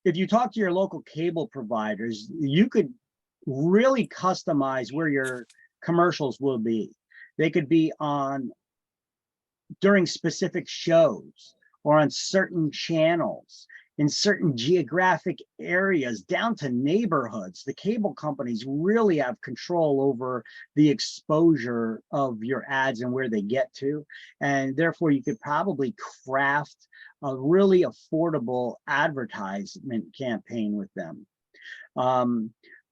if you talk to your local cable providers, you could really customize where your commercials will be. They could be on during specific shows or on certain channels in certain geographic areas down to neighborhoods. The cable companies really have control over the exposure of your ads and where they get to. And therefore you could probably craft a really affordable advertisement campaign with them.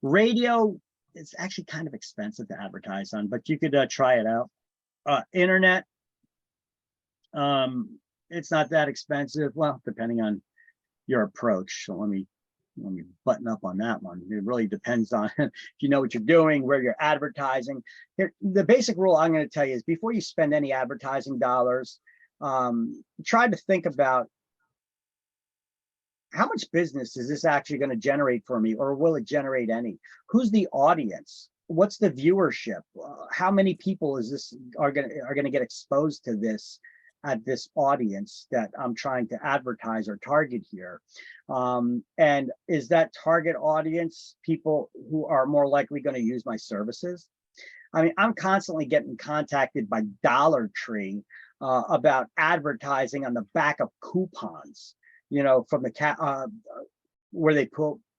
Radio, it's actually kind of expensive to advertise on, but you could try it out. Internet, it's not that expensive. Well, depending on your approach. So let me button up on that one. It really depends on if you know what you're doing, where you're advertising. Here, the basic rule I'm going to tell you is before you spend any advertising dollars, try to think about how much business is this actually going to generate for me, or will it generate any? Who's the audience? What's the viewership? How many people are going to get exposed to this at this audience that I'm trying to advertise or target here? And is that target audience people who are more likely going to use my services? I mean, I'm constantly getting contacted by Dollar Tree about advertising on the back of coupons, from the where they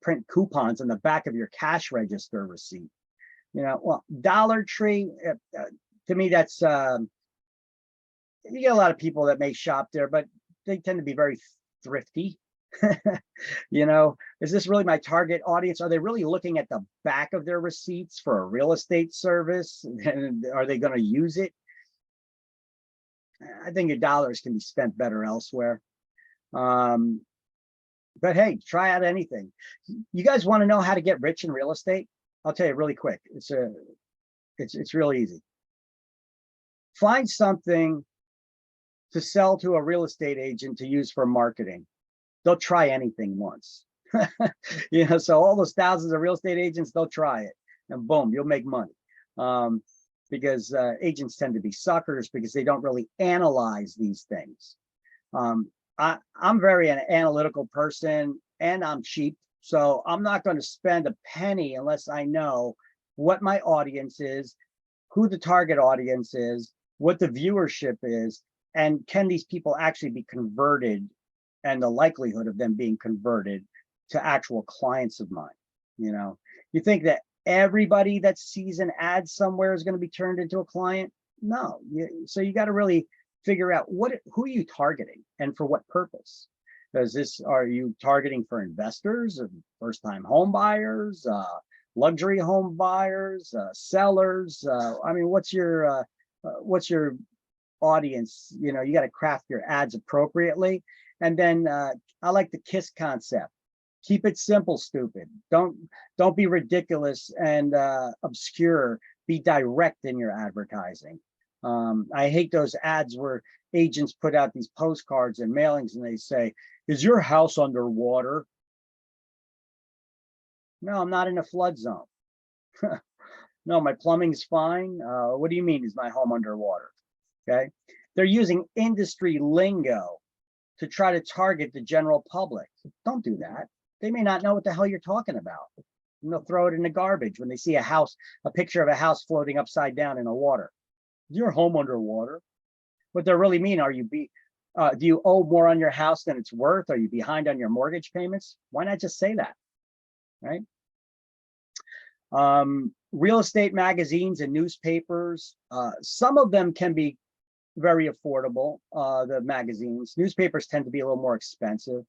print coupons on the back of your cash register receipt. Well, Dollar Tree, to me, that's you get a lot of people that may shop there, but they tend to be very thrifty. Is this really my target audience? Are they really looking at the back of their receipts for a real estate service? And are they going to use it? I think your dollars can be spent better elsewhere. But hey, try out anything. You guys want to know how to get rich in real estate? I'll tell you really quick. It's really easy. Find something to sell to a real estate agent to use for marketing. They'll try anything once. So all those thousands of real estate agents, they'll try it, and boom, you'll make money. Because agents tend to be suckers because they don't really analyze these things. I'm very an analytical person, and I'm cheap, so I'm not going to spend a penny unless I know what my audience is, who the target audience is, what the viewership is, and can these people actually be converted, and the likelihood of them being converted to actual clients of mine. You think that everybody that sees an ad somewhere is going to be turned into a client? No. So you got to really figure out who are you targeting and for what purpose? Are you targeting for investors, or first-time home buyers, luxury home buyers, sellers? I mean, what's your audience? You got to craft your ads appropriately. And then I like the KISS concept. Keep it simple, stupid. Don't be ridiculous and obscure. Be direct in your advertising. I hate those ads where agents put out these postcards and mailings and they say, "Is your house underwater?" No, I'm not in a flood zone. No, my plumbing's fine. What do you mean, is my home underwater? Okay. They're using industry lingo to try to target the general public. Don't do that. They may not know what the hell you're talking about. And they'll throw it in the garbage when they see a picture of a house floating upside down in the water. Is your home underwater? What they really mean, are Do you owe more on your house than it's worth? Are you behind on your mortgage payments? Why not just say that, right? Real estate magazines and newspapers, some of them can be very affordable, the magazines. Newspapers tend to be a little more expensive,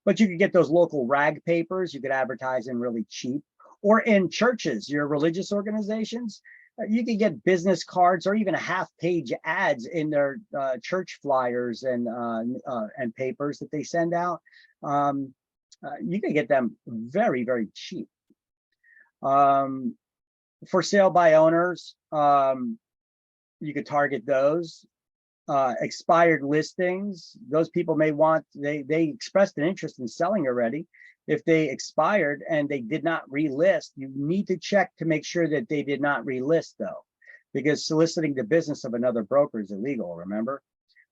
but you could get those local rag papers. You could advertise in really cheap, or in churches, your religious organizations. You can get business cards or even a half-page ads in their church flyers and papers that they send out. You can get them very, very cheap. For sale by owners, you could target those. Expired listings, those people may want, they expressed an interest in selling already. If they expired and they did not relist, you need to check to make sure that they did not relist though, because soliciting the business of another broker is illegal, remember?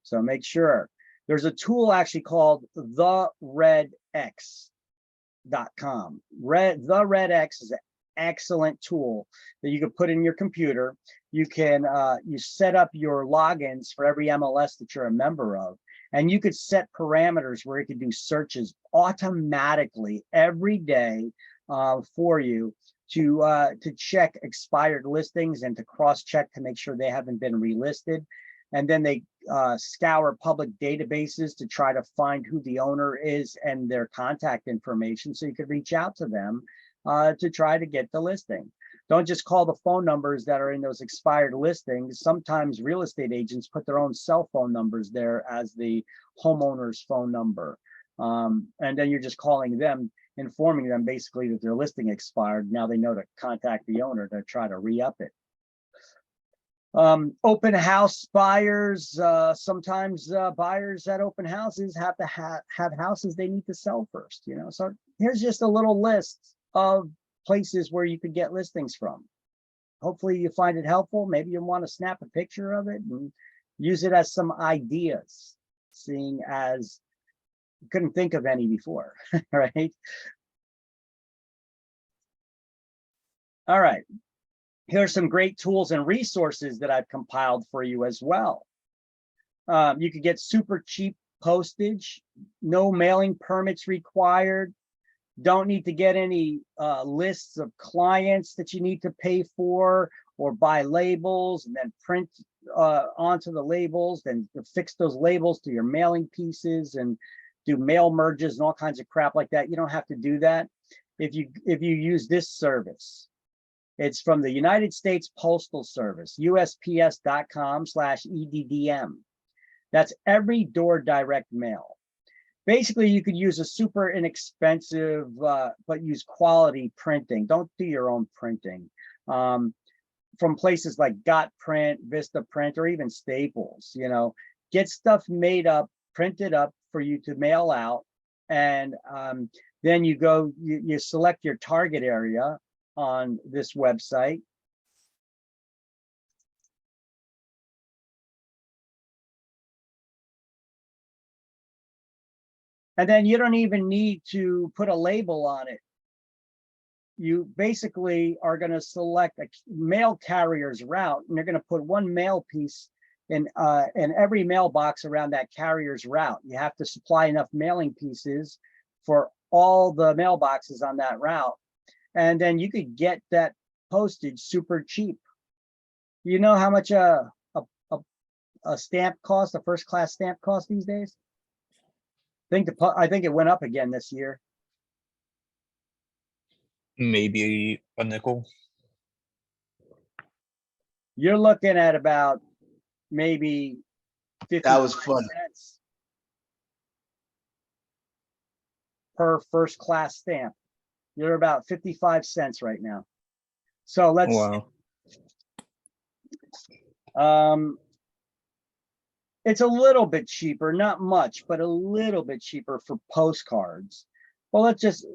So make sure. There's a tool actually called TheRedX.com. TheRedX is an excellent tool that you can put in your computer. You can you set up your logins for every MLS that you're a member of, and you could set parameters where it could do searches automatically every day for you to check expired listings and to cross-check to make sure they haven't been relisted. And then they scour public databases to try to find who the owner is and their contact information, so you could reach out to them to try to get the listing. Don't just call the phone numbers that are in those expired listings. Sometimes real estate agents put their own cell phone numbers there as the homeowner's phone number. And then you're just calling them, informing them basically that their listing expired. Now they know to contact the owner to try to re-up it. Open house buyers, sometimes buyers at open houses have to have houses they need to sell first, you know. So here's just a little list of places where you could get listings from. Hopefully you find it helpful. Maybe you want to snap a picture of it and use it as some ideas, seeing as you couldn't think of any before, right? All right. Here's some great tools and resources that I've compiled for you as well. You could get super cheap postage, no mailing permits required. Don't need to get any lists of clients that you need to pay for or buy labels and then print onto the labels, then fix those labels to your mailing pieces and do mail merges and all kinds of crap like that. You don't have to do that if you use this service. It's from the United States Postal Service, USPS.com/EDDM. That's every door direct mail. Basically, you could use a super inexpensive, but use quality printing. Don't do your own printing. From places like Got Print, Vista Print, or even Staples, you know, get stuff made up, printed up for you to mail out. And then you go, you select your target area on this website. And then you don't even need to put a label on it. You basically are going to select a mail carrier's route, and you're going to put one mail piece in every mailbox around that carrier's route. You have to supply enough mailing pieces for all the mailboxes on that route. And then you could get that postage super cheap. You know how much a stamp costs, a first class stamp costs these days? I think it went up again this year. Maybe a nickel. You're looking at about maybe 50 That was fun. cents per first class stamp. You're about 55 cents right now. So let's it's a little bit cheaper, not much, but a little bit cheaper for postcards. Well, let's just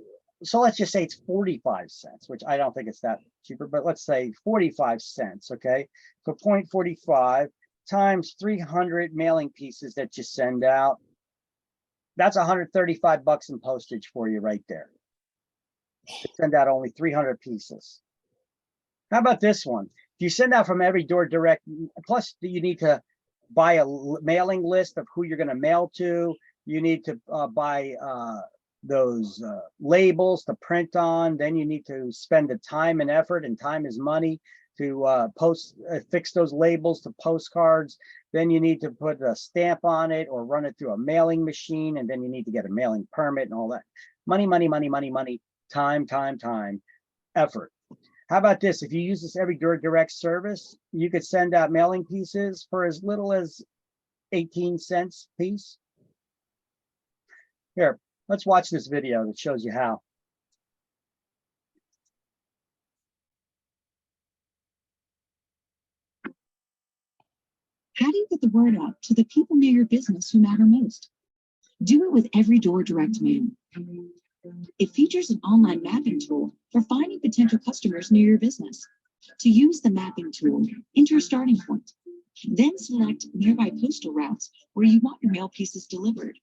say it's 45 cents, which I don't think it's that cheaper, but let's say 45 cents, okay? So 0.45 times 300 mailing pieces that you send out. That's 135 bucks in postage for you right there. To send out only 300 pieces. How about this one? If you send out from every door direct, plus you need to buy a mailing list of who you're going to mail to. You need to buy those labels to print on. Then you need to spend the time and effort, and time is money, to fix those labels to postcards. Then you need to put a stamp on it or run it through a mailing machine, and then you need to get a mailing permit and all that. Money, money, money, money, money, time, time, time, effort. How about this? If you use this Every Door Direct service, you could send out mailing pieces for as little as 18 cents a piece. Here, let's watch this video that shows you how. How do you get the word out to the people near your business who matter most? Do it with Every Door Direct Mail. It features an online mapping tool for finding potential customers near your business. To use the mapping tool, enter a starting point. Then select nearby postal routes where you want your mail pieces delivered.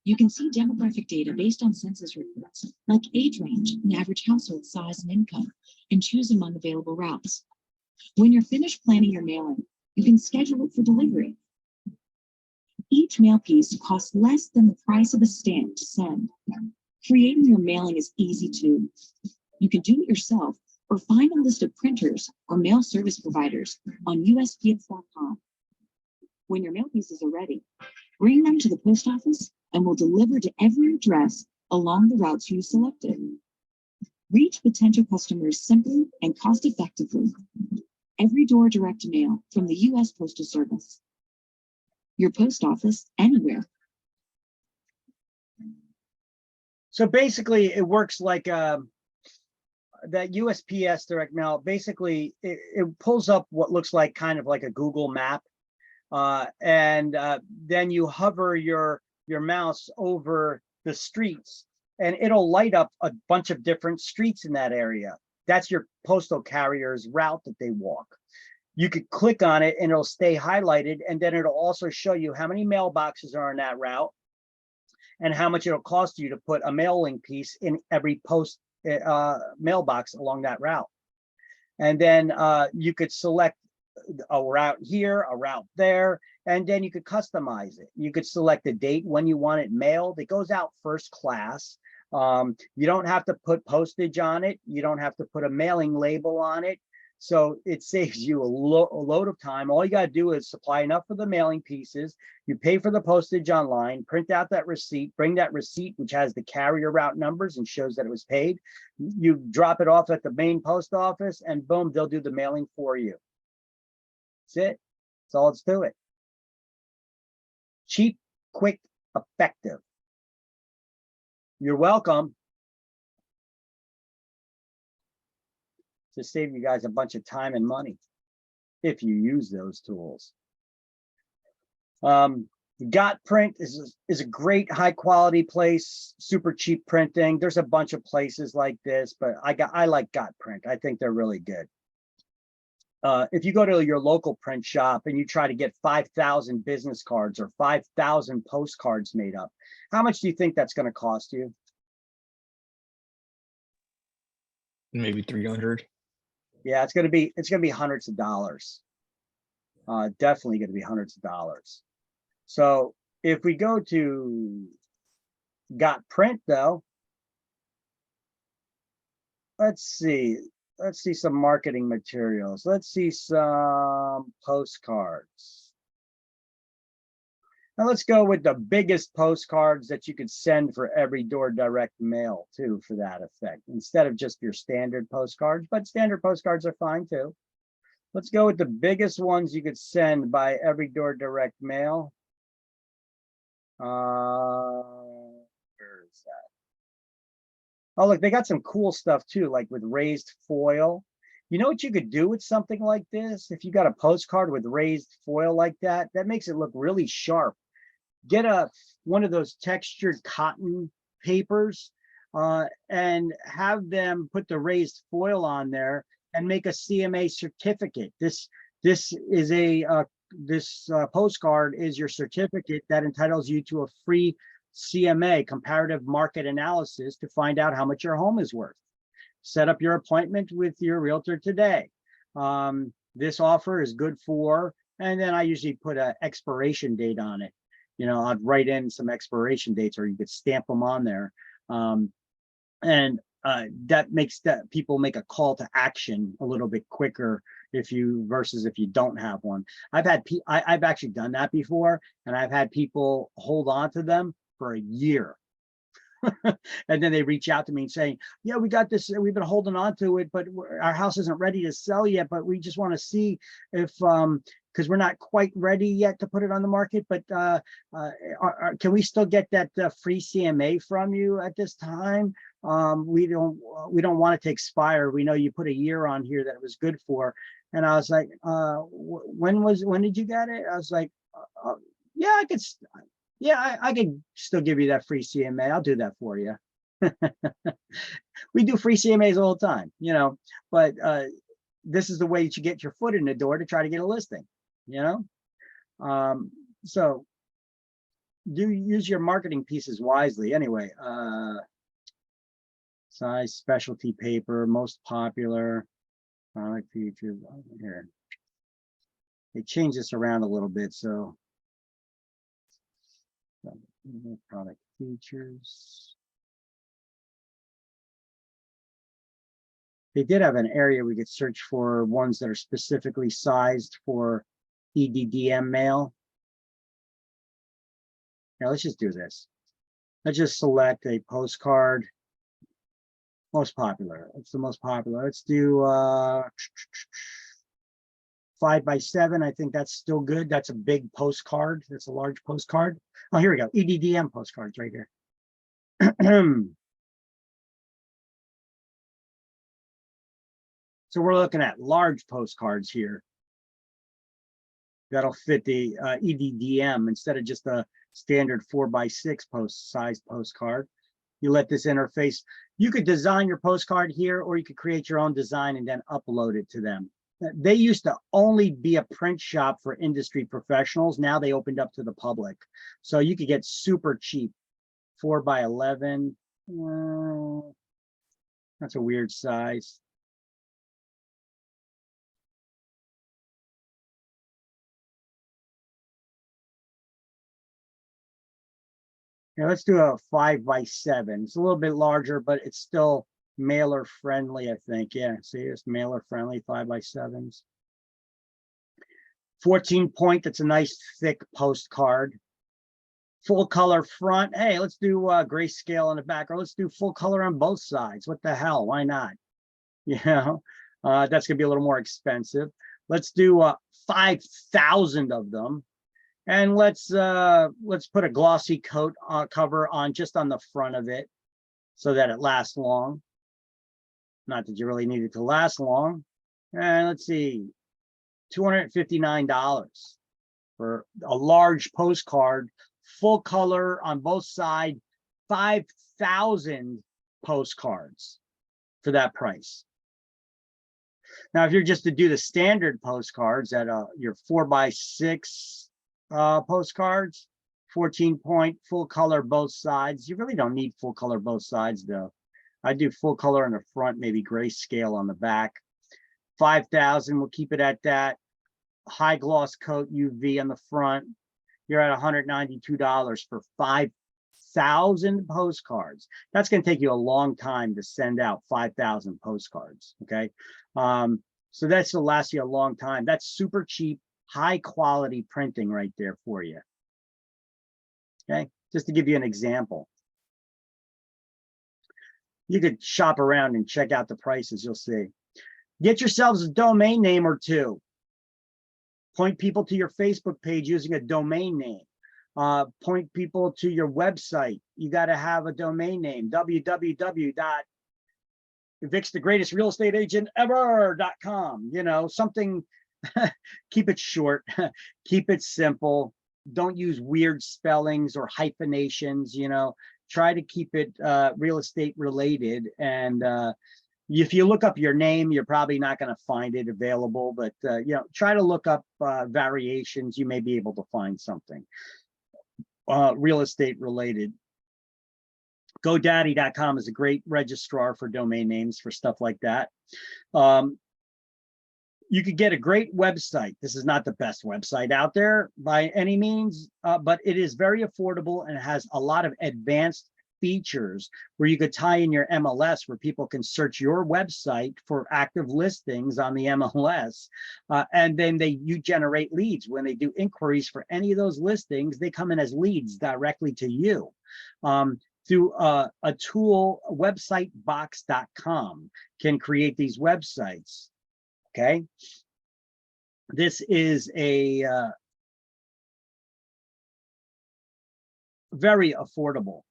You can see demographic data based on census reports, like age range and average household size and income, and choose among available routes. When you're finished planning your mailing, you can schedule it for delivery. Each mail piece costs less than the price of a stamp to send. Creating your mailing is easy too. You can do it yourself or find a list of printers or mail service providers on USPS.com. When your mail pieces are ready, bring them to the post office and we'll deliver to every address along the routes you selected. Reach potential customers simply and cost effectively. Every Door Direct Mail from the U.S. Postal Service. Your post office anywhere. So basically, it works like that USPS Direct Mail. Basically, it pulls up what looks like kind of like a Google map, and then you hover your mouse over the streets, and it'll light up a bunch of different streets in that area. That's your postal carrier's route that they walk. You could click on it and it'll stay highlighted, and then it'll also show you how many mailboxes are on that route and how much it'll cost you to put a mailing piece in every mailbox along that route. And then you could select a route here, a route there, and then you could customize it. You could select the date when you want it mailed. It goes out first class. You don't have to put postage on it. You don't have to put a mailing label on it. So it saves you a load of time. All you got to do is supply enough for the mailing pieces. You pay for the postage online, print out that receipt, bring that receipt, which has the carrier route numbers and shows that it was paid. You drop it off at the main post office and boom, they'll do the mailing for you. That's it. That's all it's to it. Cheap, quick, effective. You're welcome. To save you guys a bunch of time and money if you use those tools. GotPrint is a great high quality place, super cheap printing. There's a bunch of places like this, but I like GotPrint. I think they're really good. If you go to your local print shop and you try to get 5,000 business cards or 5,000 postcards made up, how much do you think that's going to cost you? Maybe 300. Yeah, it's gonna be hundreds of dollars. Definitely gonna be hundreds of dollars. So if we go to GotPrint though, let's see some marketing materials. Let's see some postcards. Now let's go with the biggest postcards that you could send for Every Door Direct Mail too, for that effect, instead of just your standard postcards, but standard postcards are fine too. Let's go with the biggest ones you could send by Every Door Direct Mail. Where is that? Oh, look, they got some cool stuff too, like with raised foil. You know what you could do with something like this? If you got a postcard with raised foil like that, that makes it look really sharp. Get one of those textured cotton papers and have them put the raised foil on there and make a CMA certificate. This is this postcard is your certificate that entitles you to a free CMA, comparative market analysis, to find out how much your home is worth. Set up your appointment with your realtor today. This offer is good for And then I usually put a expiration date on it. You know, I'd write in some expiration dates, or you could stamp them on there. That makes that people make a call to action a little bit quicker versus if you don't have one. I've actually done that before, and I've had people hold on to them for a year. And then they reach out to me and saying, yeah, we got this, we've been holding on to it, but our house isn't ready to sell yet, but we just want to see if because we're not quite ready yet to put it on the market, but can we still get that free CMA from you at this time? We don't want it to expire. We know you put a year on here that it was good for. And I was like, when did you get it? I was like, yeah, I could still give you that free CMA. I'll do that for you. We do free CMAs all the time, you know, but this is the way that you get your foot in the door to try to get a listing, you know? So do use your marketing pieces wisely. Anyway, size, specialty paper, most popular, product features here. They changed this around a little bit, so product features. They did have an area we could search for ones that are specifically sized for EDDM mail. Now let's just do this. Let's just select a postcard. Most popular. It's the most popular. Let's do 5x7. I think that's still good. That's a big postcard. That's a large postcard. Oh, here we go. EDDM postcards right here. So we're looking at large postcards here. That'll fit the EDDM instead of just a standard 4x6 size postcard. You let this interface. You could design your postcard here, or you could create your own design and then upload it to them. They used to only be a print shop for industry professionals. Now they opened up to the public. So you could get super cheap 4x11. That's a weird size. Yeah, let's do a 5x7. It's a little bit larger, but it's still mailer friendly, I think. Yeah, see, it's mailer friendly 5x7s. 14 point. That's a nice thick postcard. Full color front. Hey, let's do grayscale on the back, or let's do full color on both sides. What the hell? Why not? You know, that's gonna be a little more expensive. Let's do 5,000 of them. And let's put a glossy coat cover on just on the front of it so that it lasts long. Not that you really need it to last long. And let's see, $259 for a large postcard, full color on both sides, 5,000 postcards for that price. Now, if you're just to do the standard postcards at your 4x6 postcards, 14 point, full color both sides. You really don't need full color both sides though. I do full color in the front, maybe grayscale on the back. 5,000, we'll keep it at that. High gloss coat UV on the front. You're at $192 for 5,000 postcards. That's going to take you a long time to send out 5,000 postcards. Okay, so that's to last you a long time. That's super cheap, high quality printing right there for you. Okay, just to give you an example. You could shop around and check out the prices, you'll see. Get yourselves a domain name or two. Point people to your Facebook page using a domain name. Point people to your website. You got to have a domain name, www.VicsTheGreatestRealEstateAgentEver.com. You know, something. Keep it short, keep it simple. Don't use weird spellings or hyphenations, you know. Try to keep it real estate related. And if you look up your name, you're probably not going to find it available, but you know, try to look up variations. You may be able to find something real estate related. GoDaddy.com is a great registrar for domain names for stuff like that. You could get a great website. This is not the best website out there by any means, but it is very affordable and has a lot of advanced features where you could tie in your MLS where people can search your website for active listings on the MLS. And then you generate leads. When they do inquiries for any of those listings, they come in as leads directly to you. Through a tool, websitebox.com can create these websites. Okay, this is a very affordable.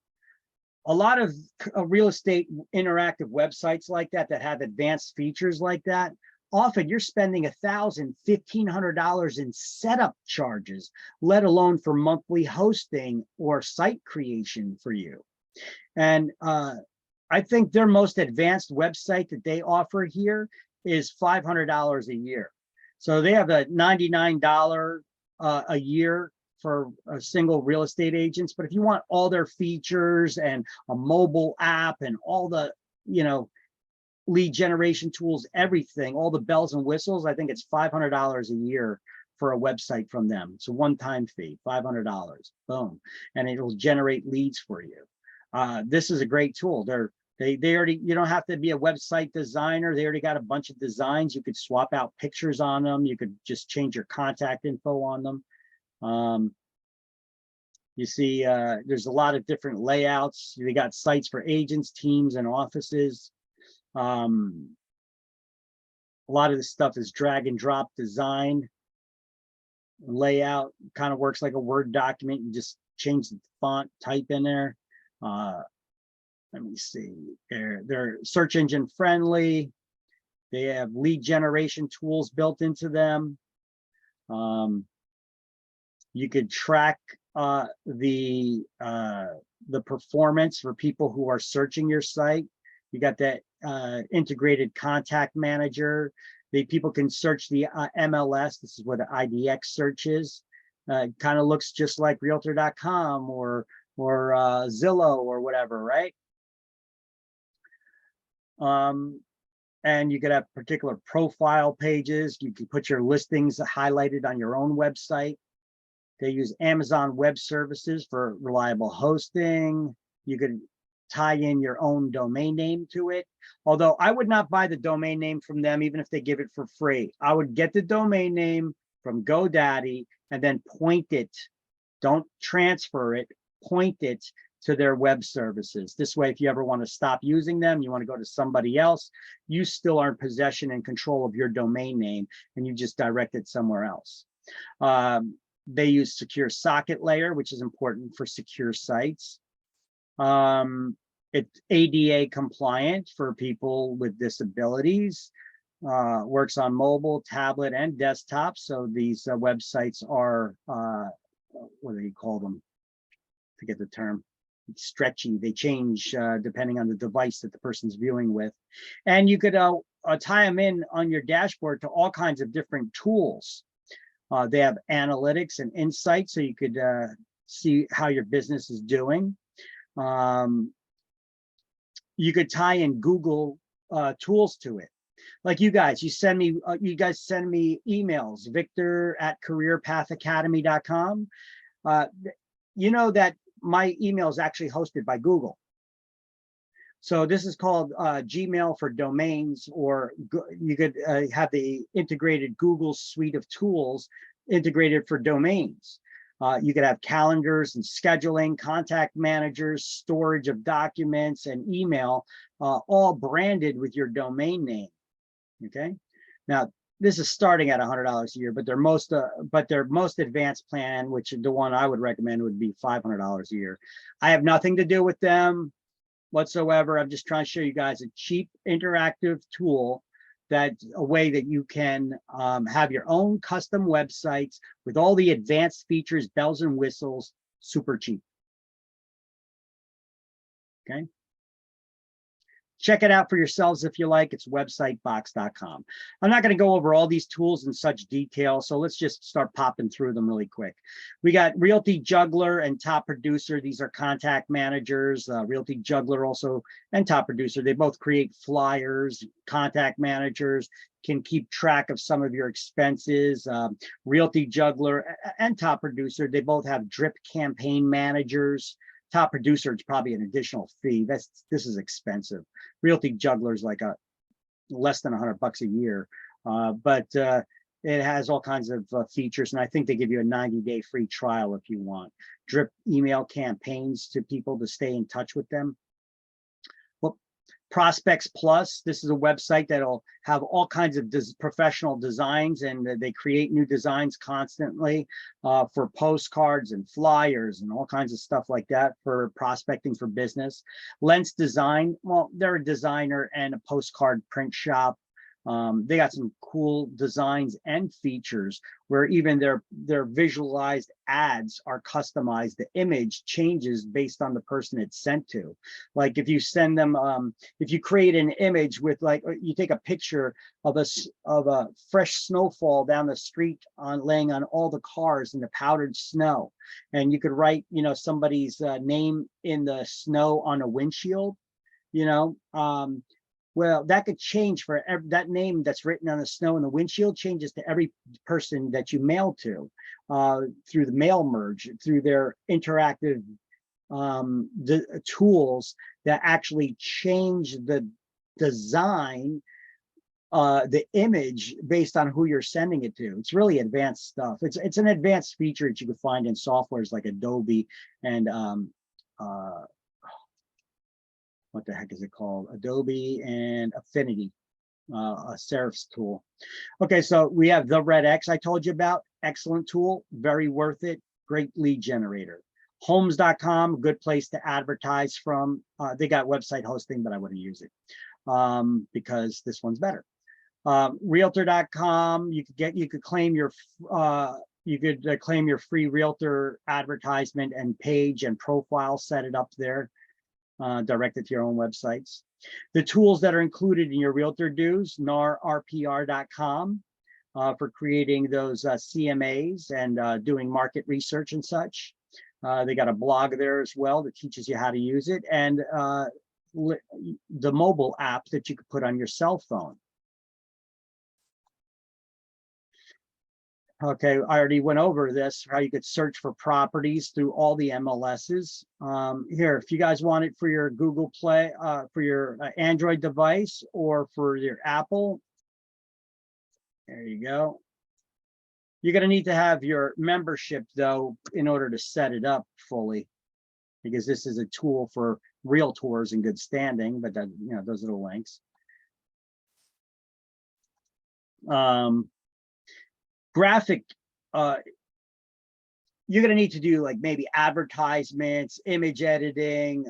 A lot of real estate interactive websites like that have advanced features like that, often you're spending $1,000, $1,500 in setup charges, let alone for monthly hosting or site creation for you. And I think their most advanced website that they offer here is $500 a year. So they have a $99 a year for a single real estate agents. But if you want all their features and a mobile app and all the, lead generation tools, everything, all the bells and whistles, I think it's $500 a year for a website from them. It's a one-time fee, $500, boom. And it'll generate leads for you. This is a great tool. They already, you don't have to be a website designer. They already got a bunch of designs. You could swap out pictures on them. You could just change your contact info on them. You see, there's a lot of different layouts. They got sites for agents, teams, and offices. A lot of this stuff is drag and drop design. Layout kind of works like a Word document. You just change the font, type in there. Let me see, they're search engine friendly. They have lead generation tools built into them. You could track the performance for people who are searching your site. You got that integrated contact manager. People can search the MLS. This is what an IDX search is. Kind of looks just like Realtor.com or Zillow or whatever, right? And you could have particular profile pages. You can put your listings highlighted on your own website. They use Amazon Web Services for reliable hosting. You could tie in your own domain name to it. Although I would not buy the domain name from them, even if they give it for free. I would get the domain name from GoDaddy and then point it. Don't transfer it, point it to their web services. This way, if you ever want to stop using them, you want to go to somebody else, you still are in possession and control of your domain name, and you just direct it somewhere else. They use secure socket layer, which is important for secure sites. It's ADA compliant for people with disabilities. Works on mobile, tablet, and desktop. So these websites are, what do you call them? I forget the term. It's stretchy. They change depending on the device that the person's viewing with. And you could tie them in on your dashboard to all kinds of different tools. They have analytics and insights, so you could see how your business is doing. You could tie in Google tools to it. Like you guys, you send me emails, victor@careerpathacademy.com. You know that my email is actually hosted by Google. So this is called Gmail for domains, or you could have the integrated Google suite of tools integrated for domains. You could have calendars and scheduling, contact managers, storage of documents, and email, all branded with your domain name. Okay. Now, this is starting at $100 a year, but their most advanced plan, which the one I would recommend, would be $500 a year. I have nothing to do with them whatsoever. I'm just trying to show you guys a cheap interactive tool, that's a way that you can have your own custom websites with all the advanced features, bells and whistles, super cheap. Okay. check it out for yourselves if you like. It's websitebox.com. I'm not going to go over all these tools in such detail, so let's just start popping through them really quick. We got Realty Juggler and Top Producer. These are contact managers. Realty Juggler also and Top Producer. They both create flyers. Contact managers can keep track of some of your expenses. Realty Juggler and Top Producer, they both have drip campaign managers. Top Producer, it's probably an additional fee. This is expensive. Realty Juggler is like less than $100 a year, but it has all kinds of features, and I think they give you a 90-day free trial if you want. Drip email campaigns to people to stay in touch with them. Prospects Plus, this is a website that'll have all kinds of professional designs, and they create new designs constantly for postcards and flyers and all kinds of stuff like that for prospecting for business. Lens Design, well, they're a designer and a postcard print shop. They got some cool designs and features where even their visualized ads are customized. The image changes based on the person it's sent to. Like if you send them, if you create an image with, like, you take a picture of a fresh snowfall down the street laying on all the cars in the powdered snow, and you could write, you know, somebody's name in the snow on a windshield, you know. Well, that could change for that name that's written on the snow in the windshield changes to every person that you mail to through the mail merge, through their interactive tools that actually change the design, the image based on who you're sending it to. It's really advanced stuff. It's an advanced feature that you can find in softwares like Adobe and what the heck is it called? Adobe and Affinity, a Serif's tool. Okay, so we have the Red X I told you about. Excellent tool, very worth it. Great lead generator. Homes.com, good place to advertise from. They got website hosting, but I wouldn't use it because this one's better. Realtor.com, you could claim your free realtor advertisement and page and profile, set it up there. Directed to your own websites. The tools that are included in your realtor dues, narrpr.com for creating those CMAs and doing market research and such. They got a blog there as well that teaches you how to use it, and the mobile app that you could put on your cell phone. Okay, I already went over this, how you could search for properties through all the MLSs. Here, if you guys want it for your Google Play, for your Android device or for your Apple, there you go. You're gonna need to have your membership though in order to set it up fully, because this is a tool for realtors in good standing, but that, you know, those are the links. Graphic, you're going to need to do like maybe advertisements, image editing,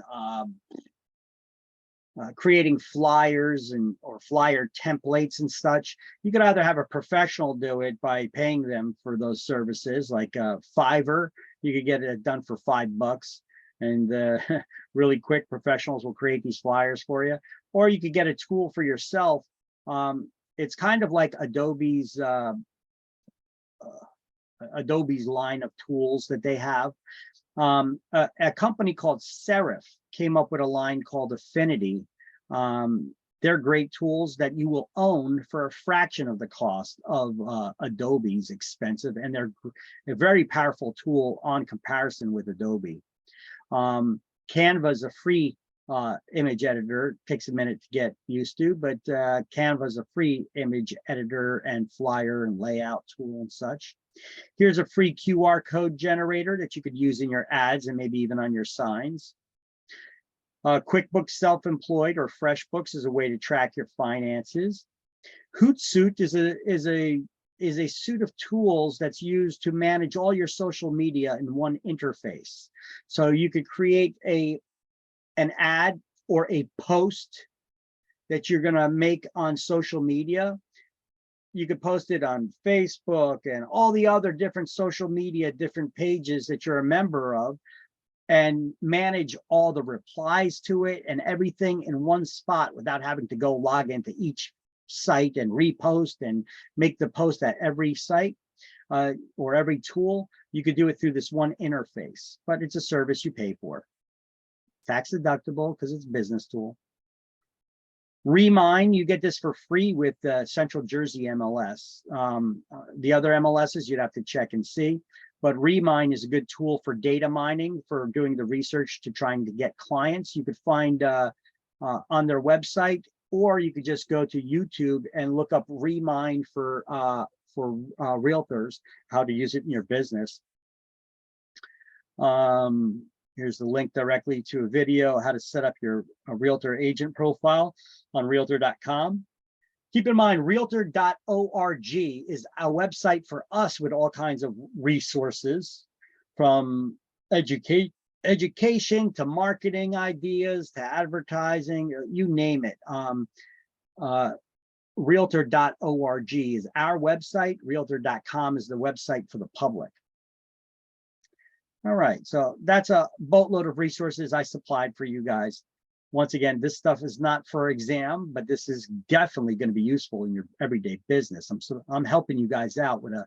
creating flyers or flyer templates and such. You could either have a professional do it by paying them for those services, like Fiverr. You could get it done for $5 and really quick professionals will create these flyers for you. Or you could get a tool for yourself. It's kind of like Adobe's line of tools that they have. A company called Serif came up with a line called Affinity. They're great tools that you will own for a fraction of the cost of Adobe's expensive, and they're a very powerful tool on comparison with Adobe. Canva is a free image editor. It takes a minute to get used to, but Canva is a free image editor and flyer and layout tool and such. Here's a free QR code generator that you could use in your ads and maybe even on your signs. QuickBooks Self-Employed or FreshBooks is a way to track your finances. Hootsuite is a suite of tools that's used to manage all your social media in one interface. So you could create an ad or a post that you're going to make on social media. You could post it on Facebook and all the other different social media, different pages that you're a member of. and manage all the replies to it and everything in one spot without having to go log into each site and repost and make the post at every site or every tool. You could do it through this one interface, but it's a service you pay for. Tax deductible because it's a business tool. Remine, you get this for free with Central Jersey MLS. The other MLSs you'd have to check and see, but Remine is a good tool for data mining, for doing the research to trying to get clients. You could find on their website, or you could just go to YouTube and look up Remine for realtors, how to use it in your business. Here's the link directly to a video, how to set up your realtor agent profile on realtor.com. Keep in mind, realtor.org is a website for us with all kinds of resources, from education to marketing ideas to advertising, you name it. Realtor.org is our website. Realtor.com is the website for the public. All right, so that's a boatload of resources I supplied for you guys. Once again, this stuff is not for exam, but this is definitely going to be useful in your everyday business. I'm helping you guys out with a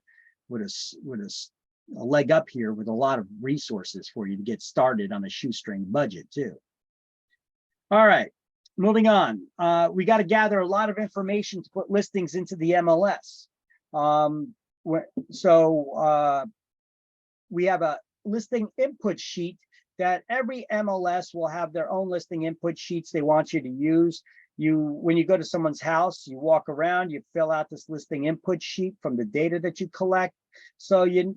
leg up here with a lot of resources for you to get started on a shoestring budget too. All right, moving on. We got to gather a lot of information to put listings into the MLS. We have a listing input sheet that every MLS will have their own listing input sheets they want you to use. When you go to someone's house, you walk around, you fill out this listing input sheet from the data that you collect, so you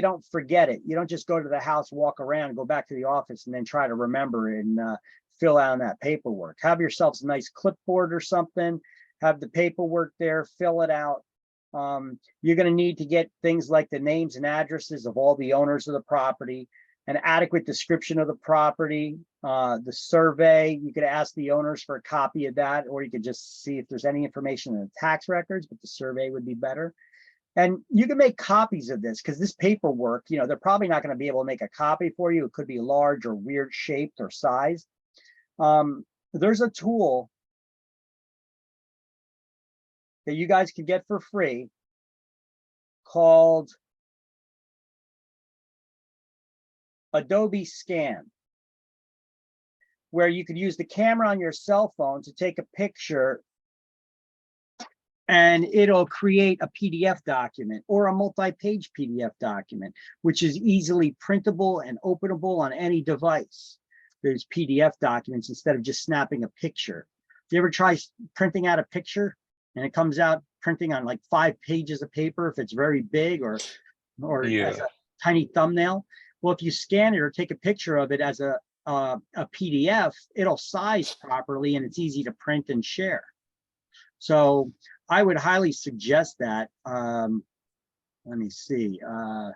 don't forget it. You don't just go to the house, walk around, and go back to the office, and then try to remember and fill out that paperwork. Have yourselves a nice clipboard or something. Have the paperwork there. Fill it out. You're going to need to get things like the names and addresses of all the owners of the property, an adequate description of the property, the survey. You could ask the owners for a copy of that, or you could just see if there's any information in the tax records, but the survey would be better. And you can make copies of this, because this paperwork, they're probably not going to be able to make a copy for you. It could be large or weird shaped or sized. There's a tool that you guys can get for free called Adobe Scan, where you could use the camera on your cell phone to take a picture and it'll create a PDF document or a multi-page PDF document, which is easily printable and openable on any device. There's PDF documents instead of just snapping a picture. Do you ever try printing out a picture and it comes out printing on like 5 pages of paper if it's very big, or Yeah. as a tiny thumbnail? Well, if you scan it or take a picture of it as a PDF, it'll size properly and it's easy to print and share. So I would highly suggest that. Let me see. How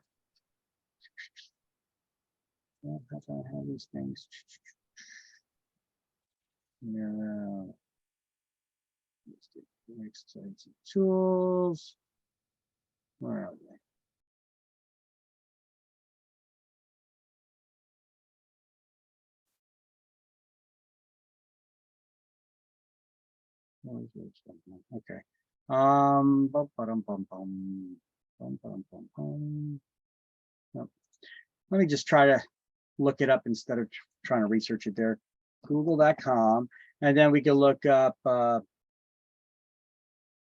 do I have these things? Yeah. Next sites and tools. Where are they? Okay. Nope. Let me just try to look it up instead of trying to research it there. Google.com, and then we can look up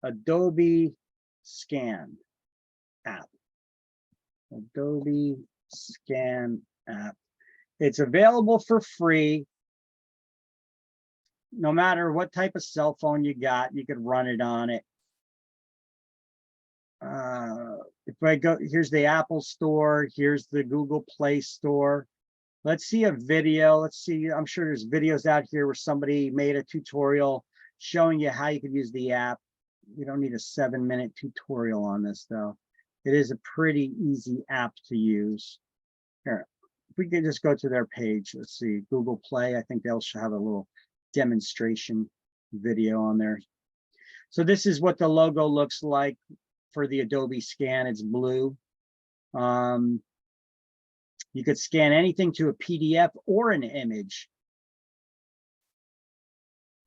Adobe Scan app. Adobe Scan app. It's available for free. No matter what type of cell phone you got, you could run it on it. If I go, here's the Apple Store, here's the Google Play Store. Let's see a video. Let's see, I'm sure there's videos out here where somebody made a tutorial showing you how you could use the app. You don't need a 7-minute tutorial on this though. It is a pretty easy app to use. Here, if we can just go to their page, let's see, Google Play, I think they'll have a little demonstration video on there. So this is what the logo looks like for the Adobe Scan. It's blue. You You could scan anything to a PDF or an image.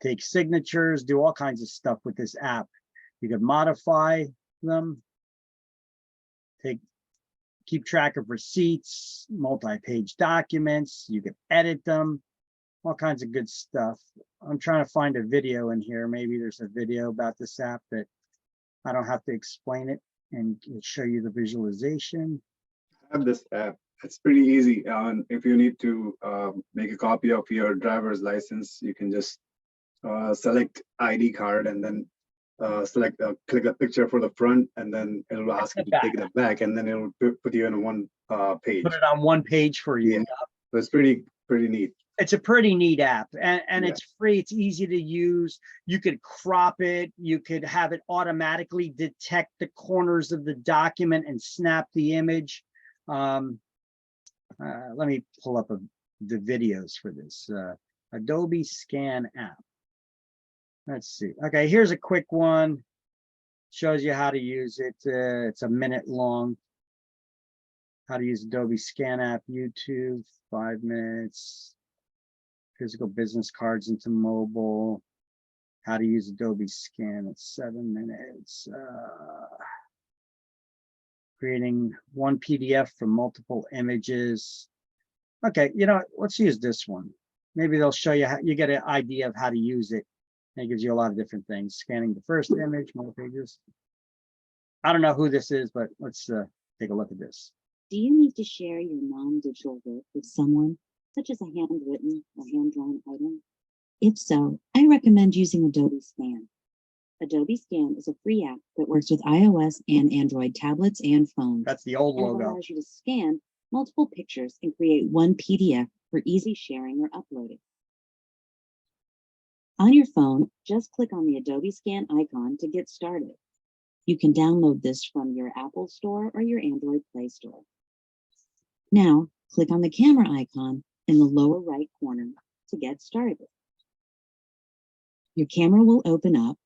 Take signatures, do all kinds of stuff with this app. You could modify them. Keep track of receipts, multi-page documents. You could edit them, all kinds of good stuff. I'm trying to find a video in here. Maybe there's a video about this app that I don't have to explain it and show you the visualization. I have this app. It's pretty easy. If you need to make a copy of your driver's license, you can just select ID card and then click a picture for the front, and then it'll ask you to take it back, and then it'll put you in one page. Put it on one page for you. Yeah. So it's pretty neat. It's a pretty neat app, and it's free. It's easy to use. You could crop it. You could have it automatically detect the corners of the document and snap the image. Let me pull up the videos for this Adobe Scan app. Let's see. Okay, here's a quick one. Shows you how to use it. It's a minute long. How to use Adobe Scan app, YouTube, 5 minutes. Physical business cards into mobile. How to use Adobe Scan, it's 7 minutes. Creating one PDF from multiple images. Okay, you know, let's use this one. Maybe they'll show you how you get an idea of how to use it. And it gives you a lot of different things. Scanning the first image, more pages. I don't know who this is, but let's take a look at this. Do you need to share your non-digital work with someone, such as a handwritten or hand-drawn item? If so, I recommend using Adobe Scan. Adobe Scan is a free app that works with iOS and Android tablets and phones. That's the old and logo. It allows you to scan multiple pictures and create one PDF for easy sharing or uploading. On your phone, just click on the Adobe Scan icon to get started. You can download this from your Apple Store or your Android Play Store. Now, click on the camera icon in the lower right corner to get started. Your camera will open up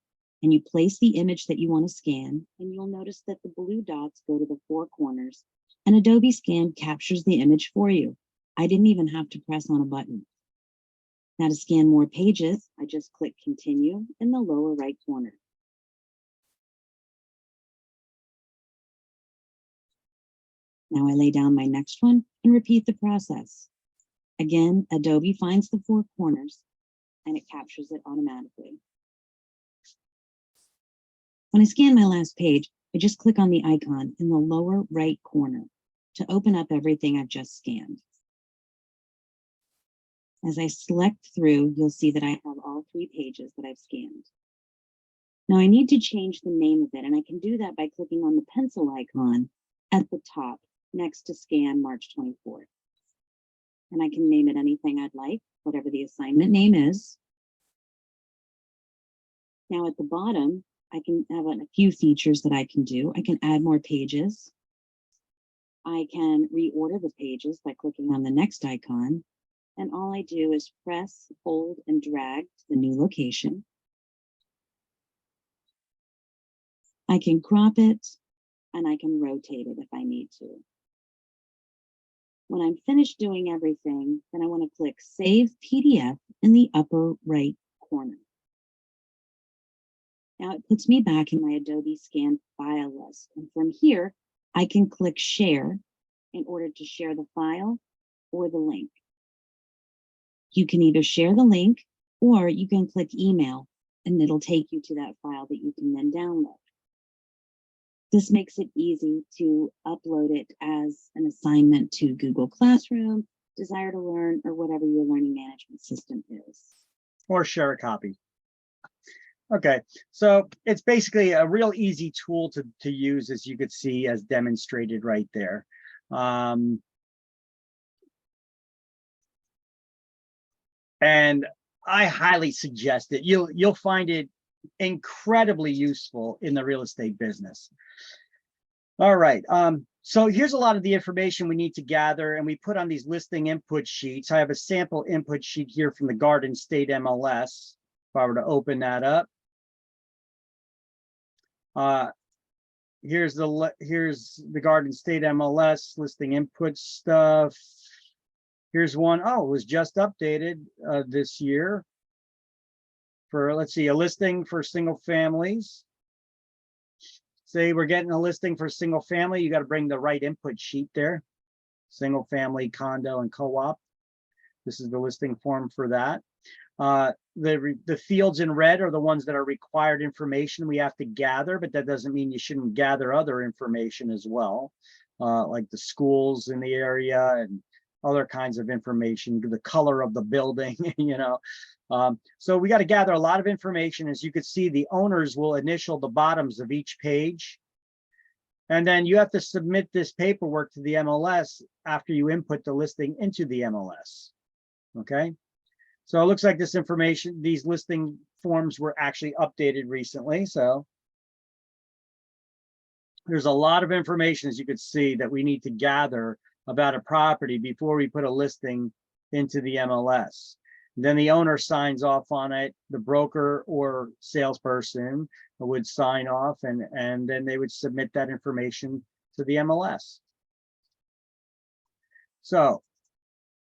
and you place the image that you want to scan, and you'll notice that the blue dots go to the 4 corners and Adobe Scan captures the image for you. I didn't even have to press on a button. Now to scan more pages, I just click Continue in the lower right corner. Now I lay down my next one and repeat the process. Again, Adobe finds the 4 corners and it captures it automatically. When I scan my last page, I just click on the icon in the lower right corner to open up everything I've just scanned. As I select through, you'll see that I have all 3 pages that I've scanned. Now I need to change the name of it, and I can do that by clicking on the pencil icon at the top next to Scan March 24th. And I can name it anything I'd like, whatever the assignment name is. Now at the bottom, I can have a few features that I can do. I can add more pages. I can reorder the pages by clicking on the next icon. And all I do is press, hold, and drag to the new location. I can crop it and I can rotate it if I need to. When I'm finished doing everything, then I want to click Save PDF in the upper right corner. Now it puts me back in my Adobe Scan file list. And from here, I can click Share in order to share the file or the link. You can either share the link or you can click email and it'll take you to that file that you can then download. This makes it easy to upload it as an assignment to Google Classroom, Desire to Learn, or whatever your learning management system is. Or share a copy. Okay, so it's basically a real easy tool to use, as you could see, as demonstrated right there. And I highly suggest it. You'll find it incredibly useful in the real estate business. All right, so here's a lot of the information we need to gather, and we put on these listing input sheets. I have a sample input sheet here from the Garden State MLS. If I were to open that up, here's the Garden State MLS listing input stuff. Here's one. Oh, it was just updated this year for, let's see, a listing for single families. Say we're getting a listing for single family, you got to bring the right input sheet there. Single family, condo, and co-op. This is the listing form for that. The fields in red are the ones that are required information we have to gather, but that doesn't mean you shouldn't gather other information as well, like the schools in the area and other kinds of information, the color of the building, you know. So we got to gather a lot of information. As you can see, the owners will initial the bottoms of each page. And then you have to submit this paperwork to the MLS after you input the listing into the MLS. Okay. So it looks like this information, these listing forms were actually updated recently. So there's a lot of information, as you could see, that we need to gather about a property before we put a listing into the MLS. Then the owner signs off on it. The broker or salesperson would sign off, and then they would submit that information to the MLS. So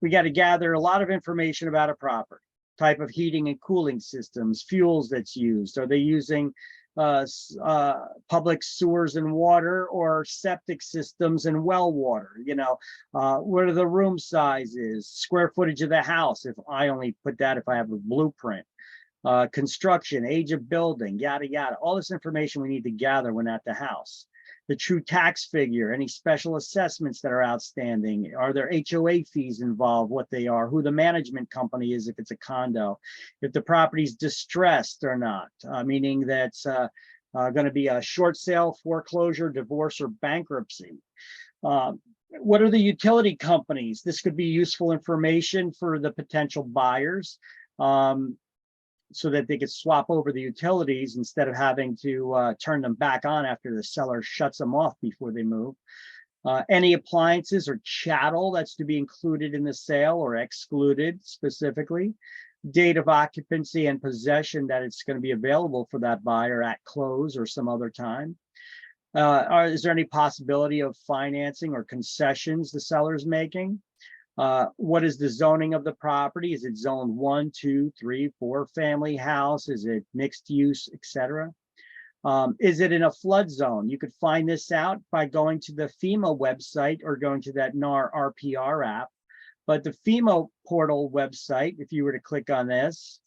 we got to gather a lot of information about a property, type of heating and cooling systems, fuels that's used. Are they using public sewers and water, or septic systems and well water? You know, what are the room sizes, square footage of the house? If I only put that if I have a blueprint, construction, age of building, yada, yada. All this information we need to gather when at the house. The true tax figure, any special assessments that are outstanding, are there HOA fees involved, what they are, who the management company is if it's a condo, if the property's distressed or not, meaning that's going to be a short sale, foreclosure, divorce, or bankruptcy. What are the utility companies? This could be useful information for the potential buyers, so that they could swap over the utilities instead of having to turn them back on after the seller shuts them off before they move. Any appliances or chattel that's to be included in the sale or excluded specifically. Date of occupancy and possession that it's going to be available for that buyer at close or some other time. Is there any possibility of financing or concessions the seller's making? What is the zoning of the property? Is it zone 1, 2, 3, 4 family house? Is it mixed use, etc.? Is it in a flood zone? You could find this out by going to the FEMA website or going to that NAR RPR app. But the FEMA portal website, if you were to click on this,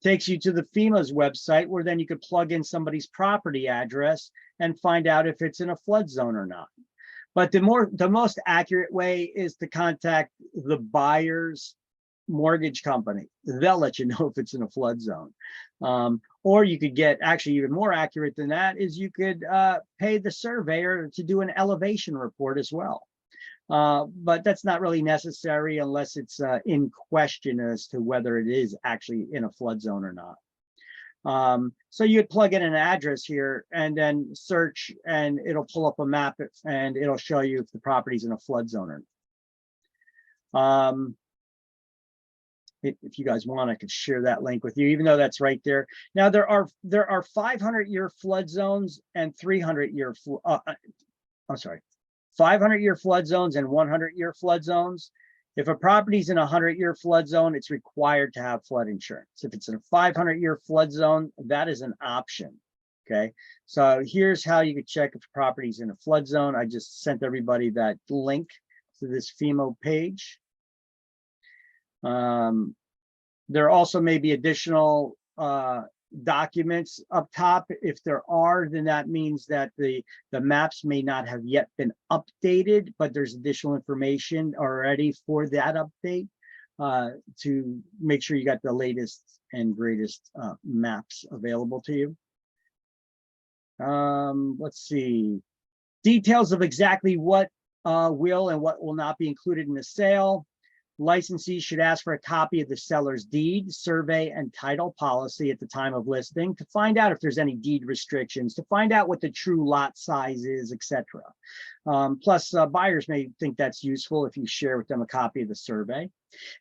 takes you to the FEMA's website, where then you could plug in somebody's property address and find out if it's in a flood zone or not. But the most accurate way is to contact the buyer's mortgage company. They'll let you know if it's in a flood zone. Or you could get, actually even more accurate than that, is you could pay the surveyor to do an elevation report as well. But that's not really necessary unless it's in question as to whether it is actually in a flood zone or not. So you'd plug in an address here and then search, and it'll pull up a map and it'll show you if the property's in a flood zone or not. If you guys want, I could share that link with you, even though that's right there. Now there are 500-year flood zones and 300-year 500-year flood zones and 100-year flood zones. If a property's in a 100-year flood zone, it's required to have flood insurance. If it's in a 500-year flood zone, that is an option. Okay, so here's how you could check if the property's in a flood zone. I just sent everybody that link to this FEMA page. There also may be additional documents up top. If there are, then that means that the maps may not have yet been updated, but there's additional information already for that update to make sure you got the latest and greatest maps available to you. Let's see. Details of exactly what will and what will not be included in the sale. Licensees should ask for a copy of the seller's deed, survey, and title policy at the time of listing to find out if there's any deed restrictions, to find out what the true lot size is, etc. Plus, buyers may think that's useful if you share with them a copy of the survey.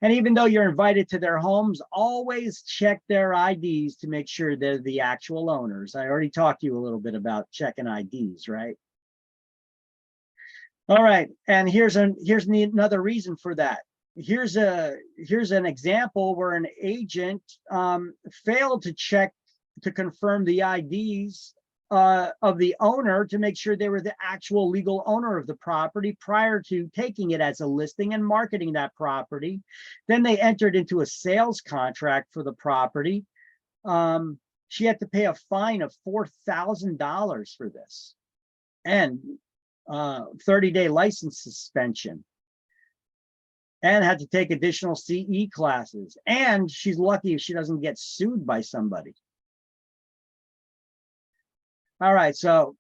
And even though you're invited to their homes, always check their IDs to make sure they're the actual owners. I already talked to you a little bit about checking IDs, right? All right, and here's another reason for that. Here's an example where an agent failed to check to confirm the IDs of the owner to make sure they were the actual legal owner of the property prior to taking it as a listing and marketing that property. Then they entered into a sales contract for the property. She had to pay a fine of $4,000 for this and 30-day license suspension, and had to take additional CE classes. And she's lucky if she doesn't get sued by somebody. All right, so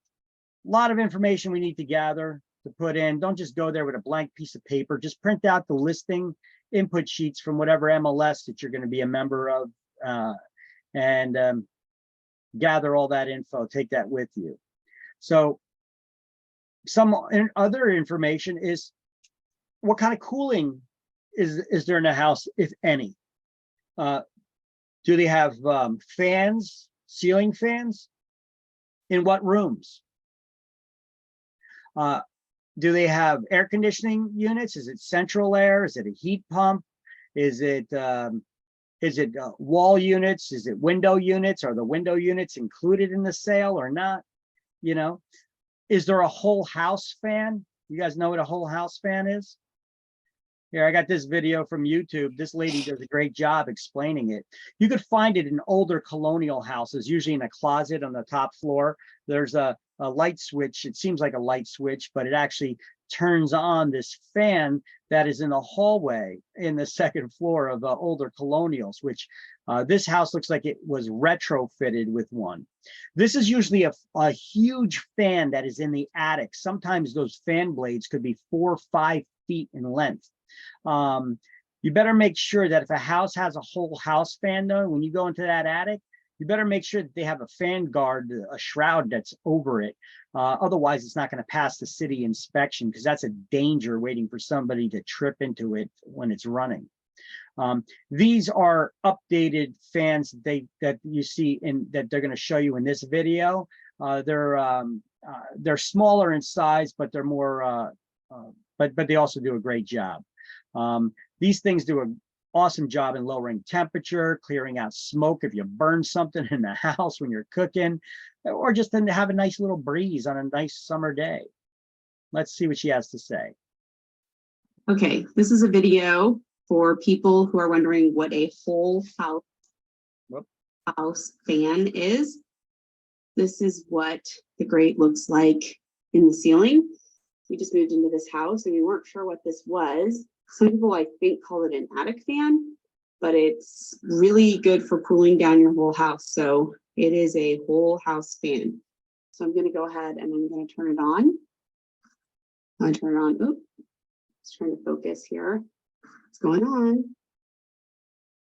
a lot of information we need to gather to put in. Don't just go there with a blank piece of paper. Just print out the listing input sheets from whatever MLS that you're going to be a member of, and gather all that info. Take that with you. So some other information is what kind of cooling is there in a house, if any? Do they have fans, ceiling fans? In what rooms? Do they have air conditioning units? Is it central air? Is it a heat pump? Is it wall units? Is it window units? Are the window units included in the sale or not? You know, is there a whole house fan? You guys know what a whole house fan is? Here, I got this video from YouTube. This lady does a great job explaining it. You could find it in older colonial houses, usually in a closet on the top floor. There's a light switch. It seems like a light switch, but it actually turns on this fan that is in the hallway in the second floor of older colonials, which this house looks like it was retrofitted with one. This is usually a huge fan that is in the attic. Sometimes those fan blades could be 4 or 5 feet in length. You better make sure that if a house has a whole house fan, though, when you go into that attic, you better make sure that they have a fan guard, a shroud that's over it. Otherwise, it's not going to pass the city inspection, because that's a danger waiting for somebody to trip into it when it's running. These are updated fans that you see that they're going to show you in this video. They're smaller in size, but they're more, but they also do a great job. These things do an awesome job in lowering temperature, clearing out smoke if you burn something in the house when you're cooking, or just to have a nice little breeze on a nice summer day. Let's see what she has to say. Okay, this is a video for people who are wondering what a whole house fan is. This is what the grate looks like in the ceiling. We just moved into this house and we weren't sure what this was. Some people, I think, call it an attic fan, but it's really good for cooling down your whole house. So it is a whole house fan. So I'm going to go ahead and I'm going to turn it on. I turn it on. Oops, just trying to focus here. What's going on?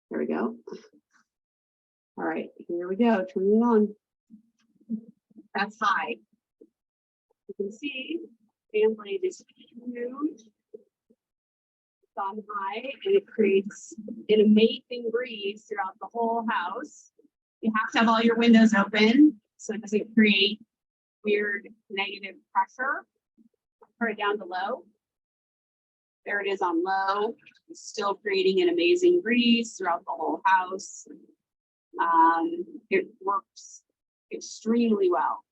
There we go. All right, here we go. Turning it on. That's high. You can see fan blade is huge. It's on high, and it creates an amazing breeze throughout the whole house. You have to have all your windows open so it doesn't create weird negative pressure. Turn it down to low. There it is on low. It's still creating an amazing breeze throughout the whole house. It works extremely well.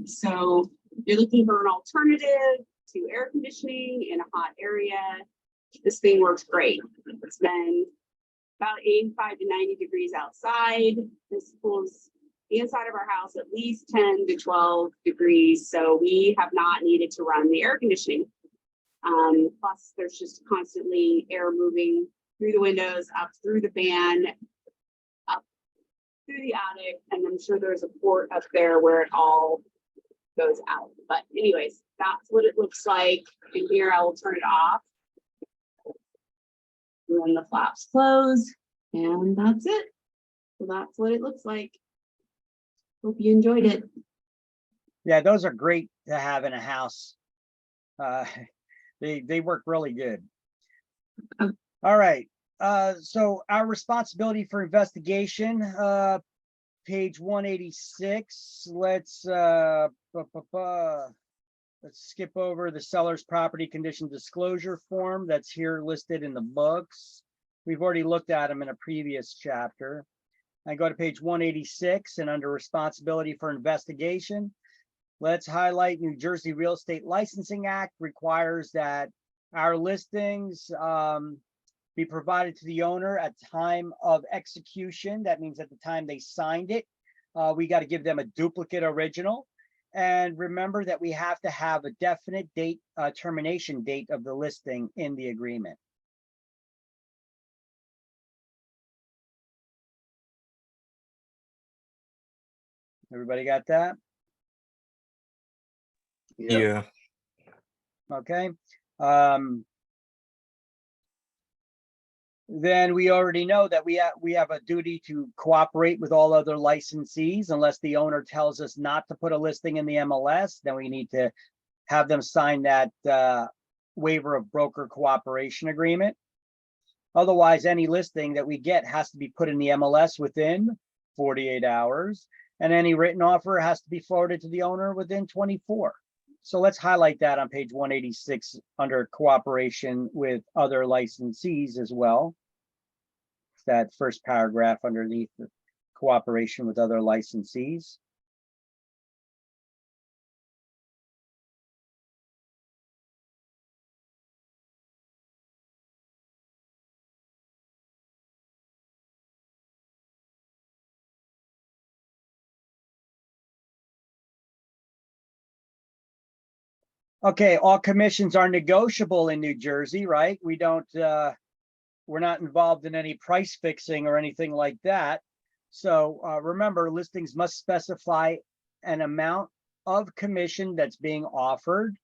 So you're looking for an alternative to air conditioning in a hot area. This thing works great. It's been about 85 to 90 degrees outside. This cools the inside of our house at least 10 to 12 degrees. So we have not needed to run the air conditioning. Plus there's just constantly air moving through the windows, up through the fan, up through the attic, and I'm sure there's a port up there where it all goes out. But anyways, that's what it looks like. And here I will turn it off. And then the flaps close, and that's it. So that's what it looks like. Hope you enjoyed it. Yeah, those are great to have in a house. They work really good. All right. So our responsibility for investigation, page 186. Let's skip over the seller's property condition disclosure form that's here listed in the books. We've already looked at them in a previous chapter. I go to page 186, and under responsibility for investigation, let's highlight New Jersey Real Estate Licensing Act requires that our listings be provided to the owner at time of execution. That means at the time they signed it. We got to give them a duplicate original. And remember that we have to have a definite date, termination date of the listing in the agreement. Everybody got that? Yeah. Okay. Then we already know that we have a duty to cooperate with all other licensees unless the owner tells us not to put a listing in the MLS. Then we need to have them sign that waiver of broker cooperation agreement. Otherwise, any listing that we get has to be put in the MLS within 48 hours, and any written offer has to be forwarded to the owner within 24. So let's highlight that on page 186 under cooperation with other licensees as well. That first paragraph underneath the cooperation with other licensees. Okay, all commissions are negotiable in New Jersey, right? We don't, we're not involved in any price fixing or anything like that. So remember, listings must specify an amount of commission that's being offered.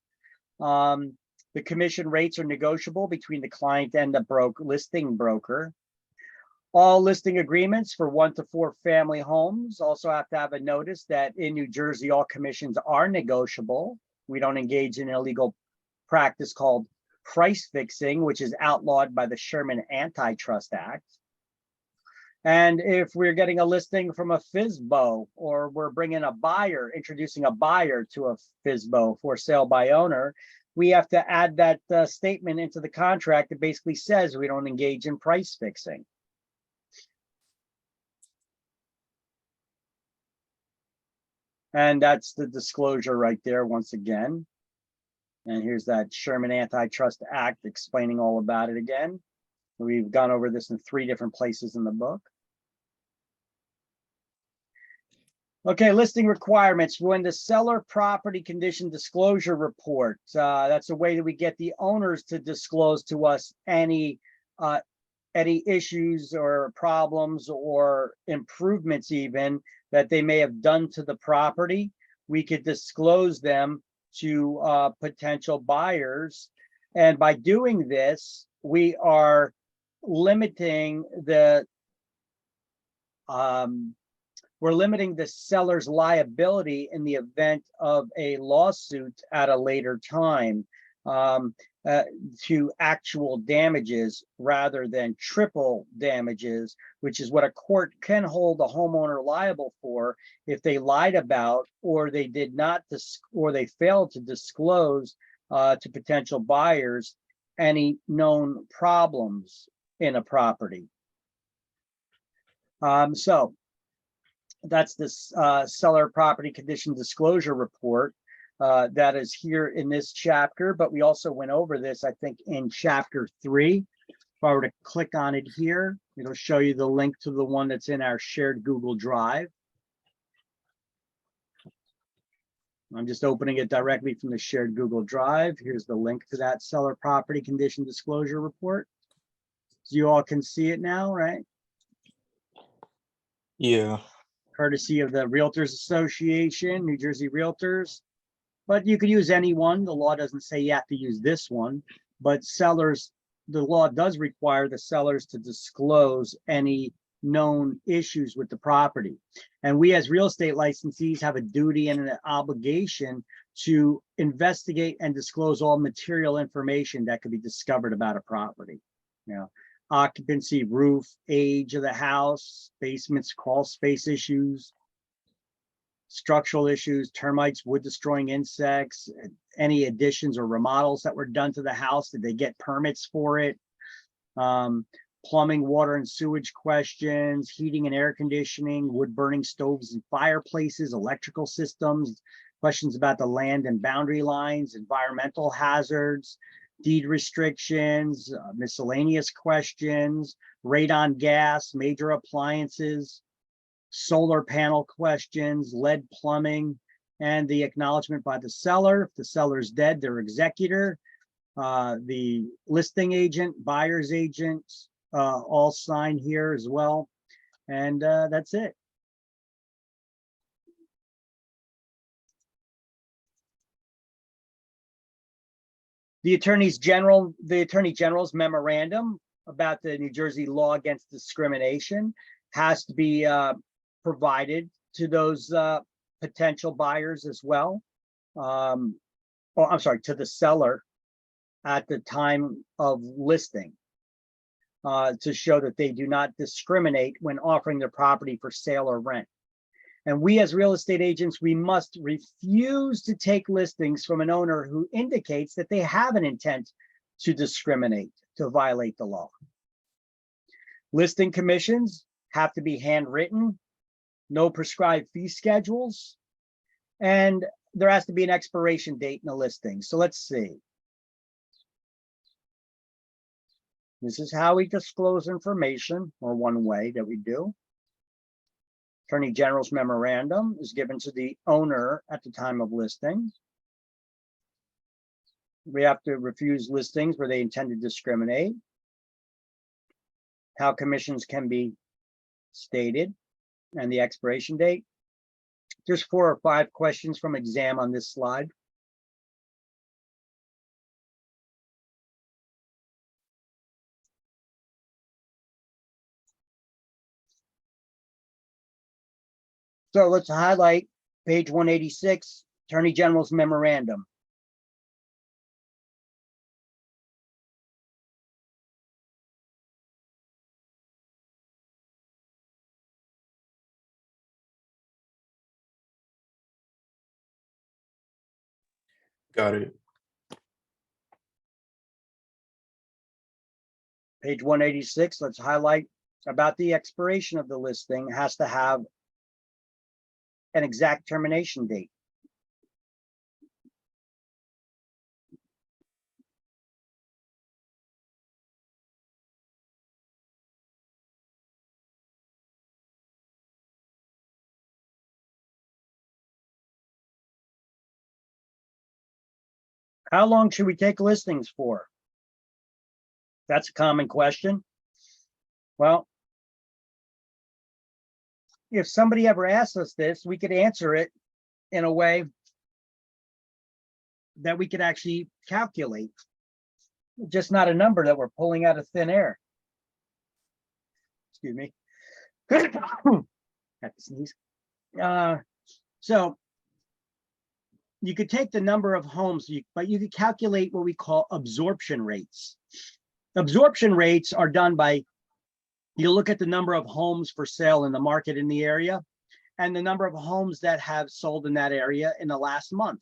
The commission rates are negotiable between the client and the listing broker. All listing agreements for 1 to 4 family homes also have to have a notice that in New Jersey, all commissions are negotiable. We don't engage in illegal practice called price fixing, which is outlawed by the Sherman Antitrust Act. And if we're getting a listing from a FSBO, or we're bringing a buyer, introducing a buyer to a FSBO for sale by owner, we have to add that statement into the contract that basically says we don't engage in price fixing. And that's the disclosure right there once again. And here's that Sherman Antitrust Act explaining all about it again. We've gone over this in 3 different places in the book. Okay, listing requirements. When the seller property condition disclosure report, that's a way that we get the owners to disclose to us any issues or problems or improvements even that they may have done to the property. We could disclose them to potential buyers. And by doing this, we are limiting the seller's liability in the event of a lawsuit at a later time to actual damages rather than triple damages, which is what a court can hold a homeowner liable for if they lied about or they did not or they failed to disclose to potential buyers any known problems in a property. So that's this seller property condition disclosure report that is here in this chapter, but we also went over this, I think, in chapter 3. If I were to click on it here, it'll show you the link to the one that's in our shared Google Drive. I'm just opening it directly from the shared Google Drive. Here's the link to that seller property condition disclosure report. So you all can see it now, right? Yeah. Courtesy of the Realtors Association, New Jersey Realtors. But you could use any one. The law doesn't say you have to use this one, but sellers the law does require the sellers to disclose any known issues with the property. And we as real estate licensees have a duty and an obligation to investigate and disclose all material information that could be discovered about a property. You know, occupancy, roof, age of the house, basements, crawl space issues, structural issues, termites, wood destroying insects, any additions or remodels that were done to the house. Did they get permits for it? Plumbing, water and sewage questions, heating and air conditioning, wood burning stoves and fireplaces, electrical systems, questions about the land and boundary lines, environmental hazards, deed restrictions, miscellaneous questions, radon gas, major appliances, solar panel questions, lead plumbing, and the acknowledgement by the seller. If the seller is dead, their executor, the listing agent, buyer's agent, all sign here as well. And that's it. The Attorney General's memorandum about the New Jersey law against discrimination has to be provided to those potential buyers as well. Oh, I'm sorry, to the seller at the time of listing, to show that they do not discriminate when offering their property for sale or rent. And we as real estate agents, we must refuse to take listings from an owner who indicates that they have an intent to discriminate, to violate the law. Listing commissions have to be handwritten, no prescribed fee schedules, and there has to be an expiration date in the listing. So let's see. This is how we disclose information, or one way that we do. Attorney General's memorandum is given to the owner at the time of listing. We have to refuse listings where they intend to discriminate. How commissions can be stated and the expiration date. There's 4 or 5 questions from exam on this slide. So let's highlight page 186, Attorney General's memorandum. Got it. Page 186, let's highlight about the expiration of the listing. It has to have an exact termination date. How long should we take listings for? That's a common question. Well, if somebody ever asks us this, we could answer it in a way that we could actually calculate, just not a number that we're pulling out of thin air. Excuse me. Have to sneeze. So you could take the number of homes, but you could calculate what we call absorption rates. Absorption rates are done by, you look at the number of homes for sale in the market in the area and the number of homes that have sold in that area in the last month.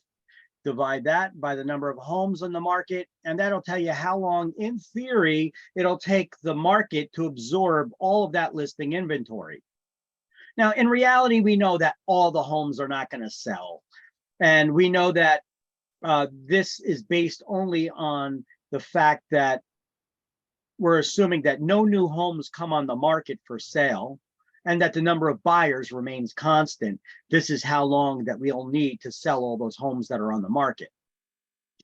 Divide that by the number of homes on the market, and that'll tell you how long, in theory, it'll take the market to absorb all of that listing inventory. Now, in reality, we know that all the homes are not going to sell. And we know that this is based only on the fact that we're assuming that no new homes come on the market for sale and that the number of buyers remains constant. This is how long that we'll need to sell all those homes that are on the market.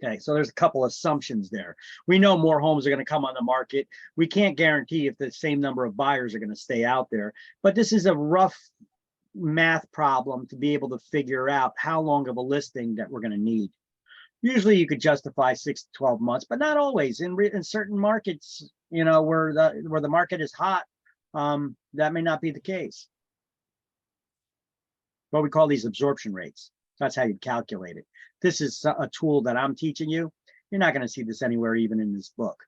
Okay, so there's a couple assumptions there. We know more homes are going to come on the market. We can't guarantee if the same number of buyers are going to stay out there, but this is a rough math problem to be able to figure out how long of a listing that we're going to need. Usually you could justify 6 to 12 months, but not always. In certain markets, you know, where the market is hot, that may not be the case. What we call these absorption rates. That's how you'd calculate it. This is a tool that I'm teaching you. You're not going to see this anywhere, even in this book.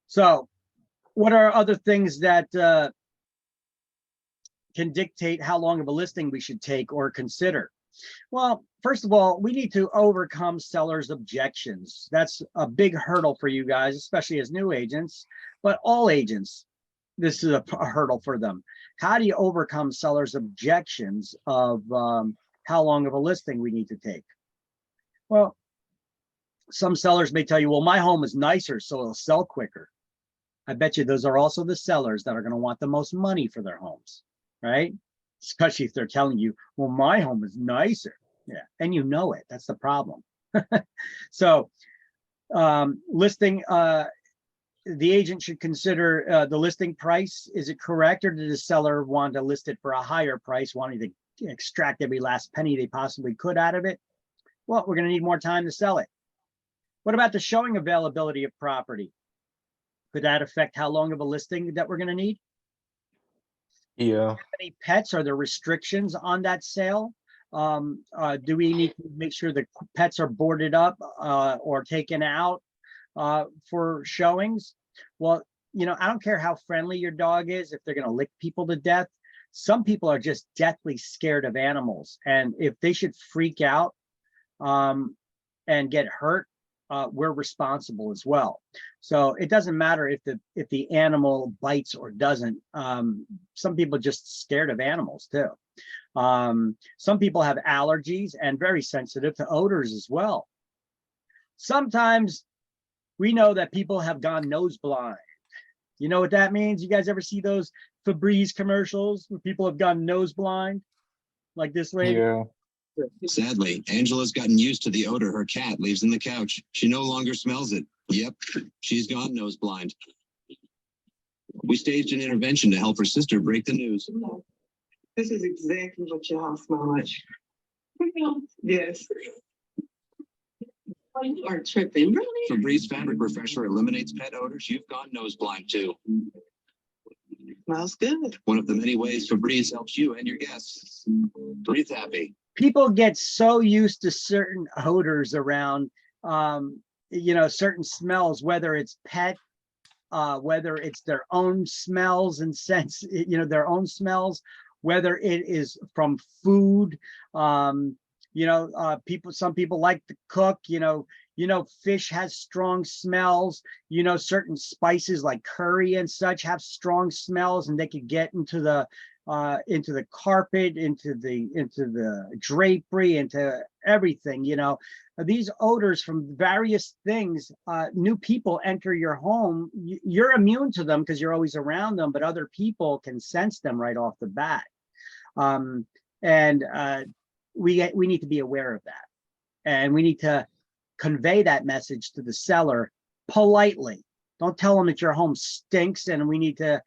So what are other things that can dictate how long of a listing we should take or consider? Well, first of all, we need to overcome sellers' objections. That's a big hurdle for you guys, especially as new agents, but all agents, this is a hurdle for them. How do you overcome sellers' objections of how long of a listing we need to take? Well, some sellers may tell you, well, my home is nicer, so it'll sell quicker. I bet you those are also the sellers that are going to want the most money for their homes, right? Especially if they're telling you, well, my home is nicer. Yeah, and you know it. That's the problem. So listing, the agent should consider the listing price. Is it correct, or did the seller want to list it for a higher price, wanting to extract every last penny they possibly could out of it? Well, we're going to need more time to sell it. What about the showing availability of property? Could that affect how long of a listing that we're going to need? Yeah. How many pets? Are there restrictions on that sale? Do we need to make sure the pets are boarded up or taken out for showings? Well, you know, I don't care how friendly your dog is, if they're going to lick people to death. Some people are just deathly scared of animals. And if they should freak out and get hurt, we're responsible as well. So it doesn't matter if the animal bites or doesn't. Some people are just scared of animals too. Some people have allergies and very sensitive to odors as well. Sometimes we know that people have gone nose blind. You know what that means? You guys ever see those Febreze commercials where people have gone nose blind? Like this lady? Yeah. Sadly, Angela's gotten used to the odor her cat leaves in the couch. She no longer smells it. Yep, she's gone nose blind. We staged an intervention to help her sister break the news. This is exactly what your house smell like. Yes. Oh, you are tripping, really? Febreze fabric refresher eliminates pet odors you've gone nose blind too. Smells good. One of the many ways Febreze helps you and your guests breathe happy. People get so used to certain odors around, you know, certain smells, whether it's pet, whether it's their own smells and scents, you know, their own smells, whether it is from food. You know, some people like to cook, you know, fish has strong smells, you know, certain spices like curry and such have strong smells, and they could get into the carpet, into the drapery, into everything. You know, these odors from various things, new people enter your home, you're immune to them because you're always around them, but other people can sense them right off the bat. We need to be aware of that, and we need to convey that message to the seller politely. Don't tell them that your home stinks and we need to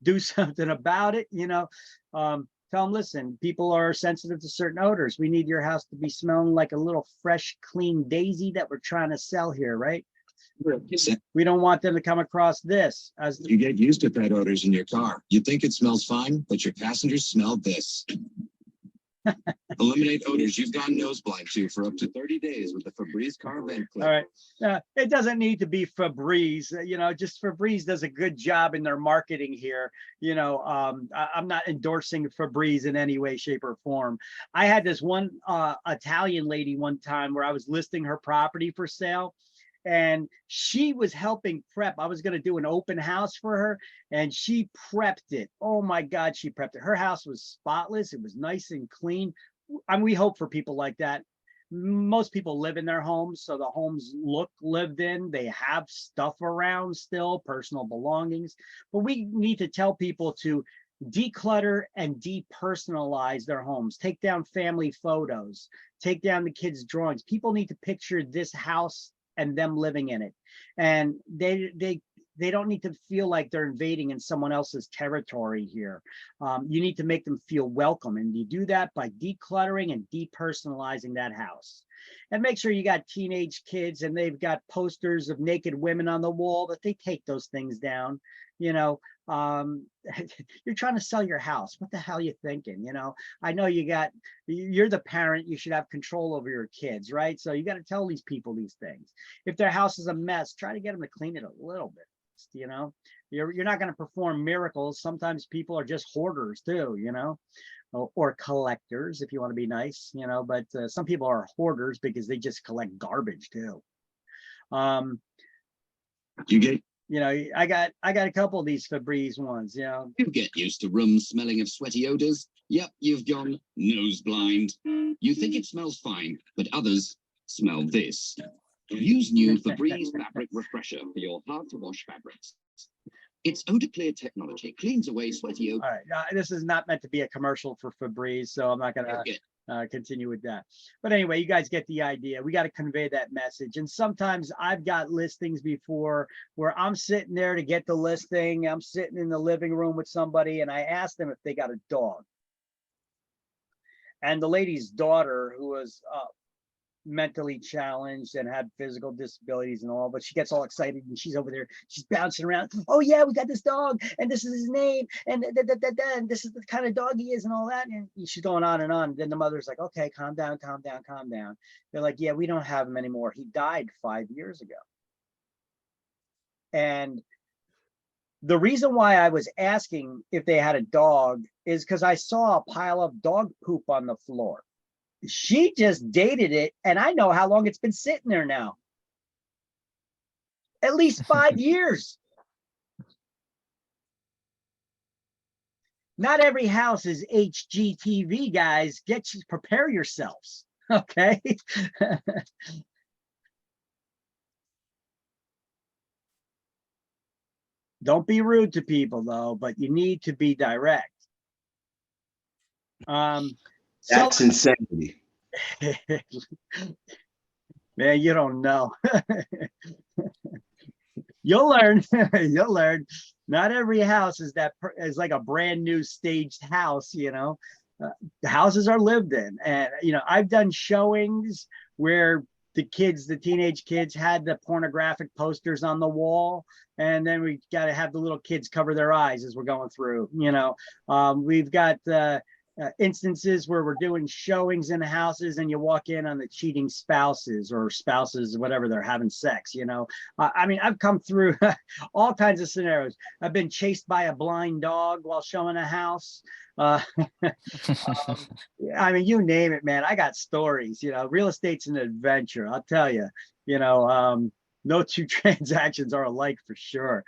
do something about it. You know, tell them, listen, people are sensitive to certain odors. We need your house to be smelling like a little fresh, clean daisy that we're trying to sell here, right? We don't want them to come across this as You get used to pet odors in your car. You think it smells fine, but your passengers smell this. Eliminate odors you've gone nose blind to for up to 30 days with the Febreze car vent clip. All right. It doesn't need to be Febreze. You know, just Febreze does a good job in their marketing here. You know, I'm not endorsing Febreze in any way, shape, or form. I had this one Italian lady one time where I was listing her property for sale, and she was helping prep. I was going to do an open house for her, and she prepped it. Oh my God, she prepped it. Her house was spotless. It was nice and clean. And we hope for people like that. Most people live in their homes, so the homes look lived in. They have stuff around still, personal belongings. But we need to tell people to declutter and depersonalize their homes. Take down family photos. Take down the kids' drawings. People need to picture this house and them living in it. And they don't need to feel like they're invading in someone else's territory here. You need to make them feel welcome, and you do that by decluttering and depersonalizing that house. And make sure you got teenage kids and they've got posters of naked women on the wall, that they take those things down. You know, you're trying to sell your house. What the hell are you thinking? You know, I know you're the parent, you should have control over your kids, right? So you got to tell these people these things. If their house is a mess, try to get them to clean it a little bit. You know, you're not going to perform miracles. Sometimes people are just hoarders too, you know, or collectors, if you want to be nice, you know, but some people are hoarders because they just collect garbage too. You get You know, I got a couple of these Febreze ones, you know. You get used to rooms smelling of sweaty odors. Yep, you've gone nose blind. You think it smells fine, but others smell this. Use new Febreze Fabric Refresher for your hard-to-wash fabrics. Its odor clear technology cleans away sweaty odors. All right, this is not meant to be a commercial for Febreze, so I'm not gonna continue with that. But anyway, you guys get the idea. We got to convey that message. And sometimes I've got listings before where I'm sitting there to get the listing. I'm sitting in the living room with somebody and I asked them if they got a dog. And the lady's daughter, who was mentally challenged and had physical disabilities and all, but she gets all excited and she's over there, she's bouncing around. Oh yeah, we got this dog and this is his name and and this is the kind of dog he is and all that. And she's going on and on. Then the mother's like, okay, calm down, calm down, calm down. They're like, yeah, we don't have him anymore. He died 5 years ago. And the reason why I was asking if they had a dog is because I saw a pile of dog poop on the floor. She just dated it, and I know how long it's been sitting there now. At least 5 years. Not every house is HGTV, guys. Prepare yourselves, okay? Don't be rude to people, though, but you need to be direct. That's insanity. Man, you don't know. You'll learn. You'll learn. Not every house is like a brand new staged house, you know. The houses are lived in. And, you know, I've done showings where the teenage kids had the pornographic posters on the wall. And then we got to have the little kids cover their eyes as we're going through, you know. We've got instances where we're doing showings in houses and you walk in on the cheating spouses or spouses, whatever, they're having sex, you know. I mean, I've come through all kinds of scenarios. I've been chased by a blind dog while showing a house. I mean, you name it, man. I got stories, you know. Real estate's an adventure, I'll tell you. You know, no two transactions are alike for sure.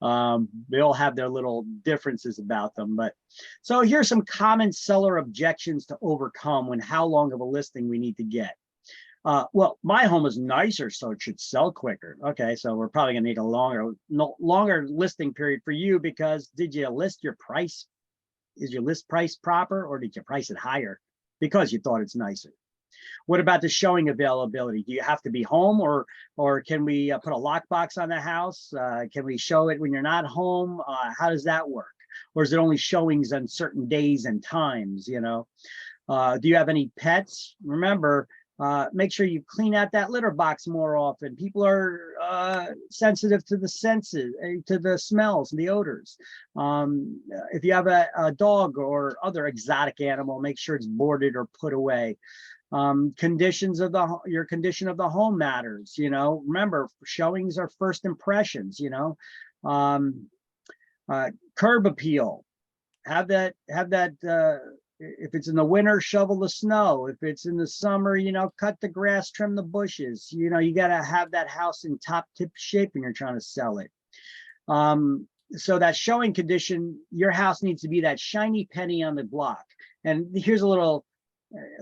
They all have their little differences about them. But so here's some common seller objections to overcome when how long of a listing we need to get. Well, my home is nicer, so it should sell quicker. Okay, so we're probably gonna need a longer listing period for you, because did you list your price? Is your list price proper, or did you price it higher because you thought it's nicer? What about the showing availability? Do you have to be home, or can we put a lockbox on the house? Can we show it when you're not home? How does that work? Or is it only showings on certain days and times, you know? Do you have any pets? Remember, make sure you clean out that litter box more often. People are sensitive to the senses, to the smells and the odors. If you have a dog or other exotic animal, make sure it's boarded or put away. Conditions of your condition of the home matters, you know. Remember, showings are first impressions, you know. Curb appeal, have that if it's in the winter, shovel the snow. If it's in the summer, you know, cut the grass, trim the bushes. You know, you got to have that house in top tip shape when you're trying to sell it. So that showing condition, your house needs to be that shiny penny on the block. And here's a little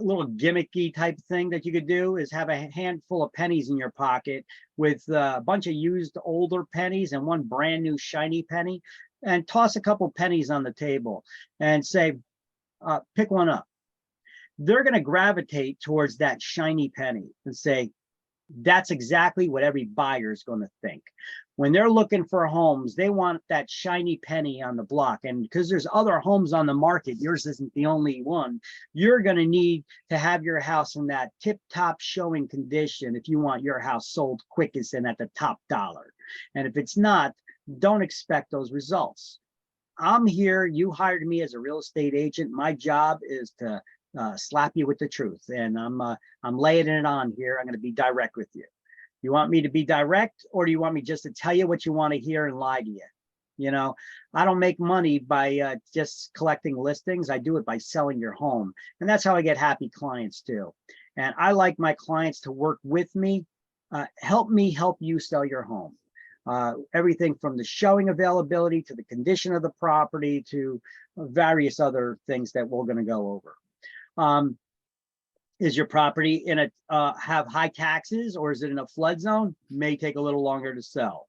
gimmicky type thing that you could do, is have a handful of pennies in your pocket with a bunch of used older pennies and one brand new shiny penny, and toss a couple pennies on the table and say, pick one up. They're going to gravitate towards that shiny penny and say, that's exactly what every buyer is going to think. when they're looking for homes, they want that shiny penny on the block. And because there's other homes on the market, yours isn't the only one, you're going to need to have your house in that tip-top showing condition if you want your house sold quickest and at the top dollar. And if it's not, don't expect those results. I'm here, you hired me as a real estate agent. My job is to slap you with the truth, and I'm laying it on here. I'm going to be direct with you. You want me to be direct, or do you want me just to tell you what you want to hear and lie to you? You know, I don't make money by just collecting listings. I do it by selling your home, and that's how I get happy clients too. And I like my clients to work with me, help me help you sell your home. Everything from the showing availability to the condition of the property to various other things that we're going to go over. Is your property in a have high taxes, or is it in a flood zone? May take a little longer to sell.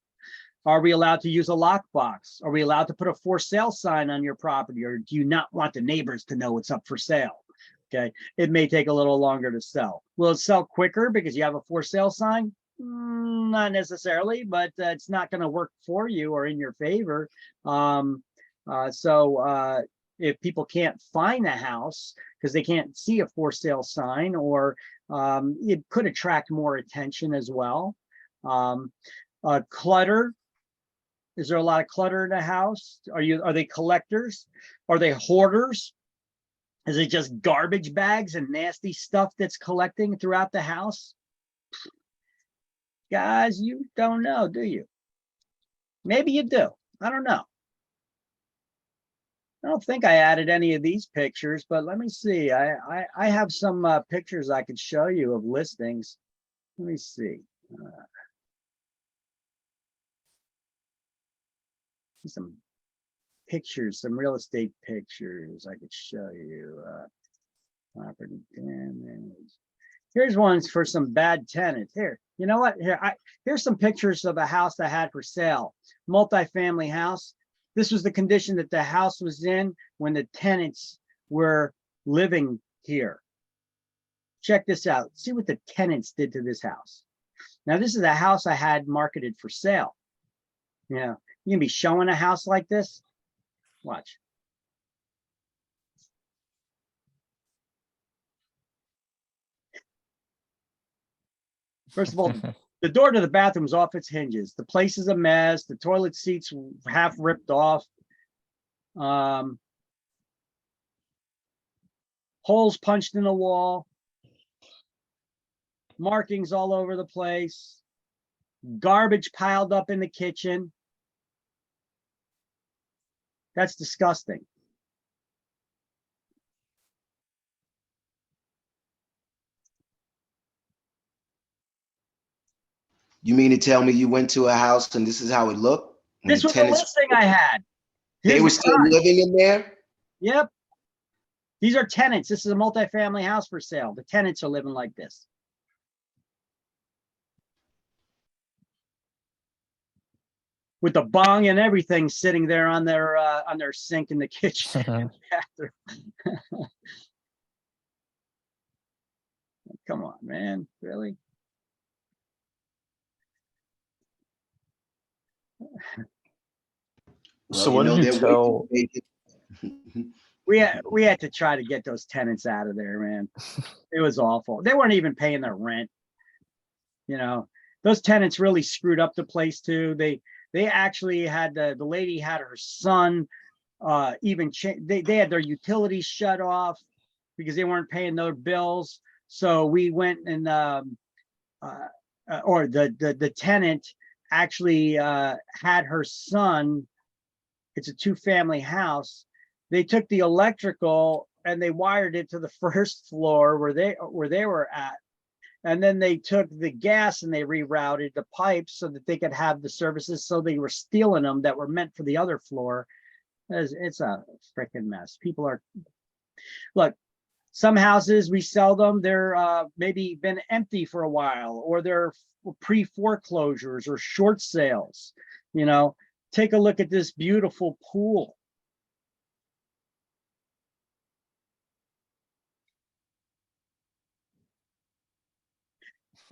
Are we allowed to use a lockbox? Are we allowed to put a for sale sign on your property, or do you not want the neighbors to know it's up for sale? Okay, it may take a little longer to sell. Will it sell quicker because you have a for sale sign? Not necessarily, but it's not going to work for you or in your favor. If people can't find a house because they can't see a for sale sign, or it could attract more attention as well. Clutter. Is there a lot of clutter in the house? Are they collectors? Are they hoarders? Is it just garbage bags and nasty stuff that's collecting throughout the house? Guys, you don't know, do you? Maybe you do. I don't know. I don't think I added any of these pictures, but let me see. I have some pictures I could show you of listings. Let me see. Some pictures, some real estate pictures I could show you. Property damage. Here's ones for some bad tenants. Here, you know what? Here's some pictures of a house I had for sale. Multi-family house. This was the condition that the house was in when the tenants were living here. Check this out. See what the tenants did to this house. Now, this is a house I had marketed for sale. Yeah, you can be showing a house like this. Watch. First of all, the door to the bathroom is off its hinges. The place is a mess. The toilet seats half ripped off. Holes punched in the wall. Markings all over the place. Garbage piled up in the kitchen. That's disgusting. You mean to tell me you went to a house and this is how it looked? This was the listing I had. They were still living in there? Yep. These are tenants. This is a multi-family house for sale. The tenants are living like this. With the bong and everything sitting there on their sink in the kitchen. Come on, man. Really? So what did you tell? We had to try to get those tenants out of there, man. It was awful. They weren't even paying their rent. You know, those tenants really screwed up the place too. They actually had the lady had her son they had their utilities shut off because they weren't paying their bills. So we went and or the tenant actually had her son. It's a 2-family house. They took the electrical and they wired it to the first floor where they were at. And then they took the gas and they rerouted the pipes so that they could have the services. So they were stealing them that were meant for the other floor. It's a freaking mess. People are, look, some houses we sell them, they're maybe been empty for a while, or they're pre-foreclosures or short sales. You know, take a look at this beautiful pool.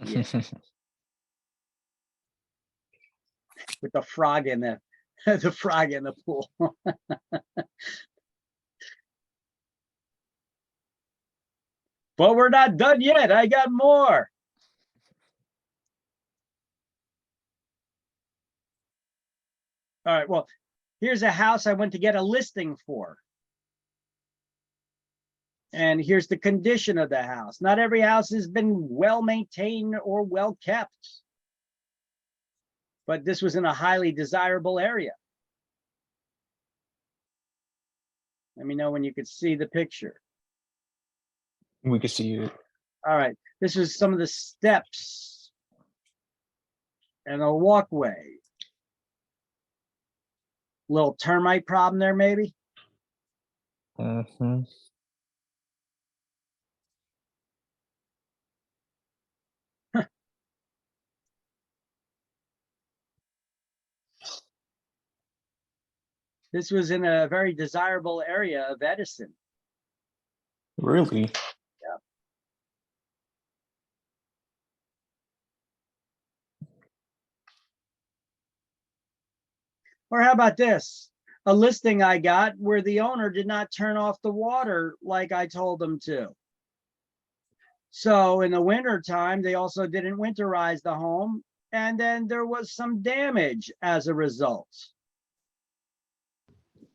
Yeah. with the frog in the the frog in the pool. But we're not done yet. I got more. All right, well, here's a house I went to get a listing for. And here's the condition of the house. Not every house has been well maintained or well kept. But this was in a highly desirable area. Let me know when you could see the picture. We can see it. All right, this was some of the steps and a walkway. Little termite problem there, maybe. Mm-hmm. This was in a very desirable area of Edison. Really? Yeah. Or how about this? A listing I got where the owner did not turn off the water like I told them to. So in the winter time, they also didn't winterize the home. And then there was some damage as a result.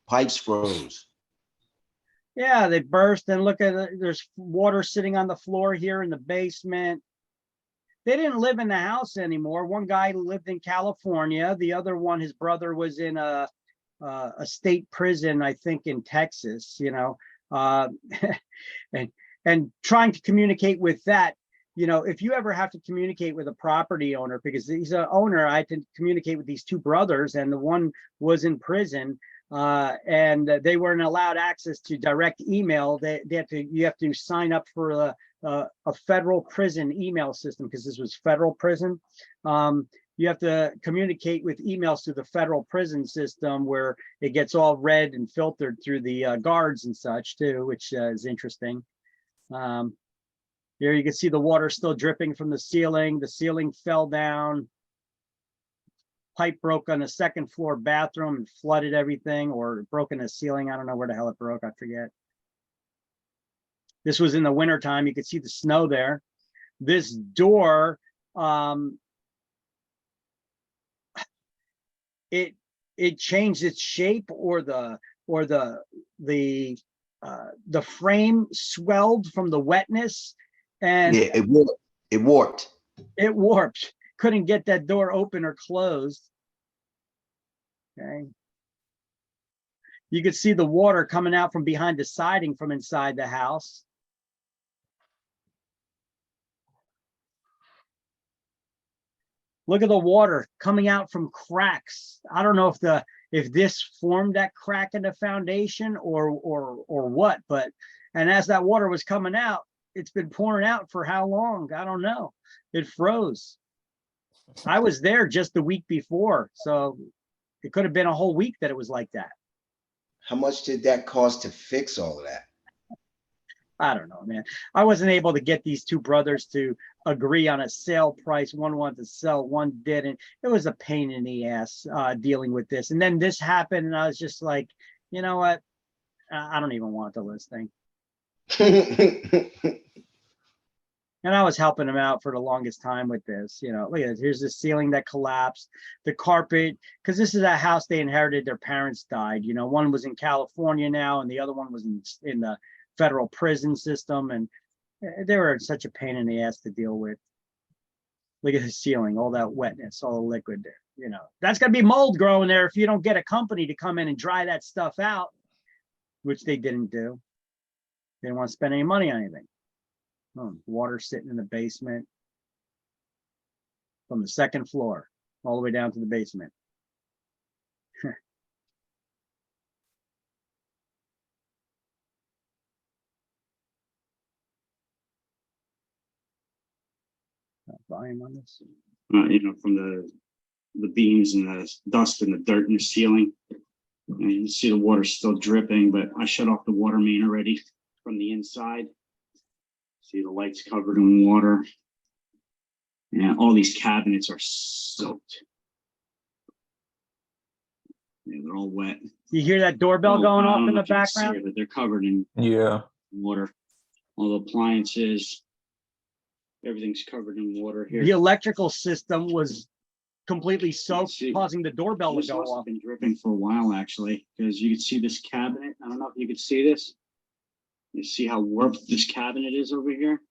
Pipes froze. Yeah, they burst, and look at it. There's water sitting on the floor here in the basement. They didn't live in the house anymore. One guy lived in California. The other one, his brother, was in a state prison, I think, in Texas, you know, and trying to communicate with that. You know, if you ever have to communicate with a property owner, because he's an owner, I had to communicate with these two brothers, and the one was in prison. And they weren't allowed access to direct email. You have to sign up for a federal prison email system, because this was federal prison. You have to communicate with emails through the federal prison system, where it gets all read and filtered through the guards and such too, which is interesting. Here you can see the water still dripping from the ceiling. The ceiling fell down. Pipe broke on the second floor bathroom and flooded everything, or broke in the ceiling. I don't know where the hell it broke, I forget. This was in the winter time. You could see the snow there. This door, it changed its shape, or the frame swelled from the wetness, and Yeah, it warped. It warped. It warped. Couldn't get that door open or closed. Okay. You could see the water coming out from behind the siding from inside the house. Look at the water coming out from cracks. I don't know if this formed that crack in the foundation or what, but, and as that water was coming out, it's been pouring out for how long? I don't know. It froze. I was there just the week before, so it could have been a whole week that it was like that. How much did that cost to fix all of that? I don't know, man. I wasn't able to get these two brothers to agree on a sale price. One wanted to sell, one didn't. It was a pain in the ass dealing with this. And then this happened, and I was just like, you know what? I don't even want the listing. And I was helping him out for the longest time with this. You know, look at this. Here's the ceiling that collapsed, the carpet, because this is a house they inherited. Their parents died. You know, one was in California now, and the other one was in the federal prison system, and they were such a pain in the ass to deal with. Look at the ceiling, all that wetness, all the liquid there. You know, that's gonna be mold growing there if you don't get a company to come in and dry that stuff out, which they didn't do. They didn't want to spend any money on anything. Oh, water sitting in the basement from the second floor all the way down to the basement. Volume on this. You know, from the beams and the dust and the dirt in the ceiling. And you can see the water still dripping, but I shut off the water main already from the inside. See the lights covered in water. And all these cabinets are soaked. Yeah, they're all wet. You hear that doorbell Well, going I off don't in know the if you can see background? it, but they're covered in Yeah. water. All the appliances, everything's covered in water here. The electrical system was completely soaked, see. causing the doorbell to This go must have off. been dripping for a while, actually, because you can see this cabinet. I don't know if you can see this. You see how warped this cabinet is over here?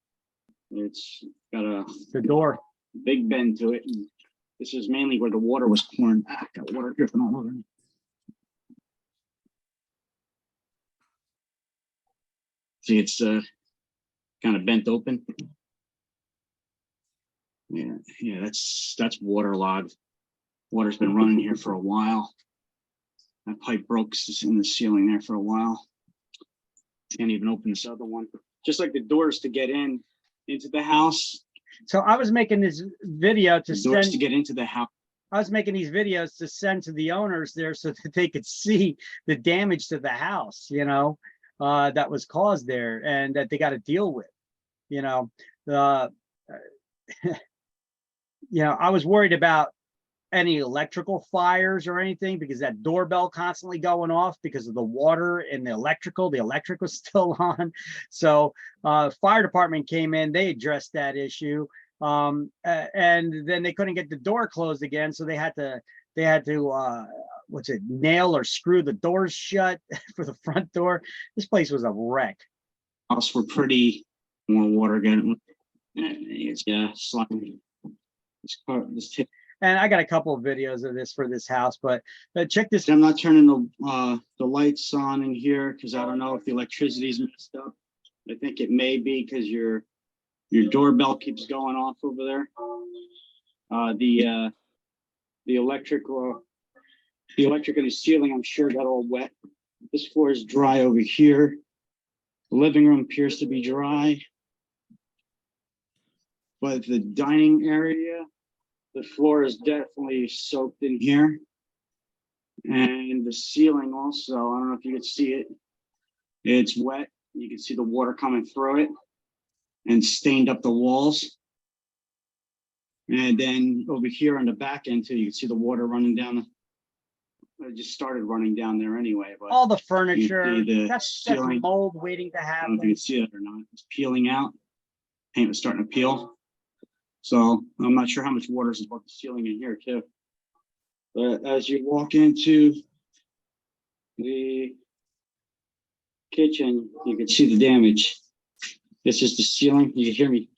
It's got a The door. big bend to it. And this is mainly where the water was pouring. Got water dripping all over me. See, it's kind of bent open. Yeah, that's waterlogged. Water's been running here for a while. That pipe broke in the ceiling there for a while. Can't even open this other one. Just like the doors to get into the house. So I was making this video to The doors send. to get into the house. I was making these videos to send to the owners there so that they could see the damage to the house, that was caused there and that they got to deal with, I was worried about any electrical fires or anything because that doorbell constantly going off because of the water and the electric was still on. So fire department came in, they addressed that issue. And then they couldn't get the door closed again. So they had to nail or screw the doors shut for the front door. This place was a wreck. House were pretty more water getting. It's slimy. And I got a couple of videos of this for this house, but check this. I'm not turning the lights on in here because I don't know if the electricity's messed up. I think it may be because your doorbell keeps going off over there. The electric in the ceiling, I'm sure, got all wet. This floor is dry over here. The living room appears to be dry. But the dining area, the floor is definitely soaked in here. And the ceiling also, I don't know if you can see it. It's wet. You can see the water coming through it and stained up the walls. And then over here on the back end too, you can see the water running down. It just started running down there anyway. But all the furniture, that's ceiling. mold waiting to I don't know if happen. you can see it or not. It's peeling out. Paint was starting to peel. So I'm not sure how much water is above the ceiling in here too. But as you walk into the kitchen, you can see the damage. This is the ceiling. You can hear me.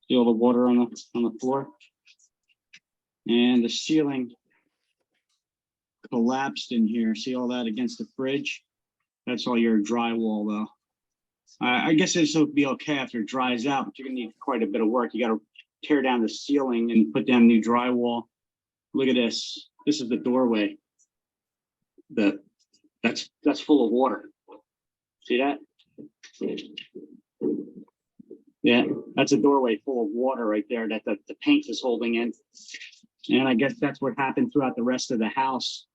See all the water on the floor. And the ceiling collapsed in here. See all that against the fridge? That's all your drywall though. I guess this will be okay after it dries out, but you're gonna need quite a bit of work. You gotta tear down the ceiling and put down new drywall. Look at this. This is the doorway. That's full of water. See that? Yeah, that's a doorway full of water right there that the paint is holding in. And I guess that's what happened throughout the rest of the house.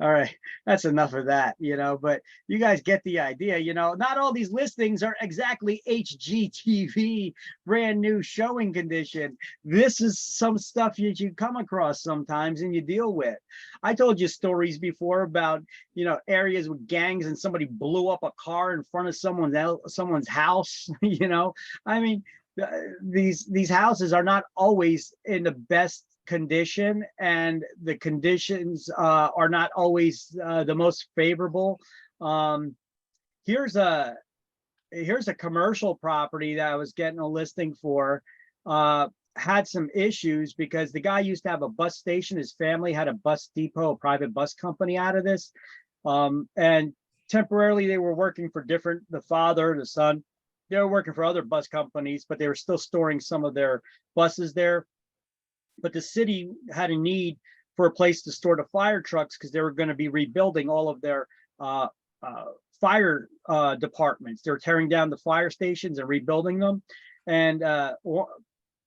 All right, that's enough of that, but you guys get the idea, not all these listings are exactly HGTV brand new showing condition. This is some stuff that you come across sometimes and you deal with. I told you stories before about, areas with gangs and somebody blew up a car in front of someone's house, I mean, these houses are not always in the best condition, and the conditions are not always the most favorable. Here's a commercial property that I was getting a listing for. Had some issues because the guy used to have a bus station. His family had a bus depot, a private bus company out of this, and temporarily they were working for the father, the son, they were working for other bus companies, but they were still storing some of their buses there. But the city had a need for a place to store the fire trucks because they were going to be rebuilding all of their fire departments. They're tearing down the fire stations and rebuilding them. And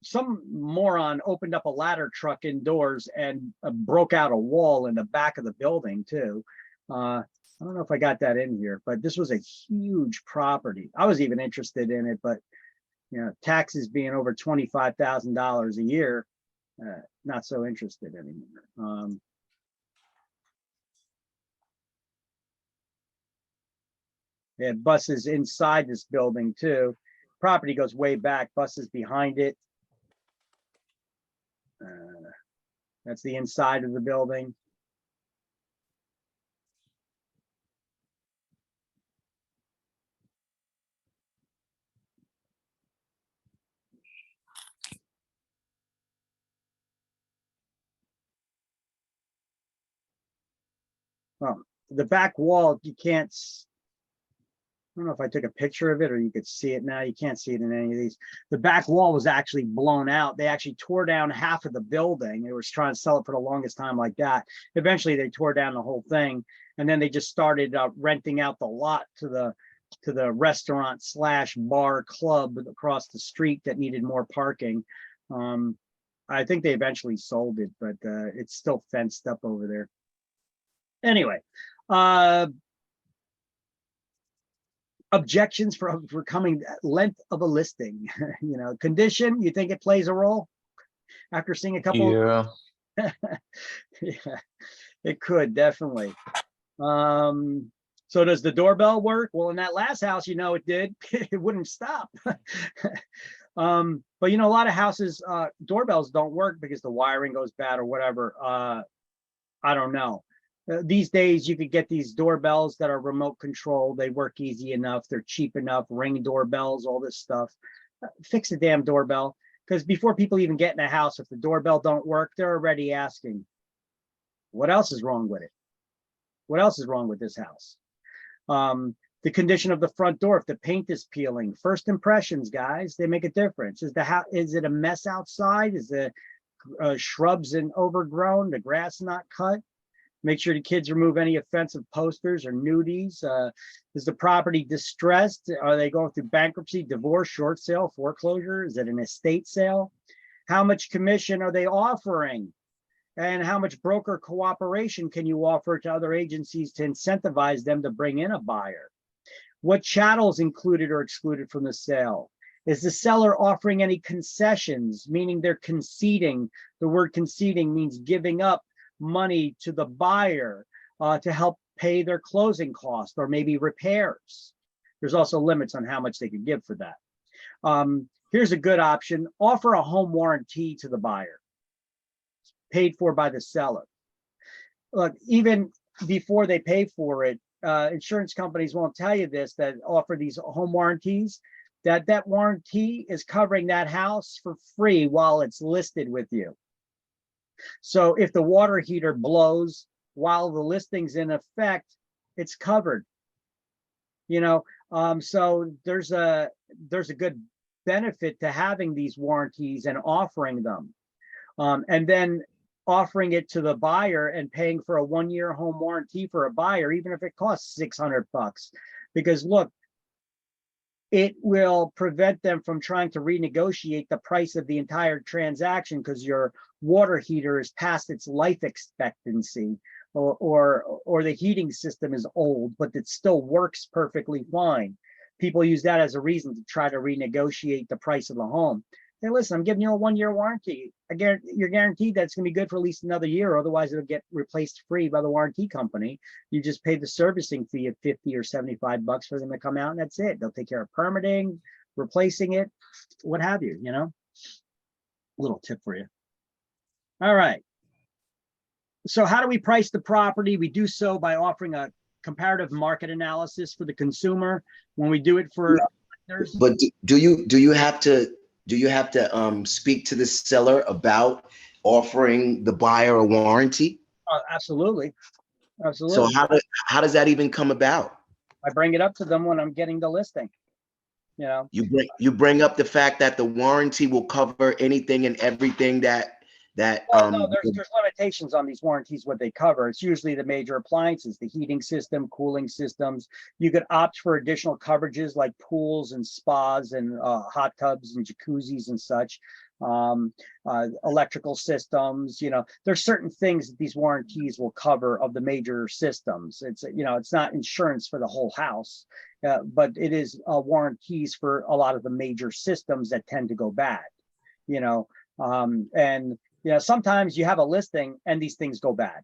some moron opened up a ladder truck indoors and broke out a wall in the back of the building too. I don't know if I got that in here, but this was a huge property. I was even interested in it, but taxes being over $25,000 a year, not so interested anymore. They have buses inside this building too. Property goes way back, buses behind it. That's the inside of the building. The back wall, you can't, I don't know if I took a picture of it or you could see it now. You can't see it in any of these. The back wall was actually blown out. They actually tore down half of the building. They were trying to sell it for the longest time like that. Eventually they tore down the whole thing. And then they just started renting out the lot to the restaurant / bar club across the street that needed more parking. I think they eventually sold it, but it's still fenced up over there. Anyway, objections for overcoming length of a listing. You know, condition, you think it plays a role after seeing a couple? Yeah. Yeah, it could definitely. So does the doorbell work? Well, in that last house, you know, it did. It wouldn't stop. But you know, a lot of houses, doorbells don't work because the wiring goes bad or whatever. I don't know. These days you could get these doorbells that are remote control. They work easy enough. They're cheap enough. Ring doorbells, all this stuff. Fix the damn doorbell. Because before people even get in a house, if the doorbell don't work, they're already asking, what else is wrong with it? What else is wrong with this house? The condition of the front door, if the paint is peeling. First impressions, guys, they make a difference. Is it a mess outside? Is the shrubs and overgrown? The grass not cut? Make sure the kids remove any offensive posters or nudies. Is the property distressed? Are they going through bankruptcy, divorce, short sale, foreclosure? Is it an estate sale? How much commission are they offering? And how much broker cooperation can you offer to other agencies to incentivize them to bring in a buyer? What chattels included or excluded from the sale? Is the seller offering any concessions, meaning they're conceding? The word conceding means giving up money to the buyer to help pay their closing costs or maybe repairs. There's also limits on how much they could give for that. Here's a good option. Offer a home warranty to the buyer, paid for by the seller. Look, even before they pay for it, insurance companies won't tell you this, that offer these home warranties, that warranty is covering that house for free while it's listed with you. So if the water heater blows while the listing's in effect, it's covered. You know, so there's a good benefit to having these warranties and offering them. And then offering it to the buyer and paying for a 1-year home warranty for a buyer, even if it costs $600. Because look, it will prevent them from trying to renegotiate the price of the entire transaction because your water heater is past its life expectancy, or the heating system is old, but it still works perfectly fine. People use that as a reason to try to renegotiate the price of the home. Hey, listen, I'm giving you a 1-year warranty. You're guaranteed that it's going to be good for at least another year. Otherwise, it'll get replaced free by the warranty company. You just pay the servicing fee of $50 or $75 for them to come out, and that's it. They'll take care of permitting, replacing it, what have you, you know? Little tip for you. All right. So how do we price the property? We do so by offering a comparative market analysis for the consumer. When we do it for lenders. But do you have to speak to the seller about offering the buyer a warranty? Absolutely. Absolutely. So how does that even come about? I bring it up to them when I'm getting the listing. You know, You bring up the fact that the warranty will cover anything and everything that no, there's limitations on these warranties, what they cover. It's usually the major appliances, the heating system, cooling systems. You could opt for additional coverages like pools and spas and hot tubs and jacuzzis and such. Electrical systems, you know, there's certain things that these warranties will cover of the major systems. It's, you know, it's not insurance for the whole house, but it is warranties for a lot of the major systems that tend to go bad, you know, and you know, sometimes you have a listing and these things go bad.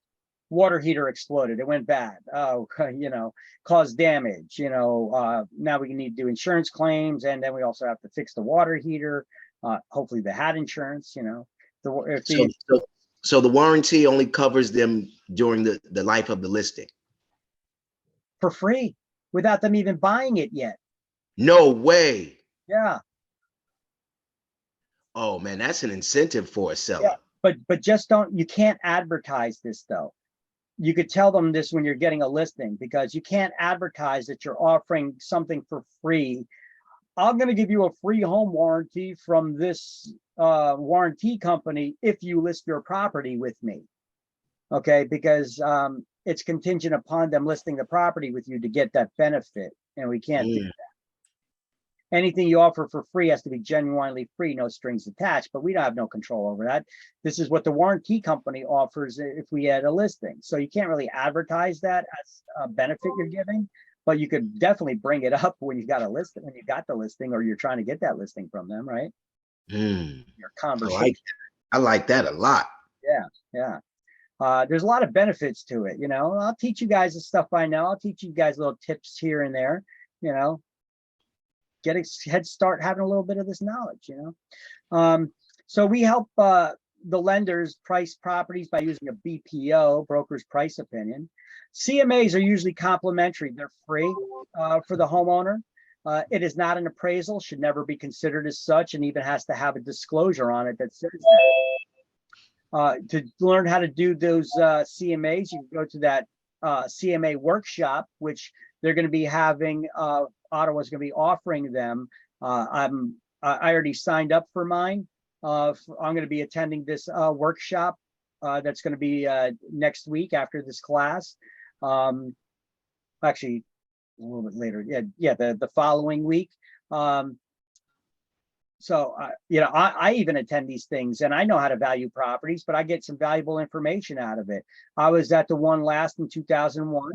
water heater exploded, it went bad, oh, you know, caused damage, you know, now we need to do insurance claims, and then we also have to fix the water heater. Hopefully they had insurance, you know. If So the warranty only covers them during the life of the listing? for free, without them even buying it yet. No way. Yeah. Oh man, that's an incentive for a seller. Yeah, but just don't, you can't advertise this though. You could tell them this when you're getting a listing, because you can't advertise that you're offering something for free. I'm going to give you a free home warranty from this warranty company if you list your property with me. Okay, because it's contingent upon them listing the property with you to get that benefit, and we can't do that. Anything you offer for free has to be genuinely free, no strings attached, but we don't have no control over that. This is what the warranty company offers if we had a listing. So you can't really advertise that as a benefit you're giving, but you could definitely bring it up when you got a listing, when you got the listing, or you're trying to get that listing from them, right? Your conversation. I like that a lot. Yeah. There's a lot of benefits to it, you know. I'll teach you guys the stuff I know. I'll teach you guys little tips here and there, you know. Get a head start having a little bit of this knowledge, you know. So we help the lenders price properties by using a BPO, broker's price opinion. CMAs are usually complimentary. They're free for the homeowner. It is not an appraisal, should never be considered as such, and even has to have a disclosure on it that says that. To learn how to do those CMAs, you can go to that CMA workshop, which they're going to be having. Ottawa's going to be offering them. I already signed up for mine. I'm going to be attending this workshop that's going to be next week after this class. Actually, a little bit later. Yeah, the following week. So, you know, I even attend these things, and I know how to value properties, but I get some valuable information out of it. I was at the one last in 2001,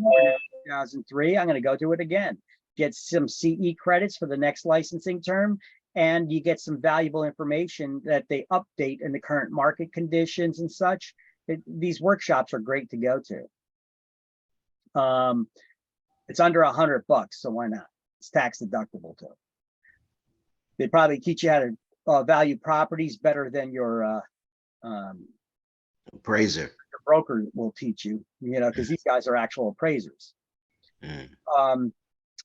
2003. I'm going to go to it again. Get some CE credits for the next licensing term, and you get some valuable information that they update in the current market conditions and such. These workshops are great to go to. It's under $100, so why not? It's tax deductible too. They probably teach you how to value properties better than your appraiser. Your broker will teach you, you know, because these guys are actual appraisers.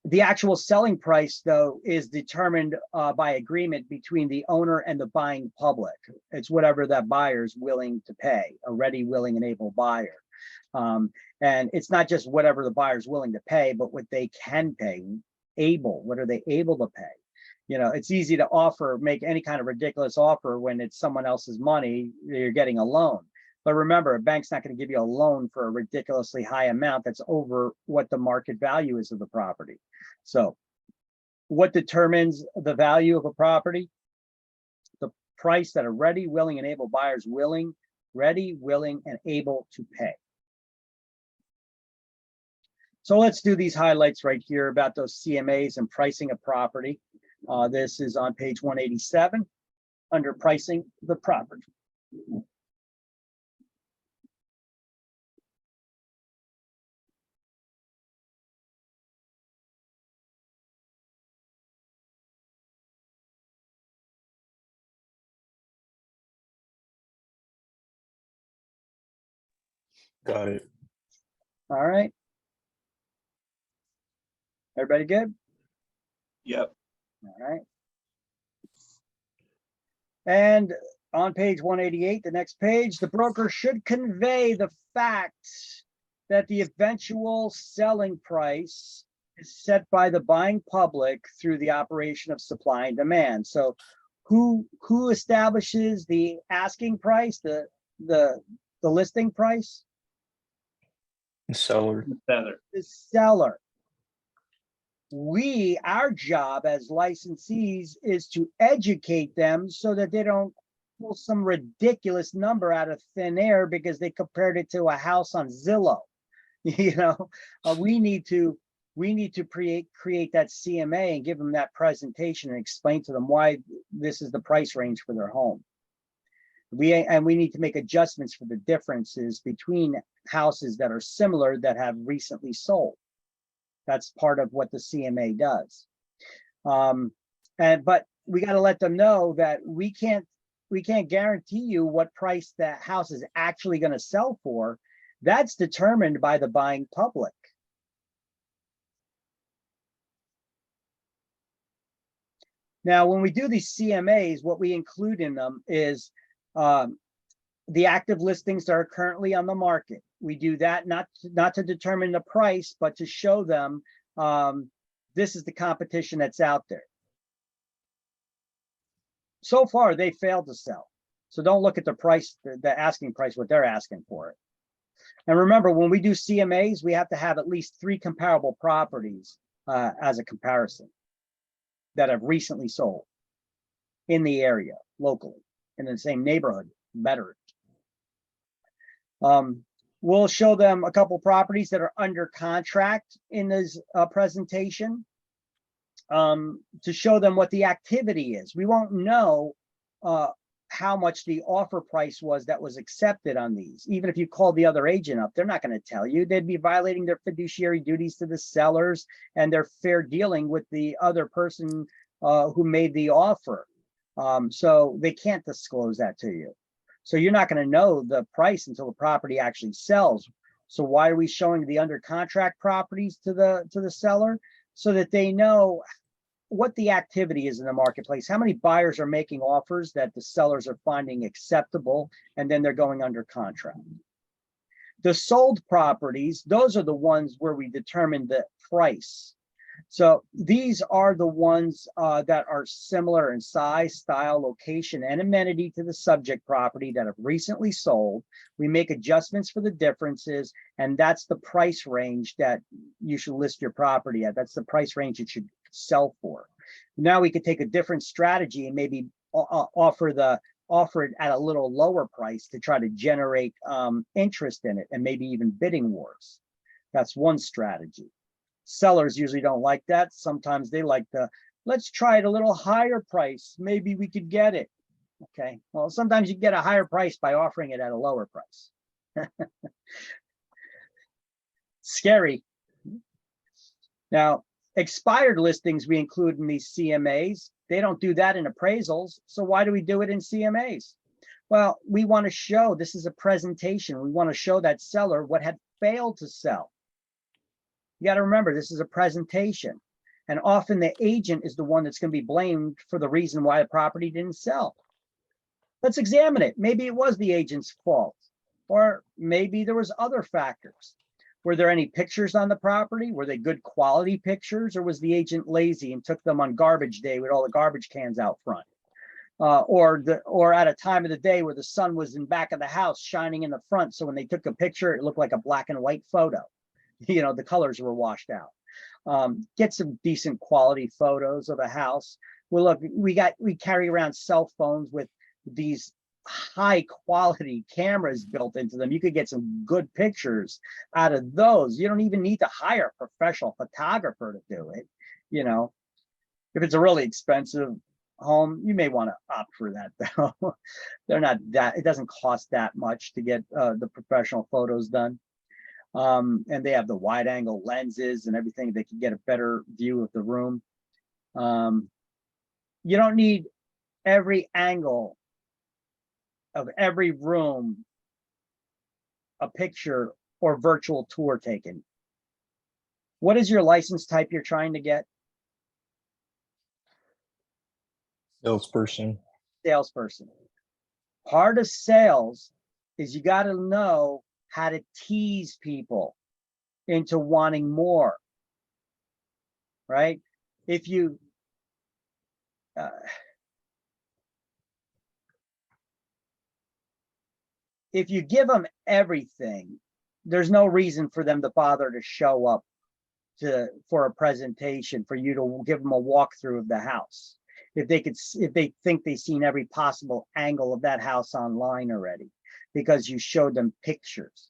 The actual selling price, though, is determined by agreement between the owner and the buying public. It's whatever that buyer is willing to pay, a ready, willing, and able buyer. And it's not just whatever the buyer is willing to pay, but what they can pay, what are they able to pay? You know, it's easy to make any kind of ridiculous offer when it's someone else's money, you're getting a loan. But remember, a bank's not going to give you a loan for a ridiculously high amount that's over what the market value is of the property. So what determines the value of a property? The price that a ready, willing, and able buyer is ready, willing, and able to pay. So let's do these highlights right here about those CMAs and pricing a property. This is on page 187 under pricing the property. Got it. All right. Everybody good? Yep. All right. And on page 188, the next page, the broker should convey the fact that the eventual selling price is set by the buying public through the operation of supply and demand. So who establishes the asking price, the listing price? Seller. The seller. Our job as licensees is to educate them so that they don't pull some ridiculous number out of thin air because they compared it to a house on Zillow. You know, we need to create that CMA and give them that presentation and explain to them why this is the price range for their home. We need to make adjustments for the differences between houses that are similar that have recently sold. That's part of what the CMA does. But we got to let them know that we can't guarantee you what price that house is actually going to sell for. That's determined by the buying public. Now, when we do these CMAs, what we include in them is the active listings that are currently on the market. We do that not to determine the price, but to show them this is the competition that's out there. So far, they failed to sell. So don't look at the price, the asking price, what they're asking for it. And remember, when we do CMAs, we have to have at least 3 comparable properties as a comparison that have recently sold in the area, locally, in the same neighborhood, better. We'll show them a couple properties that are under contract in this presentation to show them what the activity is. We won't know how much the offer price was that was accepted on these. Even if you call the other agent up, they're not going to tell you. They'd be violating their fiduciary duties to the sellers and their fair dealing with the other person who made the offer. So they can't disclose that to you. So you're not going to know the price until the property actually sells. So why are we showing the under contract properties to the seller? So that they know what the activity is in the marketplace, how many buyers are making offers that the sellers are finding acceptable, and then they're going under contract. The sold properties, those are the ones where we determine the price. So these are the ones that are similar in size, style, location, and amenity to the subject property that have recently sold. We make adjustments for the differences, and that's the price range that you should list your property at. That's the price range it should sell for. Now we could take a different strategy and maybe offer it at a little lower price to try to generate interest in it, and maybe even bidding wars. That's one strategy. Sellers usually don't like that. Sometimes they like let's try it a little higher price. Maybe we could get it. Okay. Well, sometimes you get a higher price by offering it at a lower price. Scary. Now, expired listings we include in these CMAs. They don't do that in appraisals. So why do we do it in CMAs? Well, we want to show, this is a presentation. We want to show that seller what had failed to sell. You got to remember, this is a presentation, and often the agent is the one that's going to be blamed for the reason why the property didn't sell. Let's examine it. Maybe it was the agent's fault, or maybe there was other factors. Were there any pictures on the property? Were they good quality pictures, or was the agent lazy and took them on garbage day with all the garbage cans out front? Or at a time of the day where the sun was in back of the house shining in the front, so when they took a picture, it looked like a black and white photo. You know, the colors were washed out. Get some decent quality photos of a house. Well, look, we carry around cell phones with these high quality cameras built into them. You could get some good pictures out of those. You don't even need to hire a professional photographer to do it. You know, if it's a really expensive home, you may want to opt for that though. They're not that, it doesn't cost that much to get the professional photos done. And they have the wide angle lenses and everything. They can get a better view of the room. You don't need every angle of every room, a picture or virtual tour taken. What is your license type you're trying to get? Salesperson. Salesperson. Part of sales is you got to know how to tease people into wanting more, right? If you give them everything, there's no reason for them to bother to show up for a presentation, for you to give them a walkthrough of the house. If they think they've seen every possible angle of that house online already, because you showed them pictures.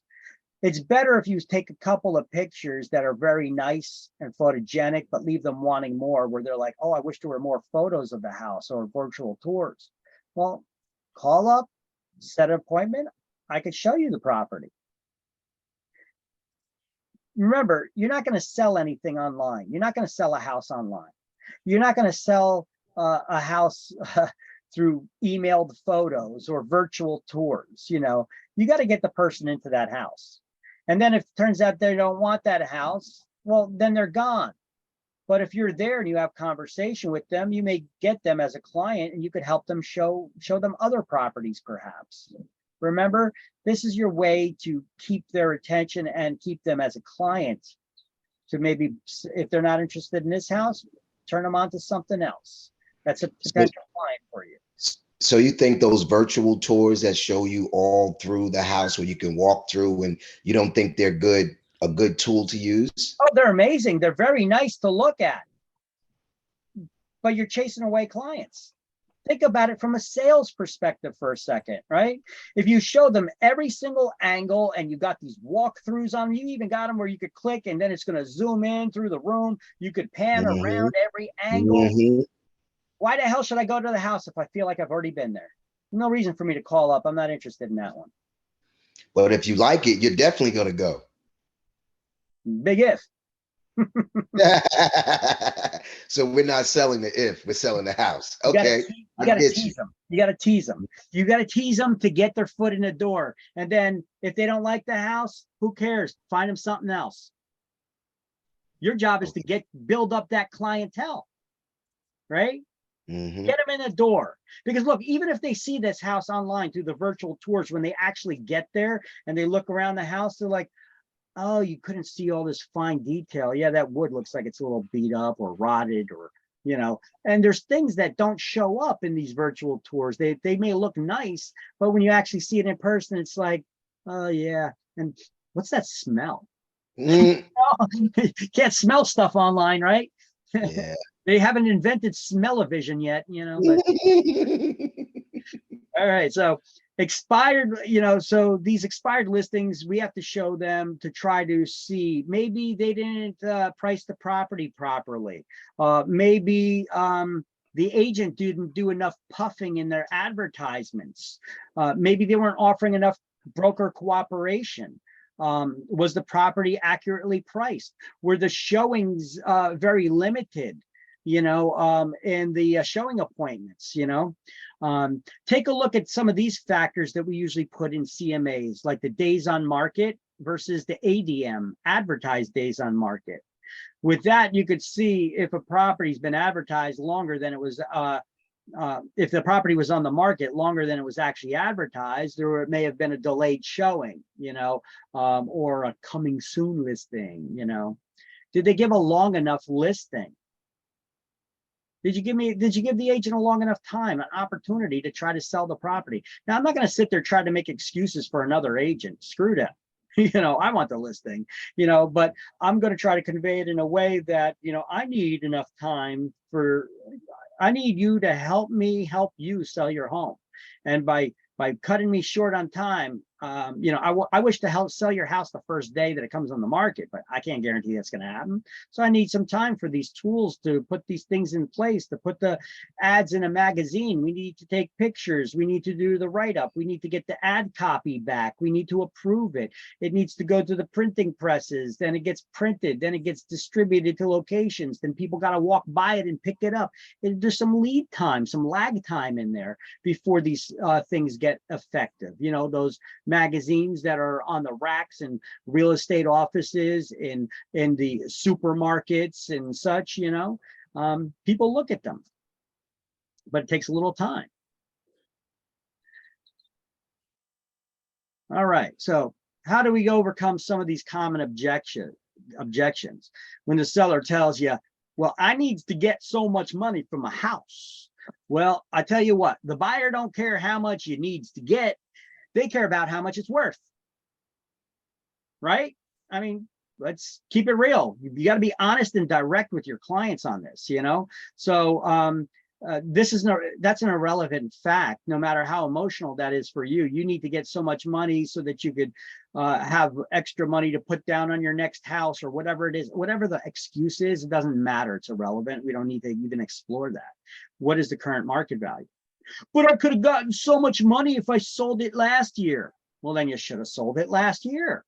It's better if you take a couple of pictures that are very nice and photogenic, but leave them wanting more, where they're like, oh, I wish there were more photos of the house or virtual tours. Well, call up, set an appointment. I could show you the property. remember, you're not going to sell anything online. You're not going to sell a house online. You're not going to sell a house through emailed photos or virtual tours. You know, you got to get the person into that house. And then if it turns out they don't want that house, well, then they're gone. But if you're there and you have conversation with them, you may get them as a client and you could help them show them other properties perhaps. Remember, this is your way to keep their attention and keep them as a client. To maybe, if they're not interested in this house, turn them on to something else. That's a potential client for you. So you think those virtual tours that show you all through the house where you can walk through, and you don't think they're a good tool to use? Oh, they're amazing. They're very nice to look at. But you're chasing away clients. Think about it from a sales perspective for a second, right? If you show them every single angle and you got these walkthroughs on them, you even got them where you could click and then it's going to zoom in through the room. You could pan around every angle. Why the hell should I go to the house if I feel like I've already been there? No reason for me to call up. I'm not interested in that one. But if you like it, you're definitely going to go. Big if. So we're not selling the if, we're selling the house. You Okay. gotta tease them. You gotta tease them. You gotta tease them to get their foot in the door. And then if they don't like the house, who cares? Find them something else. Your job is to build up that clientele, right? Get them in the door. Because look, even if they see this house online through the virtual tours, when they actually get there and they look around the house, they're like, oh, you couldn't see all this fine detail. Yeah, that wood looks like it's a little beat up or rotted, or, you know, and there's things that don't show up in these virtual tours. They may look nice, but when you actually see it in person, it's like, oh yeah. And what's that smell? You can't smell stuff online, right? Yeah. They haven't invented smell-o-vision yet, you know. But all right, so expired, you know, so these expired listings, we have to show them to try to see, maybe they didn't price the property properly. Maybe the agent didn't do enough puffing in their advertisements. Maybe they weren't offering enough broker cooperation. Was the property accurately priced? Were the showings very limited? You know, and the showing appointments, you know, take a look at some of these factors that we usually put in CMAs, like the days on market versus the ADM, advertised days on market. With that, you could see if a property's been advertised longer than it was, if the property was on the market longer than it was actually advertised, there may have been a delayed showing, you know, or a coming soon listing, you know. Did they give a long enough listing? Did you give the agent a long enough time, an opportunity to try to sell the property? Now, I'm not going to sit there trying to make excuses for another agent. Screw that. You know, I want the listing, you know, but I'm going to try to convey it in a way that, you know, I need enough time I need you to help me help you sell your home. And by cutting me short on time, you know, I wish to help sell your house the first day that it comes on the market, but I can't guarantee that's going to happen. So I need some time for these tools to put these things in place, to put the ads in a magazine. We need to take pictures. We need to do the write-up. We need to get the ad copy back. We need to approve it. It needs to go to the printing presses. Then it gets printed. Then it gets distributed to locations. Then people got to walk by it and pick it up. There's some lead time, some lag time in there before these things get effective. You know, those magazines that are on the racks in real estate offices, in the supermarkets and such, you know, people look at them, but it takes a little time. All right, so how do we overcome some of these common objections when the seller tells you, well, I need to get so much money from a house? Well, I tell you what, the buyer don't care how much you needs to get. They care about how much it's worth, right? I mean, let's keep it real. You got to be honest and direct with your clients on this, you know? So that's an irrelevant fact. No matter how emotional that is for you, you need to get so much money so that you could have extra money to put down on your next house or whatever it is, whatever the excuse is, it doesn't matter. It's irrelevant. We don't need to even explore that. What is the current market value? But I could have gotten so much money if I sold it last year. Well, then you should have sold it last year.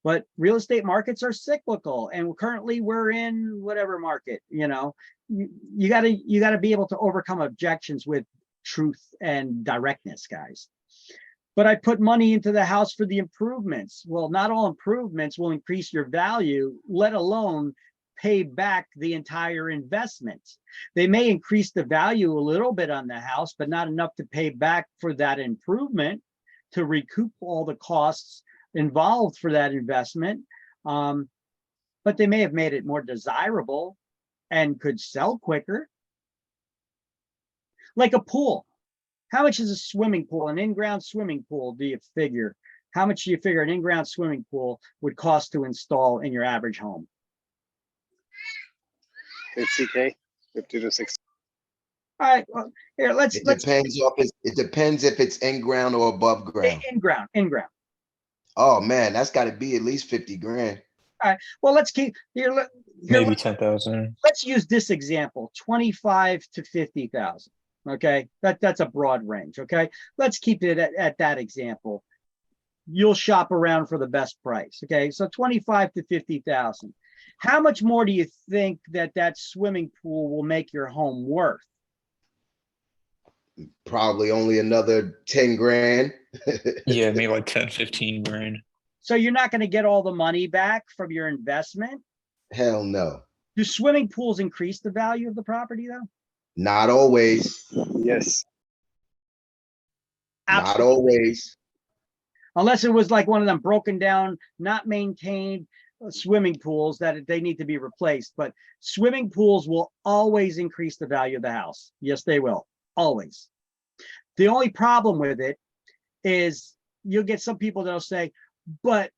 But real estate markets are cyclical, and currently we're in whatever market, you know. You gotta be able to overcome objections with truth and directness, guys. But I put money into the house for the improvements. Well, not all improvements will increase your value, let alone pay back the entire investment. They may increase the value a little bit on the house, but not enough to pay back for that improvement, to recoup all the costs involved for that investment. But they may have made it more desirable and could sell quicker. Like a pool. How much is a swimming pool, an in-ground swimming pool, do you figure? How much do you figure an in-ground swimming pool would cost to install in your average home? 50K, 50 to 60. All right, well, here, let's It depends if it's in ground or above ground. in ground. Oh man, that's got to be at least 50 grand. All right, well, let's keep here. Maybe 10,000. Let's use this example, 25 to 50,000. Okay, that's a broad range. Okay, let's keep it at that example. You'll shop around for the best price. Okay, so 25 to 50,000. How much more do you think that swimming pool will make your home worth? Probably only another 10 grand. Yeah, maybe like 10, 15 grand. So you're not going to get all the money back from your investment? Hell no. Do swimming pools increase the value of the property though? Not always. Yes. Not always. Unless it was like one of them broken down, not maintained swimming pools that they need to be replaced. But swimming pools will always increase the value of the house. Yes, they will. Always. The only problem with it is you'll get some people that'll say, but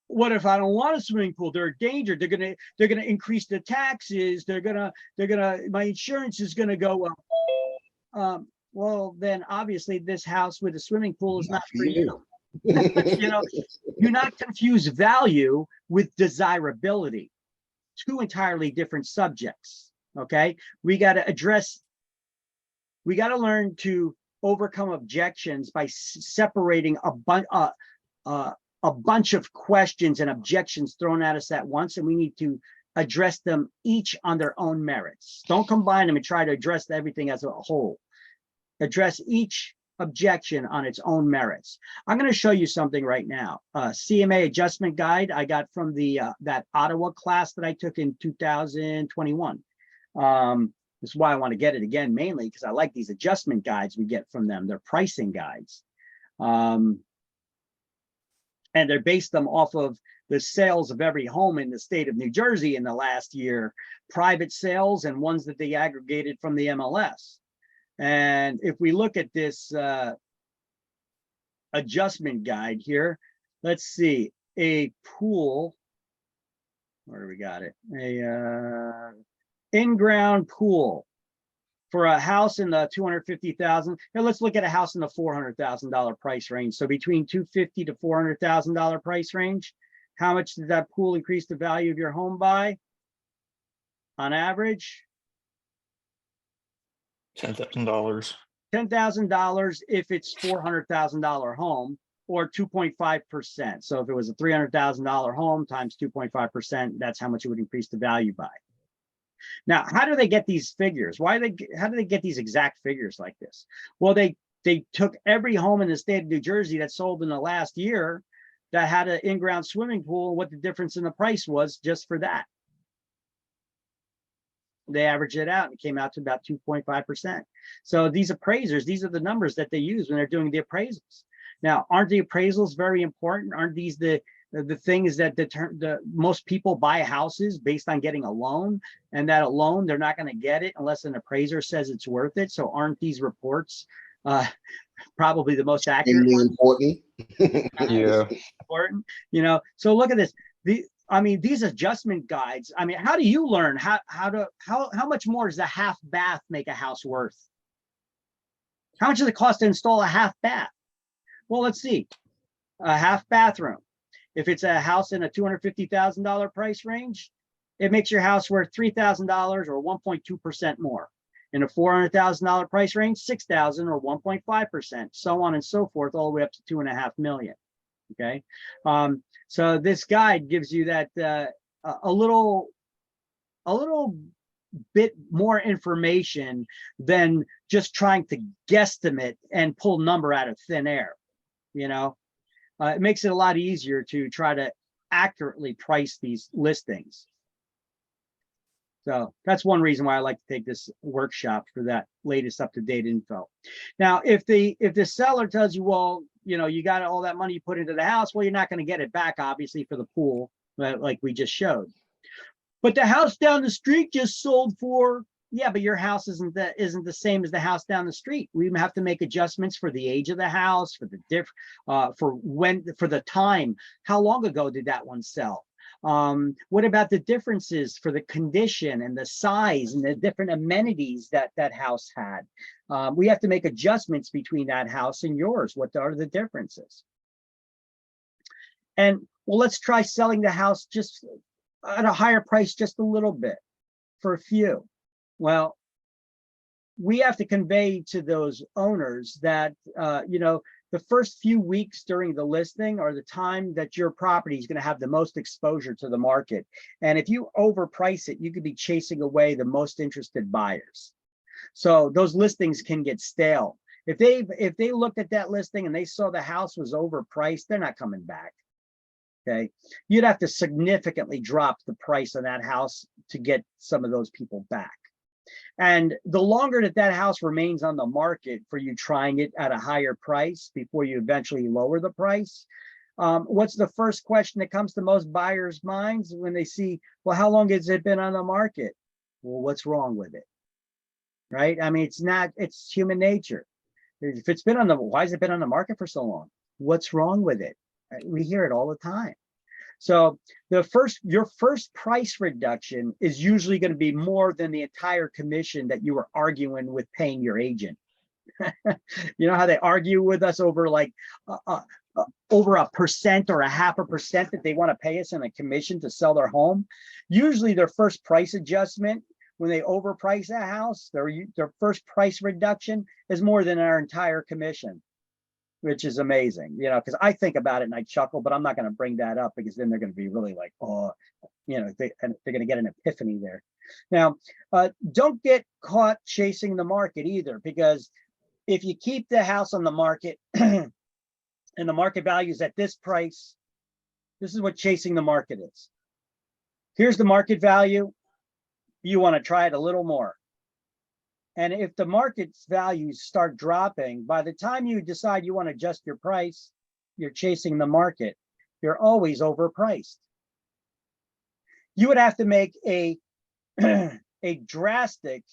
what if I don't want a swimming pool? They're a danger. They're gonna increase the taxes. My insurance is gonna go up. Well, then obviously this house with a swimming pool is not for you. You know, do not confuse value with desirability. Two entirely different subjects. Okay, we got to learn to overcome objections by separating a bunch of questions and objections thrown at us at once, and we need to address them each on their own merits. Don't combine them and try to address everything as a whole. Address each objection on its own merits. I'm going to show you something right now. CMA adjustment guide I got from the that Ottawa class that I took in 2021. This is why I want to get it again, mainly because I like these adjustment guides we get from them. They're pricing guides. And they're based them off of the sales of every home in the state of New Jersey in the last year, private sales and ones that they aggregated from the MLS. And if we look at this adjustment guide here, let's see, a pool, where do we got it? A in-ground pool for a house in the 250,000. Now let's look at a house in the $400,000 price range. So between $250,000 to $400,000 price range, how much did that pool increase the value of your home by? On average, $10,000. $10,000 if it's $400,000 home, or 2.5%. So if it was a $300,000 home times 2.5%, that's how much it would increase the value by. Now, how do they get these figures? How do they get these exact figures like this? Well, they took every home in the state of New Jersey that sold in the last year that had an in-ground swimming pool, and what the difference in the price was just for that. They averaged it out and it came out to about 2.5%. So these appraisers, these are the numbers that they use when they're doing the appraisals. Now, aren't the appraisals very important? Aren't these the things that the most people buy houses based on getting a loan, and that a loan, they're not going to get it unless an appraiser says it's worth it. So aren't these reports probably the most accurate ones? Important. Yeah. Important, you know. So look at this. I mean, these adjustment guides. I mean, how do you learn how much more does a half bath make a house worth? How much does it cost to install a half bath? Well, let's see. A half bathroom. If it's a house in a $250,000 price range, it makes your house worth $3,000 or 1.2% more. In a $400,000 price range, $6,000 or 1.5%, so on and so forth, all the way up to $2.5 million. Okay. So this guide gives you that a little bit more information than just trying to guesstimate and pull number out of thin air. You know, it makes it a lot easier to try to accurately price these listings. So that's one reason why I like to take this workshop, for that latest up-to-date info. Now, if the seller tells you, well, you know, you got all that money you put into the house, well, you're not going to get it back, obviously, for the pool, like we just showed. But the house down the street just sold for, yeah, but your house isn't the same as the house down the street. We have to make adjustments for the age of the house, for the for the time. How long ago did that one sell? What about the differences for the condition and the size and the different amenities that that house had? We have to make adjustments between that house and yours. What are the differences? And well, let's try selling the house just at a higher price, just a little bit for a few. Well, we have to convey to those owners that, you know, the first few weeks during the listing are the time that your property is going to have the most exposure to the market. And if you overprice it, you could be chasing away the most interested buyers. So those listings can get stale. If they looked at that listing and they saw the house was overpriced, they're not coming back. Okay, you'd have to significantly drop the price of that house to get some of those people back. And the longer that that house remains on the market for you trying it at a higher price before you eventually lower the price, what's the first question that comes to most buyers' minds when they see, well, how long has it been on the market? Well, what's wrong with it? Right? I mean, it's human nature. If it's been why has it been on the market for so long? What's wrong with it? We hear it all the time. So your first price reduction is usually going to be more than the entire commission that you were arguing with paying your agent. You know how they argue with us over like over 1% or 0.5% that they want to pay us in a commission to sell their home? Usually their first price adjustment, when they overprice a house, their first price reduction is more than our entire commission, which is amazing, you know, because I think about it and I chuckle, but I'm not going to bring that up because then they're going to be really like, oh, you know, they're going to get an epiphany there. Now, don't get caught chasing the market either, because if you keep the house on the market and the market value is at this price, this is what chasing the market is. Here's the market value. You want to try it a little more. And if the market's values start dropping, by the time you decide you want to adjust your price, you're chasing the market. You're always overpriced. You would have to make a drastic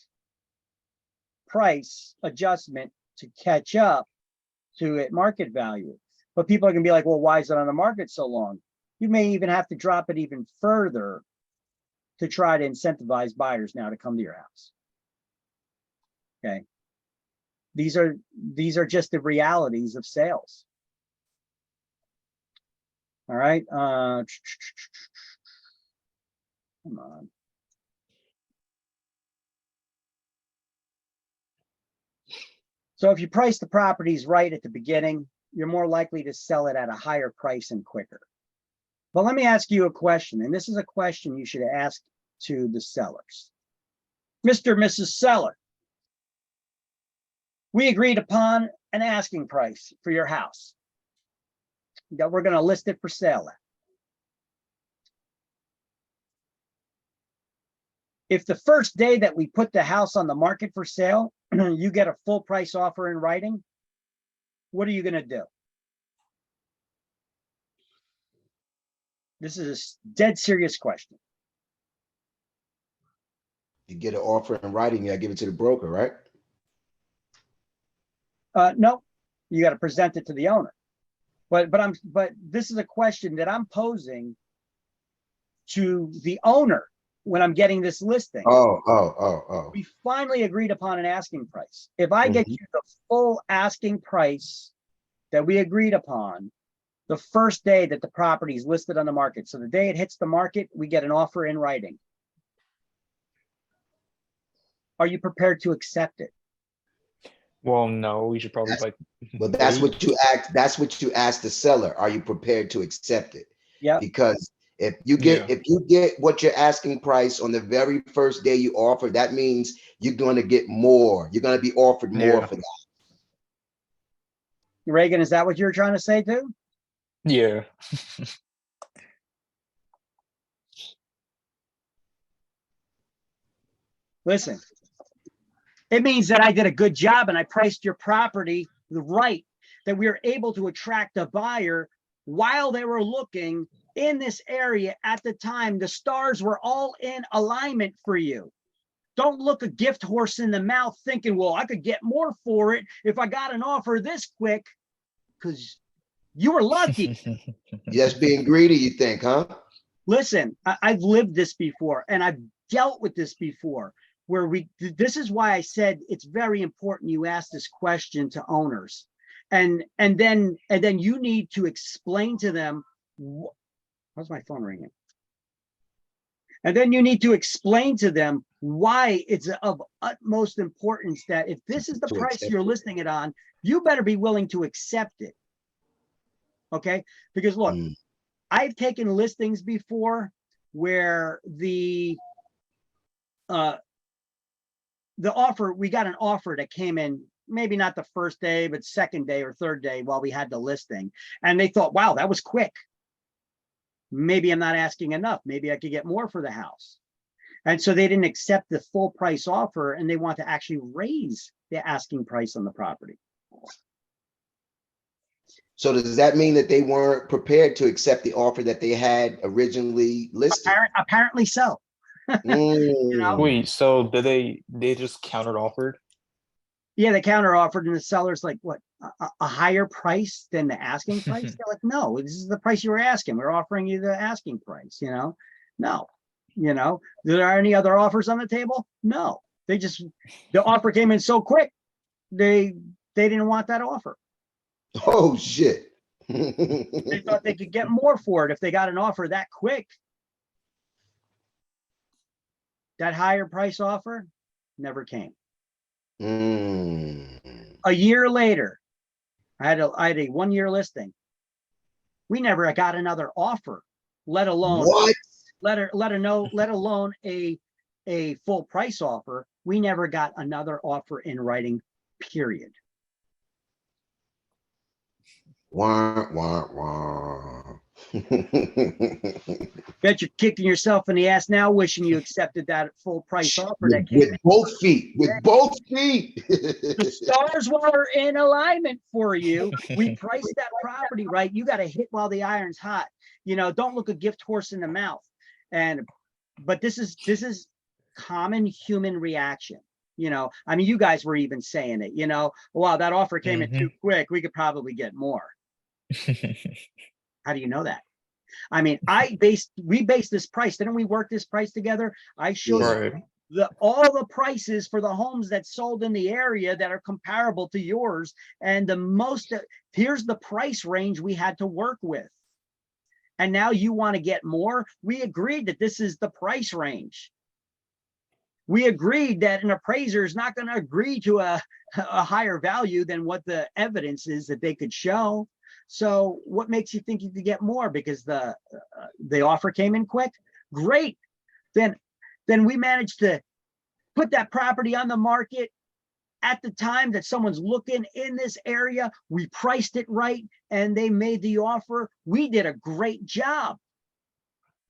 price adjustment to catch up to market value. But people are going to be like, well, why is it on the market so long? You may even have to drop it even further to try to incentivize buyers now to come to your house. Okay, these are just the realities of sales. All right, come on. So if you price the properties right at the beginning, you're more likely to sell it at a higher price and quicker. But let me ask you a question, and this is a question you should ask to the sellers. Mr. and Mrs. Seller, we agreed upon an asking price for your house that we're going to list it for sale at. If the first day that we put the house on the market for sale, you get a full price offer in writing, what are you going to do? This is a dead serious question. You get an offer in writing, you gotta give it to the broker, right? No, you got to present it to the owner. But this is a question that I'm posing to the owner when I'm getting this listing. Oh. We finally agreed upon an asking price. If I get you the full asking price that we agreed upon the first day that the property is listed on the market, so the day it hits the market, we get an offer in writing. Are you prepared to accept it? Well, no, we should probably But that's what you ask. That's what you ask the seller. Are you prepared to accept it? Yeah. Because if you get what you're asking price on the very first day you offer, that means you're going to get more. You're going to be offered more for that. Reagan, is that what you're trying to say too? Yeah. Listen, it means that I did a good job and I priced your property right, that we were able to attract a buyer while they were looking in this area at the time. The stars were all in alignment for you. Don't look a gift horse in the mouth thinking, well, I could get more for it if I got an offer this quick, because you were lucky. Just being greedy, you think, huh? Listen, I've lived this before and I've dealt with this before, where this is why I said it's very important you ask this question to owners. And then you need to explain to them, how's my phone ringing? And then you need to explain to them why it's of utmost importance that if this is the price you're listing it on, you better be willing to accept it. Okay? Because look, I've taken listings before where the offer, we got an offer that came in, maybe not the first day, but second day or third day while we had the listing. And they thought, wow, that was quick. Maybe I'm not asking enough. Maybe I could get more for the house. And so they didn't accept the full price offer and they want to actually raise the asking price on the property. So does that mean that they weren't prepared to accept the offer that they had originally listed? Apparently so. You know? Wait, so did they just counter offered? Yeah, they counter offered and the seller's like, what, a higher price than the asking price? They're like, no, this is the price you were asking. We're offering you the asking price, you know? No, you know, there are any other offers on the table? No, they just, the offer came in so quick, they didn't want that offer. Oh, shit. They thought they could get more for it if they got an offer that quick. That higher price offer never came. A year later, I had a 1 year listing. We never got another offer, let alone what? let alone a full price offer. We never got another offer in writing, period. Wah, wah, wah. Bet you're kicking yourself in the ass now, wishing you accepted that full price offer that came with both feet. With both feet. The stars were in alignment for you. We priced that property right. You got to hit while the iron's hot. You know, don't look a gift horse in the mouth. But this is common human reaction. You know, I mean, you guys were even saying it. You know, wow, that offer came in too quick. We could probably get more. How do you know that? I mean, we based this price. Didn't we work this price together? I showed you all the prices for the homes that sold in the area that are comparable to yours. And here's the price range we had to work with. And now you want to get more? We agreed that this is the price range. We agreed that an appraiser is not going to agree to a higher value than what the evidence is that they could show. So what makes you think you could get more? Because the offer came in quick? Great. Then we managed to put that property on the market at the time that someone's looking in this area. We priced it right and they made the offer. We did a great job.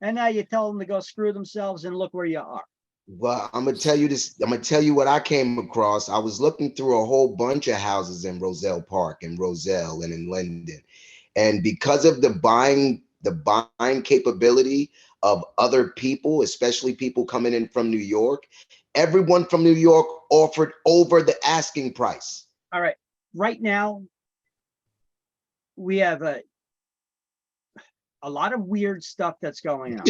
And now you tell them to go screw themselves and look where you are. Well, I'm gonna tell you this. I'm gonna tell you what I came across. I was looking through a whole bunch of houses in Roselle Park and Roselle and in Linden, and because of the buying capability of other people, especially people coming in from New York, everyone from New York offered over the asking price. All right, right now we have a lot of weird stuff that's going on.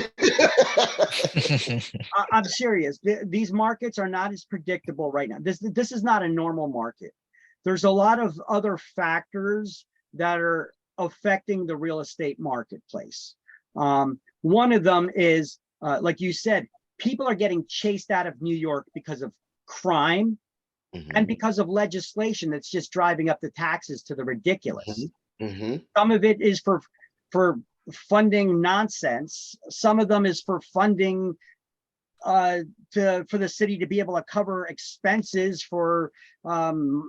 I'm serious. These markets are not as predictable right now. This is not a normal market. There's a lot of other factors that are affecting the real estate marketplace. One of them is, like you said, people are getting chased out of New York because of crime and because of legislation that's just driving up the taxes to the ridiculous. Some of it is for funding nonsense. Some of them is for funding for the city to be able to cover expenses for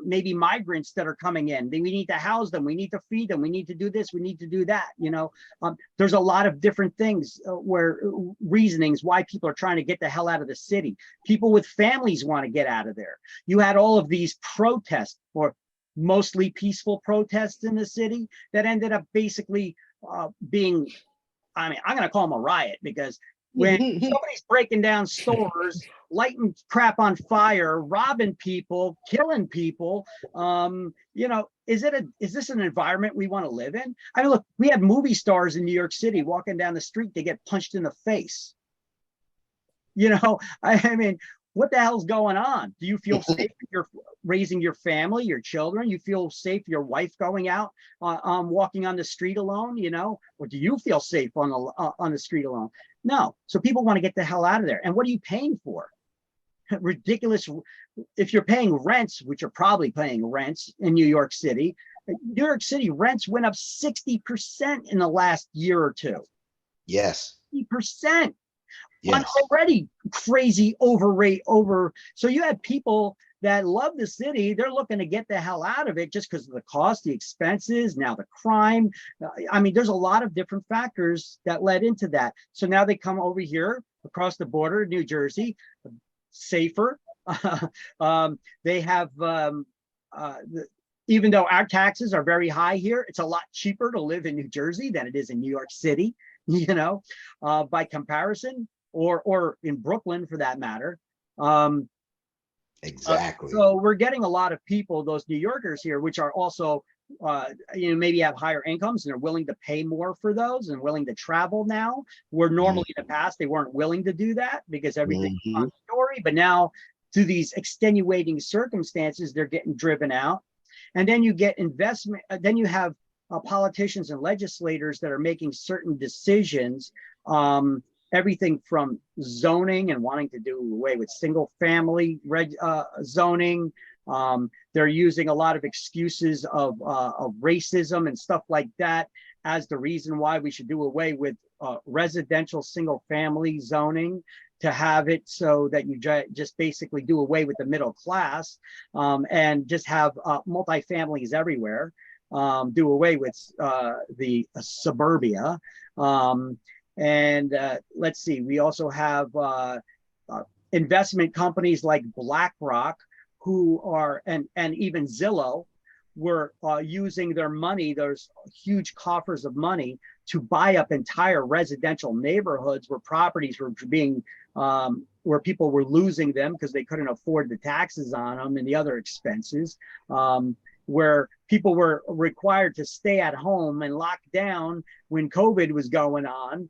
maybe migrants that are coming in. We need to house them, we need to feed them, we need to do this, we need to do that. You know, there's a lot of different things where reasonings why people are trying to get the hell out of the city. People with families want to get out of there. You had all of these protests, or mostly peaceful protests in the city, that ended up basically being, I mean, I'm going to call them a riot, because when somebody's breaking down stores, lighting crap on fire, robbing people, killing people, you know, is this an environment we want to live in? I mean, look, we have movie stars in New York City walking down the street, they get punched in the face. You know, I mean, what the hell's going on? Do you feel safe if you're raising your family, your children? You feel safe, your wife going out, walking on the street alone, you know? Or do you feel safe on the street alone? No. So people want to get the hell out of there. And what are you paying for? Ridiculous. If you're paying rents, which you're probably paying rents in New York City rents went up 60% in the last year or two. Yes. 60%. Yes. On already crazy over. So you have people that love the city. They're looking to get the hell out of it just because of the cost, the expenses, now the crime. I mean, there's a lot of different factors that led into that. So now they come over here across the border, New Jersey, safer. They have, even though our taxes are very high here, it's a lot cheaper to live in New Jersey than it is in New York City, you know, by comparison. Or in Brooklyn for that matter. Exactly. So we're getting a lot of people, those New Yorkers here, which are also, you know, maybe have higher incomes and are willing to pay more for those and willing to travel now, where normally in the past they weren't willing to do that because everything was on the story. But now, through these extenuating circumstances, they're getting driven out. And then you get investment, then you have politicians and legislators that are making certain decisions, everything from zoning and wanting to do away with single family zoning. They're using a lot of excuses of racism and stuff like that as the reason why we should do away with residential single family zoning, to have it so that you just basically do away with the middle class, and just have multifamilies everywhere, do away with the suburbia. And let's see, we also have investment companies like BlackRock, who are, and even Zillow, were using their money, those huge coffers of money, to buy up entire residential neighborhoods where properties were being, where people were losing them because they couldn't afford the taxes on them and the other expenses. Where people were required to stay at home and lock down when COVID was going on.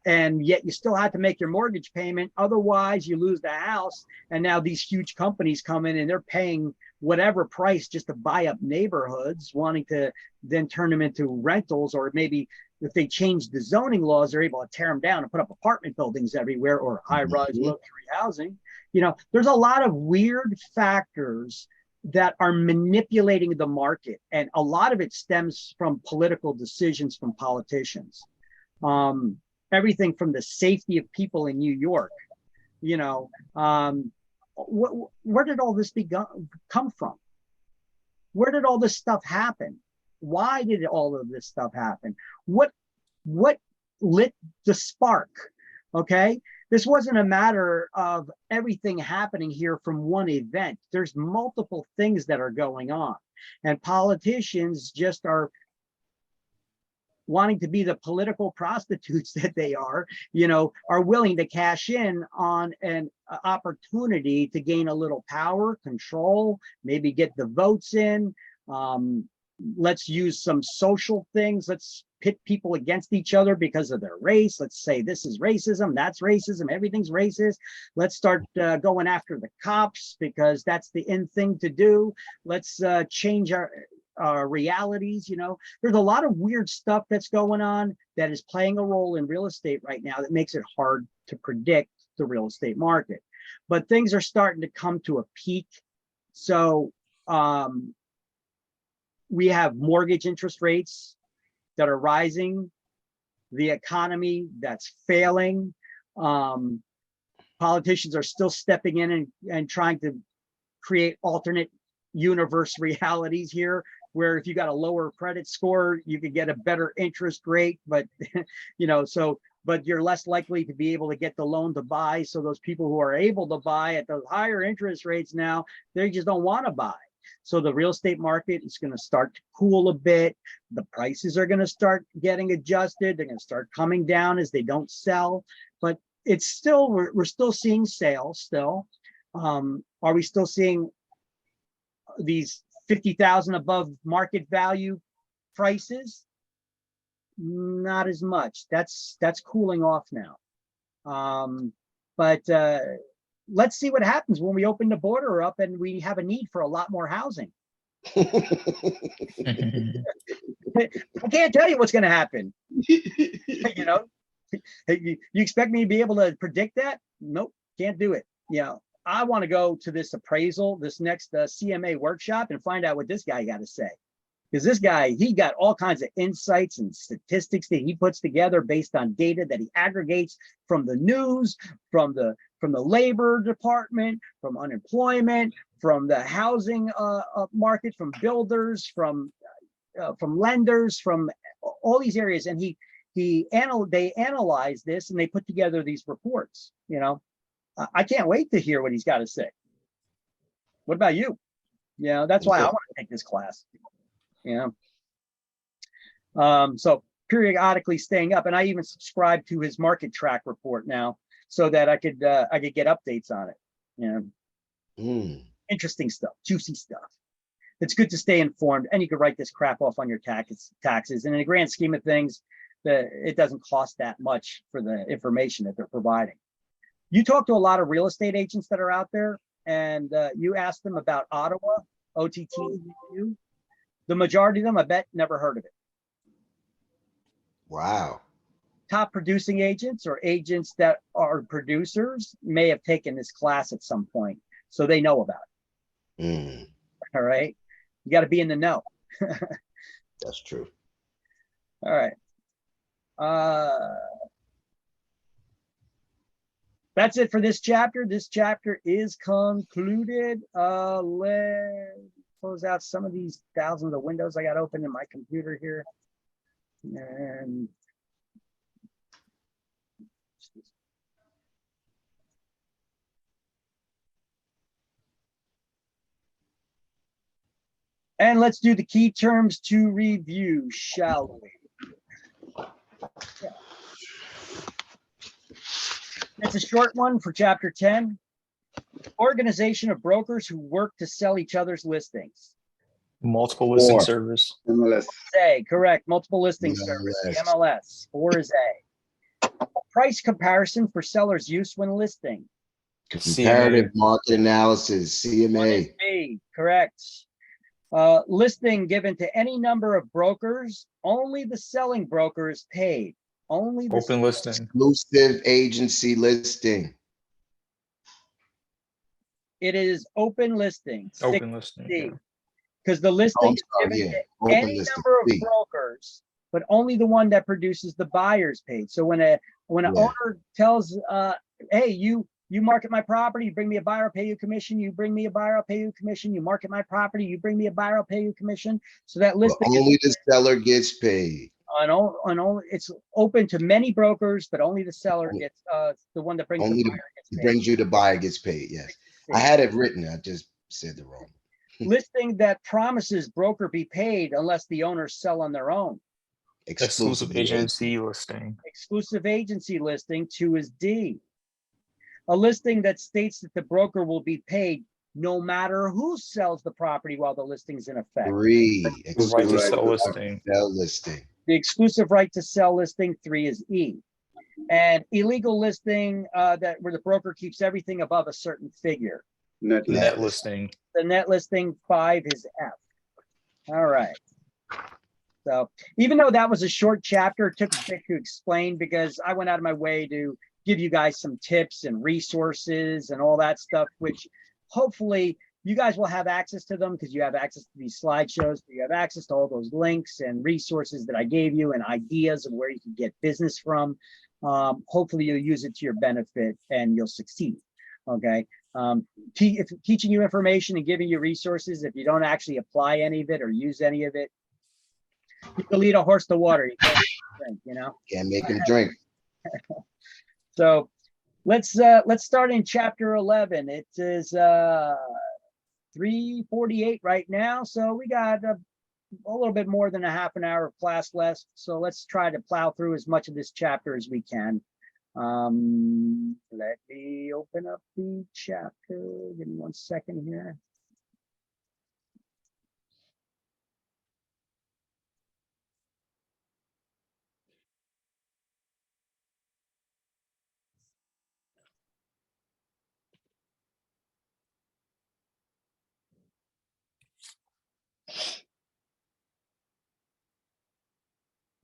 And yet you still had to make your mortgage payment. Otherwise you lose the house. And now these huge companies come in and they're paying whatever price just to buy up neighborhoods, wanting to then turn them into rentals, or maybe if they change the zoning laws, they're able to tear them down and put up apartment buildings everywhere, or high-rise luxury housing. You know, there's a lot of weird factors that are manipulating the market. And a lot of it stems from political decisions from politicians. Everything from the safety of people in New York, you know, where did all this come from? Where did all this stuff happen? Why did all of this stuff happen? What lit the spark? Okay. This wasn't a matter of everything happening here from one event. There's multiple things that are going on, and politicians just are wanting to be the political prostitutes that they are, you know, are willing to cash in on an opportunity to gain a little power, control, maybe get the votes in. Let's use some social things. Let's pit people against each other because of their race. Let's say this is racism, that's racism, everything's racist. Let's start going after the cops because that's the in thing to do. Let's change our realities. You know, there's a lot of weird stuff that's going on that is playing a role in real estate right now that makes it hard to predict the real estate market. But things are starting to come to a peak. So we have mortgage interest rates that are rising the economy that's failing. Politicians are still stepping in and trying to create alternate universe realities here, where if you got a lower credit score, you could get a better interest rate, but but you're less likely to be able to get the loan to buy. So those people who are able to buy at those higher interest rates now, they just don't want to buy. So the real estate market is going to start to cool a bit. The prices are going to start getting adjusted. They're going to start coming down as they don't sell, but it's still, we're still seeing sales still. Are we still seeing these 50,000 above market value prices? Not as much. That's cooling off now. But let's see what happens when we open the border up and we have a need for a lot more housing. I can't tell you what's going to happen. You know, you expect me to be able to predict that? Nope, can't do it. You know, I want to go to this appraisal, this next CMA workshop, and find out what this guy got to say. Because this guy, he got all kinds of insights and statistics that he puts together based on data that he aggregates from the news, from the labor department, from unemployment, from the housing market, from builders, from lenders, from all these areas. And they analyze this and they put together these reports. You know, I can't wait to hear what he's got to say. What about you? You know, that's why I want to take this class. You know, so periodically staying up, and I even subscribe to his market track report now, so that I could get updates on it. You know, interesting stuff, juicy stuff. It's good to stay informed, and you can write this crap off on your taxes. And in the grand scheme of things, it doesn't cost that much for the information that they're providing. You talk to a lot of real estate agents that are out there, and you ask them about Ottawa, OTTEU. The majority of them, I bet, never heard of it. Wow. Top producing agents or agents that are producers may have taken this class at some point, so they know about it. All right. You got to be in the know. That's true. All right. That's it for this chapter. This chapter is concluded. Let's close out some of these thousands of windows I got open in my computer here. And let's do the key terms to review, shall we? Yeah. It's a short one for chapter 10. Organization of brokers who work to sell each other's listings. Multiple listing service. MLS. A, correct. Multiple listing service. MLS. 4 is A. Price comparison for sellers' use when listing. Comparative market analysis, CMA. B, correct. Listing given to any number of brokers. Only the selling broker is paid. Only the Open listing. Exclusive agency listing. It is open listing. Open listing. C. Because the listing is given to any number of brokers, but only the one that produces the buyer's paid. So when an owner tells, hey, you market my property, you bring me a buyer, I'll pay you a commission. You bring me a buyer, I'll pay you a commission. You market my property, you bring me a buyer, I'll pay you a commission. So that listing only the seller gets paid. Only it's open to many brokers, but only the seller gets the one that brings only the buyer gets paid. Brings you the buyer gets paid. Yes, I had it written. I just said the wrong. Listing that promises broker be paid unless the owners sell on their own. Exclusive agency listing. Exclusive agency listing. 2 is D. A listing that states that the broker will be paid no matter who sells the property while the listing is in effect. 3. Right to sell listing. Listing. The exclusive right to sell listing. 3 is E. And illegal listing that where the broker keeps everything above a certain figure. Net listing. The net listing. 5 is F. All right. So even though that was a short chapter, it took a bit to explain because I went out of my way to give you guys some tips and resources and all that stuff, which hopefully You guys will have access to them because you have access to these slideshows. You have access to all those links and resources that I gave you and ideas of where you can get business from. Hopefully you'll use it to your benefit and you'll succeed. Okay. If teaching you information and giving you resources, if you don't actually apply any of it or use any of it, you can lead a horse to water. You can't drink, you know? Can't make him drink. So let's start in chapter 11. It is 3:48 right now, so we got a little bit more than a half an hour of class left. So let's try to plow through as much of this chapter as we can. Let me open up the chapter. Give me 1 second here.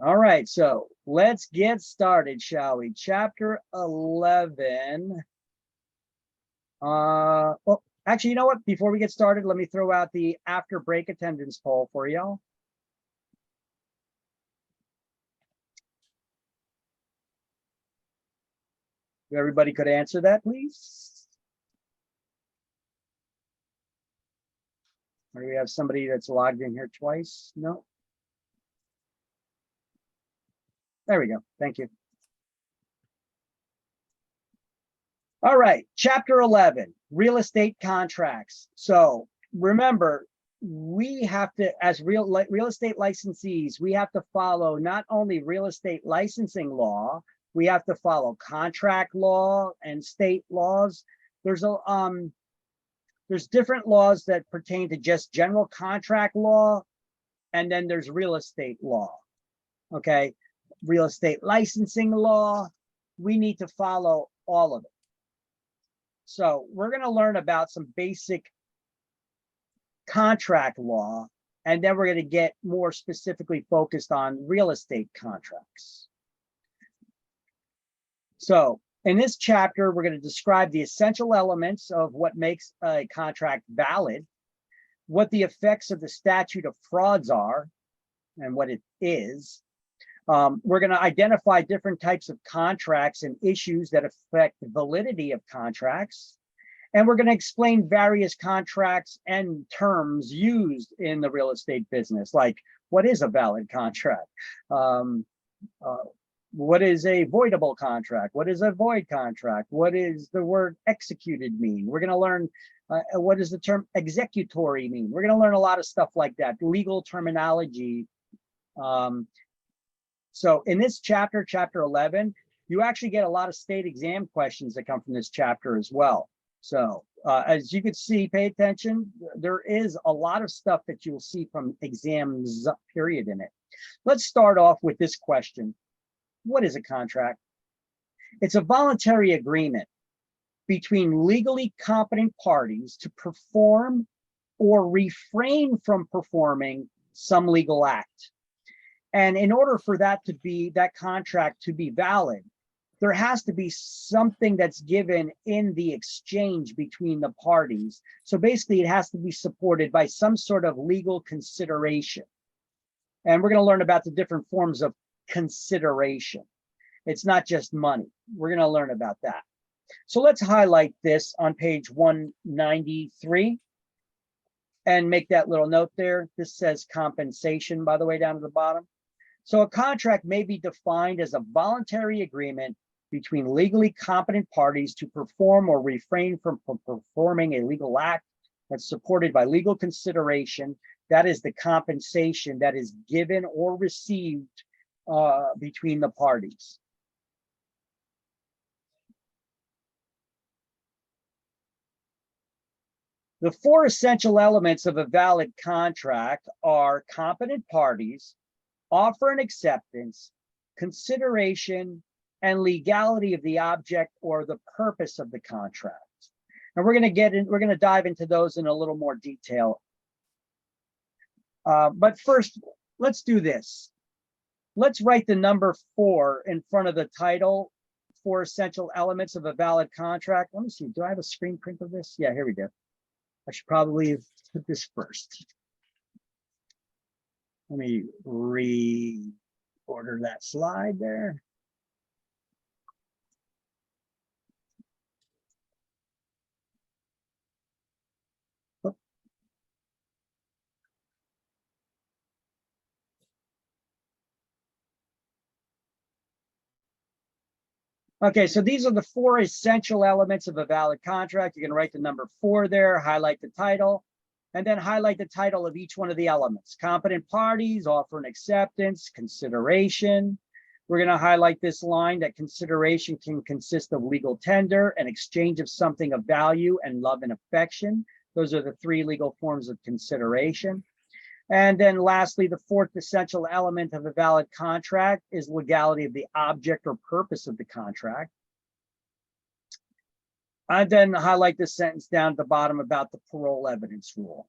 All right, so let's get started, shall we? Chapter 11. Well, actually, you know what? Before we get started, let me throw out the after break attendance poll for y'all. If everybody could answer that, please. Or do we have somebody that's logged in here twice? No. There we go. Thank you. All right, chapter 11, real estate contracts. So remember, we have to, as real estate licensees, we have to follow not only real estate licensing law, we have to follow contract law and state laws. There's different laws that pertain to just general contract law, and then there's real estate law. Okay, real estate licensing law, we need to follow all of it. So we're going to learn about some basic contract law, and then we're going to get more specifically focused on real estate contracts. So in this chapter, we're going to describe the essential elements of what makes a contract valid, what the effects of the statute of frauds are, and what it is. We're going to identify different types of contracts and issues that affect the validity of contracts. And we're going to explain various contracts and terms used in the real estate business, like what is a valid contract? What is a voidable contract? What is a void contract? What is the word executed mean? We're going to learn what does the term executory mean? We're going to learn a lot of stuff like that, legal terminology. So in this chapter, chapter 11, you actually get a lot of state exam questions that come from this chapter as well. So as you can see, pay attention. There is a lot of stuff that you'll see from exams, period, in it. Let's start off with this question. What is a contract? It's a voluntary agreement between legally competent parties to perform or refrain from performing some legal act. And in order for that contract to be valid, there has to be something that's given in the exchange between the parties. So basically, it has to be supported by some sort of legal consideration. And we're going to learn about the different forms of consideration. It's not just money. We're going to learn about that. So let's highlight this on page 193 and make that little note there. This says compensation, by the way, down at the bottom. So a contract may be defined as a voluntary agreement between legally competent parties to perform or refrain from performing a legal act that's supported by legal consideration. That is the compensation that is given or received between the parties. The four essential elements of a valid contract are competent parties, offer and acceptance, consideration, and legality of the object or the purpose of the contract. And we're going to dive into those in a little more detail. But first, let's do this. Let's write the number 4 in front of the title, 4 essential elements of a valid contract. Let me see, do I have a screen print of this? Yeah, here we go. I should probably have put this first. Let me reorder that slide there. Okay, so these are the 4 essential elements of a valid contract. You can write the number 4 there, highlight the title, and then highlight the title of each one of the elements. Competent parties, offer and acceptance, consideration. We're going to highlight this line that consideration can consist of legal tender, an exchange of something of value, and love and affection. Those are the 3 legal forms of consideration. And then lastly, the 4th essential element of a valid contract is legality of the object or purpose of the contract. And then highlight this sentence down at the bottom about the parole evidence rule.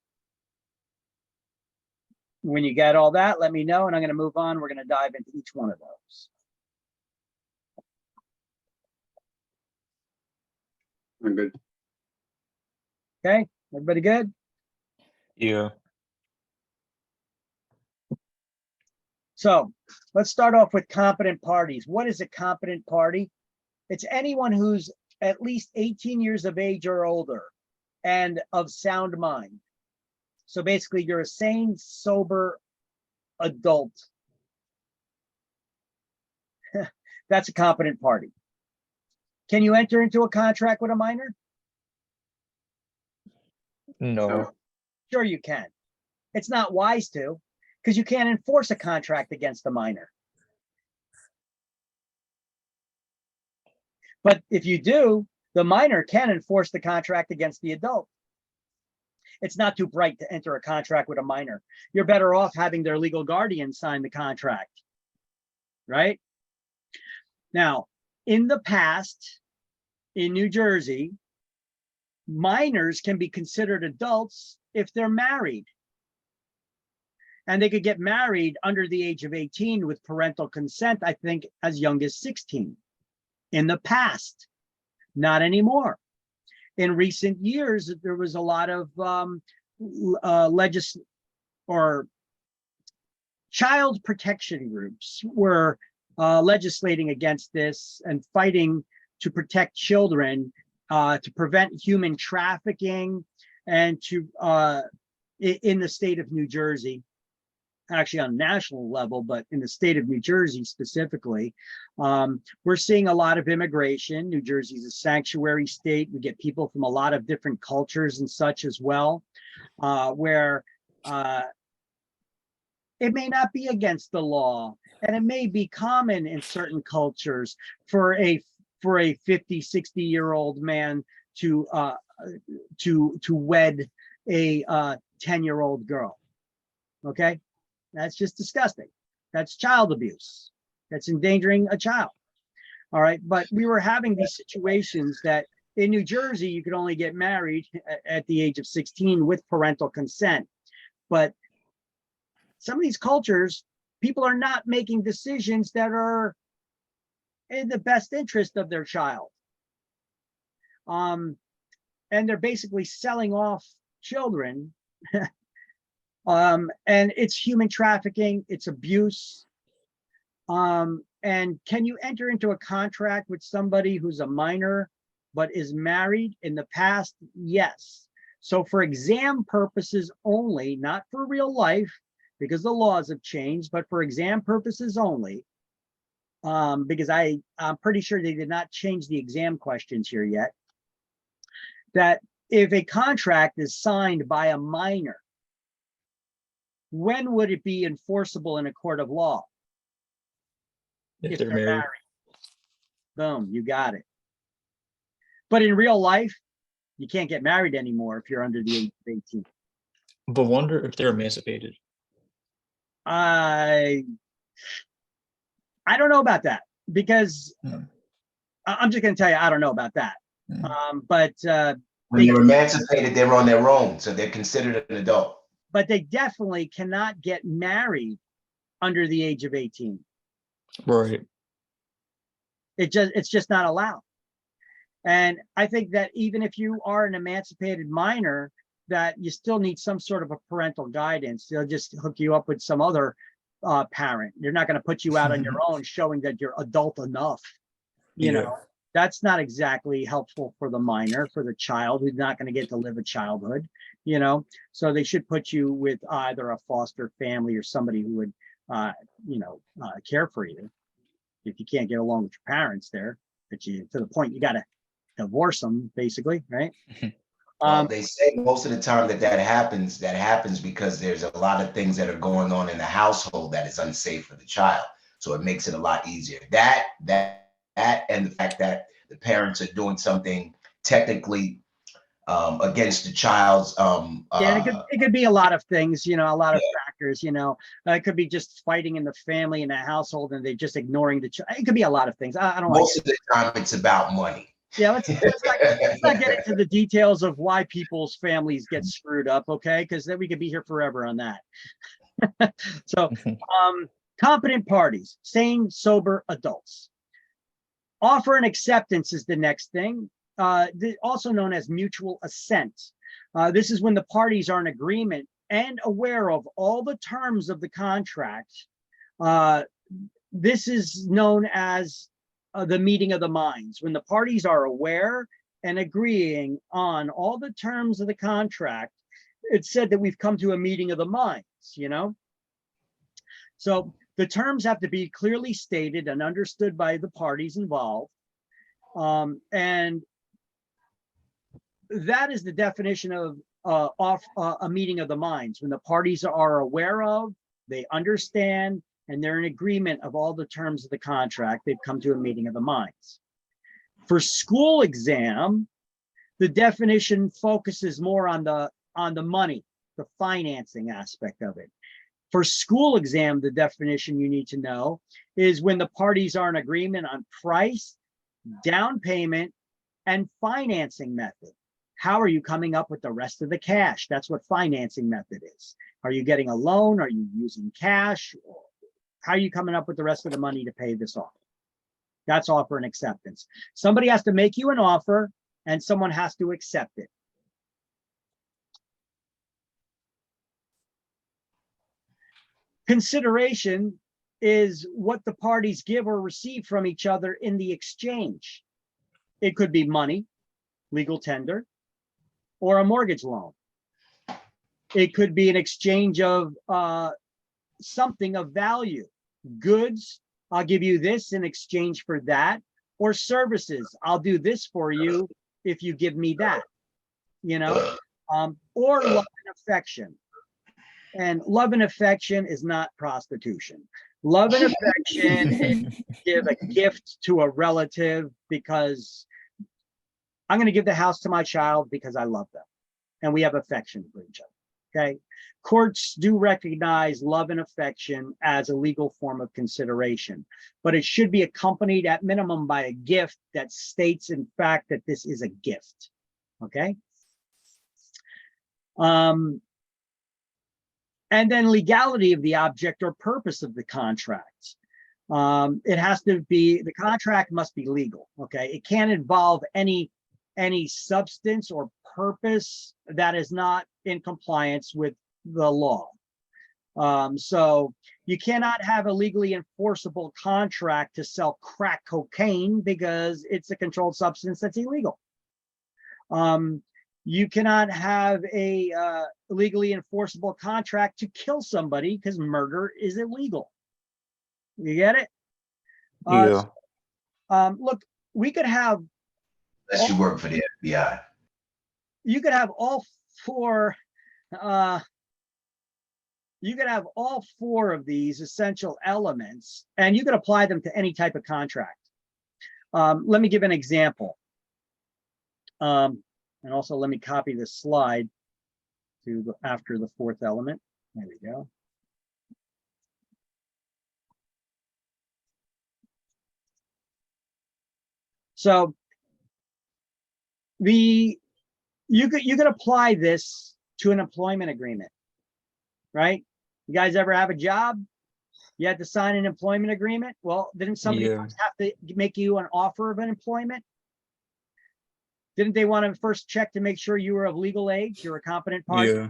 When you get all that, let me know, and I'm going to move on. We're going to dive into each one of those. I'm good. Okay, everybody good? Yeah. So let's start off with competent parties. What is a competent party? It's anyone who's at least 18 years of age or older and of sound mind. So basically, you're a sane, sober adult. That's a competent party. Can you enter into a contract with a minor? No. Sure you can. It's not wise to, because you can't enforce a contract against a minor. But if you do, the minor can enforce the contract against the adult. It's not too bright to enter a contract with a minor. You're better off having their legal guardian sign the contract, right? Now, in the past, in New Jersey, minors can be considered adults if they're married. And they could get married under the age of 18 with parental consent, I think, as young as 16. In the past, not anymore. In recent years, there was a lot of child protection groups were legislating against this and fighting to protect children, to prevent human trafficking, and to in the state of New Jersey. Actually on a national level, but in the state of New Jersey specifically, we're seeing a lot of immigration. New Jersey is a sanctuary state. We get people from a lot of different cultures and such as well, where it may not be against the law, and it may be common in certain cultures for a 50, 60-year-old man to wed a 10-year-old girl. Okay. That's just disgusting. That's child abuse. That's endangering a child. All right. But we were having these situations that in New Jersey, you could only get married at the age of 16 with parental consent. But some of these cultures, people are not making decisions that are in the best interest of their child. And they're basically selling off children. And it's human trafficking, it's abuse. And can you enter into a contract with somebody who's a minor but is married? In the past, yes. So for exam purposes only, not for real life, because the laws have changed, but for exam purposes only, because I'm pretty sure they did not change the exam questions here yet, that if a contract is signed by a minor, when would it be enforceable in a court of law? If they're married. Boom, you got it. But in real life, you can't get married anymore if you're under the age of 18. But wonder if they're emancipated. I don't know about that, because I'm just going to tell you, I don't know about that. But when they're emancipated, they're on their own, so they're considered an adult. But they definitely cannot get married under the age of 18. Right. It's just not allowed. And I think that even if you are an emancipated minor, that you still need some sort of a parental guidance. They'll just hook you up with some other parent. They're not going to put you out on your own, showing that you're adult enough. You know, that's not exactly helpful for the minor, for the child who's not going to get to live a childhood, you know. So they should put you with either a foster family or somebody who would, care for you. If you can't get along with your parents there, but you, to the point you got to divorce them, basically, right? Well, they say most of the time that happens because there's a lot of things that are going on in the household that is unsafe for the child. So it makes it a lot easier. That and the fact that the parents are doing something technically against the child's it could be a lot of things, you know, a lot of factors, you know. It could be just fighting in the family, in the household, and they're just ignoring the child. It could be a lot of things. I don't most of the time it's about money. Yeah, let's not get into the details of why people's families get screwed up, okay? Because then we could be here forever on that. So, competent parties, sane, sober adults. Offer and acceptance is the next thing, also known as mutual assent. This is when the parties are in agreement and aware of all the terms of the contract. This is known as the meeting of the minds. When the parties are aware and agreeing on all the terms of the contract, it's said that we've come to a meeting of the minds, you know? So the terms have to be clearly stated and understood by the parties involved. And that is the definition of a meeting of the minds. When the parties are aware of, they understand, and they're in agreement of all the terms of the contract, they've come to a meeting of the minds. For school exam, the definition focuses more on the money, the financing aspect of it. For school exam, the definition you need to know is when the parties are in agreement on price, down payment, and financing method. How are you coming up with the rest of the cash? That's what financing method is. Are you getting a loan? Are you using cash? How are you coming up with the rest of the money to pay this off? That's offer and acceptance. Somebody has to make you an offer and someone has to accept it. Consideration is what the parties give or receive from each other in the exchange. It could be money, legal tender, or a mortgage loan. It could be an exchange of something of value, goods. I'll give you this in exchange for that, or services. I'll do this for you if you give me that, you know, or love and affection. And love and affection is not prostitution. Love and affection is give a gift to a relative because I'm going to give the house to my child because I love them and we have affection for each other. Okay. Courts do recognize love and affection as a legal form of consideration, but it should be accompanied at minimum by a gift that states, in fact, that this is a gift. Okay. And then legality of the object or purpose of the contract. It has to be, the contract must be legal. Okay. It can't involve any substance or purpose that is not in compliance with the law. So you cannot have a legally enforceable contract to sell crack cocaine because it's a controlled substance that's illegal. You cannot have a legally enforceable contract to kill somebody because murder is illegal. You get it? Yeah. Look, we could have. Unless you work for the FBI. You could have all four. You could have all four of these essential elements, and you could apply them to any type of contract. Let me give an example. And also let me copy this slide to after the fourth element. There we go. So you could apply this to an employment agreement, right? You guys ever have a job? You had to sign an employment agreement. Well, didn't somebody else have to make you an offer of an employment? Didn't they want to first check to make sure you were of legal age, you're a competent party?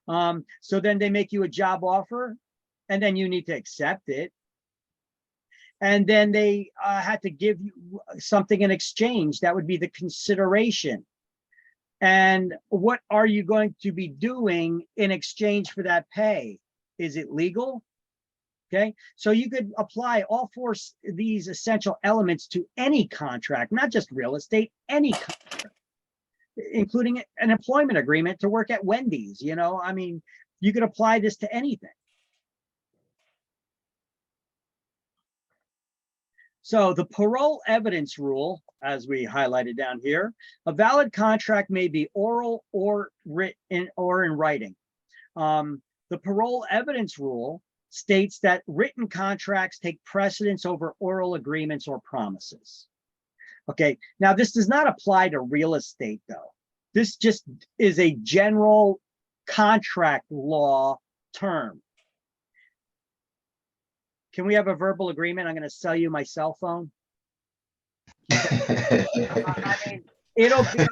Yeah. So then they make you a job offer, and then you need to accept it. And then they had to give you something in exchange. That would be the consideration. And what are you going to be doing in exchange for that pay? Is it legal? Okay, so you could apply all four these essential elements to any contract, not just real estate, any contract, including an employment agreement to work at Wendy's. You know, I mean, you could apply this to anything. So the parole evidence rule, as we highlighted down here, a valid contract may be oral or written or in writing. The parole evidence rule states that written contracts take precedence over oral agreements or promises. Okay, now this does not apply to real estate though. This just is a general contract law term. Can we have a verbal agreement? I'm going to sell you my cell phone. I mean, it'll be,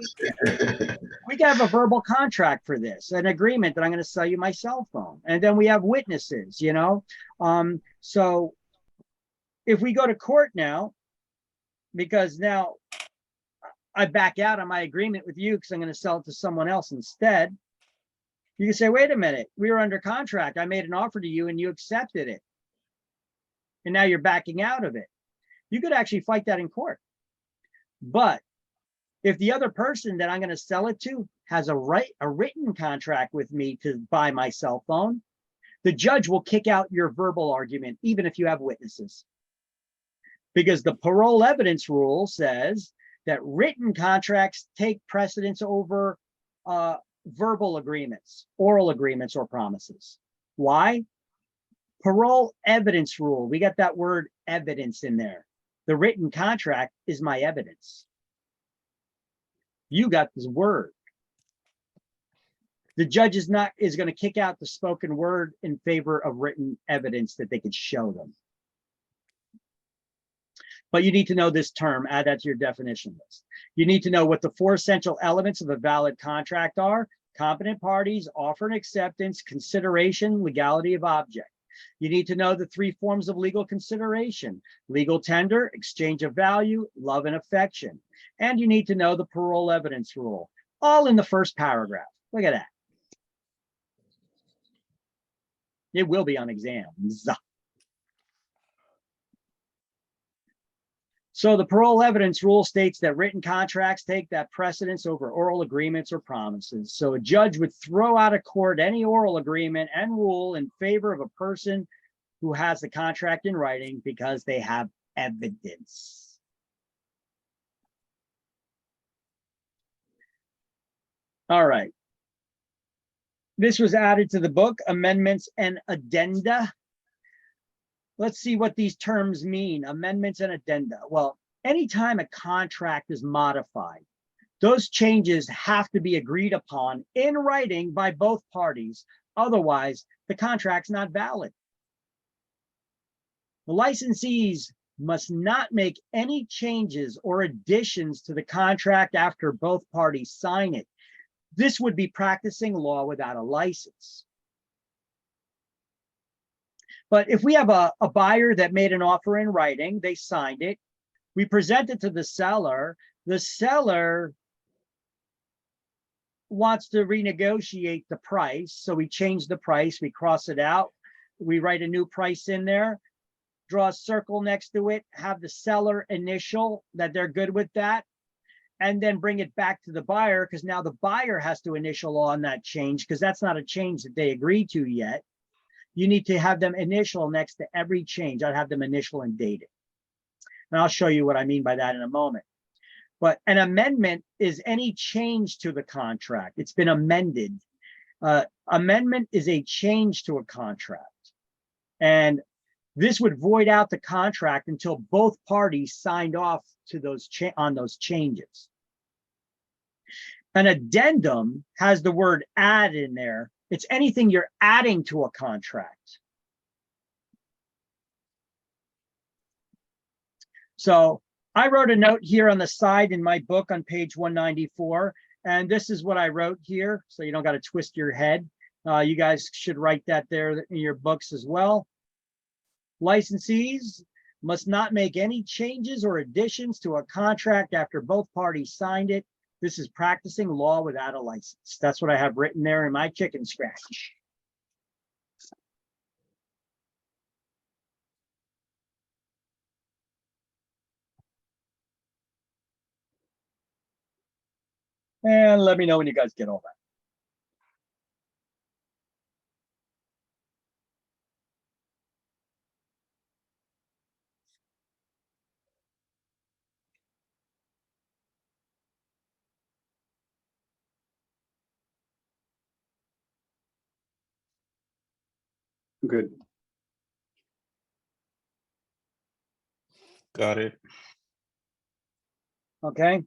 we can have a verbal contract for this, an agreement that I'm going to sell you my cell phone. And then we have witnesses, you know? So if we go to court now, because now I back out on my agreement with you because I'm going to sell it to someone else instead, you can say, wait a minute, we were under contract. I made an offer to you and you accepted it. And now you're backing out of it. You could actually fight that in court. But if the other person that I'm going to sell it to has a written contract with me to buy my cell phone, the judge will kick out your verbal argument, even if you have witnesses. Because the parole evidence rule says that written contracts take precedence over verbal agreements, oral agreements, or promises. Why? Parole evidence rule. We got that word evidence in there. The written contract is my evidence. You got this word. The judge is going to kick out the spoken word in favor of written evidence that they could show them. But you need to know this term, add that to your definition list. You need to know what the four essential elements of a valid contract are: competent parties, offer and acceptance, consideration, legality of object. You need to know the three forms of legal consideration: legal tender, exchange of value, love and affection. And you need to know the parole evidence rule, all in the first paragraph. Look at that. It will be on exams. So the parole evidence rule states that written contracts take that precedence over oral agreements or promises. So a judge would throw out of court any oral agreement and rule in favor of a person who has the contract in writing because they have evidence. All right. This was added to the book, Amendments and Addenda. Let's see what these terms mean, amendments and addenda. Well, anytime a contract is modified, those changes have to be agreed upon in writing by both parties. Otherwise, the contract's not valid. The licensees must not make any changes or additions to the contract after both parties sign it. This would be practicing law without a license. But if we have a buyer that made an offer in writing, they signed it, we present it to the seller wants to renegotiate the price. So we change the price, we cross it out, we write a new price in there, draw a circle next to it, have the seller initial that they're good with that, and then bring it back to the buyer, because now the buyer has to initial on that change, because that's not a change that they agreed to yet. You need to have them initial next to every change. I'd have them initial and date it. And I'll show you what I mean by that in a moment. But an amendment is any change to the contract. It's been amended. Amendment is a change to a contract. And this would void out the contract until both parties signed off to those on those changes. An addendum has the word add in there. It's anything you're adding to a contract. So I wrote a note here on the side in my book on page 194, and this is what I wrote here, so you don't got to twist your head. You guys should write that there in your books as well. Licensees must not make any changes or additions to a contract after both parties signed it. This is practicing law without a license. That's what I have written there in my chicken scratch. And let me know when you guys get all that. Good. Got it. Okay.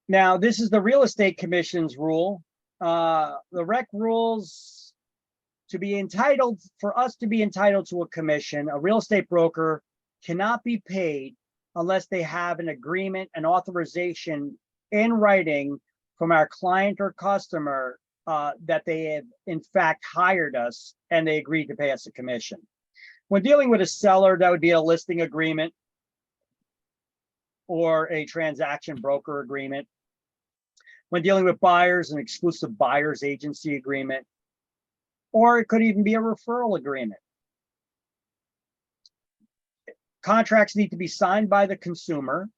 Now, this is the Real Estate Commission's rule. The rec rules for us to be entitled to a commission, a real estate broker cannot be paid unless they have an agreement, an authorization in writing from our client or customer that they have in fact hired us and they agreed to pay us a commission. When dealing with a seller, that would be a listing agreement or a transaction broker agreement. When dealing with buyers, an exclusive buyer's agency agreement, or it could even be a referral agreement. Contracts need to be signed by the consumer.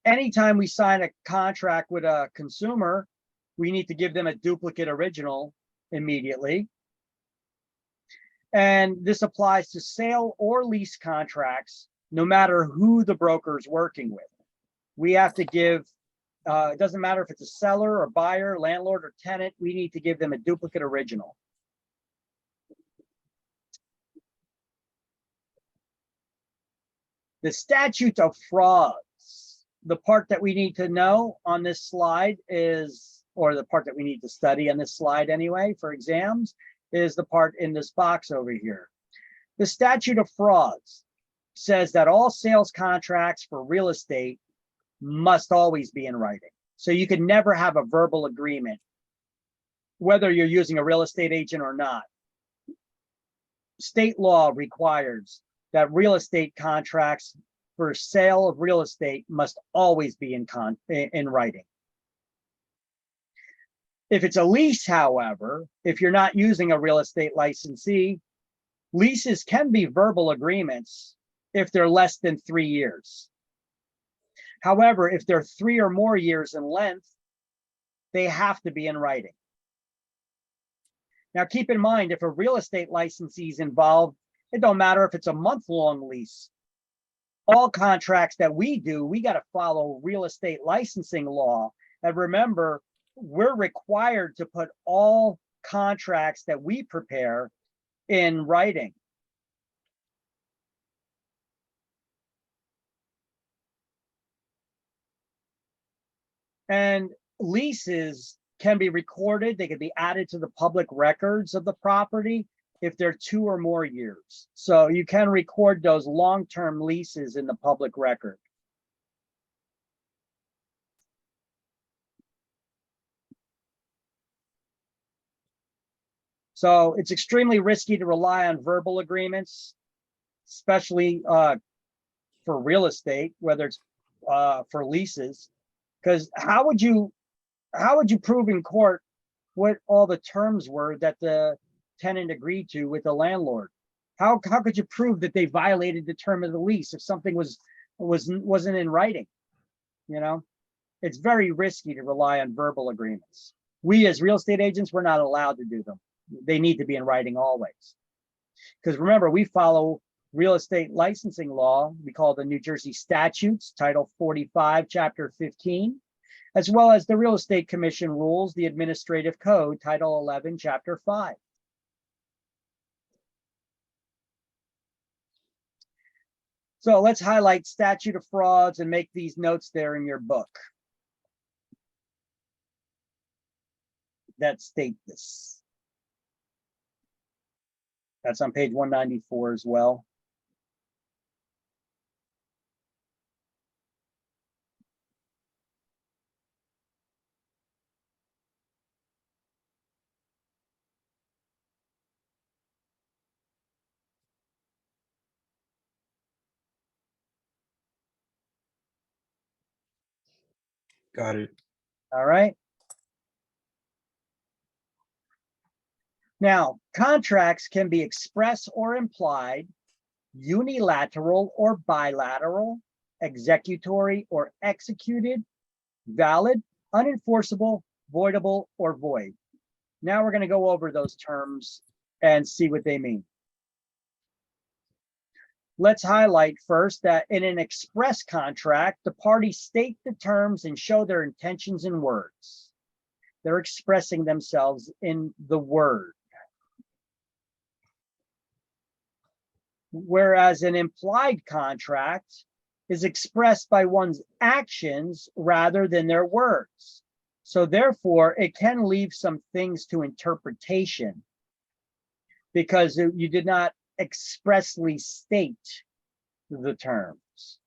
Anytime we sign a contract with a consumer, we need to give them a duplicate original immediately. And this applies to sale or lease contracts, no matter who the broker is working with. We have to give, it doesn't matter if it's a seller or buyer, landlord or tenant, we need to give them a duplicate original. The statute of frauds, the part that we need to know on this slide is, or the part that we need to study on this slide anyway for exams, is the part in this box over here. The statute of frauds says that all sales contracts for real estate must always be in writing. So you can never have a verbal agreement, whether you're using a real estate agent or not. State law requires that real estate contracts for sale of real estate must always be in writing. If it's a lease, however, if you're not using a real estate licensee, leases can be verbal agreements if they're less than 3 years. However, if they're 3 or more years in length, they have to be in writing. Now, keep in mind, if a real estate licensee is involved, it don't matter if it's a month-long lease. All contracts that we do, we got to follow real estate licensing law. And remember, we're required to put all contracts that we prepare in writing. And leases can be recorded. They can be added to the public records of the property if they're 2 or more years. So you can record those long-term leases in the public record. So it's extremely risky to rely on verbal agreements, especially for real estate, whether it's for leases, because how would you prove in court what all the terms were that the tenant agreed to with the landlord? How could you prove that they violated the term of the lease if something wasn't in writing? You know, it's very risky to rely on verbal agreements. We as real estate agents, we're not allowed to do them. They need to be in writing always. Because remember, we follow real estate licensing law. We call the New Jersey statutes, Title 45, Chapter 15, as well as the Real Estate Commission rules, the Administrative Code, Title 11, Chapter 5. So let's highlight statute of frauds and make these notes there in your book that state this. That's on page 194 as well. Got it. All right. Now, contracts can be express or implied, unilateral or bilateral, executory or executed, valid, unenforceable, voidable, or void. Now we're going to go over those terms and see what they mean. Let's highlight first that in an express contract, the parties state the terms and show their intentions in words. They're expressing themselves in the word. Whereas an implied contract is expressed by one's actions rather than their words. So therefore, it can leave some things to interpretation because you did not expressly state the terms.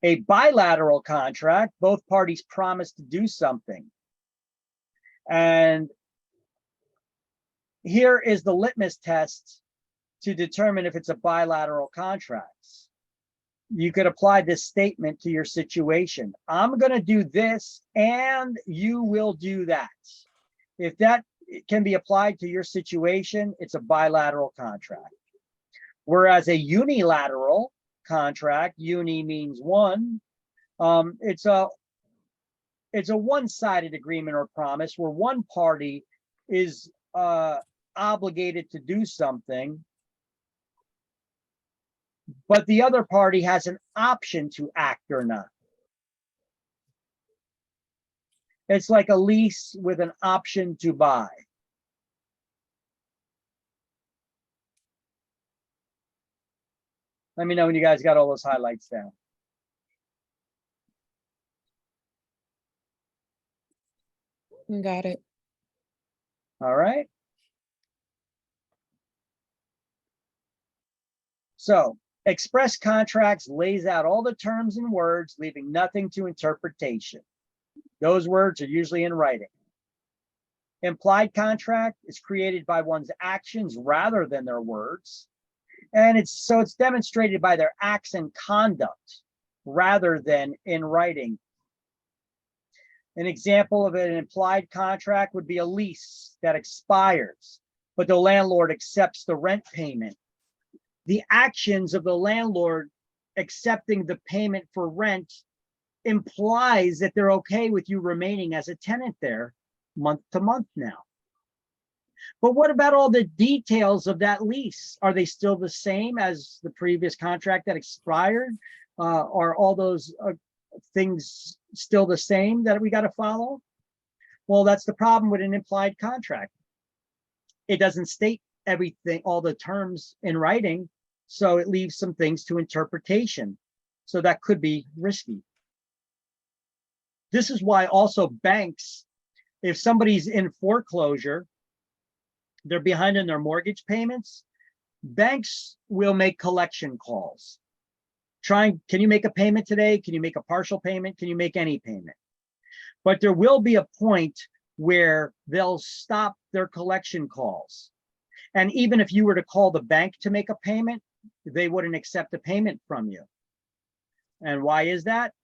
A bilateral contract, both parties promise to do something. And here is the litmus test to determine if it's a bilateral contract. You could apply this statement to your situation. I'm going to do this and you will do that. If that can be applied to your situation, it's a bilateral contract. Whereas a unilateral contract, uni means one, it's a one-sided agreement or promise where one party is obligated to do something, but the other party has an option to act or not. It's like a lease with an option to buy. Let me know when you guys got all those highlights down. Got it. All right. So express contracts lays out all the terms and words, leaving nothing to interpretation. Those words are usually in writing. Implied contract is created by one's actions rather than their words. And it's demonstrated by their acts and conduct rather than in writing. An example of an implied contract would be a lease that expires, but the landlord accepts the rent payment. The actions of the landlord accepting the payment for rent implies that they're okay with you remaining as a tenant there month to month now. But what about all the details of that lease? Are they still the same as the previous contract that expired? Are all those things still the same that we got to follow? Well, that's the problem with an implied contract. It doesn't state everything, all the terms in writing, so it leaves some things to interpretation. So that could be risky. This is why also banks, if somebody's in foreclosure, they're behind in their mortgage payments, banks will make collection calls. Can you make a payment today? Can you make a partial payment? Can you make any payment? But there will be a point where they'll stop their collection calls. And even if you were to call the bank to make a payment, they wouldn't accept a payment from you. And why is that?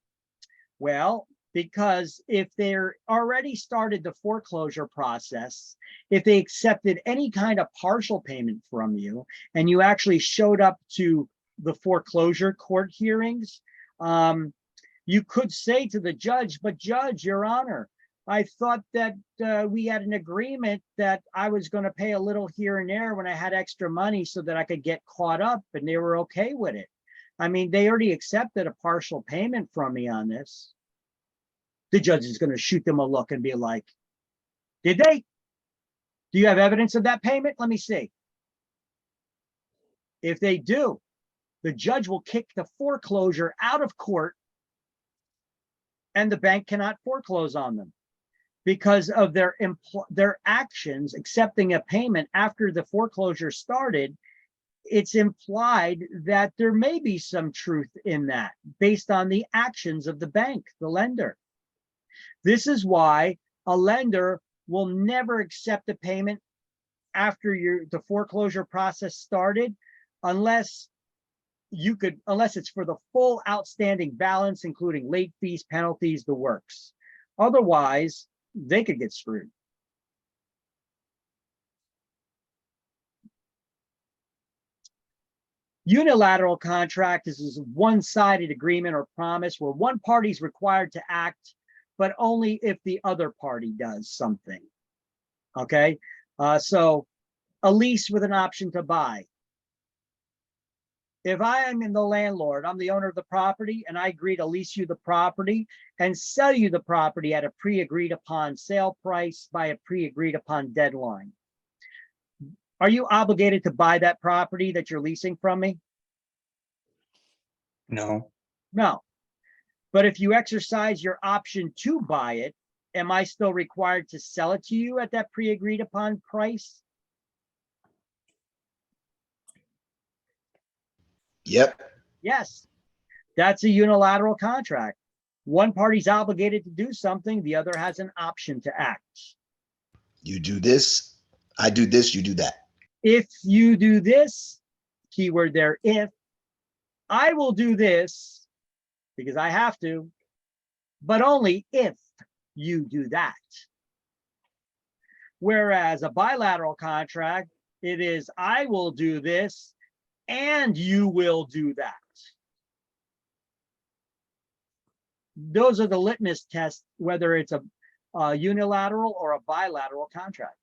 Well, because if they're already started the foreclosure process, if they accepted any kind of partial payment from you, and you actually showed up to the foreclosure court hearings, you could say to the judge, but Judge, Your Honor, I thought that we had an agreement that I was going to pay a little here and there when I had extra money so that I could get caught up, and they were okay with it. I mean, they already accepted a partial payment from me on this. The judge is going to shoot them a look and be like, did they? Do you have evidence of that payment? Let me see. If they do, the judge will kick the foreclosure out of court and the bank cannot foreclose on them because of their actions accepting a payment after the foreclosure started. It's implied that there may be some truth in that based on the actions of the bank, the lender. This is why a lender will never accept a payment after the foreclosure process started unless it's for the full outstanding balance, including late fees, penalties, the works. Otherwise, they could get screwed. Unilateral contract is a one-sided agreement or promise where one party is required to act, but only if the other party does something. Okay, so a lease with an option to buy. If I am the landlord, I'm the owner of the property, and I agree to lease you the property and sell you the property at a pre-agreed upon sale price by a pre-agreed upon deadline. Are you obligated to buy that property that you're leasing from me? No. No. But if you exercise your option to buy it, am I still required to sell it to you at that pre-agreed upon price? Yep. Yes. That's a unilateral contract. One party's obligated to do something, the other has an option to act. You do this, I do this, you do that. If you do this, keyword there, if, I will do this because I have to, but only if you do that. Whereas a bilateral contract, it is, I will do this and you will do that. Those are the litmus tests, whether it's a unilateral or a bilateral contract.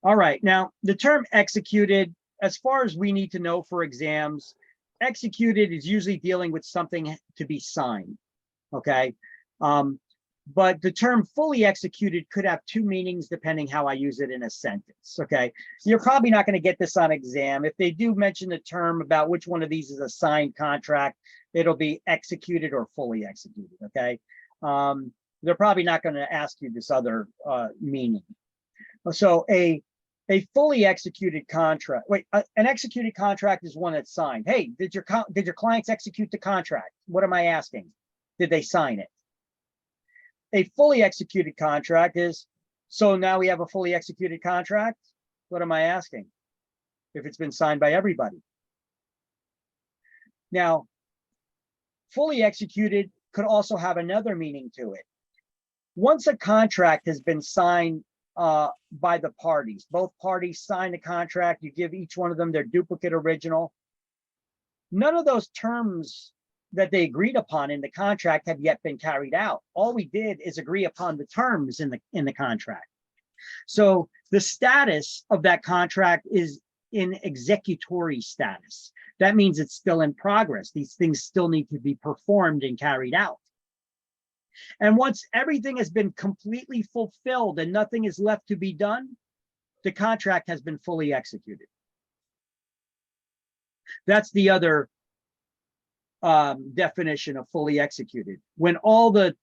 All right, now the term executed, as far as we need to know for exams, executed is usually dealing with something to be signed, okay? But the term fully executed could have two meanings depending how I use it in a sentence, okay? You're probably not going to get this on exam. If they do mention the term about which one of these is a signed contract, it'll be executed or fully executed, okay? They're probably not going to ask you this other meaning. So a fully executed contract, an executed contract is one that's signed. Hey, did your clients execute the contract? What am I asking? Did they sign it? A fully executed contract is, so now we have a fully executed contract. What am I asking? If it's been signed by everybody. Now, fully executed could also have another meaning to it. Once a contract has been signed by the parties, both parties sign the contract, you give each one of them their duplicate original. None of those terms that they agreed upon in the contract have yet been carried out. All we did is agree upon the terms in the contract. So the status of that contract is in executory status. That means it's still in progress. These things still need to be performed and carried out. And once everything has been completely fulfilled and nothing is left to be done, the contract has been fully executed. That's the other definition of fully executed. When all the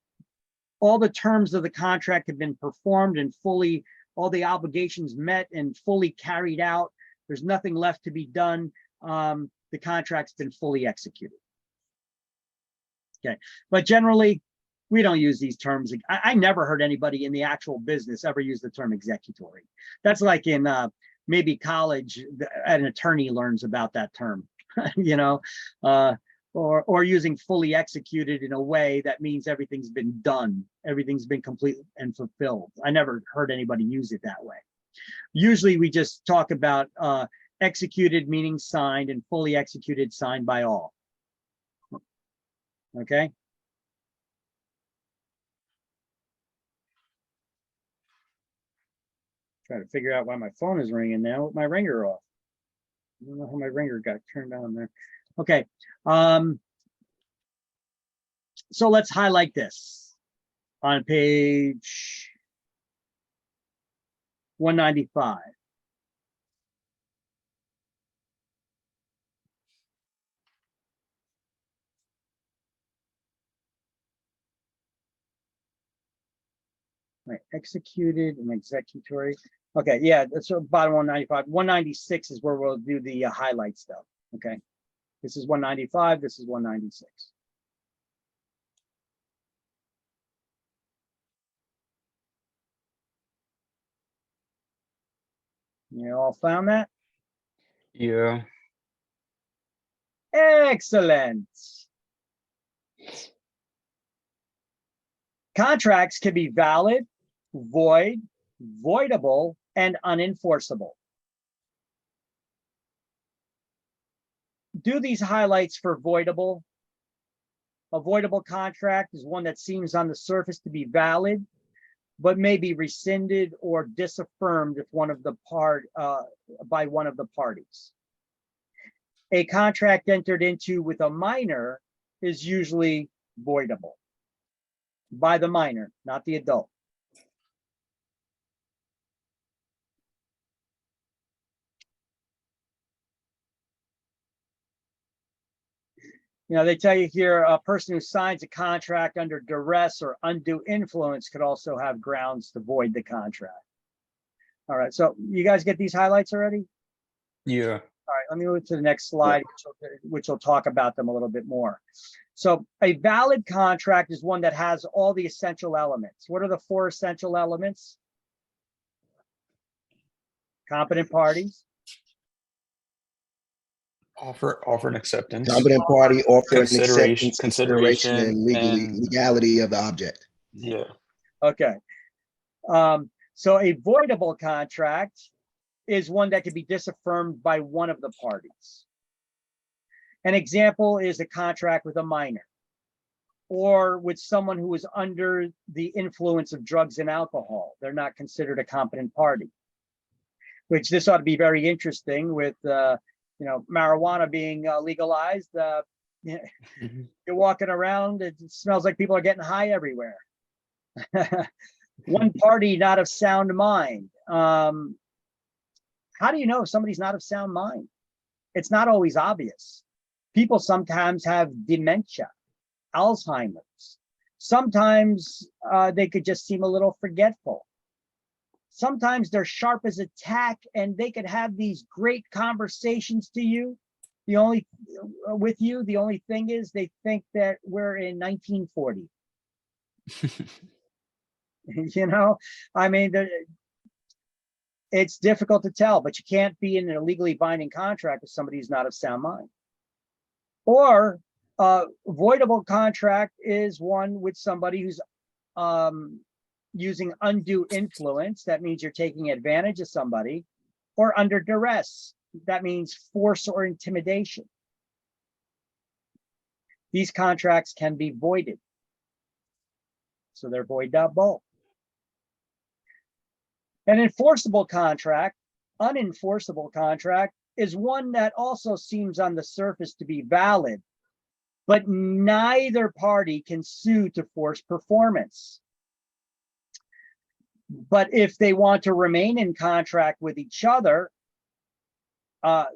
terms of the contract have been performed and fully, all the obligations met and fully carried out, there's nothing left to be done. The contract's been fully executed. Okay, but generally, we don't use these terms. I never heard anybody in the actual business ever use the term executory. That's like in maybe college, an attorney learns about that term, you know, or using fully executed in a way that means everything's been done, everything's been complete and fulfilled. I never heard anybody use it that way. Usually we just talk about executed meaning signed and fully executed signed by all. Okay. Try to figure out why my phone is ringing now with my ringer off. I don't know how my ringer got turned on there. Okay. So let's highlight this on page 195. Right, executed and executory. Okay, yeah, so bottom 195. 196 is where we'll do the highlight stuff. Okay, this is 195. This is 196. You all found that? Yeah. Excellent. Contracts can be valid, void, voidable, and unenforceable. Do these highlights for voidable. A voidable contract is one that seems on the surface to be valid, but may be rescinded or disaffirmed if by one of the parties. A contract entered into with a minor is usually voidable by the minor, not the adult. You know, they tell you here, a person who signs a contract under duress or undue influence could also have grounds to void the contract. All right, so you guys get these highlights already? Yeah. All right, let me move to the next slide, which will talk about them a little bit more. So a valid contract is one that has all the essential elements. What are the 4 essential elements? Competent parties. Offer and acceptance. Competent party, offer and Consideration- acceptance, consideration, and legality of the object. Yeah. Okay. So a voidable contract is one that can be disaffirmed by one of the parties. An example is a contract with a minor or with someone who is under the influence of drugs and alcohol. They're not considered a competent party, which this ought to be very interesting with, you know, marijuana being legalized. You're walking around, it smells like people are getting high everywhere. One party not of sound mind. How do you know if somebody's not of sound mind? It's not always obvious. People sometimes have dementia, Alzheimer's. Sometimes they could just seem a little forgetful. Sometimes they're sharp as a tack and they could have these great conversations to you. The only thing is they think that we're in 1940. You know, I mean, it's difficult to tell, but you can't be in a legally binding contract with somebody who's not of sound mind. Or voidable contract is one with somebody who's using undue influence. That means you're taking advantage of somebody, or under duress. That means force or intimidation. These contracts can be voided. So they're voidable. An enforceable contract, unenforceable contract, is one that also seems on the surface to be valid, but neither party can sue to force performance. But if they want to remain in contract with each other,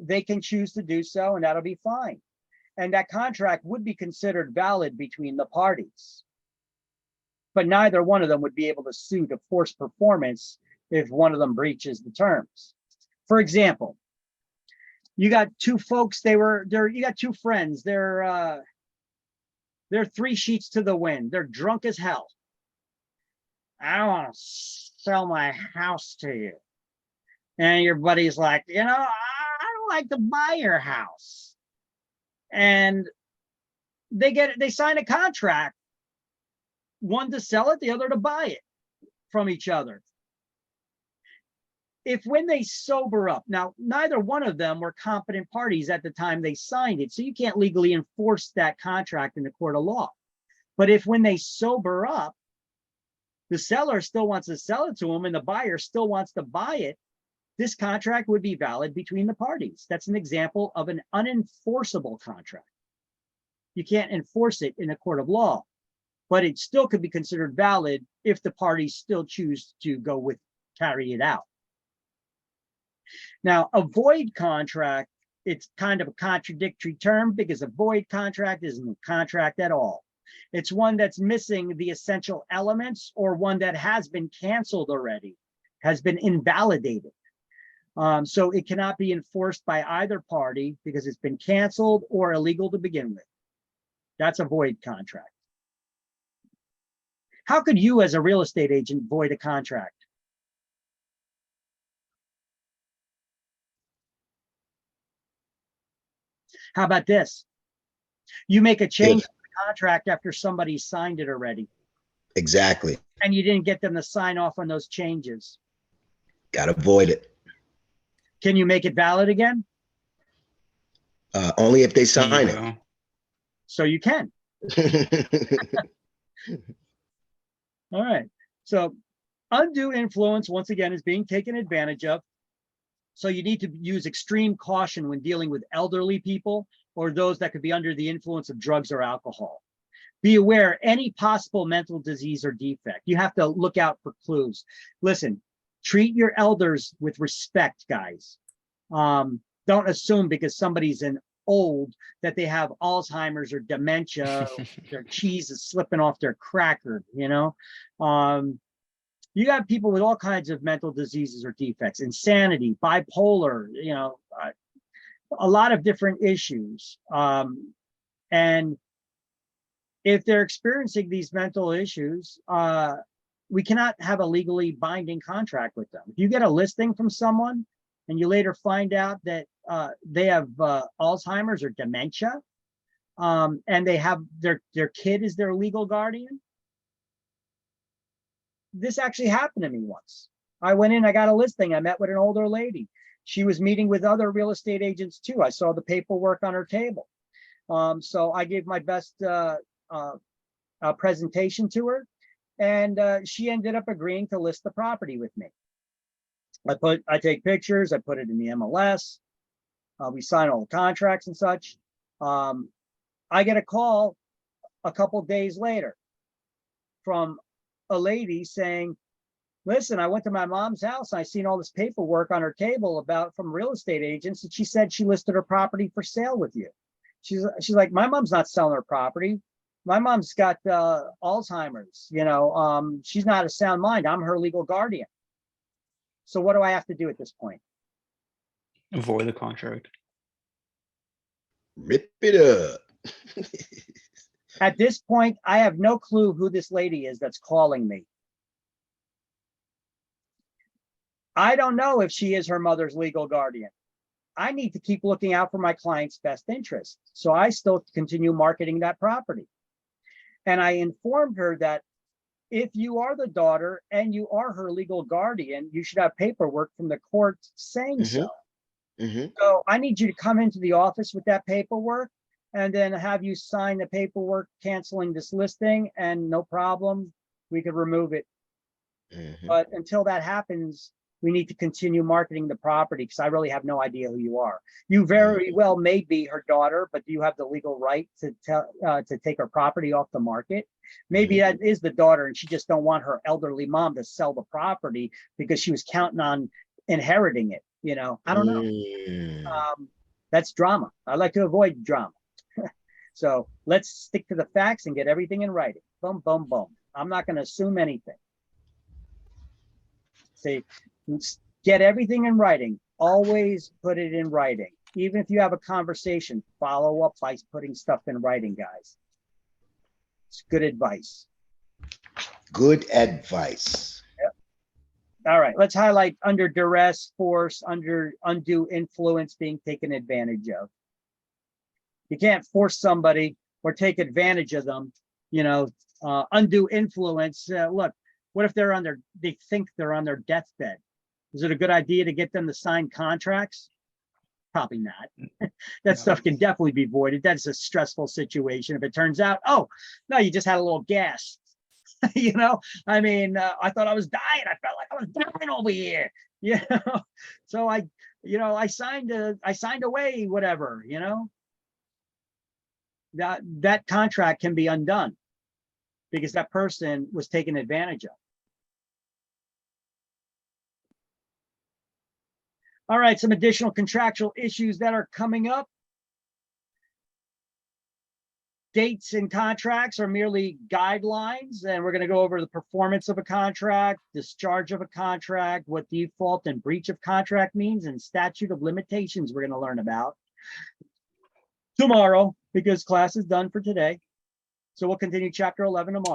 they can choose to do so, and that'll be fine. And that contract would be considered valid between the parties. But neither one of them would be able to sue to force performance if one of them breaches the terms. For example, you got two folks, you got two friends, they're 3 sheets to the wind, they're drunk as hell. I don't want to sell my house to you. And your buddy's like, you know, I don't like to buy your house. And they sign a contract, one to sell it, the other to buy it from each other. If when they sober up, now neither one of them were competent parties at the time they signed it, so you can't legally enforce that contract in the court of law. But if when they sober up, the seller still wants to sell it to them and the buyer still wants to buy it, this contract would be valid between the parties. That's an example of an unenforceable contract. You can't enforce it in a court of law, but it still could be considered valid if the parties still choose to carry it out. Now, a void contract, it's kind of a contradictory term because a void contract isn't a contract at all. It's one that's missing the essential elements or one that has been canceled already, has been invalidated. So it cannot be enforced by either party because it's been canceled or illegal to begin with. That's a void contract. How could you as a real estate agent void a contract? How about this? You make a change to the contract after somebody signed it already, Exactly. and you didn't get them to sign off on those changes. Gotta void it. Can you make it valid again? Only if they sign it. So you can. All right. So undue influence, once again, is being taken advantage of. So you need to use extreme caution when dealing with elderly people or those that could be under the influence of drugs or alcohol. Be aware any possible mental disease or defect. You have to look out for clues. Listen, treat your elders with respect, guys. Don't assume because somebody's an old that they have Alzheimer's or dementia, their cheese is slipping off their cracker, you know? You got people with all kinds of mental diseases or defects, insanity, bipolar, you know, a lot of different issues. And if they're experiencing these mental issues, we cannot have a legally binding contract with them. If you get a listing from someone and you later find out that they have Alzheimer's or dementia, and they have their kid is their legal guardian. This actually happened to me once. I went in, I got a listing. I met with an older lady. She was meeting with other real estate agents too. I saw the paperwork on her table. So I gave my best presentation to her, and she ended up agreeing to list the property with me. I take pictures, I put it in the MLS. We sign all the contracts and such. I get a call a couple days later from a lady saying, listen, I went to my mom's house. And I seen all this paperwork on her table from real estate agents. And she said she listed her property for sale with you. She's like, my mom's not selling her property. My mom's got Alzheimer's, you know, she's not a sound mind. I'm her legal guardian. So what do I have to do at this point? Void the contract. Rip it up. At this point, I have no clue who this lady is that's calling me. I don't know if she is her mother's legal guardian. I need to keep looking out for my client's best interest. So I still continue marketing that property. And I informed her that if you are the daughter and you are her legal guardian, you should have paperwork from the court saying so. So I need you to come into the office with that paperwork and then have you sign the paperwork canceling this listing, and no problem, we could remove it. But until that happens, we need to continue marketing the property because I really have no idea who you are. You very well may be her daughter, but do you have the legal right to take her property off the market? Maybe that is the daughter and she just don't want her elderly mom to sell the property because she was counting on inheriting it. You know, I don't know. That's drama. I like to avoid drama. So let's stick to the facts and get everything in writing. Boom, boom, boom. I'm not going to assume anything. See, get everything in writing. Always put it in writing. Even if you have a conversation, follow up by putting stuff in writing, guys. It's good advice. Good advice. Yep. All right, let's highlight under duress, force, under undue influence being taken advantage of. You can't force somebody or take advantage of them. You know, undue influence. Look, what if they think they're on their deathbed? Is it a good idea to get them to sign contracts? Probably not. That stuff can definitely be voided. That's a stressful situation. If it turns out, oh, no, you just had a little gas. You know, I mean, I thought I was dying. I felt like I was dying over here. You know, so I signed away whatever, you know. That contract can be undone because that person was taken advantage of. All right, some additional contractual issues that are coming up. Dates and contracts are merely guidelines, and we're going to go over the performance of a contract, discharge of a contract, what default and breach of contract means, and statute of limitations we're going to learn about tomorrow because class is done for today. So we'll continue chapter 11 tomorrow.